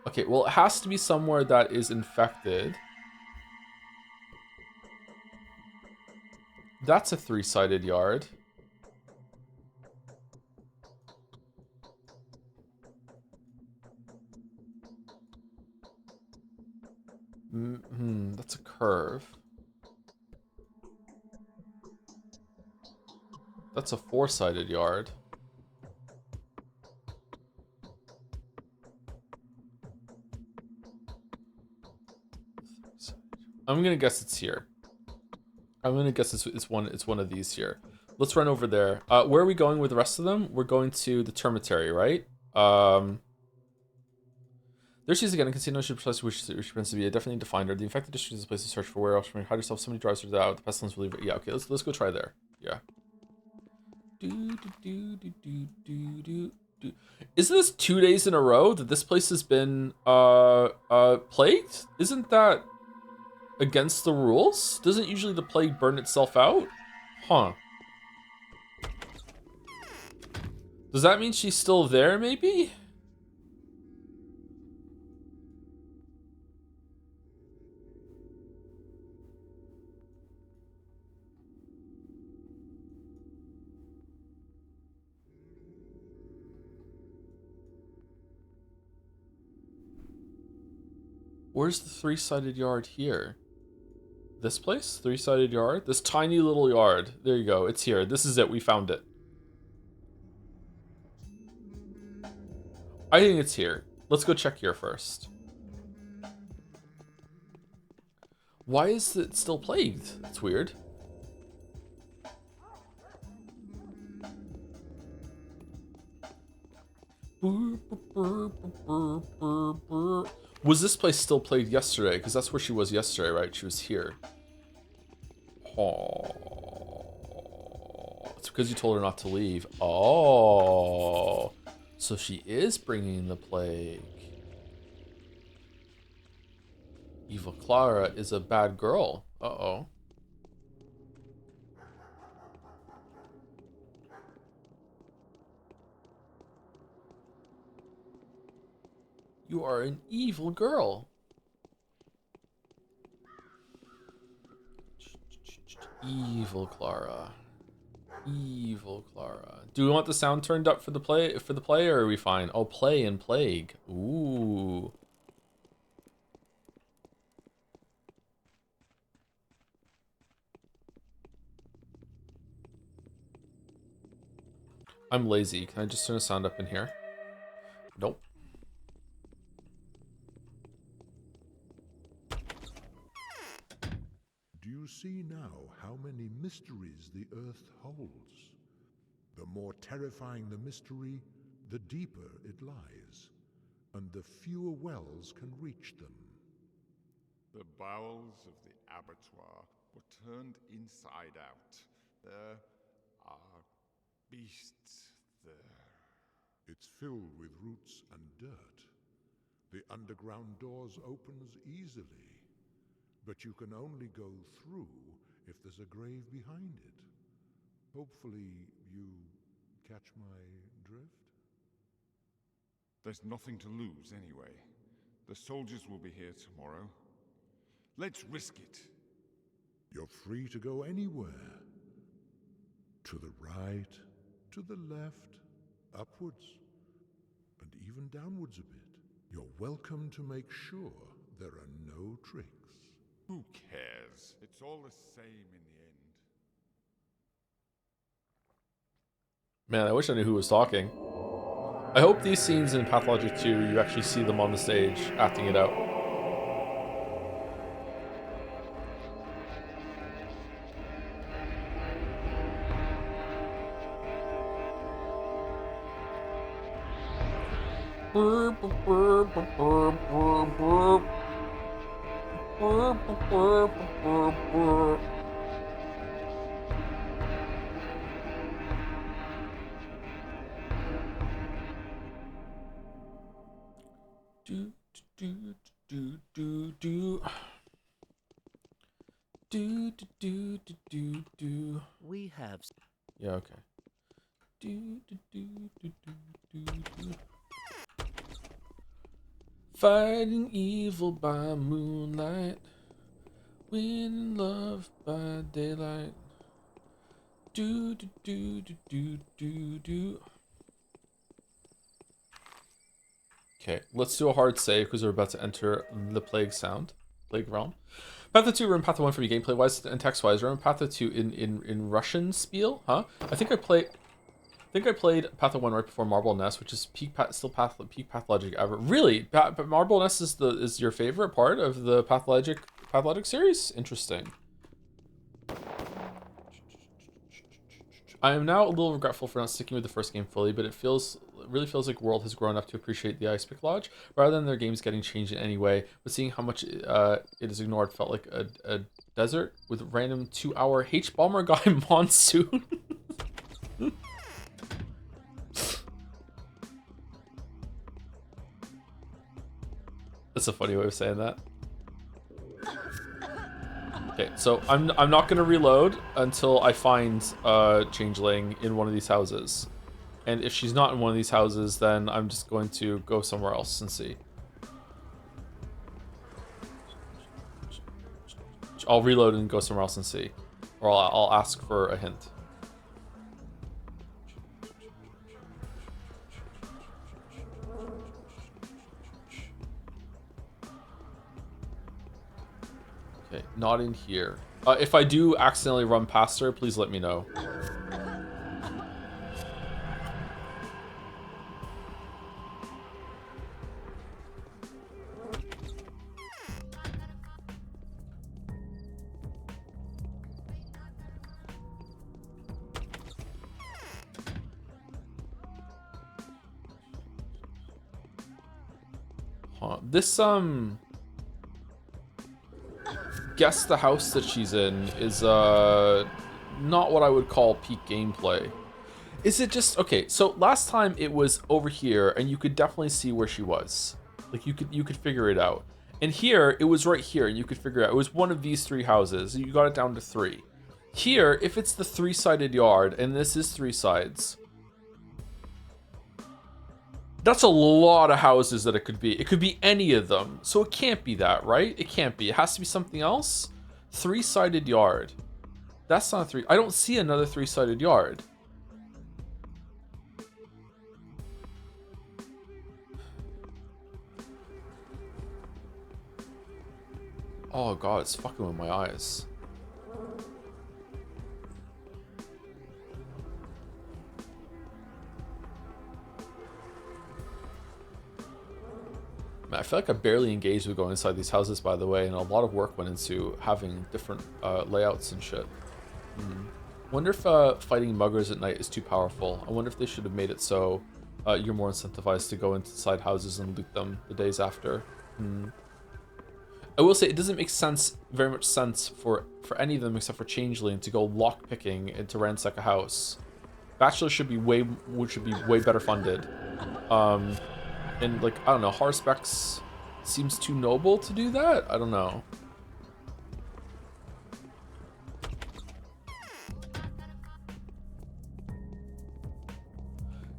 Okay, well, it has to be somewhere that is infected. That's a three-sided yard. That's a curve. That's a four-sided yard. I'm gonna guess it's here. I'm gonna guess it's one of these here. Let's run over there. Where are we going with the rest of them? We're going to the termitary, right? There she is again. I can see no should precisely which she pretends to be. I definitely need to find her. The infected district is a place to search for. Where else? Hide yourself. Somebody drives her out. The pestilence will leave it. Yeah. Okay. Let's go try there. Yeah. Isn't this 2 days in a row that this place has been plagued? Isn't that against the rules? Doesn't usually the plague burn itself out? Huh. Does that mean she's still there, maybe? Where's the three-sided yard here? This place? Three-sided yard? This tiny little yard. There you go. It's here. This is it. We found it. I think it's here. Let's go check here first. Why is it still plagued? That's weird. Was this place still plagued yesterday? Because that's where she was yesterday, right? She was here. Oh. It's because you told her not to leave. Oh. So she is bringing the plague. Evil Clara is a bad girl. Uh-oh. You are an evil girl. Evil Clara. Evil Clara. Do we want the sound turned up for the play, or are we fine? Oh, play and plague. Ooh. I'm lazy. Can I just turn the sound up in here? Nope. Do you see now how many mysteries the earth holds? The more terrifying the mystery, the deeper it lies, and the fewer wells can reach them. The bowels of the abattoir were turned inside out. There are beasts there. It's filled with roots and dirt. The underground doors opens easily, but you can only go through if there's a grave behind it. Hopefully you catch my drift? There's nothing to lose anyway. The soldiers will be here tomorrow. Let's risk it. You're free to go anywhere. To the right, to the left, upwards, and even downwards a bit. You're welcome to make sure there are no tricks. Who cares? It's all the same in the end. Man, I wish I knew who was talking. I hope these scenes in Pathologic 2, you actually see them on the stage acting it out. We have. Yeah, okay. Fighting evil by moonlight, winning love by daylight. Okay, let's do a hard save because we're about to enter the Plague Realm. Patho 2 ruined Patho 1 for me gameplay wise and text wise. Ruined Patho 2 in Russian spiel, huh? I think I played Patho 1 right before Marble Nest, which is peak Pathologic ever. Really? But Marble Nest is your favorite part of the Pathologic series? Interesting. I am now a little regretful for not sticking with the first game fully, but it really feels like World has grown up to appreciate the Ice Pick Lodge, rather than their games getting changed in any way. But seeing how much it is ignored felt like a desert with random 2-hour H-Bomber guy monsoon. That's a funny way of saying that. Okay, so I'm not gonna reload until I find Changeling in one of these houses. And if she's not in one of these houses, then I'm just going to go somewhere else and see. I'll reload and go somewhere else and see. Or I'll ask for a hint. Okay, not in here. If I do accidentally run past her, please let me know. Huh. This, guess the house that she's in is, not what I would call peak gameplay. Is it just, okay, so last time it was over here, and you could definitely see where she was. Like, you could figure it out. And here, it was right here, and you could figure it out. It was one of these 3 houses. You got it down to 3. Here, if it's the 3-sided yard, and this is 3 sides, that's a lot of houses that it could be. It could be any of them. So it can't be that, right? It can't be. It has to be something else. 3-sided yard. That's not 3. I don't see another 3-sided yard. Oh god, it's fucking with my eyes. Man, I feel like I barely engaged with going inside these houses, by the way, and a lot of work went into having different layouts and shit. Wonder if fighting muggers at night is too powerful. I wonder if they should have made it so you're more incentivized to go inside houses and loot them the days after. I will say it doesn't make very much sense for any of them except for Changeling to go lock picking and to ransack a house. Bachelor should be way better funded. And like, I don't know, Harspecs seems too noble to do that? I don't know.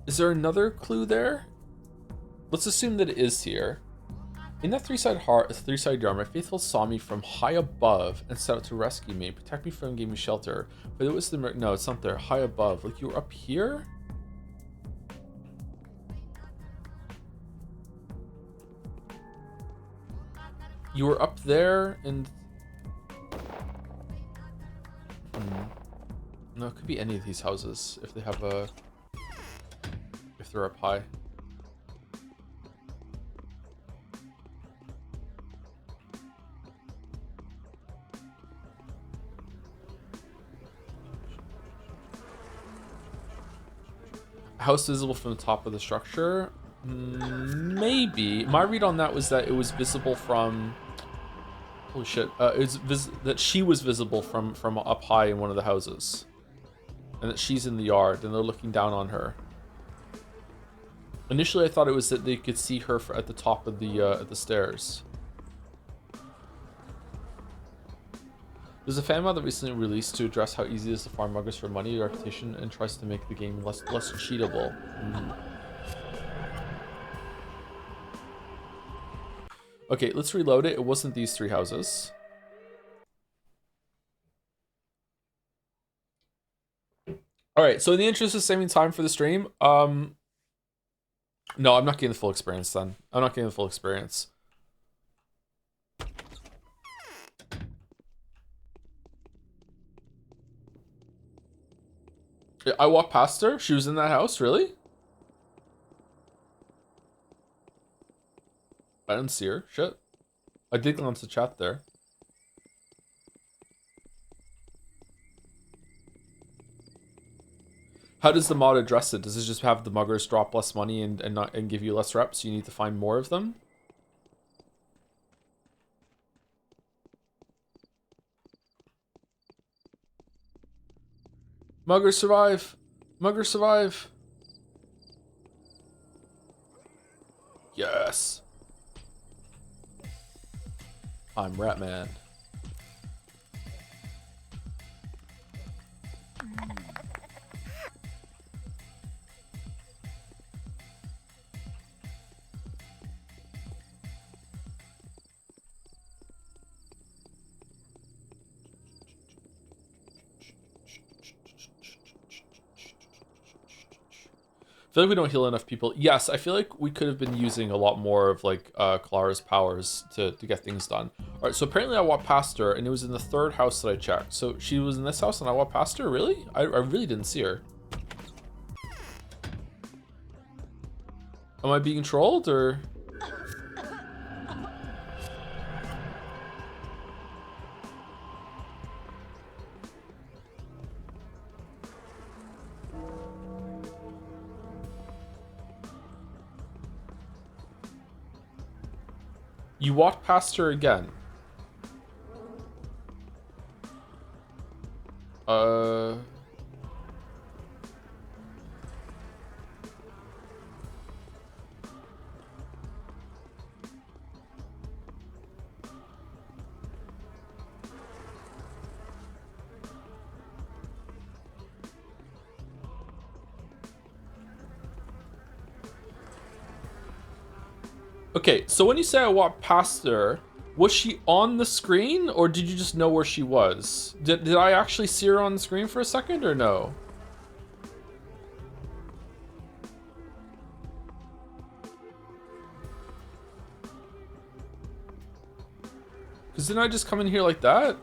Is there another clue there? Let's assume that it is here. In that three-sided yard, my faithful saw me from high above and set out to rescue me, protect me from, gave me shelter. But it was no, it's not there. High above, like you were up here. You were up there and... No, it could be any of these houses if they have a... If they're up high. House visible from the top of the structure? Maybe. My read on that was that it was visible from... Holy shit. That she was visible from up high in one of the houses. And that she's in the yard and they're looking down on her. Initially, I thought it was that they could see her at the top of the stairs. There's a fan mod that recently released to address how easy it is to farm muggers for money or reputation and tries to make the game less cheatable. Okay, let's reload it. It wasn't these three houses. Alright, so in the interest of saving time for the stream, no, I'm not getting the full experience then. I'm not getting the full experience. I walked past her. She was in that house, really? I didn't see her. Shit. I did glance at chat there. How does the mod address it? Does it just have the muggers drop less money and give you less reps? You need to find more of them? Muggers survive! Muggers survive! Yes! I'm Ratman. I feel like we don't heal enough people. Yes, I feel like we could have been using a lot more of like Clara's powers to get things done. All right, so apparently I walked past her and it was in the third house that I checked. So she was in this house and I walked past her? Really? I really didn't see her. Am I being trolled or? You walked past her again. Okay, so when you say I walked past her, was she on the screen or did you just know where she was? Did I actually see her on the screen for a second or no? Because didn't I just come in here like that?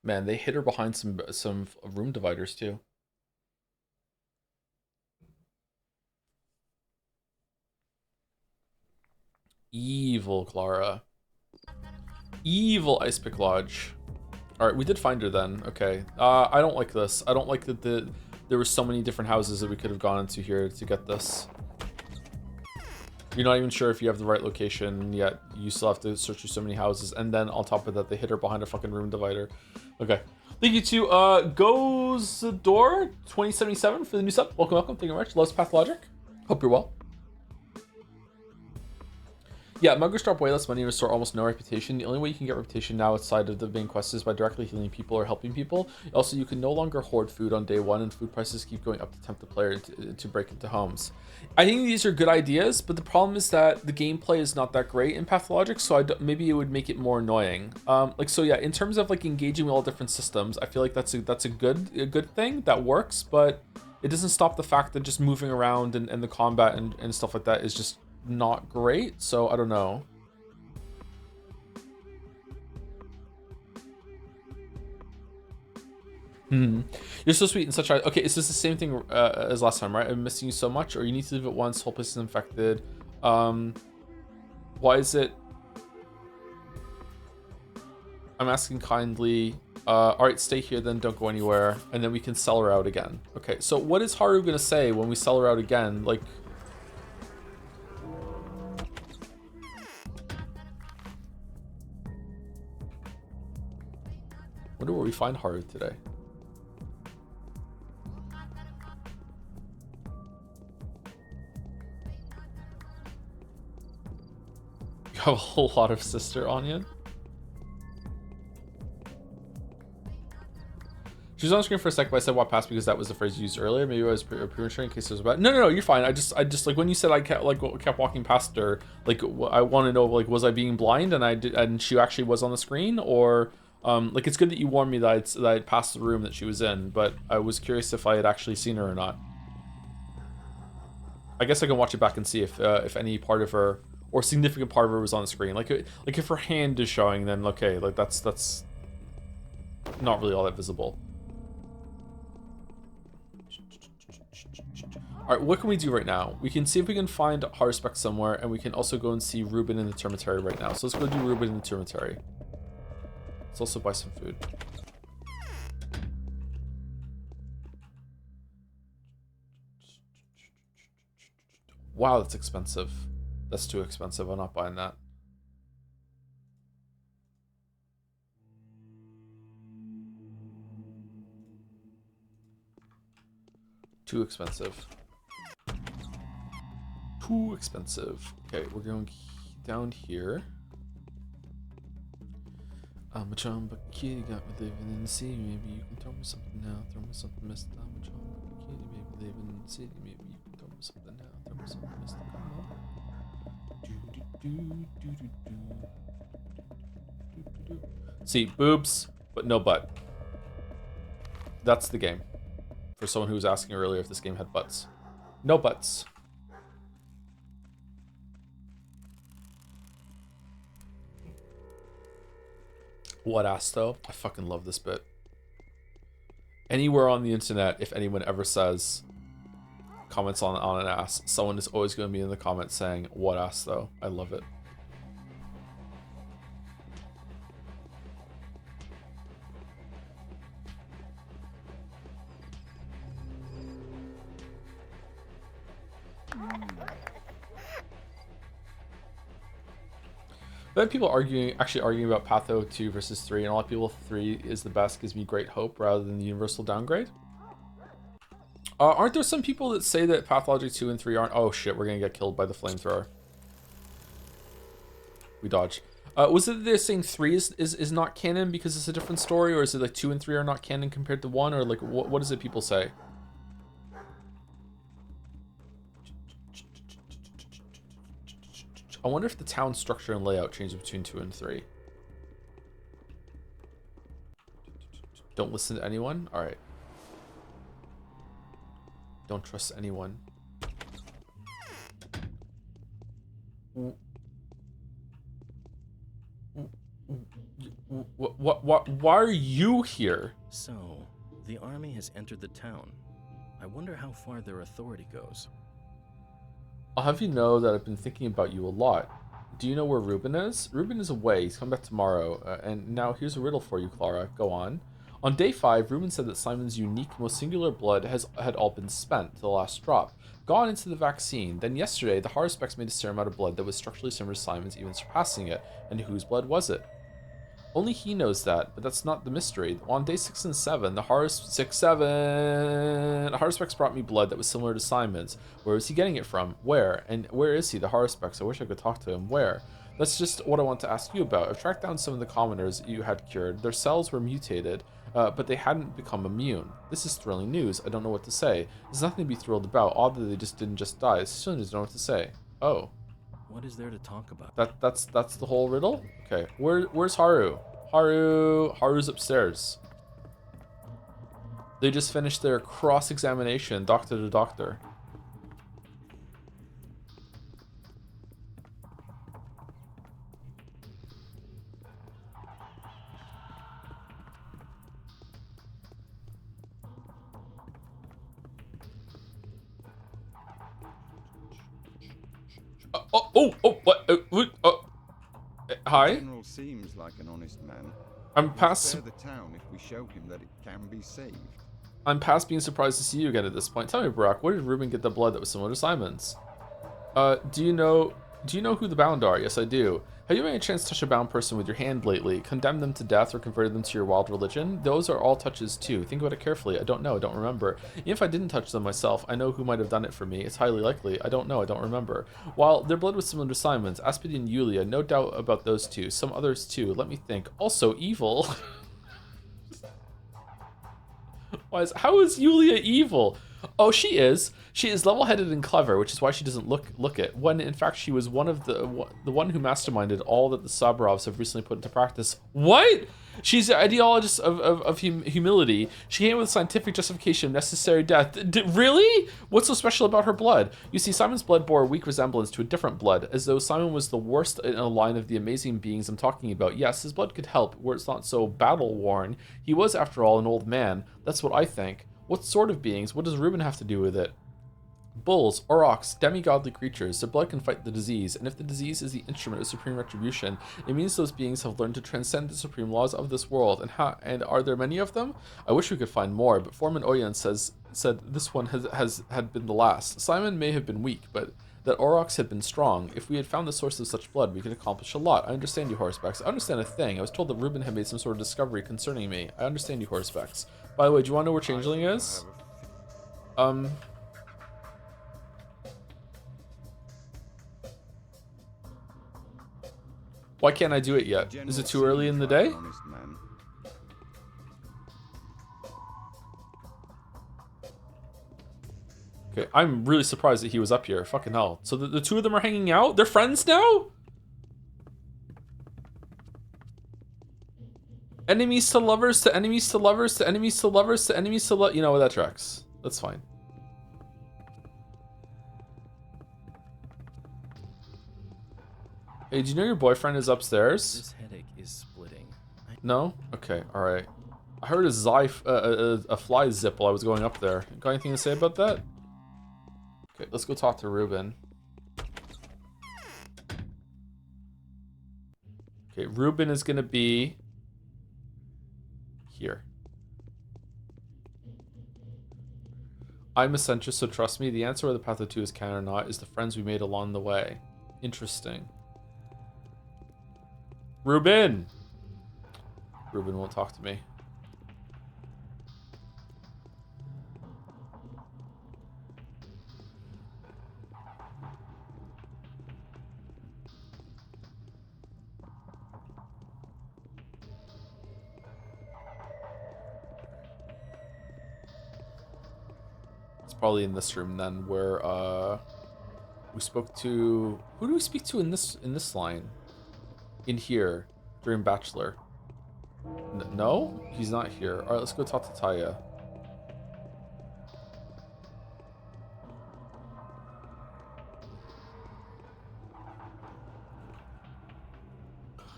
Man, they hit her behind some room dividers too. Evil Clara. Evil Ice Pick Lodge. Alright, we did find her then. Okay. I don't like this. I don't like that there were so many different houses that we could have gone into here to get this. You're not even sure if you have the right location yet. You still have to search through so many houses. And then on top of that, they hit her behind a fucking room divider. Okay. Thank you to Goes Door 2077 for the new sub. Welcome, welcome. Thank you very much. Loves Pathologic. Hope you're well. Yeah, muggers drop way less money and restore almost no reputation. The only way you can get reputation now outside of the main quest is by directly healing people or helping people. Also, you can no longer hoard food on day one, and food prices keep going up to tempt the player to break into homes. I think these are good ideas, but the problem is that the gameplay is not that great in Pathologic, so maybe it would make it more annoying. So yeah, in terms of like engaging with all different systems, I feel like that's a good thing that works, but it doesn't stop the fact that just moving around and the combat and stuff like that is just not great. So I don't know. You're so sweet and such a... Okay, is this the same thing as last time, right? I'm missing you so much, or you need to leave it once, whole place is infected. Why is it... I'm asking kindly. Alright, stay here then, don't go anywhere. And then we can sell her out again. Okay, so what is Haru gonna say when we sell her out again? Like... Wonder where we find Haru today. You have a whole lot of sister onion. She was on screen for a second, but I said walk past because that was the phrase used earlier. Maybe I was premature in case it was about. No, you're fine. I just like when you said I kept walking past her. Like I want to know, like, was I being blind and I did, and she actually was on the screen, or like it's good that you warned me that I'd passed the room that she was in, but I was curious if I had actually seen her or not. I guess I can watch it back and see if any part of her or significant part of her was on the screen. Like if her hand is showing, then okay, like that's not really all that visible. Alright, what can we do right now? We can see if we can find Harspec somewhere, and we can also go and see Ruben in the Termitary right now. So let's go do Ruben in the Termitary. Let's also buy some food. Wow, that's expensive. That's too expensive. I'm not buying that. Too expensive. Too expensive. Okay, we're going down here. I'm a chumba kitty, got me living in the city. Maybe you can throw me something now. Throw me something, mister. I'm a chumba kitty, maybe living in the city. Maybe you can throw me something now. Throw me something, mister. Come on. See, boobs, but no butt. That's the game. For someone who was asking earlier if this game had butts. No butts. What ass though? I fucking love this bit. Anywhere on the internet, if anyone ever says comments on an ass, someone is always going to be in the comments saying, what ass though? I love it. Then people actually arguing about Patho 2 versus 3, and a lot of people 3 is the best, gives me great hope rather than the universal downgrade. Aren't there some people that say that Pathologic 2 and 3 aren't? Oh shit, we're gonna get killed by the flamethrower. We dodged. Was it they're saying 3 is not canon because it's a different story, or is it like 2 and 3 are not canon compared to 1, or like what is it people say? I wonder if the town structure and layout changed between 2 and 3. Don't listen to anyone? Alright. Don't trust anyone. Why are you here? So, the army has entered the town. I wonder how far their authority goes. I'll have you know that I've been thinking about you a lot. Do you know where Ruben is? Ruben is away. He's coming back tomorrow. And now here's a riddle for you, Clara. Go on. On day 5, Ruben said that Simon's unique, most singular blood had all been spent to the last drop, gone into the vaccine. Then yesterday, the Haruspecs made a serum out of blood that was structurally similar to Simon's, even surpassing it. And whose blood was it? Only he knows that, but that's not the mystery. On day 6 and 7, the Haruspecs brought me blood that was similar to Simon's. Where was he getting it from? Where? And where is he, the Haruspecs? I wish I could talk to him. Where? That's just what I want to ask you about. I've tracked down some of the commoners you had cured. Their cells were mutated, but they hadn't become immune. This is thrilling news. I don't know what to say. There's nothing to be thrilled about. Odd that they didn't just die. Students don't know what to say. Oh. What is there to talk about? That's the whole riddle? Okay. Where's Haru? Haru's upstairs. They just finished their cross-examination, doctor to doctor. What? Hi? The general seems like an honest man. I'm He'll past. spare the town if we show him that it can be saved. I'm past being surprised to see you again at this point. Tell me, Brock, where did Ruben get the blood that was similar to Simon's? Do you know who the bound are? Yes, I do. Have you had a chance to touch a bound person with your hand lately? Condemned them to death or converted them to your wild religion? Those are all touches too. Think about it carefully. I don't know. I don't remember. Even if I didn't touch them myself, I know who might have done it for me. It's highly likely. I don't know. I don't remember. While their blood was similar to Simon's, Aspid and Yulia, no doubt about those two. Some others too. Let me think. Also evil. How is Yulia evil? Oh, she is. She is level-headed and clever, which is why she doesn't look it. When in fact she was one of the one who masterminded all that the Sabrovs have recently put into practice. What? She's an ideologist of humility. She came with scientific justification of necessary death. Really? What's so special about her blood? You see, Simon's blood bore a weak resemblance to a different blood, as though Simon was the worst in a line of the amazing beings I'm talking about. Yes, his blood could help, where it's not so battle-worn. He was, after all, an old man. That's what I think. What sort of beings? What does Ruben have to do with it? Bulls, aurochs, demigodly creatures, their blood can fight the disease, and if the disease is the instrument of supreme retribution, it means those beings have learned to transcend the supreme laws of this world. And are there many of them? I wish we could find more, but Foreman Oyen said this one had been the last. Simon may have been weak, but that aurochs had been strong. If we had found the source of such blood, we could accomplish a lot. I understand you, Horsebacks. I understand a thing. I was told that Ruben had made some sort of discovery concerning me. I understand you, Horsebacks. By the way, do you want to know where Changeling is? Why can't I do it yet? Is it too early in the day? Okay, I'm really surprised that he was up here. Fucking hell. So the two of them are hanging out? They're friends now? Enemies to lovers to enemies to lovers to enemies to lovers to enemies to you know what, that tracks. That's fine. Hey, do you know your boyfriend is upstairs? This headache is splitting. No? Okay, alright. I heard a fly zip while I was going up there. Got anything to say about that? Okay, let's go talk to Ruben. Okay, Ruben is gonna be here. I'm a centrist, so trust me, the answer whether Path of 2 is canon or not is the friends we made along the way. Interesting. Ruben! Ruben won't talk to me. It's probably in this room then, where we spoke to. Who do we speak to in this line? In here during Bachelor. No, he's not here. All right, let's go talk to Taya.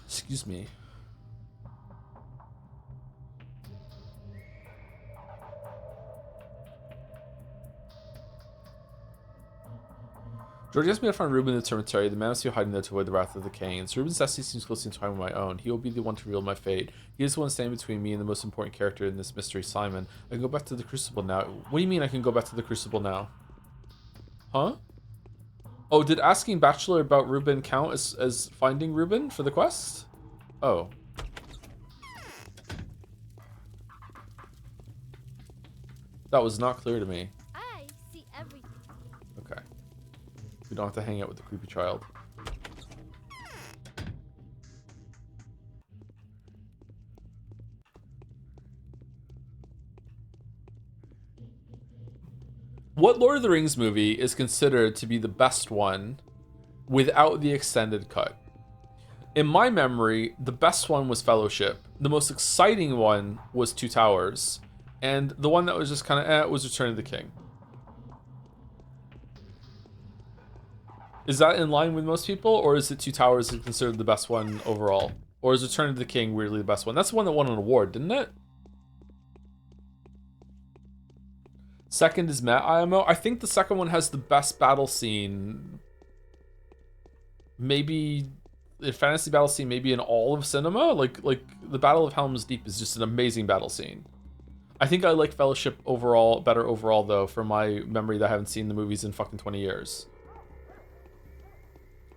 Excuse me. George asked me to find Ruben in the cemetery. The man is still hiding there to avoid the wrath of the Canes. Ruben's destiny seems closely entwined with my own. He will be the one to reveal my fate. He is the one standing between me and the most important character in this mystery, Simon. I can go back to the Crucible now. What do you mean I can go back to the Crucible now? Huh? Oh, did asking Bachelor about Ruben count as finding Ruben for the quest? Oh. That was not clear to me. I see everything. Okay. We don't have to hang out with the creepy child. What Lord of the Rings movie is considered to be the best one without the extended cut? In my memory, the best one was Fellowship. The most exciting one was Two Towers. And the one that was just kind of was Return of the King. Is that in line with most people, or is it Two Towers considered the best one overall? Or is Return of the King weirdly the best one? That's the one that won an award, didn't it? Second is Met IMO. I think the second one has the best battle scene. Maybe the fantasy battle scene, maybe in all of cinema. Like the Battle of Helm's Deep is just an amazing battle scene. I think I like Fellowship overall better overall though, from my memory that I haven't seen the movies in fucking 20 years.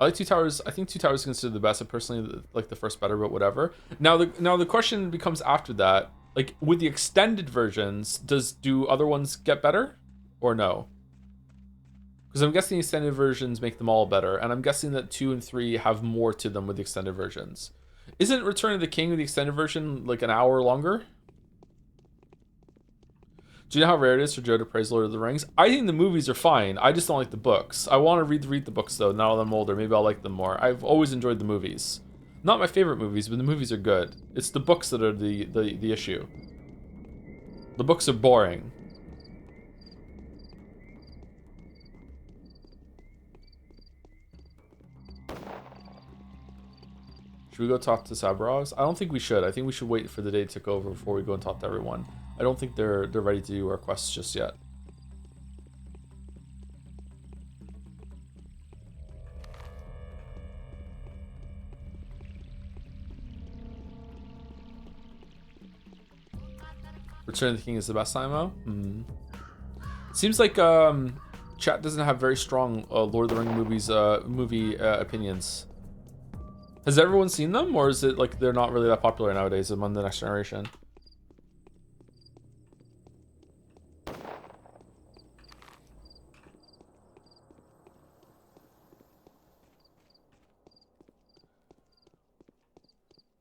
I like Two Towers. I think Two Towers is considered the best. I personally like the first better, but whatever. Now the question becomes after that, like with the extended versions, do other ones get better or no? Because I'm guessing the extended versions make them all better, and I'm guessing that 2 and 3 have more to them with the extended versions. Isn't Return of the King with the extended version like an hour longer? Do you know how rare it is for Joe to praise Lord of the Rings? I think the movies are fine. I just don't like the books. I want to read the books though. Now that I'm older, maybe I'll like them more. I've always enjoyed the movies. Not my favorite movies, but the movies are good. It's the books that are the issue. The books are boring. Should we go talk to Sabrogs? I don't think we should. I think we should wait for the day to tick over before we go and talk to everyone. I don't think they're ready to do our quests just yet. Return of the King is the best IMO? Seems like chat doesn't have very strong Lord of the Rings movies movie opinions. Has everyone seen them, or is it like they're not really that popular nowadays among the next generation?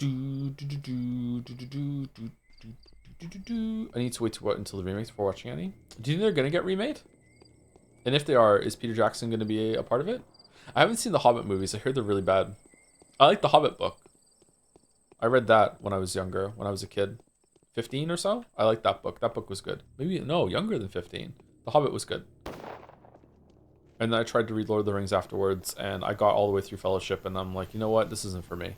I need to wait until the remakes before watching any. Do you think they're gonna get remade? And if they are, is Peter Jackson gonna be a part of it? I haven't seen the Hobbit movies. I heard they're really bad. I like the Hobbit book. I read that when I was younger, when I was a kid. 15 or so? I liked that book. That book was good. Maybe, no, younger than 15. The Hobbit was good. And then I tried to read Lord of the Rings afterwards, and I got all the way through Fellowship, and I'm like, you know what? This isn't for me.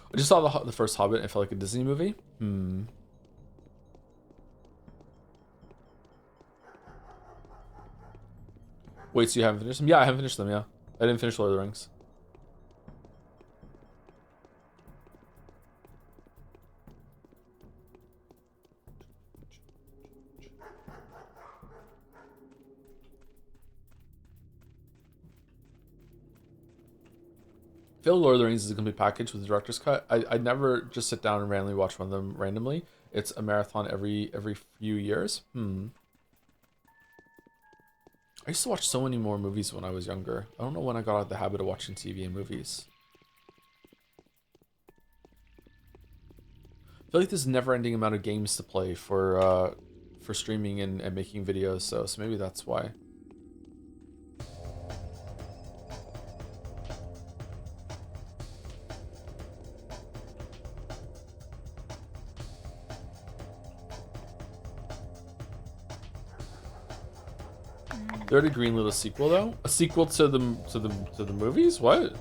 I just saw the first Hobbit and it felt like a Disney movie. Wait, so you haven't finished them? Yeah, I haven't finished them, yeah. I didn't finish Lord of the Rings. I feel Lord of the Rings is a complete package with the director's cut. I never just sit down and randomly watch one of them randomly. It's a marathon every few years. I used to watch so many more movies when I was younger. I don't know when I got out of the habit of watching TV and movies. I feel like there's a never-ending amount of games to play for streaming and making videos, so maybe that's why. They already greenlit a sequel though? A sequel to the movies? What?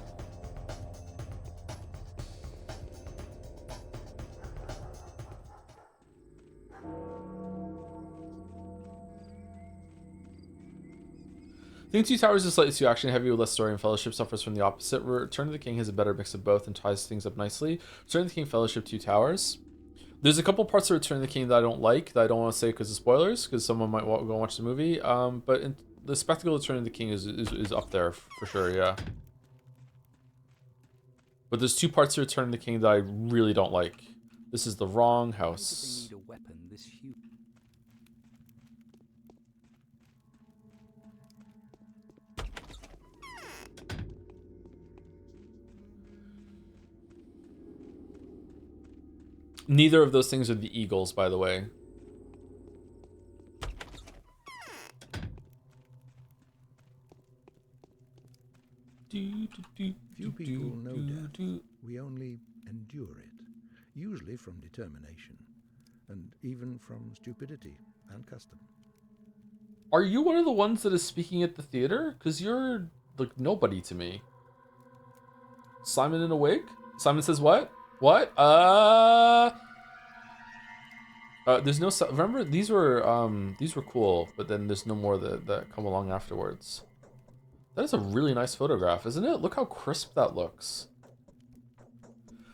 I think Two Towers is slightly too action heavy with less story, and Fellowship suffers from the opposite. Return of the King has a better mix of both and ties things up nicely. Return of the King, Fellowship, Two Towers. There's a couple parts of Return of the King that I don't like, that I don't want to say because of spoilers, because someone might go and watch the movie. But the spectacle of Return of the King is up there for sure, yeah. But there's two parts of Return of the King that I really don't like. This is the wrong house. Neither of those things are the Eagles, by the way. Few people know death. We only endure it, usually from determination, and even from stupidity and custom. Are you one of the ones that is speaking at the theater? Because you're, like, nobody to me. Simon in a wig? Simon says what? What? There's no... Remember, these were cool, but then there's no more that come along afterwards. That is a really nice photograph, isn't it? Look how crisp that looks.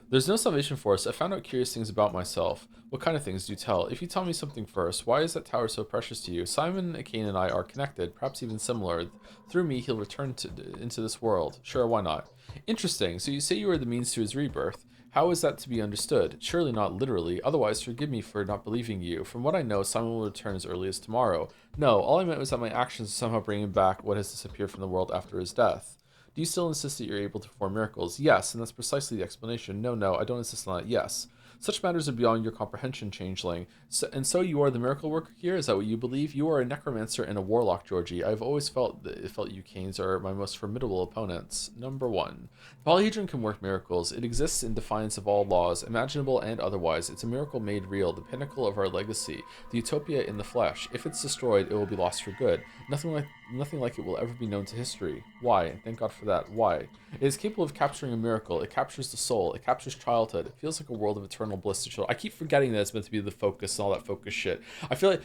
There's no salvation for us. I found out curious things about myself. What kind of things do you tell? If you tell me something first, why is that tower so precious to you? Simon, Kane, and I are connected, perhaps even similar. Through me, he'll return into this world. Sure, why not? Interesting. So you say you were the means to his rebirth. How is that to be understood? Surely not literally. Otherwise, forgive me for not believing you. From what I know, Simon will return as early as tomorrow. No, all I meant was that my actions somehow bring him back what has disappeared from the world after his death. Do you still insist that you're able to perform miracles? Yes, and that's precisely the explanation. No, I don't insist on that. Yes. Such matters are beyond your comprehension, Changeling. So you are the miracle worker here? Is that what you believe? You are a necromancer and a warlock, Georgie. I've always felt you Canes are my most formidable opponents. Number 1. The polyhedron can work miracles. It exists in defiance of all laws, imaginable and otherwise. It's a miracle made real, the pinnacle of our legacy, the utopia in the flesh. If it's destroyed, it will be lost for good. Nothing like it will ever be known to history. Why? Thank God for that. Why? It is capable of capturing a miracle. It captures the soul. It captures childhood. It feels like a world of eternal bliss to children. I keep forgetting that it's meant to be the focus and all that focus shit. I feel like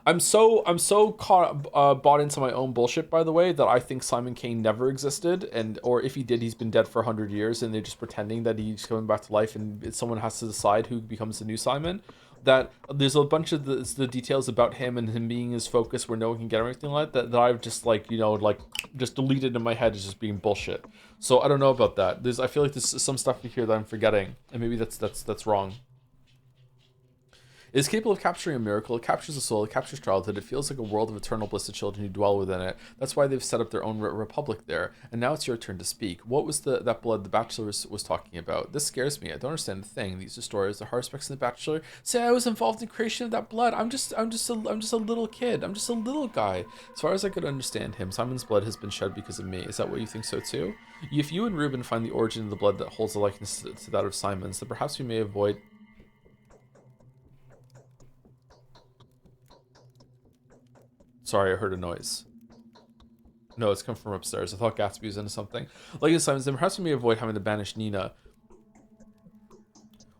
I'm so bought into my own bullshit, by the way, that I think Simon Kane never existed, or if he did, he's been dead for 100 years, and they're just pretending that he's coming back to life, and someone has to decide who becomes the new Simon. That there's a bunch of the details about him and him being his focus where no one can get anything like that I've just just deleted in my head as just being bullshit. So I don't know about that. I feel like there's some stuff here that I'm forgetting, and maybe that's wrong. It is capable of capturing a miracle. It captures the soul. It captures childhood. It feels like a world of eternal bliss to children who dwell within it. That's why they've set up their own republic there. And now it's your turn to speak. What was that blood the Bachelor was talking about? This scares me. I don't understand a thing. These are stories. The Harspecks and the Bachelor say I was involved in creation of that blood. I'm just a little kid. I'm just a little guy. As far as I could understand him, Simon's blood has been shed because of me. Is that what you think so too? If you and Reuben find the origin of the blood that holds a likeness to that of Simon's, then perhaps we may avoid... Sorry, I heard a noise. No, it's come from upstairs. I thought Gatsby was into something. Like in Simon's, then perhaps we may avoid having to banish Nina.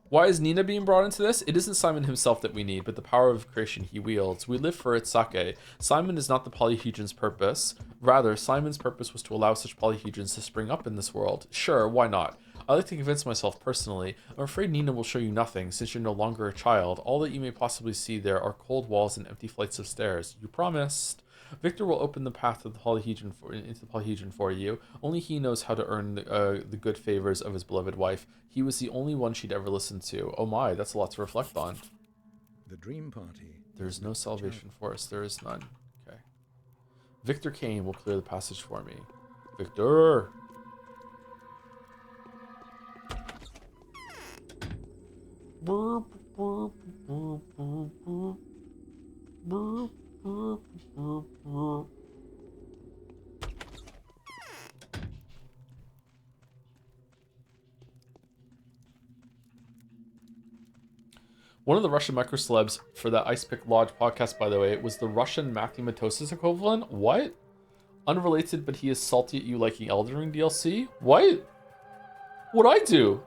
Why is Nina being brought into this? It isn't Simon himself that we need, but the power of creation he wields. We live for its sake. Simon is not the polyhedron's purpose. Rather, Simon's purpose was to allow such polyhedrons to spring up in this world. Sure, why not? I like to convince myself personally. I'm afraid Nina will show you nothing, since you're no longer a child. All that you may possibly see there are cold walls and empty flights of stairs. You promised. Victor will open the path of the polyhedron into the polyhedron for you. Only he knows how to earn the good favors of his beloved wife. He was the only one she'd ever listened to. Oh my, that's a lot to reflect on. The dream party. There is no salvation for us. There is none. Okay. Victor Kane will clear the passage for me. Victor! Burp, burp, burp, burp, burp. Burp, burp, burp, burp. One of the Russian microcelebs for that Ice Pick Lodge podcast, by the way, was the Russian Matthew Matosis equivalent. What? Unrelated, but he is salty at you liking Elden Ring DLC? What? What'd I do?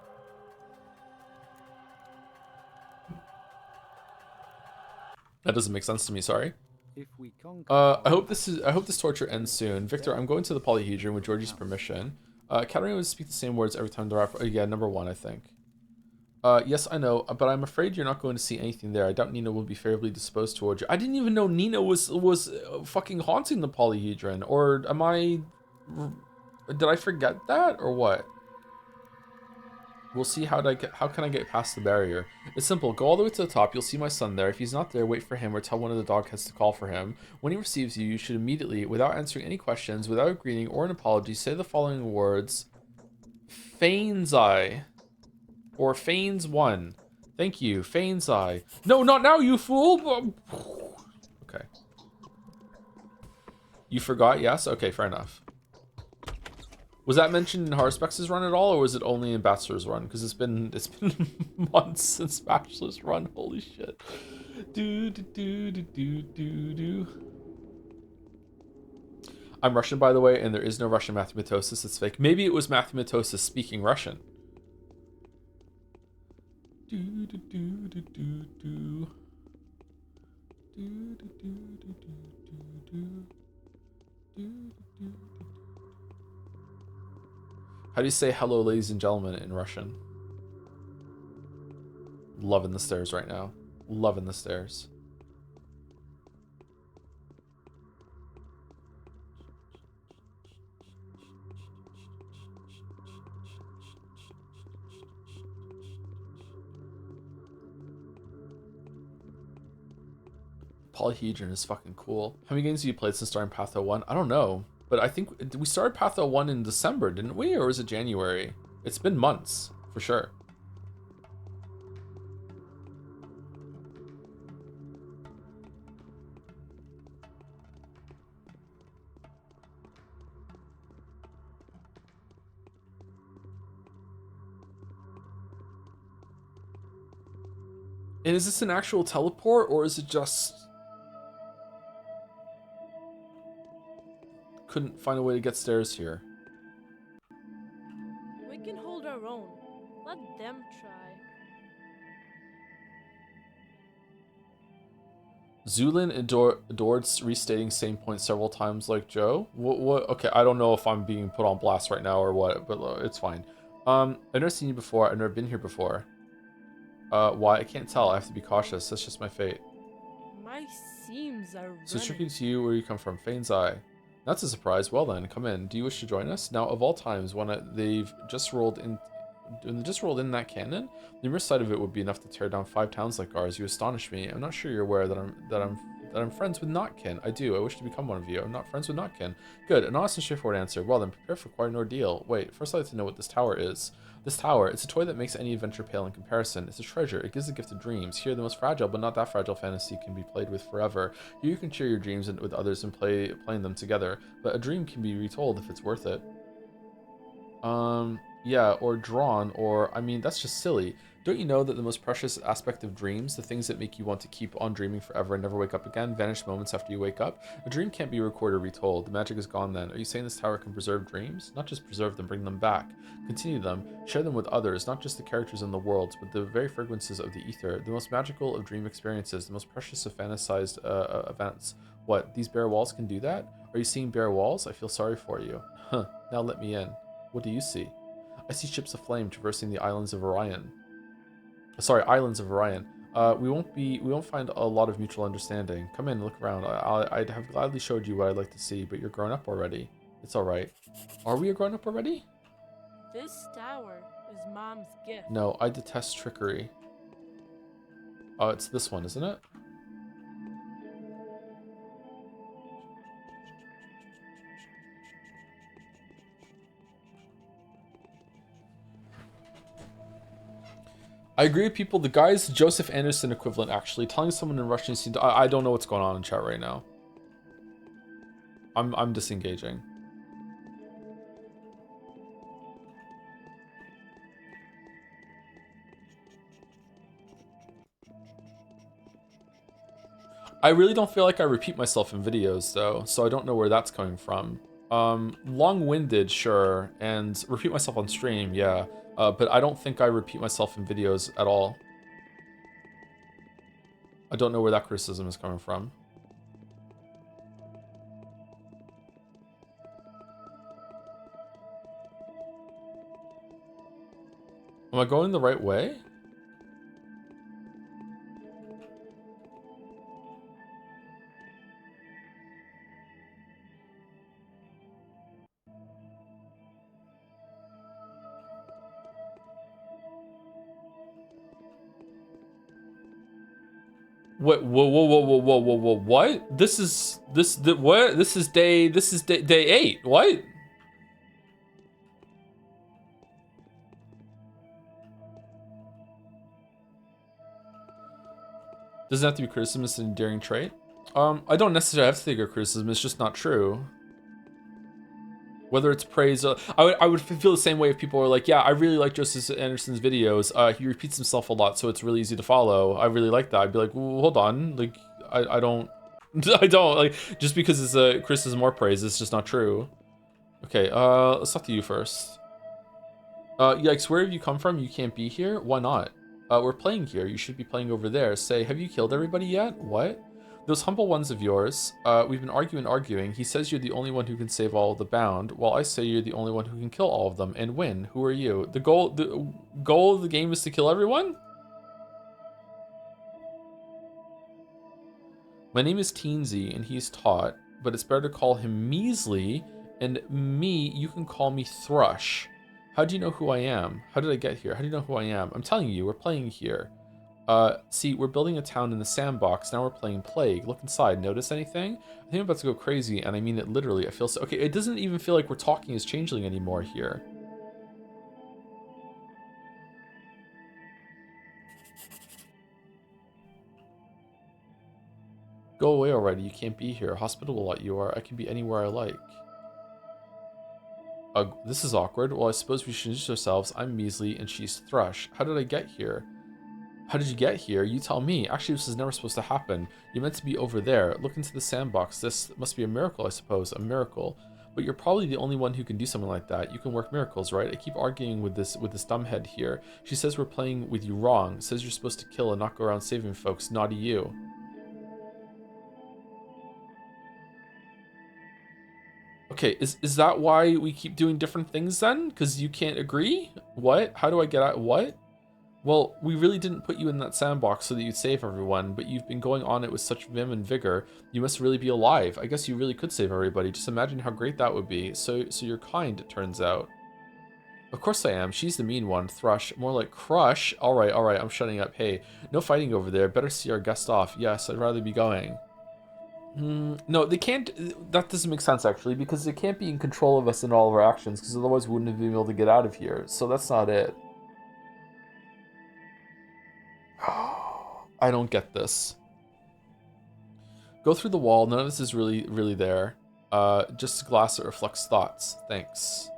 That doesn't make sense to me, sorry. If we I hope this torture ends soon. Victor, I'm going to the polyhedron with Georgie's permission. Katarina would speak the same words every time the rapper. Yeah, number 1, I think. Yes, I know, but I'm afraid you're not going to see anything there. I doubt Nina will be favorably disposed towards you. I didn't even know Nina was fucking haunting the polyhedron. Or am I... Did I forget that, or what? We'll see how can I get past the barrier. It's simple. Go all the way to the top. You'll see my son there. If he's not there, wait for him or tell one of the dogheads to call for him. When he receives you, you should immediately, without answering any questions, without a greeting or an apology, say the following words. Fane's Eye. Or Fane's One. Thank you. Fane's Eye. No, not now, you fool! Okay. You forgot? Yes? Okay, fair enough. Was that mentioned in Harspex's run at all, or was it only in Bachelor's run? Because it's been months since Bachelor's run. Holy shit. Do do do do do do do. I'm Russian, by the way, and there is no Russian mathematosis. It's fake. Maybe it was mathematosis speaking Russian. Do do do do do do. Do do do do do do do. How do you say hello, ladies and gentlemen, in Russian? Loving the stairs right now. Loving the stairs. Polyhedron is fucking cool. How many games have you played since starting Patho 1? I don't know. But I think we started Patho 1 in December, didn't we? Or was it January? It's been months, for sure. And is this an actual teleport, or is it just... Couldn't find a way to get stairs here. We can hold our own. Let them try. Zulin adored restating same point several times like Joe. What? Okay, I don't know if I'm being put on blast right now or what, but it's fine. I've never seen you before. I've never been here before. Why? I can't tell. I have to be cautious. That's just my fate. My seams are So running. tricky to you where you come from. Fane's Eye. That's a surprise. Well then, come in. Do you wish to join us? Now, of all times, when they've just rolled in that cannon, the mere sight of it would be enough to tear down 5 towns like ours. You astonish me. I'm not sure you're aware that I'm friends with Notkin. I do. I wish to become one of you. I'm not friends with Notkin. Good. An honest and straightforward answer. Well then, prepare for quite an ordeal. Wait, first I'd like to know what this tower is. This tower, it's a toy that makes any adventure pale in comparison. It's a treasure. It gives the gift of dreams. Here, the most fragile, but not that fragile fantasy can be played with forever. Here you can share your dreams with others and playing them together. But a dream can be retold if it's worth it. Yeah, or drawn, or, I mean, that's just silly. Don't you know that the most precious aspect of dreams, the things that make you want to keep on dreaming forever and never wake up again, vanish moments after you wake up? A dream can't be recorded or retold. The magic is gone then. Are you saying this tower can preserve dreams? Not just preserve them, bring them back. Continue them, share them with others, not just the characters in the worlds, but the very fragrances of the ether, the most magical of dream experiences, the most precious of fantasized events. What, these bare walls can do that? Are you seeing bare walls? I feel sorry for you. Huh, now let me in. What do you see? I see ships of flame traversing the islands of Orion. Sorry, islands of Orion. We won't find a lot of mutual understanding. Come in, look around. I'd have gladly showed you what I'd like to see, but you're grown up already. It's all right. Are we grown up already? This tower is Mom's gift. No, I detest trickery. Oh, it's this one, isn't it? I agree with people. The guy's Joseph Anderson equivalent, actually. Telling someone in Russian seems... I don't know what's going on in chat right now. I'm disengaging. I really don't feel like I repeat myself in videos, though, so I don't know where that's coming from. Long-winded, sure, and repeat myself on stream, yeah. But I don't think I repeat myself in videos at all. I don't know where that criticism is coming from. Am I going the right way? Wait, whoa, what? This is day 8. What? Doesn't have to be criticism, it's an endearing trait. I don't necessarily have to take a criticism, it's just not true. Whether it's praise, I would feel the same way if people were like, yeah, I really like Joseph Anderson's videos. He repeats himself a lot, so it's really easy to follow. I really like that. I'd be like, well, hold on, like I don't, I don't like just because it's a criticism or praise. It's just not true. Okay, let's talk to you first. Yikes, where have you come from? You can't be here. Why not? We're playing here. You should be playing over there. Say, have you killed everybody yet? What? Those humble ones of yours, we've been arguing. He says you're the only one who can save all of the bound, while I say you're the only one who can kill all of them and win. Who are you? The goal of the game is to kill everyone? My name is Teensy, and he's taught, but it's better to call him Measly, and me, you can call me Thrush. How do you know who I am? How did I get here? How do you know who I am? I'm telling you, we're playing here. See, we're building a town in the sandbox. Now we're playing Plague. Look inside. Notice anything? I think I'm about to go crazy, and I mean it literally. I feel so... Okay, it doesn't even feel like we're talking as Changeling anymore here. Go away already. You can't be here. Hospital will let you are. I can be anywhere I like. This is awkward. Well, I suppose we should introduce ourselves. I'm Measly, and she's Thrush. How did I get here? How did you get here? You tell me. Actually, this is never supposed to happen. You're meant to be over there. Look into the sandbox. This must be a miracle, I suppose. A miracle. But you're probably the only one who can do something like that. You can work miracles, right? I keep arguing with this dumbhead here. She says we're playing with you wrong. Says you're supposed to kill and not go around saving folks. Naughty you. Okay, is that why we keep doing different things then? Because you can't agree? What? How do I get out? What? Well, we really didn't put you in that sandbox so that you'd save everyone, but you've been going on it with such vim and vigor. You must really be alive. I guess you really could save everybody. Just imagine how great that would be. So you're kind, it turns out. Of course I am. She's the mean one. Thrush. More like Crush. All right, I'm shutting up. Hey, no fighting over there. Better see our guest off. Yes, I'd rather be going. No, they can't. That doesn't make sense, actually, because they can't be in control of us in all of our actions, because otherwise we wouldn't have been able to get out of here. So that's not it. I don't get this. Go through the wall. None of this is really there. Just a glass that reflects thoughts. Thanks.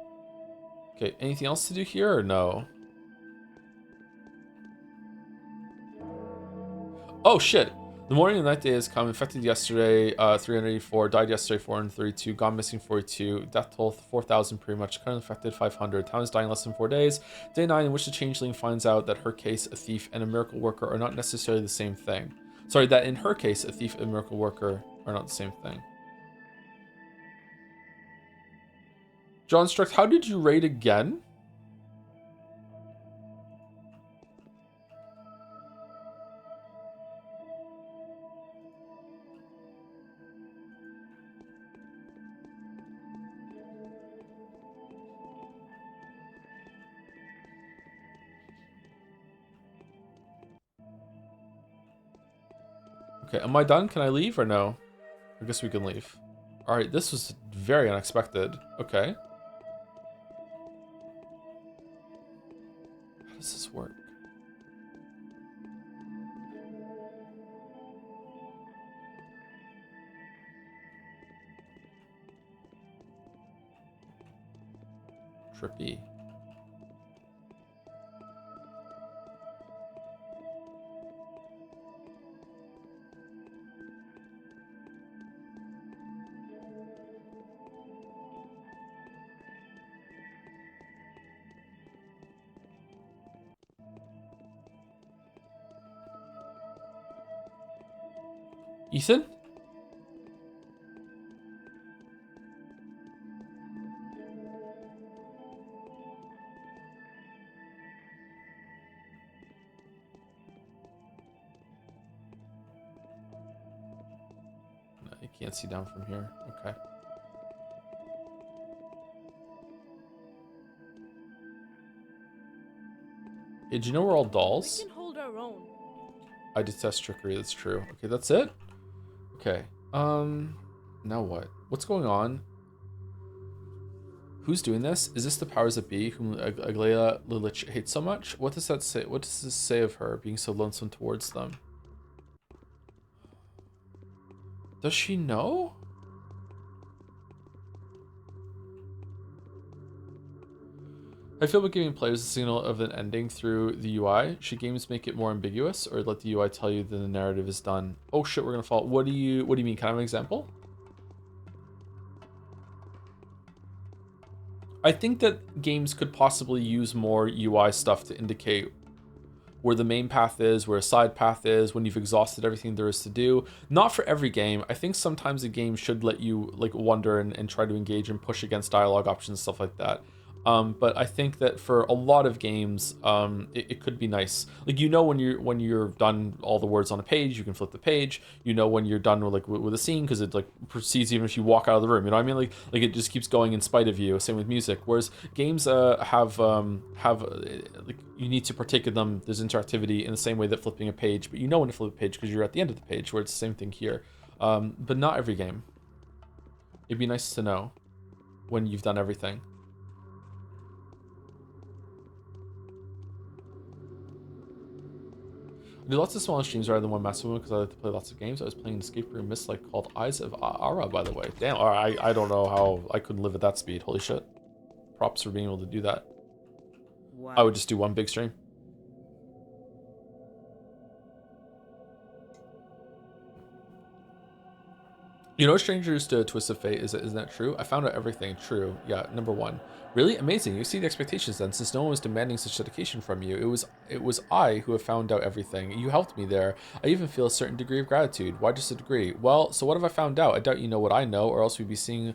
Okay, anything else to do here or no? Oh shit! The morning and night day has come. Infected yesterday, 384. Died yesterday, 432. Gone missing, 42. Death toll, 4,000 pretty much. Currently infected, 500. Town is dying less than 4 days. Day 9 in which the Changeling finds out that her case, a thief, and a miracle worker are not necessarily the same thing. Sorry, that in her case, a thief and a miracle worker are not the same thing. John Struck, how did you rate again? Okay, am I done? Can I leave or no? I guess we can leave. Alright, this was very unexpected. Okay. How does this work? Trippy. Ethan? No, you can't see down from here. Okay. Hey, do you know we're all dolls? We can hold our own. I detest trickery, that's true. Okay, that's it? Okay. Now what? What's going on? Who's doing this? Is this the powers that be whom Aglaia Lilich hates so much? What does that say? What does this say of her being so lonesome towards them? Does she know? I feel about giving players a signal of an ending through the UI. Should games make it more ambiguous, or let the UI tell you that the narrative is done? Oh shit, we're gonna fall. What do you mean? Can I have an example? I think that games could possibly use more UI stuff to indicate where the main path is, where a side path is, when you've exhausted everything there is to do. Not for every game. I think sometimes a game should let you like wonder and try to engage and push against dialogue options, stuff like that. But I think that for a lot of games, it could be nice. Like, you know, when you're done all the words on a page, you can flip the page. You know when you're done with a scene, because it like proceeds even if you walk out of the room. You know what I mean? Like it just keeps going in spite of you. Same with music. Whereas games have like, you need to partake in them. There's interactivity in the same way that flipping a page, but you know when to flip a page because you're at the end of the page. Where it's the same thing here, but not every game. It'd be nice to know when you've done everything. I do lots of smaller streams rather than one massive one because I like to play lots of games. I was playing an escape room Mist like called Eyes of Ara, by the way. Damn, I don't know how I couldn't live at that speed. Holy shit. Props for being able to do that. Wow. I would just do one big stream. You know, strangers to Twist of Fate, isn't that true? I found out everything. True. Yeah, number one. Really? Amazing. You see the expectations then, since no one was demanding such dedication from you. It was I who have found out everything. You helped me there. I even feel a certain degree of gratitude. Why just a degree? Well, so what have I found out? I doubt you know what I know, or else we'd be seeing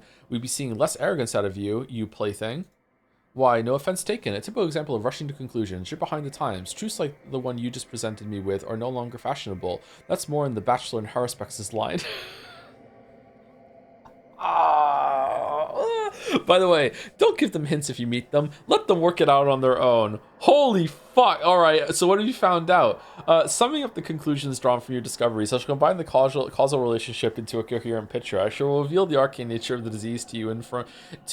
less arrogance out of you, you plaything. Why, no offense taken. A typical example of rushing to conclusions. You're behind the times. Truths like the one you just presented me with are no longer fashionable. That's more in the Bachelor and Haruspex' line. By the way, don't give them hints if you meet them. Let them work it out on their own. Holy fuck. Alright, so what have you found out? Summing up the conclusions drawn from your discoveries, I shall combine the causal relationship into a coherent picture. I shall reveal the arcane nature of the disease to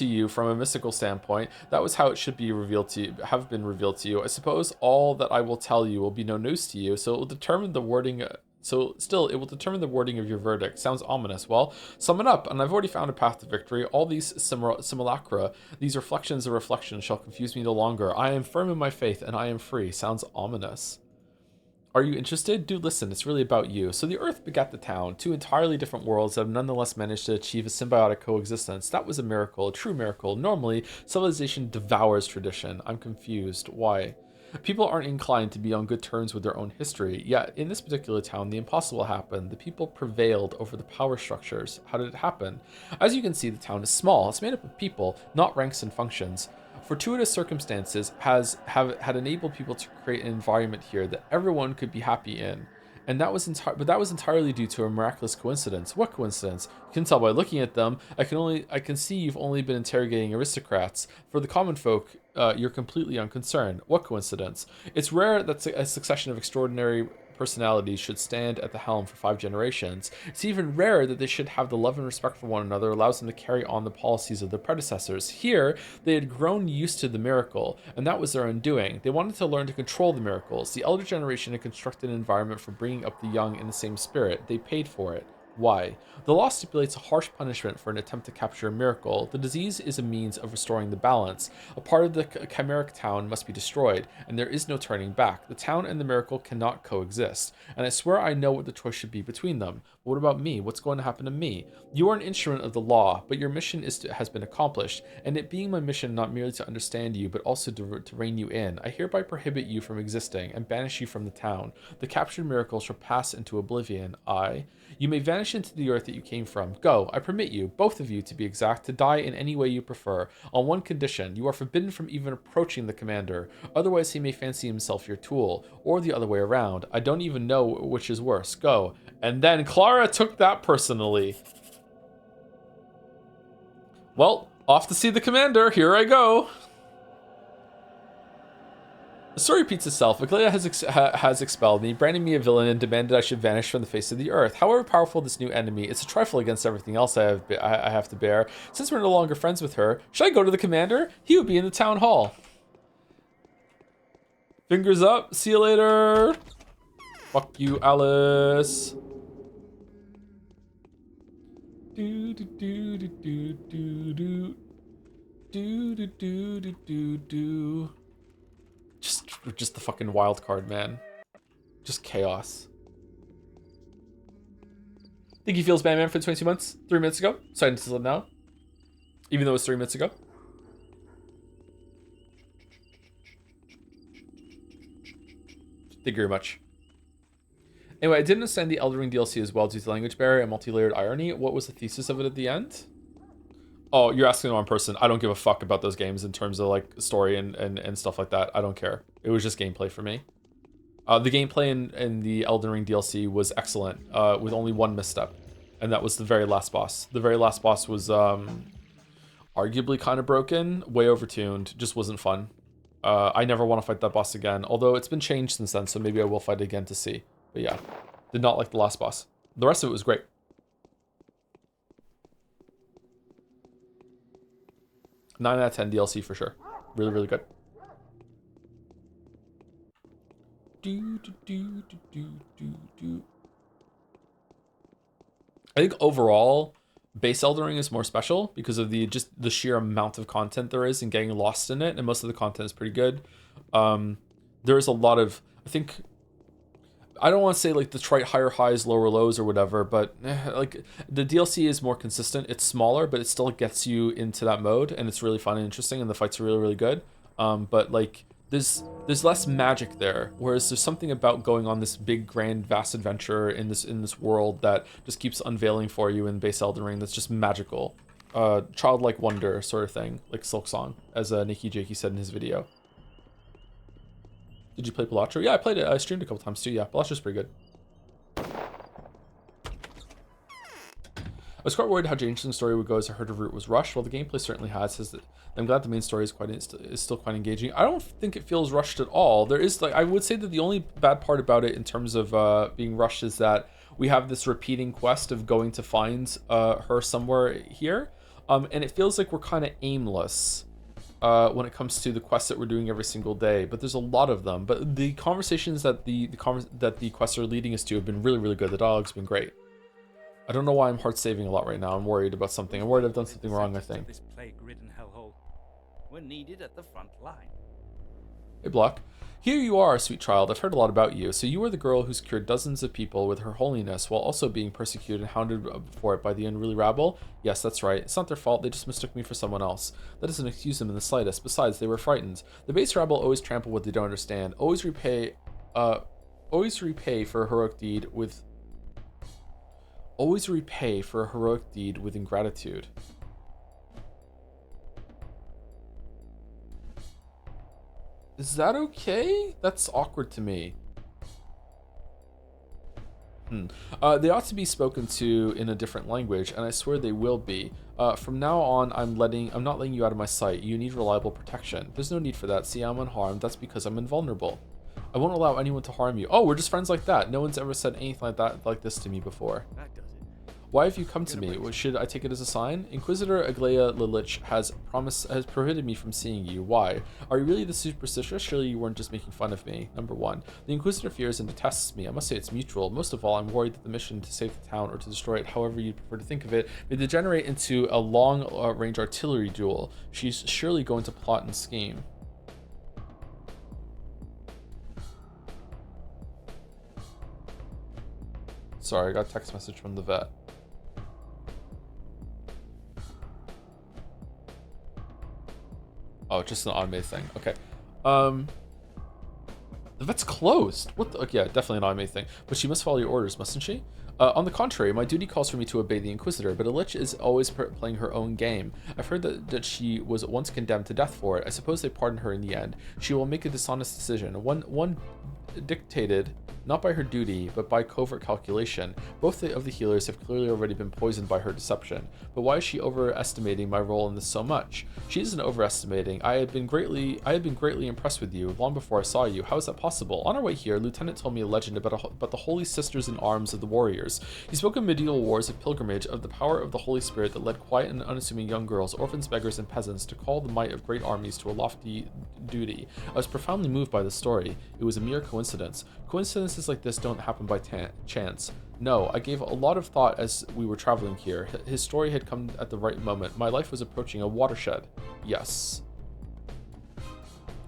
you from a mystical standpoint. That was how it should be revealed to you, have been revealed to you. I suppose all that I will tell you will be no news to you, so it will determine the wording. So still, it will determine the wording of your verdict. Sounds ominous. Well, sum it up, and I've already found a path to victory. All these simulacra, these reflections of reflection, shall confuse me no longer. I am firm in my faith, and I am free. Sounds ominous. Are you interested? Do listen, it's really about you. So the Earth begat the town, two entirely different worlds that have nonetheless managed to achieve a symbiotic coexistence. That was a miracle, a true miracle. Normally, civilization devours tradition. I'm confused. Why? People aren't inclined to be on good terms with their own history, yet in this particular town, the impossible happened. The people prevailed over the power structures. How did it happen? As you can see, the town is small. It's made up of people, not ranks and functions. Fortuitous circumstances had enabled people to create an environment here that everyone could be happy in. And that was entirely due to a miraculous coincidence. What coincidence? You can tell by looking at them. I can see you've only been interrogating aristocrats. For the common folk, you're completely unconcerned. What coincidence? It's rare that a succession of extraordinary personalities should stand at the helm for 5 generations. It's even rarer that they should have the love and respect for one another allows them to carry on the policies of their predecessors. Here, they had grown used to the miracle, and that was their undoing. They wanted to learn to control the miracles. The elder generation had constructed an environment for bringing up the young in the same spirit. They paid for it. Why? The law stipulates a harsh punishment for an attempt to capture a miracle. The disease is a means of restoring the balance. A part of the chimeric town must be destroyed, and there is no turning back. The town and the miracle cannot coexist, and I swear I know what the choice should be between them. But what about me? What's going to happen to me? You are an instrument of the law, but your mission has been accomplished, and it being my mission not merely to understand you, but also to rein you in, I hereby prohibit you from existing and banish you from the town. The captured miracle shall pass into oblivion. You may vanish into the earth that you came from. Go, I permit you, both of you to be exact, to die in any way you prefer. On one condition, you are forbidden from even approaching the commander. Otherwise, he may fancy himself your tool. Or the other way around. I don't even know which is worse. Go. And then Clara took that personally. Well, off to see the commander. Here I go. The story repeats itself. Aglaia has expelled me, branding me a villain, and demanded I should vanish from the face of the earth. However powerful this new enemy, it's a trifle against everything else I have to bear. Since we're no longer friends with her, should I go to the commander? He would be in the town hall. Fingers up. See you later. Fuck you, Alice. Do do do do do do do. Do do do do do do. Just the fucking wild card, man. Just chaos. Think he feels Batman for 22 months? 3 minutes ago? Starting to slip now. Even though it was 3 minutes ago. Thank you very much. Anyway, I didn't understand the Elden Ring DLC as well due to language barrier and multi-layered irony. What was the thesis of it at the end? Oh, you're asking the wrong person. I don't give a fuck about those games in terms of like story and stuff like that. I don't care. It was just gameplay for me. The gameplay in the Elden Ring DLC was excellent, with only one misstep, and that was the very last boss. The very last boss was arguably kind of broken, way overtuned, just wasn't fun. I never want to fight that boss again, although it's been changed since then, so maybe I will fight it again to see. But yeah, did not like the last boss. The rest of it was great. Nine out of 10 DLC for sure. Really, really good. I think overall, base Elden Ring is more special because of the sheer amount of content there is and getting lost in it, and most of the content is pretty good. There is a lot of, I think, I don't want to say like the trite higher highs, lower lows or whatever, but like the DLC is more consistent. It's smaller, but it still gets you into that mode, and it's really fun and interesting, and the fights are really, really good. But like there's less magic there, whereas there's something about going on this big, grand, vast adventure in this world that just keeps unveiling for you in base Elden Ring. That's just magical, childlike wonder sort of thing, like Silksong, as Nikki Jakey said in his video. Did you play Balatro? Yeah, I played it. I streamed a couple times too. Yeah, Balatro's pretty good. I was quite worried how Changeling's story would go as I heard the route was rushed. Well, the gameplay certainly has. I'm glad the main story is still quite engaging. I don't think it feels rushed at all. There is, like, I would say that the only bad part about it in terms of being rushed is that we have this repeating quest of going to find her somewhere here, and it feels like we're kind of aimless when it comes to the quests that we're doing every single day. But there's a lot of them. But the conversations that the quests are leading us to have been really, really good. The dialogue's been great. I don't know why I'm hard saving a lot right now. I'm worried about something. I'm worried I've done something wrong, I think. This plague-ridden hellhole. We're needed at the front line. Hey, Block. Here you are, sweet child. I've heard a lot about you. So you are the girl who's cured dozens of people with her holiness while also being persecuted and hounded for it by the unruly rabble? Yes, that's right. It's not their fault. They just mistook me for someone else. That doesn't excuse them in the slightest. Besides, they were frightened. The base rabble always trample what they don't understand. Always repay for a heroic deed with... Always repay for a heroic deed with ingratitude. Is that okay? That's awkward to me. They ought to be spoken to in a different language, and I swear they will be. From now on, I'm not letting you out of my sight. You need reliable protection. There's no need for that. See, I'm unharmed. That's because I'm invulnerable. I won't allow anyone to harm you. Oh, we're just friends like that. No one's ever said anything like this to me before. That does it. Why have you come to me? Should I take it as a sign? Inquisitor Aglaya Lilich has prohibited me from seeing you. Why? Are you really this superstitious? Surely you weren't just making fun of me. Number one, the Inquisitor fears and detests me. I must say it's mutual. Most of all, I'm worried that the mission to save the town or to destroy it, however you prefer to think of it, may degenerate into a long-range artillery duel. She's surely going to plot and scheme. Sorry, I got a text message from the vet. Oh, just an automated thing. Okay. The vet's closed. What the? Okay, yeah, definitely an automated thing. But she must follow your orders, mustn't she? On the contrary, my duty calls for me to obey the Inquisitor, but Alich is always playing her own game. I've heard that she was once condemned to death for it. I suppose they pardoned her in the end. She will make a dishonest decision. One dictated not by her duty, but by covert calculation. Both of the healers have clearly already been poisoned by her deception. But why is she overestimating my role in this so much? She isn't overestimating. I had been greatly impressed with you long before I saw you. How is that possible? On our way here, Lieutenant told me a legend about the Holy Sisters in Arms of the Warriors. He spoke of medieval wars of pilgrimage, of the power of the Holy Spirit that led quiet and unassuming young girls, orphans, beggars, and peasants to call the might of great armies to a lofty duty. I was profoundly moved by the story. It was a mere coincidence. Coincidences like this don't happen by chance. No, I gave a lot of thought as we were traveling here. His story had come at the right moment. My life was approaching a watershed. Yes.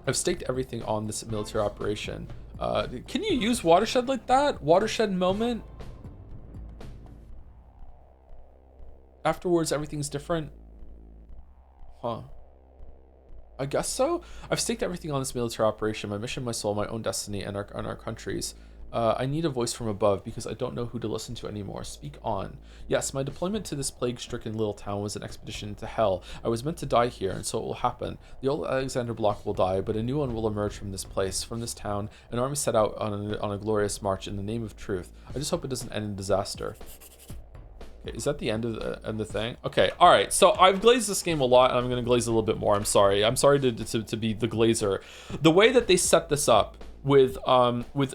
I've staked everything on this military operation. Can you use watershed like that? Watershed moment? Afterwards, everything's different? Huh. I guess so? I've staked everything on this military operation, my mission, my soul, my own destiny, and our countries. I need a voice from above because I don't know who to listen to anymore. Speak on. Yes, my deployment to this plague-stricken little town was an expedition into hell. I was meant to die here, and so it will happen. The old Alexander Block will die, but a new one will emerge from this place, from this town. An army set out on a glorious march in the name of truth. I just hope it doesn't end in disaster. Okay, is that the end of the thing? Okay, all right. So I've glazed this game a lot, and I'm going to glaze a little bit more. I'm sorry. I'm sorry to be the glazer. The way that they set this up with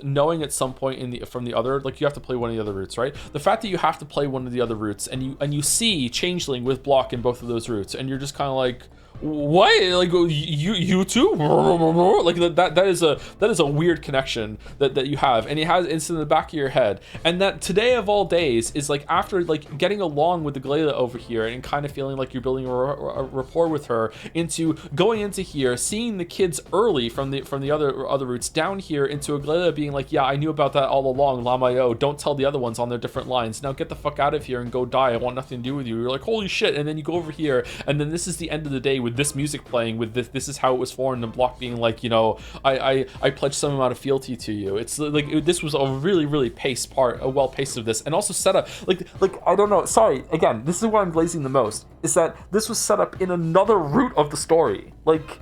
knowing at some point from the other, like, you have to play one of the other routes, right? The fact that you have to play one of the other routes, and you see Changeling with Block in both of those routes, and you're just kind of like, what? Like, you too? Like, that is a weird connection that you have, and it has instant in the back of your head. And that today of all days is like, after like getting along with the Glayla over here and kind of feeling like you're building a rapport with her, into going into here, seeing the kids early from the other routes down here, into a Glayla being like, yeah, I knew about that all along, Lamayo, don't tell the other ones on their different lines, now get the fuck out of here and go die, I want nothing to do with you. You're like, holy shit. And then you go over here, and then this is the end of the day with this music playing, with this is how it was formed, and Block being like, you know, I pledge some amount of fealty to you. It's like, this was a really well paced of this, and also set up like I don't know, sorry, again, this is where I'm glazing the most, is that this was set up in another route of the story. Like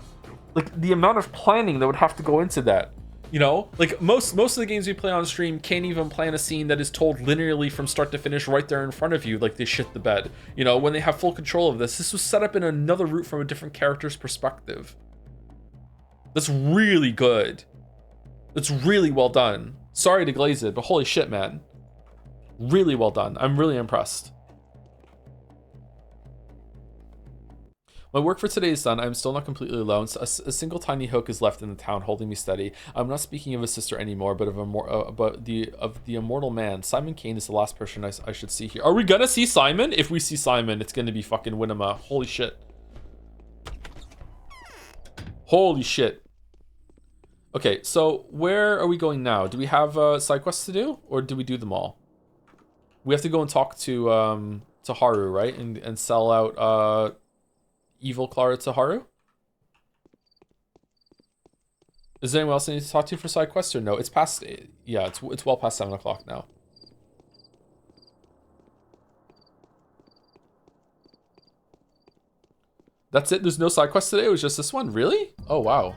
the amount of planning that would have to go into that. You know, like most of the games we play on stream can't even plan a scene that is told linearly from start to finish right there in front of you, like they shit the bed. You know, when they have full control of this was set up in another route from a different character's perspective. That's really good. That's really well done. Sorry to glaze it, but holy shit, man. Really well done. I'm really impressed. My work for today is done. I'm still not completely alone. A single tiny hook is left in the town, holding me steady. I'm not speaking of a sister anymore, but of the immortal man. Simon Kane is the last person I should see here. Are we gonna see Simon? If we see Simon, it's gonna be fucking Winema. Holy shit. Holy shit. Okay, so where are we going now? Do we have side quests to do, or do we do them all? We have to go and talk to Haru, right? And sell out Evil Clara to Haru? Is there anyone else I need to talk to for side quests, or no? It's past, yeah, it's well past 7 o'clock now. That's it? There's no side quest today? It was just this one? Really? Oh, wow.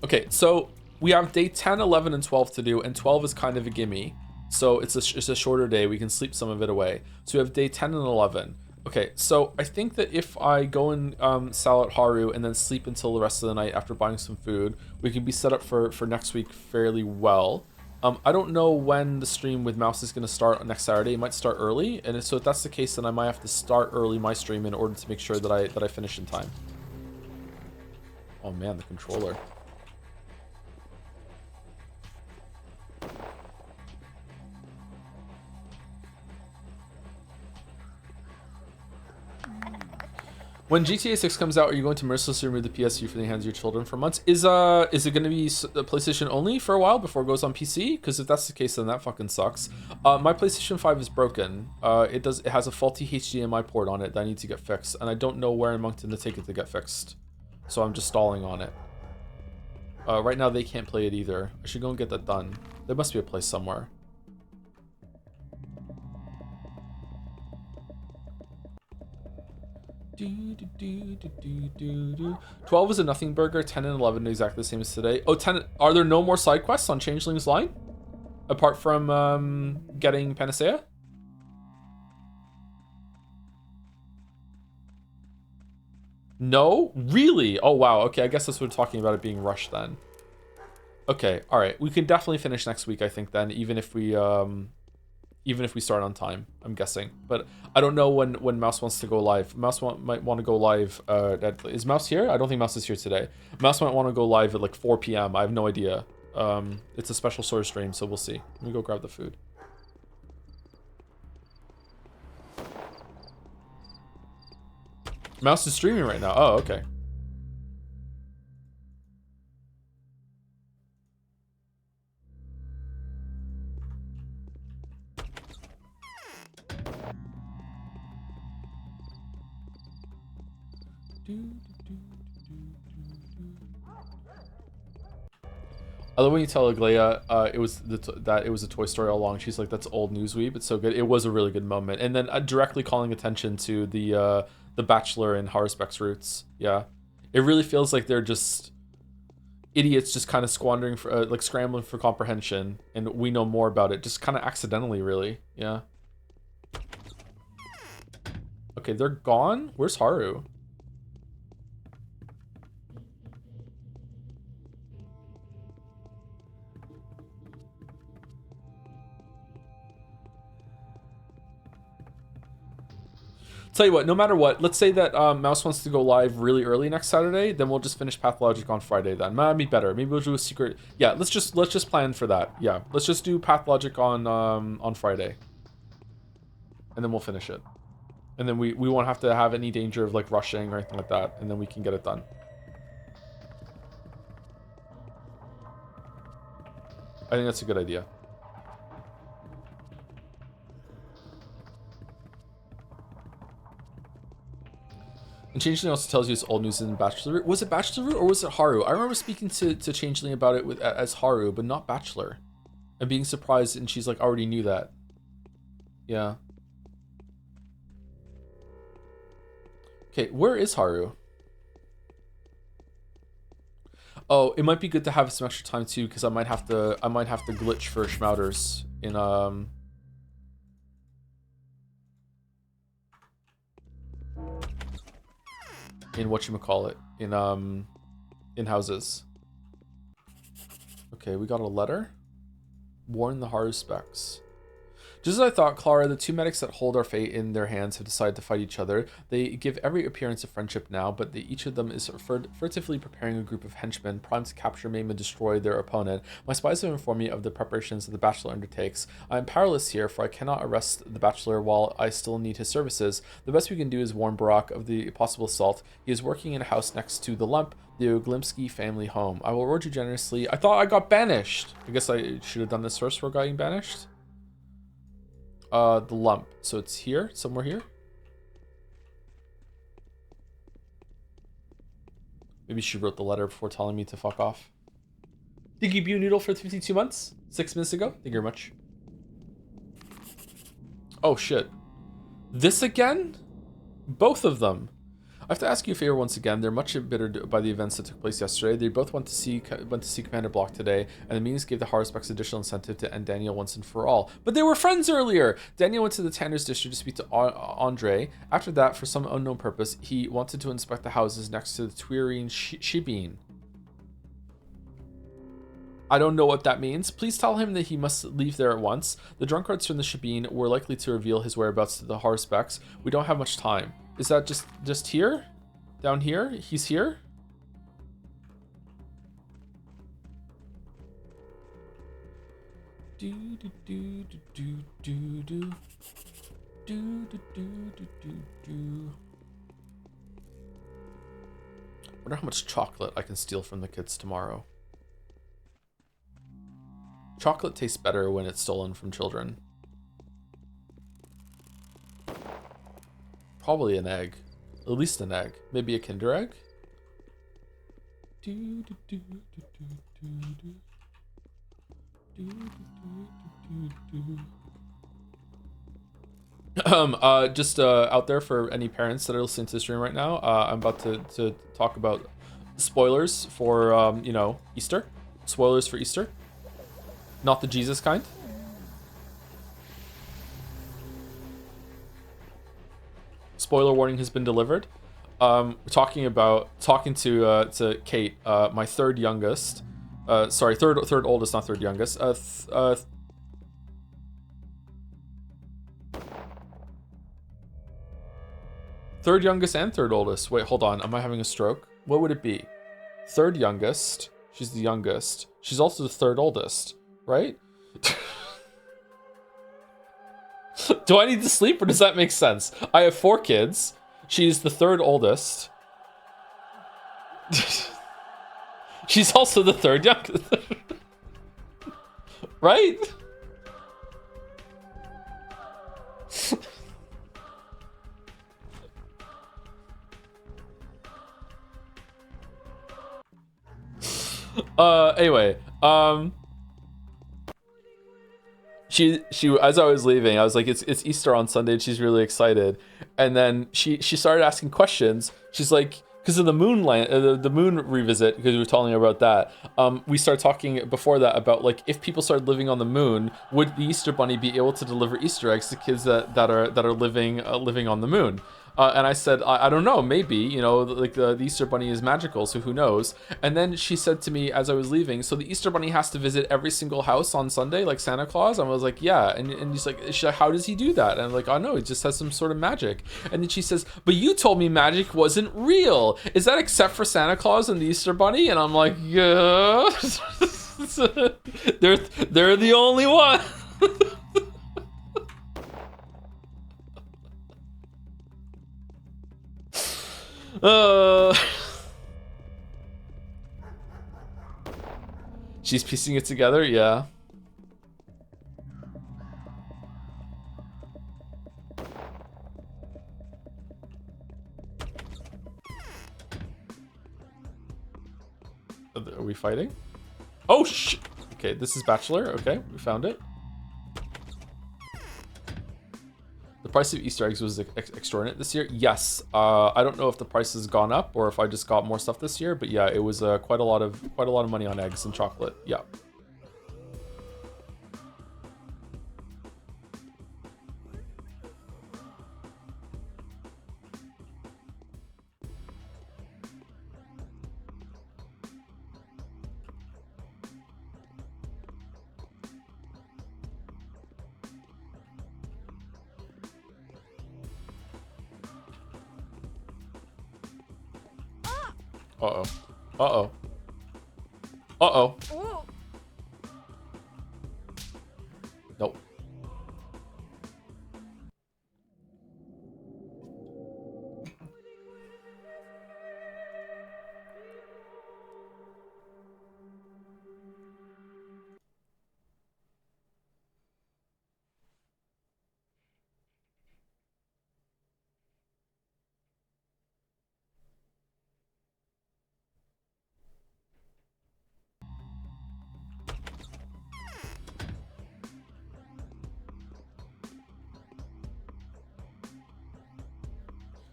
Okay, so we have day 10, 11, and 12 to do, and 12 is kind of a gimme. So it's a shorter day. We can sleep some of it away. So we have day 10 and 11. Okay, so I think that if I go and sell out Haru and then sleep until the rest of the night after buying some food, we can be set up for next week fairly well. I don't know when the stream with Mouse is going to start next Saturday. It might start early, and so if that's the case, then I might have to start early my stream in order to make sure that I finish in time. Oh man, the controller. When GTA 6 comes out, are you going to mercilessly remove the PSU from the hands of your children for months? Is it going to be PlayStation only for a while before it goes on PC? Because if that's the case, then that fucking sucks. My PlayStation 5 is broken. It has a faulty HDMI port on it that I need to get fixed, and I don't know where in Moncton to take it to get fixed. So I'm just stalling on it. Right now they can't play it either. I should go and get that done. There must be a place somewhere. Do, do, do, do, do, do, do. 12 is a nothing burger. 10 and 11 are exactly the same as today. Oh, 10. Are there no more side quests on Changeling's line? Apart from getting Panacea? No? Really? Oh, wow. Okay, I guess that's what we're talking about, it being rushed then. Okay, alright. We can definitely finish next week, I think, then, even if we even if we start on time, I'm guessing. But I don't know when Mouse wants to go live. Might want to go live. Is Mouse here? I don't think Mouse is here today. Mouse might want to go live at like 4 p.m. I have no idea. It's a special sort of stream, so we'll see. Let me go grab the food. Mouse is streaming right now. Oh, okay. I love when you tell Aglaia it was that it was a Toy Story all along. She's like, that's old news weeb. It's so good. It was a really good moment. And then directly calling attention to the Bachelor and Haruspeck's roots. Yeah, it really feels like they're just idiots, just kind of squandering for like scrambling for comprehension, and we know more about it, just kind of accidentally, really. Yeah. Okay, they're gone. Where's Haru? Tell you what, no matter what, let's say that Mouse wants to go live really early next Saturday, then we'll just finish Pathologic on Friday then. Might be better. Maybe we'll do a secret. Yeah, let's just plan for that. Yeah, let's just do Pathologic on Friday. And then we'll finish it. And then we won't have to have any danger of like rushing or anything like that, and then we can get it done. I think that's a good idea. And Changeling also tells you it's old news in Bachelor Root. Was it Bachelor Root or was it Haru? I remember speaking to Changeling about it as Haru, but not Bachelor. And being surprised, and she's like, already knew that. Yeah. Okay, where is Haru? Oh, it might be good to have some extra time too, because I might have to glitch for Schmouters in whatchamacallit, in houses. Okay, we got a letter. Warn the Haruspecs. Just as I thought, Clara, the two medics that hold our fate in their hands have decided to fight each other. They give every appearance of friendship now, but each of them is furtively preparing a group of henchmen primed to capture, maim, and destroy their opponent. My spies have informed me of the preparations that the Bachelor undertakes. I am powerless here, for I cannot arrest the Bachelor while I still need his services. The best we can do is warn Barack of the possible assault. He is working in a house next to the Lump, the Oglimsky family home. I will reward you generously. I thought I got banished. I guess I should have done this first before getting banished. The Lump. So it's here, somewhere here. Maybe she wrote the letter before telling me to fuck off. Thank you, Noodle, for 52 months. 6 minutes ago. Thank you very much. Oh, shit. This again? Both of them. I have to ask you a favor once again. They're much embittered by the events that took place yesterday. They both went to see Commander Block today, and the meetings gave the Haruspecs additional incentive to end Daniel once and for all. But they were friends earlier! Daniel went to the Tanner's district to speak to Andre. After that, for some unknown purpose, he wanted to inspect the houses next to the Twirine Shibine. I don't know what that means. Please tell him that he must leave there at once. The drunkards from the Shibine were likely to reveal his whereabouts to the Haruspecs. We don't have much time. Is that just here? Down here? He's here? Do do do do do do do do do do do. Wonder how much chocolate I can steal from the kids tomorrow. Chocolate tastes better when it's stolen from children. Probably an egg. At least an egg. Maybe a Kinder egg? Just out there for any parents that are listening to the stream right now, I'm about to talk about spoilers for, you know, Easter. Spoilers for Easter. Not the Jesus kind. Spoiler warning has been delivered. Talking to Kate, my third youngest. Sorry, third oldest, not third youngest. Third youngest and third oldest. Wait, hold on. Am I having a stroke? What would it be? Third youngest. She's the youngest. She's also the third oldest, right? Do I need to sleep or does that make sense? I have 4 kids. She's the third oldest. She's also the third youngest. Right? Anyway, she as I was leaving, I was like, it's Easter on Sunday and she's really excited. And then she started asking questions. She's like, because of the moon the moon revisit, because we were telling her about that. We started talking before that about like, if people started living on the moon, would the Easter Bunny be able to deliver Easter eggs to kids that are living on the moon? And I said, I don't know, maybe, you know, like the Easter Bunny is magical, so who knows? And then she said to me as I was leaving, so the Easter Bunny has to visit every single house on Sunday, like Santa Claus? And I was like, yeah. And she's like, how does he do that? And I'm like, oh no, he just has some sort of magic. And then she says, but you told me magic wasn't real. Is that except for Santa Claus and the Easter Bunny? And I'm like, yeah. They're the only one. She's piecing it together, yeah. Are we fighting? Oh shit! Okay, this is Bachelor. Okay, we found it. The price of Easter eggs was extraordinary this year. Yes, I don't know if the price has gone up or if I just got more stuff this year, but yeah, it was quite a lot of money on eggs and chocolate. Yeah. Uh-oh. Uh-oh. Uh-oh. Nope.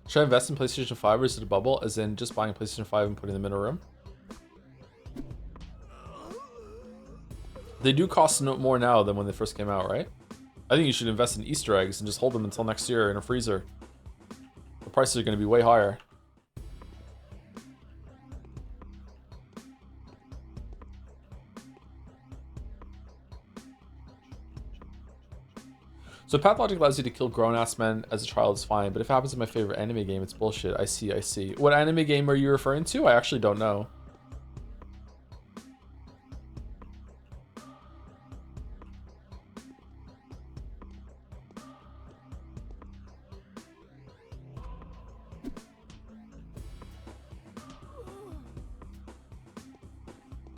Should I invest in PlayStation 5 or is it a bubble? As in just buying a PlayStation 5 and putting them in a room? They do cost more now than when they first came out, right? I think you should invest in Easter eggs and just hold them until next year in a freezer. The prices are going to be way higher. So Pathologic allows you to kill grown-ass men as a child is fine, but if it happens in my favorite anime game, it's bullshit. I see. What anime game are you referring to? I actually don't know.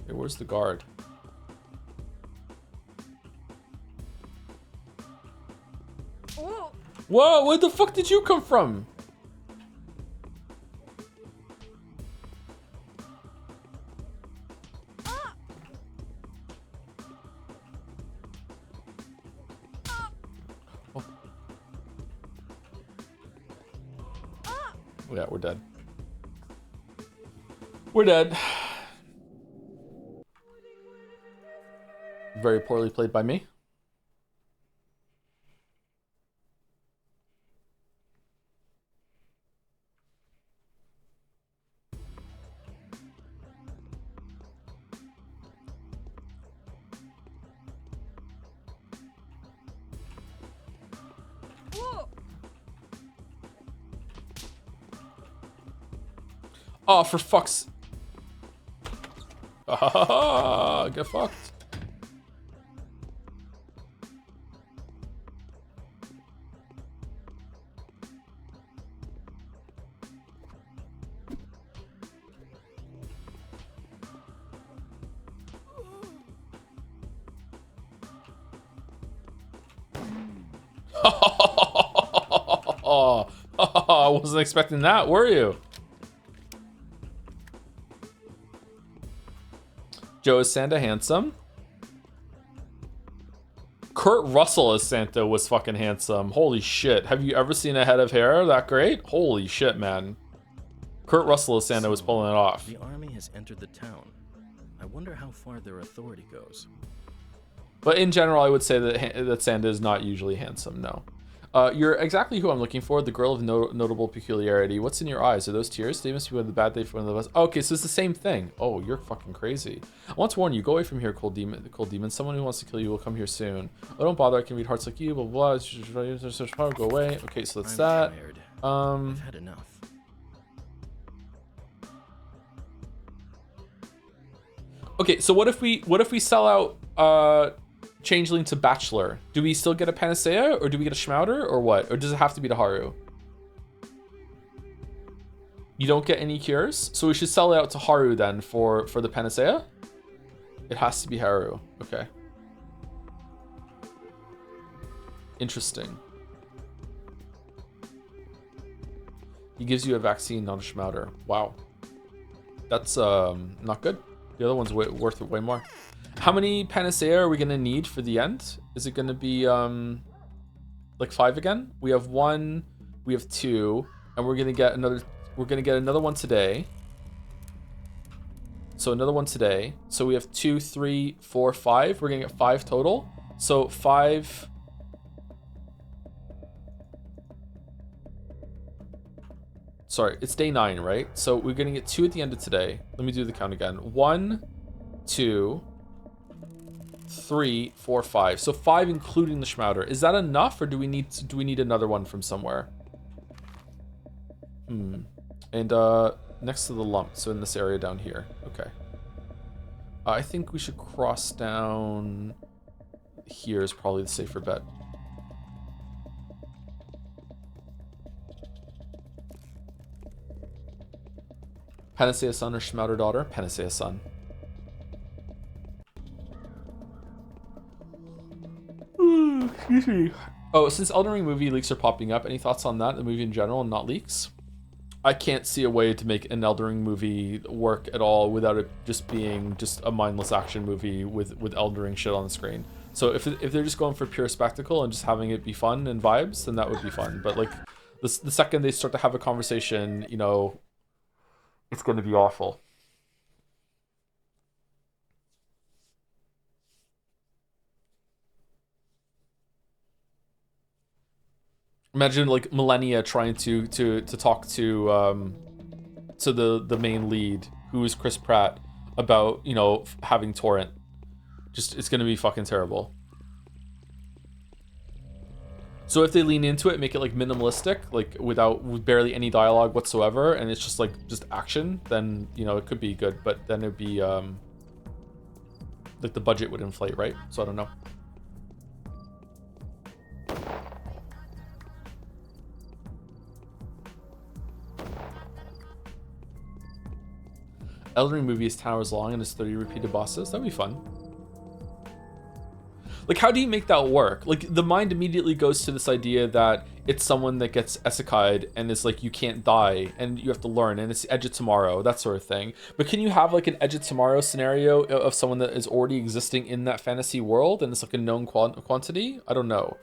Hey, where's the guard? Whoa, where the fuck did you come from? Oh. Yeah, we're dead. We're dead. Very poorly played by me. Oh, for fuck's... Get fucked. I wasn't expecting that, were you? Joe, is Santa handsome? Kurt Russell as Santa was fucking handsome. Holy shit. Have you ever seen a head of hair that great? Holy shit, man. Kurt Russell as Santa was pulling it off. The army has entered the town. I wonder how far their authority goes. But in general, I would say that Santa is not usually handsome, no. You're exactly who I'm looking for, the girl of notable peculiarity. What's in your eyes? Are those tears? They must be one of the bad day for one of us. Okay, so it's the same thing. Oh, you're fucking crazy. I want to warn you, go away from here, cold demon. Someone who wants to kill you will come here soon. Oh, don't bother, I can read hearts like you, blah, blah, blah. Go away. Okay, so that's that. Tired. I've had enough. Okay, so what if we sell out Changeling to Bachelor? Do we still get a Panacea, or do we get a Schmouder, or what? Or does it have to be to Haru? You don't get any cures, so we should sell it out to Haru then for the Panacea? It has to be Haru. Okay. Interesting. He gives you a vaccine, not a Schmouder. Wow. That's not good. The other one's worth it way more. How many Panacea are we gonna need for the end? Is it gonna be like 5 again? We have 1, we have 2, and we're gonna get another one today. So another one today. So we have 2, 3, 4, 5. We're gonna get 5 total. So 5. Sorry, it's day 9, right? So we're gonna get 2 at the end of today. Let me do the count again. 1, 2, 3, 4, 5. So 5 including the Schmouder. Is that enough, or do we need another one from somewhere? And next to the lump, so in this area down here. Okay. I think we should cross down here is probably the safer bet. Panacea son or Schmouder daughter? Panacea son. Excuse me. Oh, since Elden Ring movie leaks are popping up, any thoughts on that? The movie in general and not leaks? I can't see a way to make an Elden Ring movie work at all without it just being just a mindless action movie with Elden Ring shit on the screen. So if they're just going for pure spectacle and just having it be fun and vibes, then that would be fun. But like the second they start to have a conversation, you know, it's going to be awful. Imagine like Millennia trying to talk to the main lead, who is Chris Pratt, about, you know, having torrent. Just, it's gonna be fucking terrible. So if they lean into it, make it like minimalistic, like with barely any dialogue whatsoever, and it's just like just action, then, you know, it could be good. But then it'd be like the budget would inflate, right? So I don't know. Elden Ring movie is 10 hours long and it's 30 repeated bosses. That'd be fun. Like, how do you make that work? Like, the mind immediately goes to this idea that it's someone that gets isekai'd and it's like, you can't die and you have to learn, and it's Edge of Tomorrow, that sort of thing. But can you have like an Edge of Tomorrow scenario of someone that is already existing in that fantasy world and it's like a known quantity? I don't know.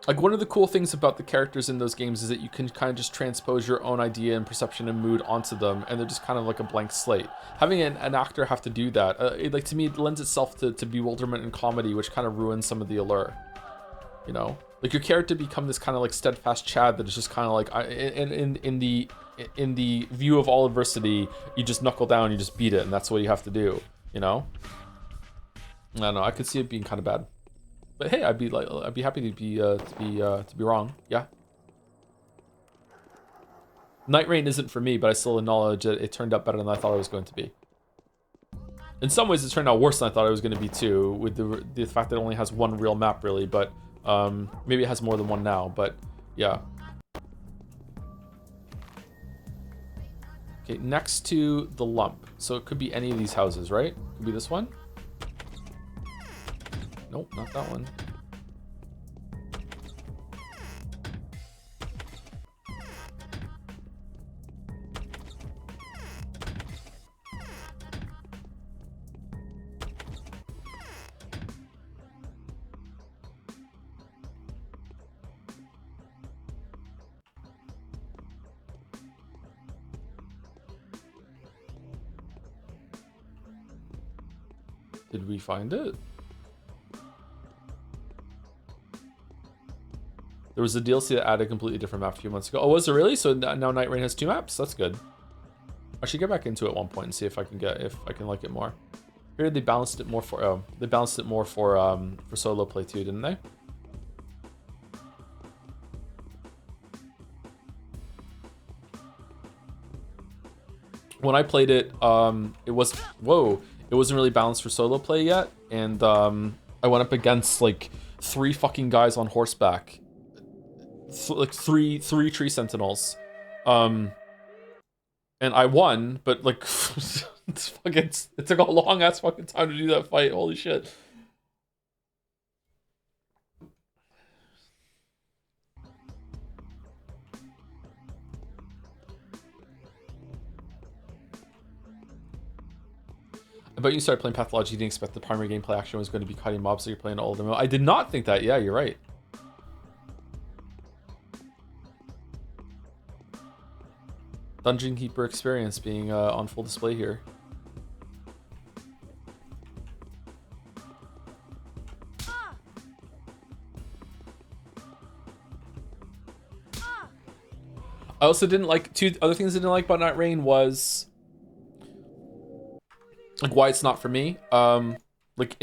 Like, one of the cool things about the characters in those games is that you can kind of just transpose your own idea and perception and mood onto them, and they're just kind of like a blank slate. Having an actor have to do that, like, to me, it lends itself to bewilderment and comedy, which kind of ruins some of the allure. You know, like, your character become this kind of like steadfast Chad that is just kind of like, in the view of all adversity, you just knuckle down, you just beat it, and that's what you have to do. You know, I don't know. I could see it being kind of bad. But hey, I'd be happy to be wrong. Yeah. Night Rain isn't for me, but I still acknowledge that it turned out better than I thought it was going to be. In some ways, it turned out worse than I thought it was going to be too, with the fact that it only has one real map, really. But maybe it has more than one now. But yeah. Okay, next to the lump. So it could be any of these houses, right? Could be this one. Nope, not that one. Did we find it? There was a DLC that added a completely different map a few months ago. Oh, was there really? So now Night Rain has 2 maps? That's good. I should get back into it at one point and see if I can like it more. Here they balanced it more for for solo play too, didn't they? When I played it, it wasn't really balanced for solo play yet, and I went up against like 3 fucking guys on horseback, like three tree sentinels, and I won, but like it took a long ass fucking time to do that fight. Holy shit. I bet you started playing Pathologic, you didn't expect the primary gameplay action was going to be cutting mobs, so you're playing all of them. I did not think that. Yeah, you're right. Dungeon Keeper experience being on full display here. I also didn't like 2 other things I didn't like about Night Rain was like why it's not for me. Like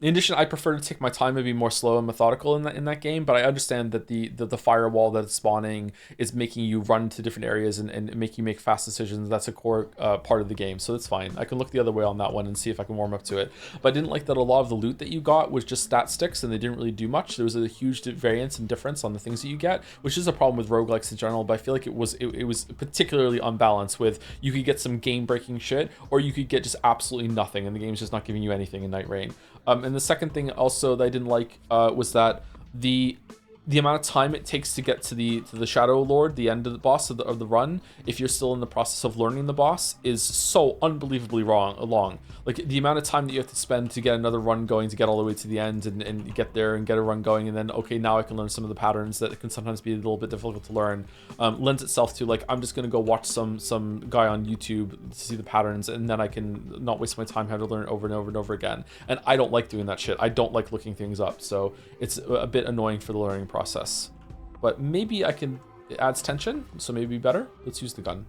in addition, I prefer to take my time and be more slow and methodical in that game, but I understand that the firewall that's spawning is making you run to different areas and making you make fast decisions. That's a core part of the game, so it's fine. I can look the other way on that one and see if I can warm up to it. But I didn't like that a lot of the loot that you got was just stat sticks and they didn't really do much. There was a huge variance and difference on the things that you get, which is a problem with roguelikes in general, but I feel like it was particularly unbalanced with you could get some game-breaking shit or you could get just absolutely nothing and the game's just not giving you anything in Night Rain. And the second thing also that I didn't like was that the amount of time it takes to get to the Shadow Lord, the end of the boss of the run, if you're still in the process of learning the boss, is so unbelievably long. Like the amount of time that you have to spend to get another run going, to get all the way to the end and get there and get a run going, and then okay, now I can learn some of the patterns that can sometimes be a little bit difficult to learn, lends itself to like I'm just gonna go watch some guy on YouTube to see the patterns, and then I can not waste my time having to learn over and over and over again. And I don't like doing that shit. I don't like looking things up, so it's a bit annoying for the learning process. But maybe it adds tension, so maybe better. Let's use the gun.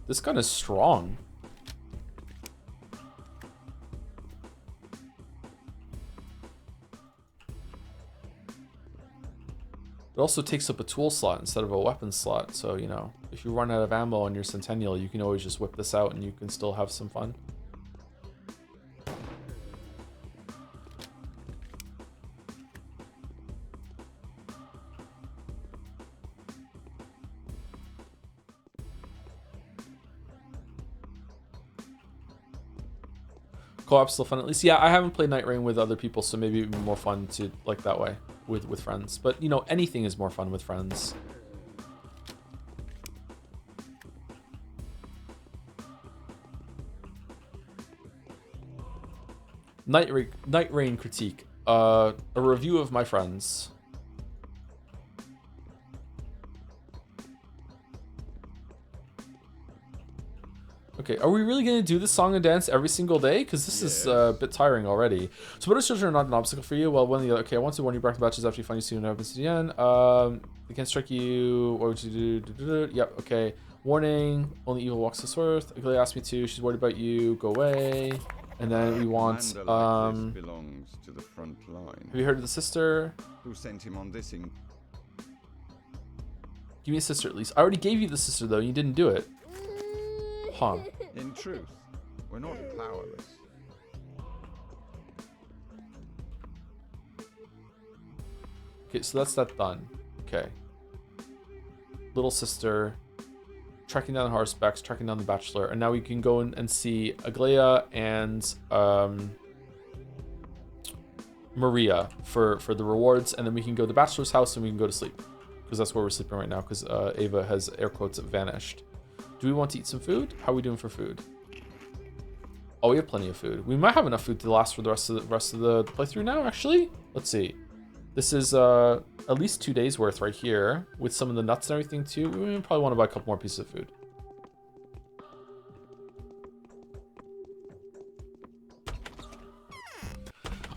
This gun is strong. It also takes up a tool slot instead of a weapon slot, so, you know, if you run out of ammo on your Centennial, you can always just whip this out and you can still have some fun. Co-op's still fun at least. Yeah, I haven't played Night Rain with other people, so maybe it'd be more fun to like that way with friends. But you know, anything is more fun with friends. Night Rain critique. A review of my friends. Okay, are we really going to do this song and dance every single day? Because this is a bit tiring already. So what children are not an obstacle for you? Well, one of the other... Okay, I want to warn you, break the batches after you find you soon happens to the end. They can't strike you. What would you do? Yep, okay. Warning, only evil walks this earth. Ugly asked me to. She's worried about you. Go away. And then we want, Commander like this belongs to the front line. have you heard of the sister? Who sent him on this in... Give me a sister at least. I already gave you the sister though, you didn't do it. Huh. In truth, we're not powerless. Okay, so that's that done. Okay. Little sister, tracking down the Harspecks, tracking down the Bachelor, and now we can go in and see Aglaia and Maria for the rewards, and then we can go to the Bachelor's house and we can go to sleep. Because that's where we're sleeping right now, because Ava has, air quotes, vanished. Do we want to eat some food? How are we doing for food? Oh, we have plenty of food. We might have enough food to last for the rest of the playthrough now, actually. Let's see. This is at least 2 days worth right here, with some of the nuts and everything too. We probably want to buy a couple more pieces of food.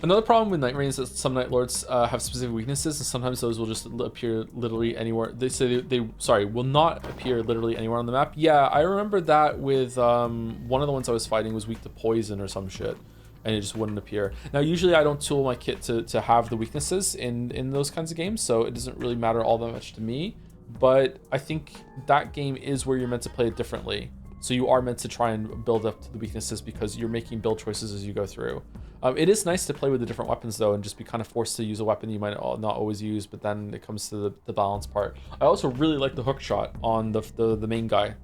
Another problem with Night Rain is that some Night Lords have specific weaknesses, and sometimes those will just appear literally anywhere. They say they will not appear literally anywhere on the map. Yeah, I remember that with one of the ones I was fighting was weak to poison or some shit, and it just wouldn't appear. Now, usually I don't tool my kit to have the weaknesses in those kinds of games, so it doesn't really matter all that much to me. But I think that game is where you're meant to play it differently. So you are meant to try and build up to the weaknesses because you're making build choices as you go through. It is nice to play with the different weapons though, and just be kind of forced to use a weapon you might not always use, but then it comes to the balance part. I also really like the hook shot on the main guy.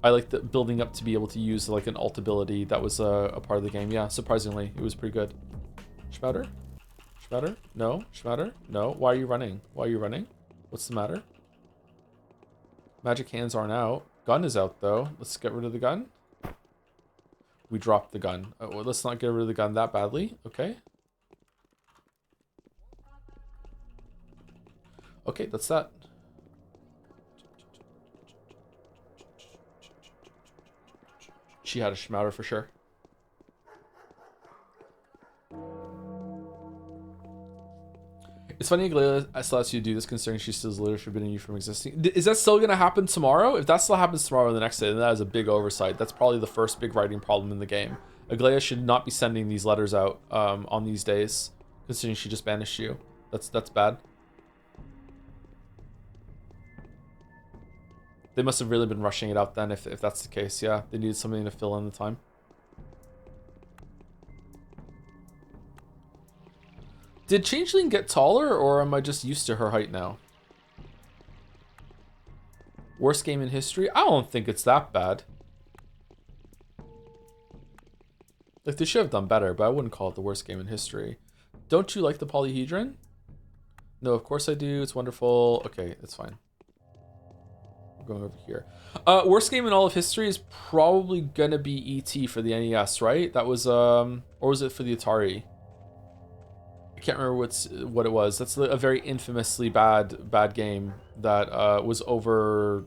I like the building up to be able to use like an alt ability that was a part of the game. Yeah, surprisingly, it was pretty good. Schmatter? Schmatter? No? Schmatter? No? Why are you running? Why are you running? What's the matter? Magic hands aren't out. Gun is out though. Let's get rid of the gun. We dropped the gun. Well, let's not get rid of the gun that badly. Okay. Okay, that's that. She had a schmouter for sure. It's funny Aglaia still has you to do this considering she still is literally forbidding you from existing. Is that still going to happen tomorrow? If that still happens tomorrow or the next day, then that is a big oversight. That's probably the first big writing problem in the game. Aglaia should not be sending these letters out on these days, considering she just banished you. That's bad. They must have really been rushing it out then if that's the case. Yeah, they needed something to fill in the time. Did Changeling get taller, or am I just used to her height now? Worst game in history? I don't think it's that bad. Like, they should have done better, but I wouldn't call it the worst game in history. Don't you like the polyhedron? No, of course I do. It's wonderful. Okay, that's fine. We're going over here. Worst game in all of history is probably gonna be E.T. for the NES, right? That was, or was it for the Atari? I can't remember what it was. That's a very infamously bad game that was over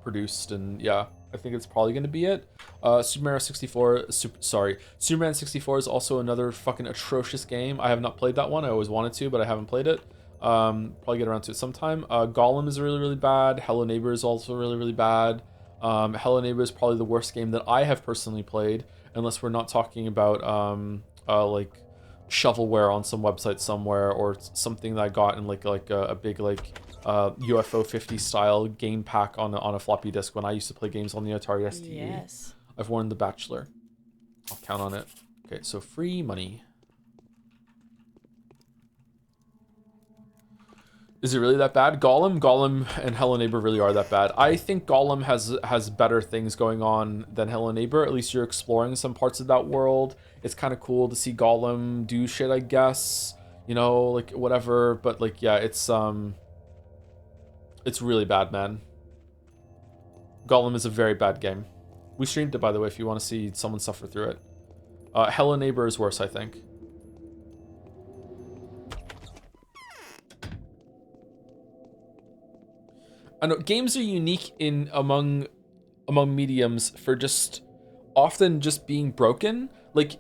produced, and yeah, I think it's probably gonna be it. Superman 64 is also another fucking atrocious game. I have not played that one. I always wanted to, but I haven't played it. Probably get around to it sometime. Gollum is really bad. Hello Neighbor is also really bad. Hello Neighbor is probably the worst game that I have personally played, unless we're not talking about like shovelware on some website somewhere, or something that I got in like a big like UFO 50 style game pack on a floppy disk when I used to play games on the Atari ST. Yes. I've won The Bachelor. I'll count on it. Okay, so free money. Is it really that bad? Gollum and Hello Neighbor really are that bad. I think Gollum has better things going on than Hello Neighbor. At least you're exploring some parts of that world. It's kind of cool to see Gollum do shit, I guess. You know, like whatever. But like, yeah, it's really bad, man. Gollum is a very bad game. We streamed it, by the way, if you want to see someone suffer through it. Hello Neighbor is worse, I think. I know games are unique in among mediums for just often just being broken. Like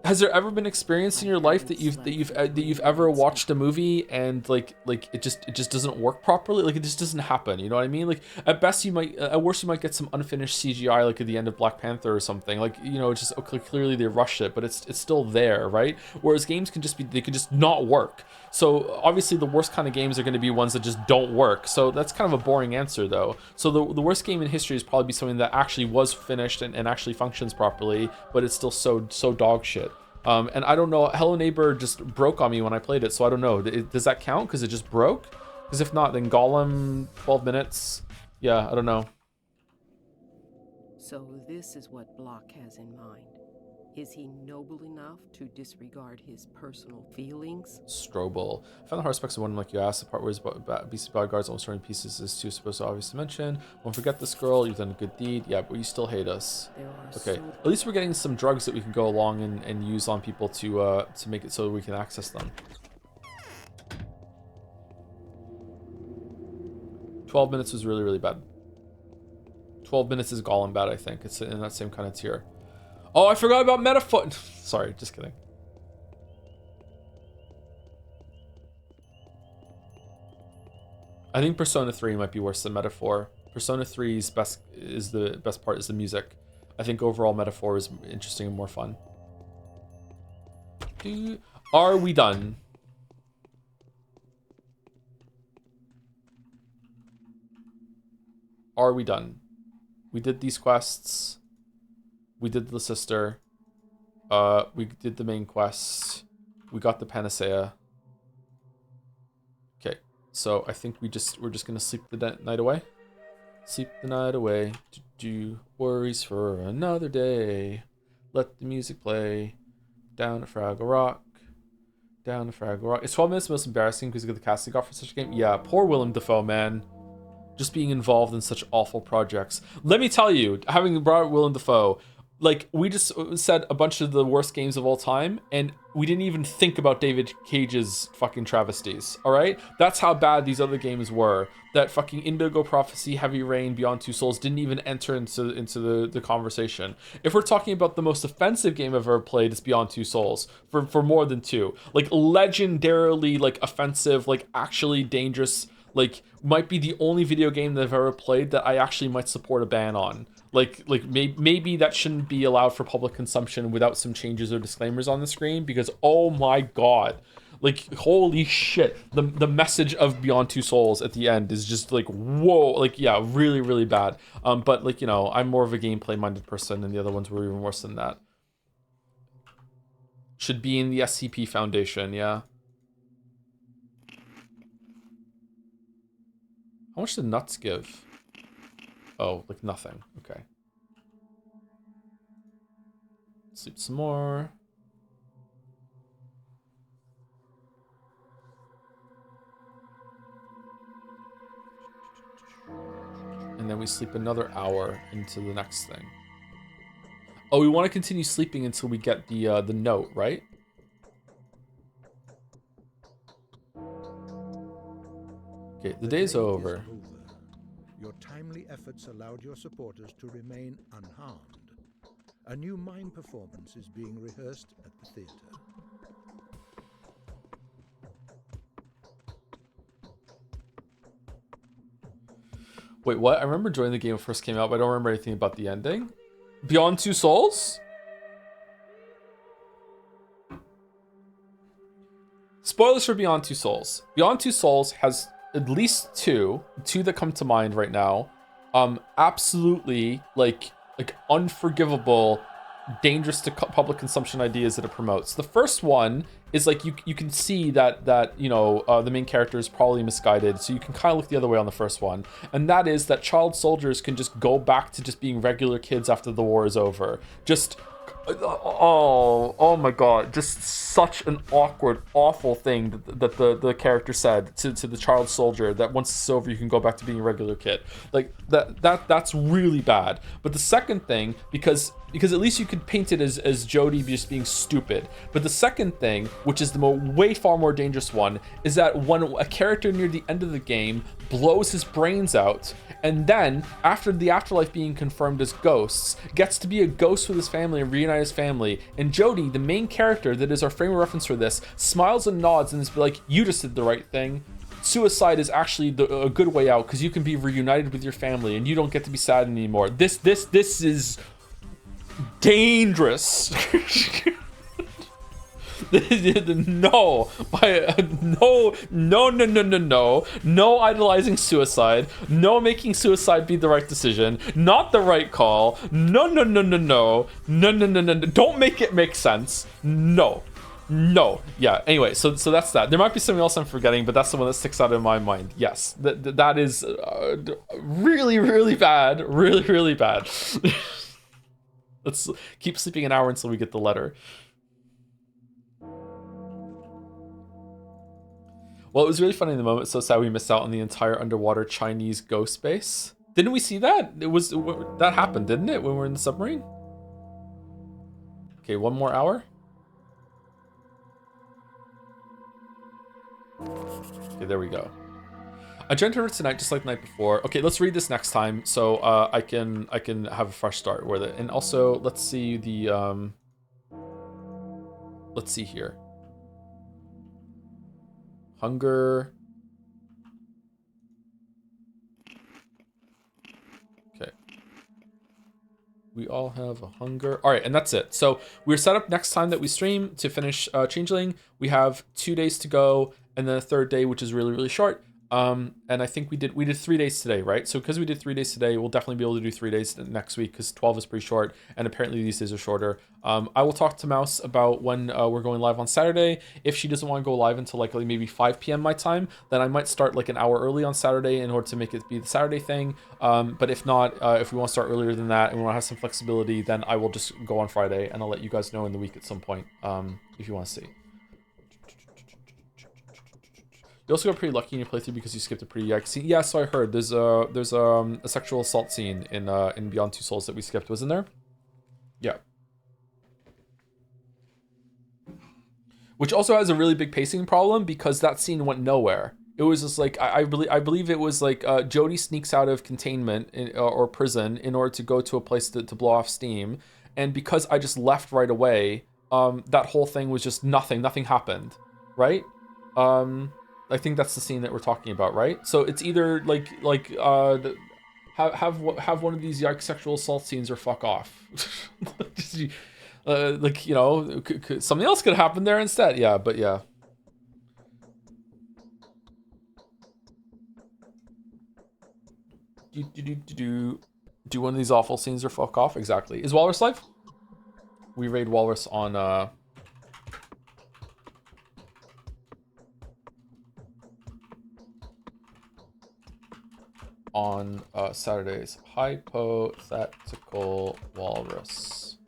Has there ever been experience in your life that you've ever watched a movie and like it just doesn't work properly? Like it just doesn't happen. You know what I mean? Like at best at worst you might get some unfinished CGI like at the end of Black Panther or something. Like, you know, it's just clearly they rushed it, but it's still there, right? Whereas games can just not work. So obviously the worst kind of games are going to be ones that just don't work. So that's kind of a boring answer though. So the worst game in history is probably be something that actually was finished and actually functions properly, but it's still so dog shit. And I don't know, Hello Neighbor just broke on me when I played it, so I don't know. Does that count because it just broke? Because if not, then Gollum, 12 minutes. Yeah, I don't know. So this is what Block has in mind. Is he noble enough to disregard his personal feelings? Strobel. I found the hard specs of one like you asked. The part where his beastly bodyguards almost torn in pieces is too supposed to obviously mention. Won't forget this girl. You've done a good deed. Yeah, but you still hate us. Okay. At least we're getting some drugs that we can go along and use on people to make it so we can access them. 12 minutes was really, really bad. 12 minutes is Gollum bad, I think. It's in that same kind of tier. Oh, I forgot about Metaphor. Sorry, just kidding. I think Persona 3 might be worse than Metaphor. Persona 3's the best part is the music. I think overall Metaphor is interesting and more fun. Are we done? Are we done? We did these quests. We did the sister. We did the main quest. We got the panacea. Okay, so I think we're just gonna sleep the night away. Sleep the night away. Do worries for another day. Let the music play. Down to Fraggle Rock. Down to Fraggle Rock. Is 12 minutes the most embarrassing because of the casting got for such a game? Yeah, poor Willem Dafoe, man. Just being involved in such awful projects. Let me tell you, having brought Willem Dafoe, like, we just said a bunch of the worst games of all time, and we didn't even think about David Cage's fucking travesties, all right? That's how bad these other games were. That fucking Indigo Prophecy, Heavy Rain, Beyond Two Souls didn't even enter into the conversation. If we're talking about the most offensive game I've ever played, it's Beyond Two Souls, for more than two. Like, legendarily, like, offensive, like, actually dangerous, like, might be the only video game that I've ever played that I actually might support a ban on. Like maybe that shouldn't be allowed for public consumption without some changes or disclaimers on the screen, because oh my god, like holy shit, the message of Beyond Two Souls at the end is just like whoa, like yeah, really really bad. But like, you know, I'm more of a gameplay minded person, and the other ones were even worse than that. Should be in the SCP Foundation, yeah. How much did Nuts give? Oh, like nothing. Okay. Sleep some more. And then we sleep another hour into the next thing. Oh, we want to continue sleeping until we get the note, right? Okay, the day's over. Your timely efforts allowed your supporters to remain unharmed. A new mime performance is being rehearsed at the theater. Wait, what? I remember joining the game when it first came out, but I don't remember anything about the ending. Beyond Two Souls? Spoilers for Beyond Two Souls. Beyond Two Souls has at least two that come to mind right now. Absolutely like unforgivable, dangerous to public consumption ideas that it promotes. The first one is like you can see that you know the main character is probably misguided, so you can kind of look the other way on the first one, and that is that child soldiers can just go back to just being regular kids after the war is over. Just oh my god, just such an awkward, awful thing that the character said to the child soldier, that once it's over you can go back to being a regular kid. Like that's really bad. But the second thing, because because at least you could paint it as Jody just being stupid. But the second thing, which is the way far more dangerous one, is that when a character near the end of the game blows his brains out, and then after the afterlife being confirmed as ghosts, gets to be a ghost with his family and reunite his family, and Jody, the main character that is our frame of reference for this, smiles and nods and is like, you just did the right thing. Suicide is actually a good way out because you can be reunited with your family and you don't get to be sad anymore. This is dangerous. No, no idolizing suicide, no making suicide be the right decision, not the right call, no, don't make it make sense, no, yeah, anyway, so that's that. There might be something else I'm forgetting, but that's the one that sticks out in my mind. Yes, that is really bad, really bad. Let's keep sleeping an hour until we get the letter. Well, it was really funny in the moment. So sad we missed out on the entire underwater Chinese ghost base. Didn't we see that? That happened, didn't it, when we were in the submarine? Okay, one more hour. Okay, there we go. I drank her tonight just like the night before. Okay, let's read this next time so I can have a fresh start with it. And also, let's see the let's see here. Hunger. Okay. We all have a hunger. All right, and that's it. So we're set up next time that we stream to finish Changeling. We have 2 days to go, and then a third day, which is really short. And I think we did 3 days today, right? So because we did 3 days today, we'll definitely be able to do 3 days next week because 12 is pretty short, and apparently these days are shorter. I will talk to Mouse about when we're going live on Saturday. If she doesn't want to go live until like maybe 5 p.m. my time, then I might start like an hour early on Saturday in order to make it be the Saturday thing. But if not, if we want to start earlier than that and we want to have some flexibility, then I will just go on Friday, and I'll let you guys know in the week at some point if you want to see. You also got pretty lucky in your playthrough because you skipped a pretty yikes scene. Yeah, so I heard there's a sexual assault scene in Beyond Two Souls that we skipped, wasn't there? Yeah. Which also has a really big pacing problem because that scene went nowhere. It was just like I believe it was like Jody sneaks out of containment or prison in order to go to a place to blow off steam, and because I just left right away, that whole thing was just nothing happened, right? I think that's the scene that we're talking about, right? So it's either have one of these yikes sexual assault scenes or fuck off. Like, you know, something else could happen there instead. Yeah, but yeah. Do one of these awful scenes or fuck off. Exactly. Is Walrus live? We raid Walrus on Saturdays. Hypothetical Walrus.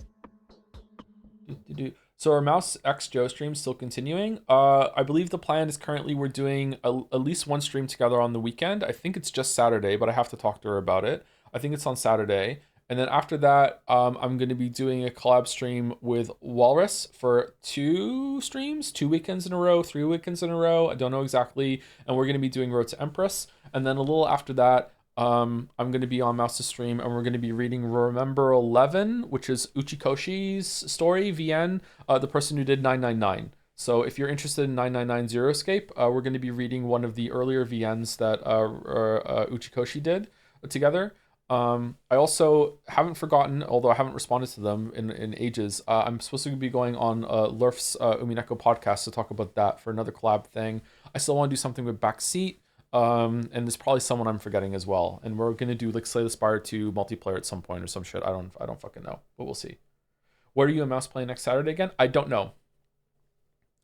So our Mouse X Joe stream still continuing. I believe the plan is currently we're doing at least one stream together on the weekend. I think it's just Saturday, but I have to talk to her about it. I think it's on Saturday. And then after that, I'm going to be doing a collab stream with Walrus for 2 streams, 2 weekends in a row, 3 weekends in a row. I don't know exactly. And we're going to be doing Road to Empress. And then a little after that, I'm going to be on Mouse's stream and we're going to be reading Remember 11, which is Uchikoshi's story, VN, the person who did 999. So if you're interested in 999 Zero Escape, we're going to be reading one of the earlier VNs that Uchikoshi did together. I also haven't forgotten, although I haven't responded to them in ages. I'm supposed to be going on Lurf's Umineko podcast to talk about that for another collab thing. I still want to do something with Backseat. And there's probably someone I'm forgetting as well. And we're gonna do like Slay the Spire 2 multiplayer at some point or some shit. I don't fucking know, but we'll see. What are you and Mouse playing next Saturday again? I don't know.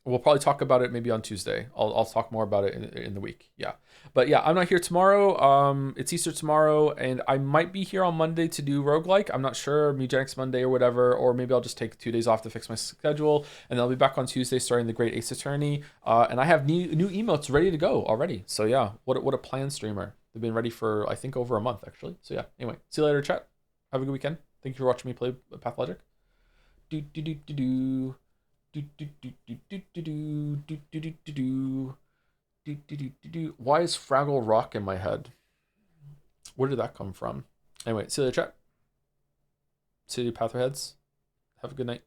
We'll probably talk about it maybe on Tuesday. I'll talk more about it in the week. Yeah. But yeah, I'm not here tomorrow. It's Easter tomorrow, and I might be here on Monday to do roguelike. I'm not sure, Mugenics Monday or whatever, or maybe I'll just take 2 days off to fix my schedule, and then I'll be back on Tuesday starting the Great Ace Attorney. And I have new emotes ready to go already. So yeah, what a planned streamer. They've been ready for, I think, over a month, actually. So yeah, anyway, see you later, chat. Have a good weekend. Thank you for watching me play Pathologic. Do do do do do. Do do do do do do do do do do do do do do do do. Why is Fraggle Rock in my head? Where did that come from? Anyway, see you later, chat. See you, Pathheads. Have a good night.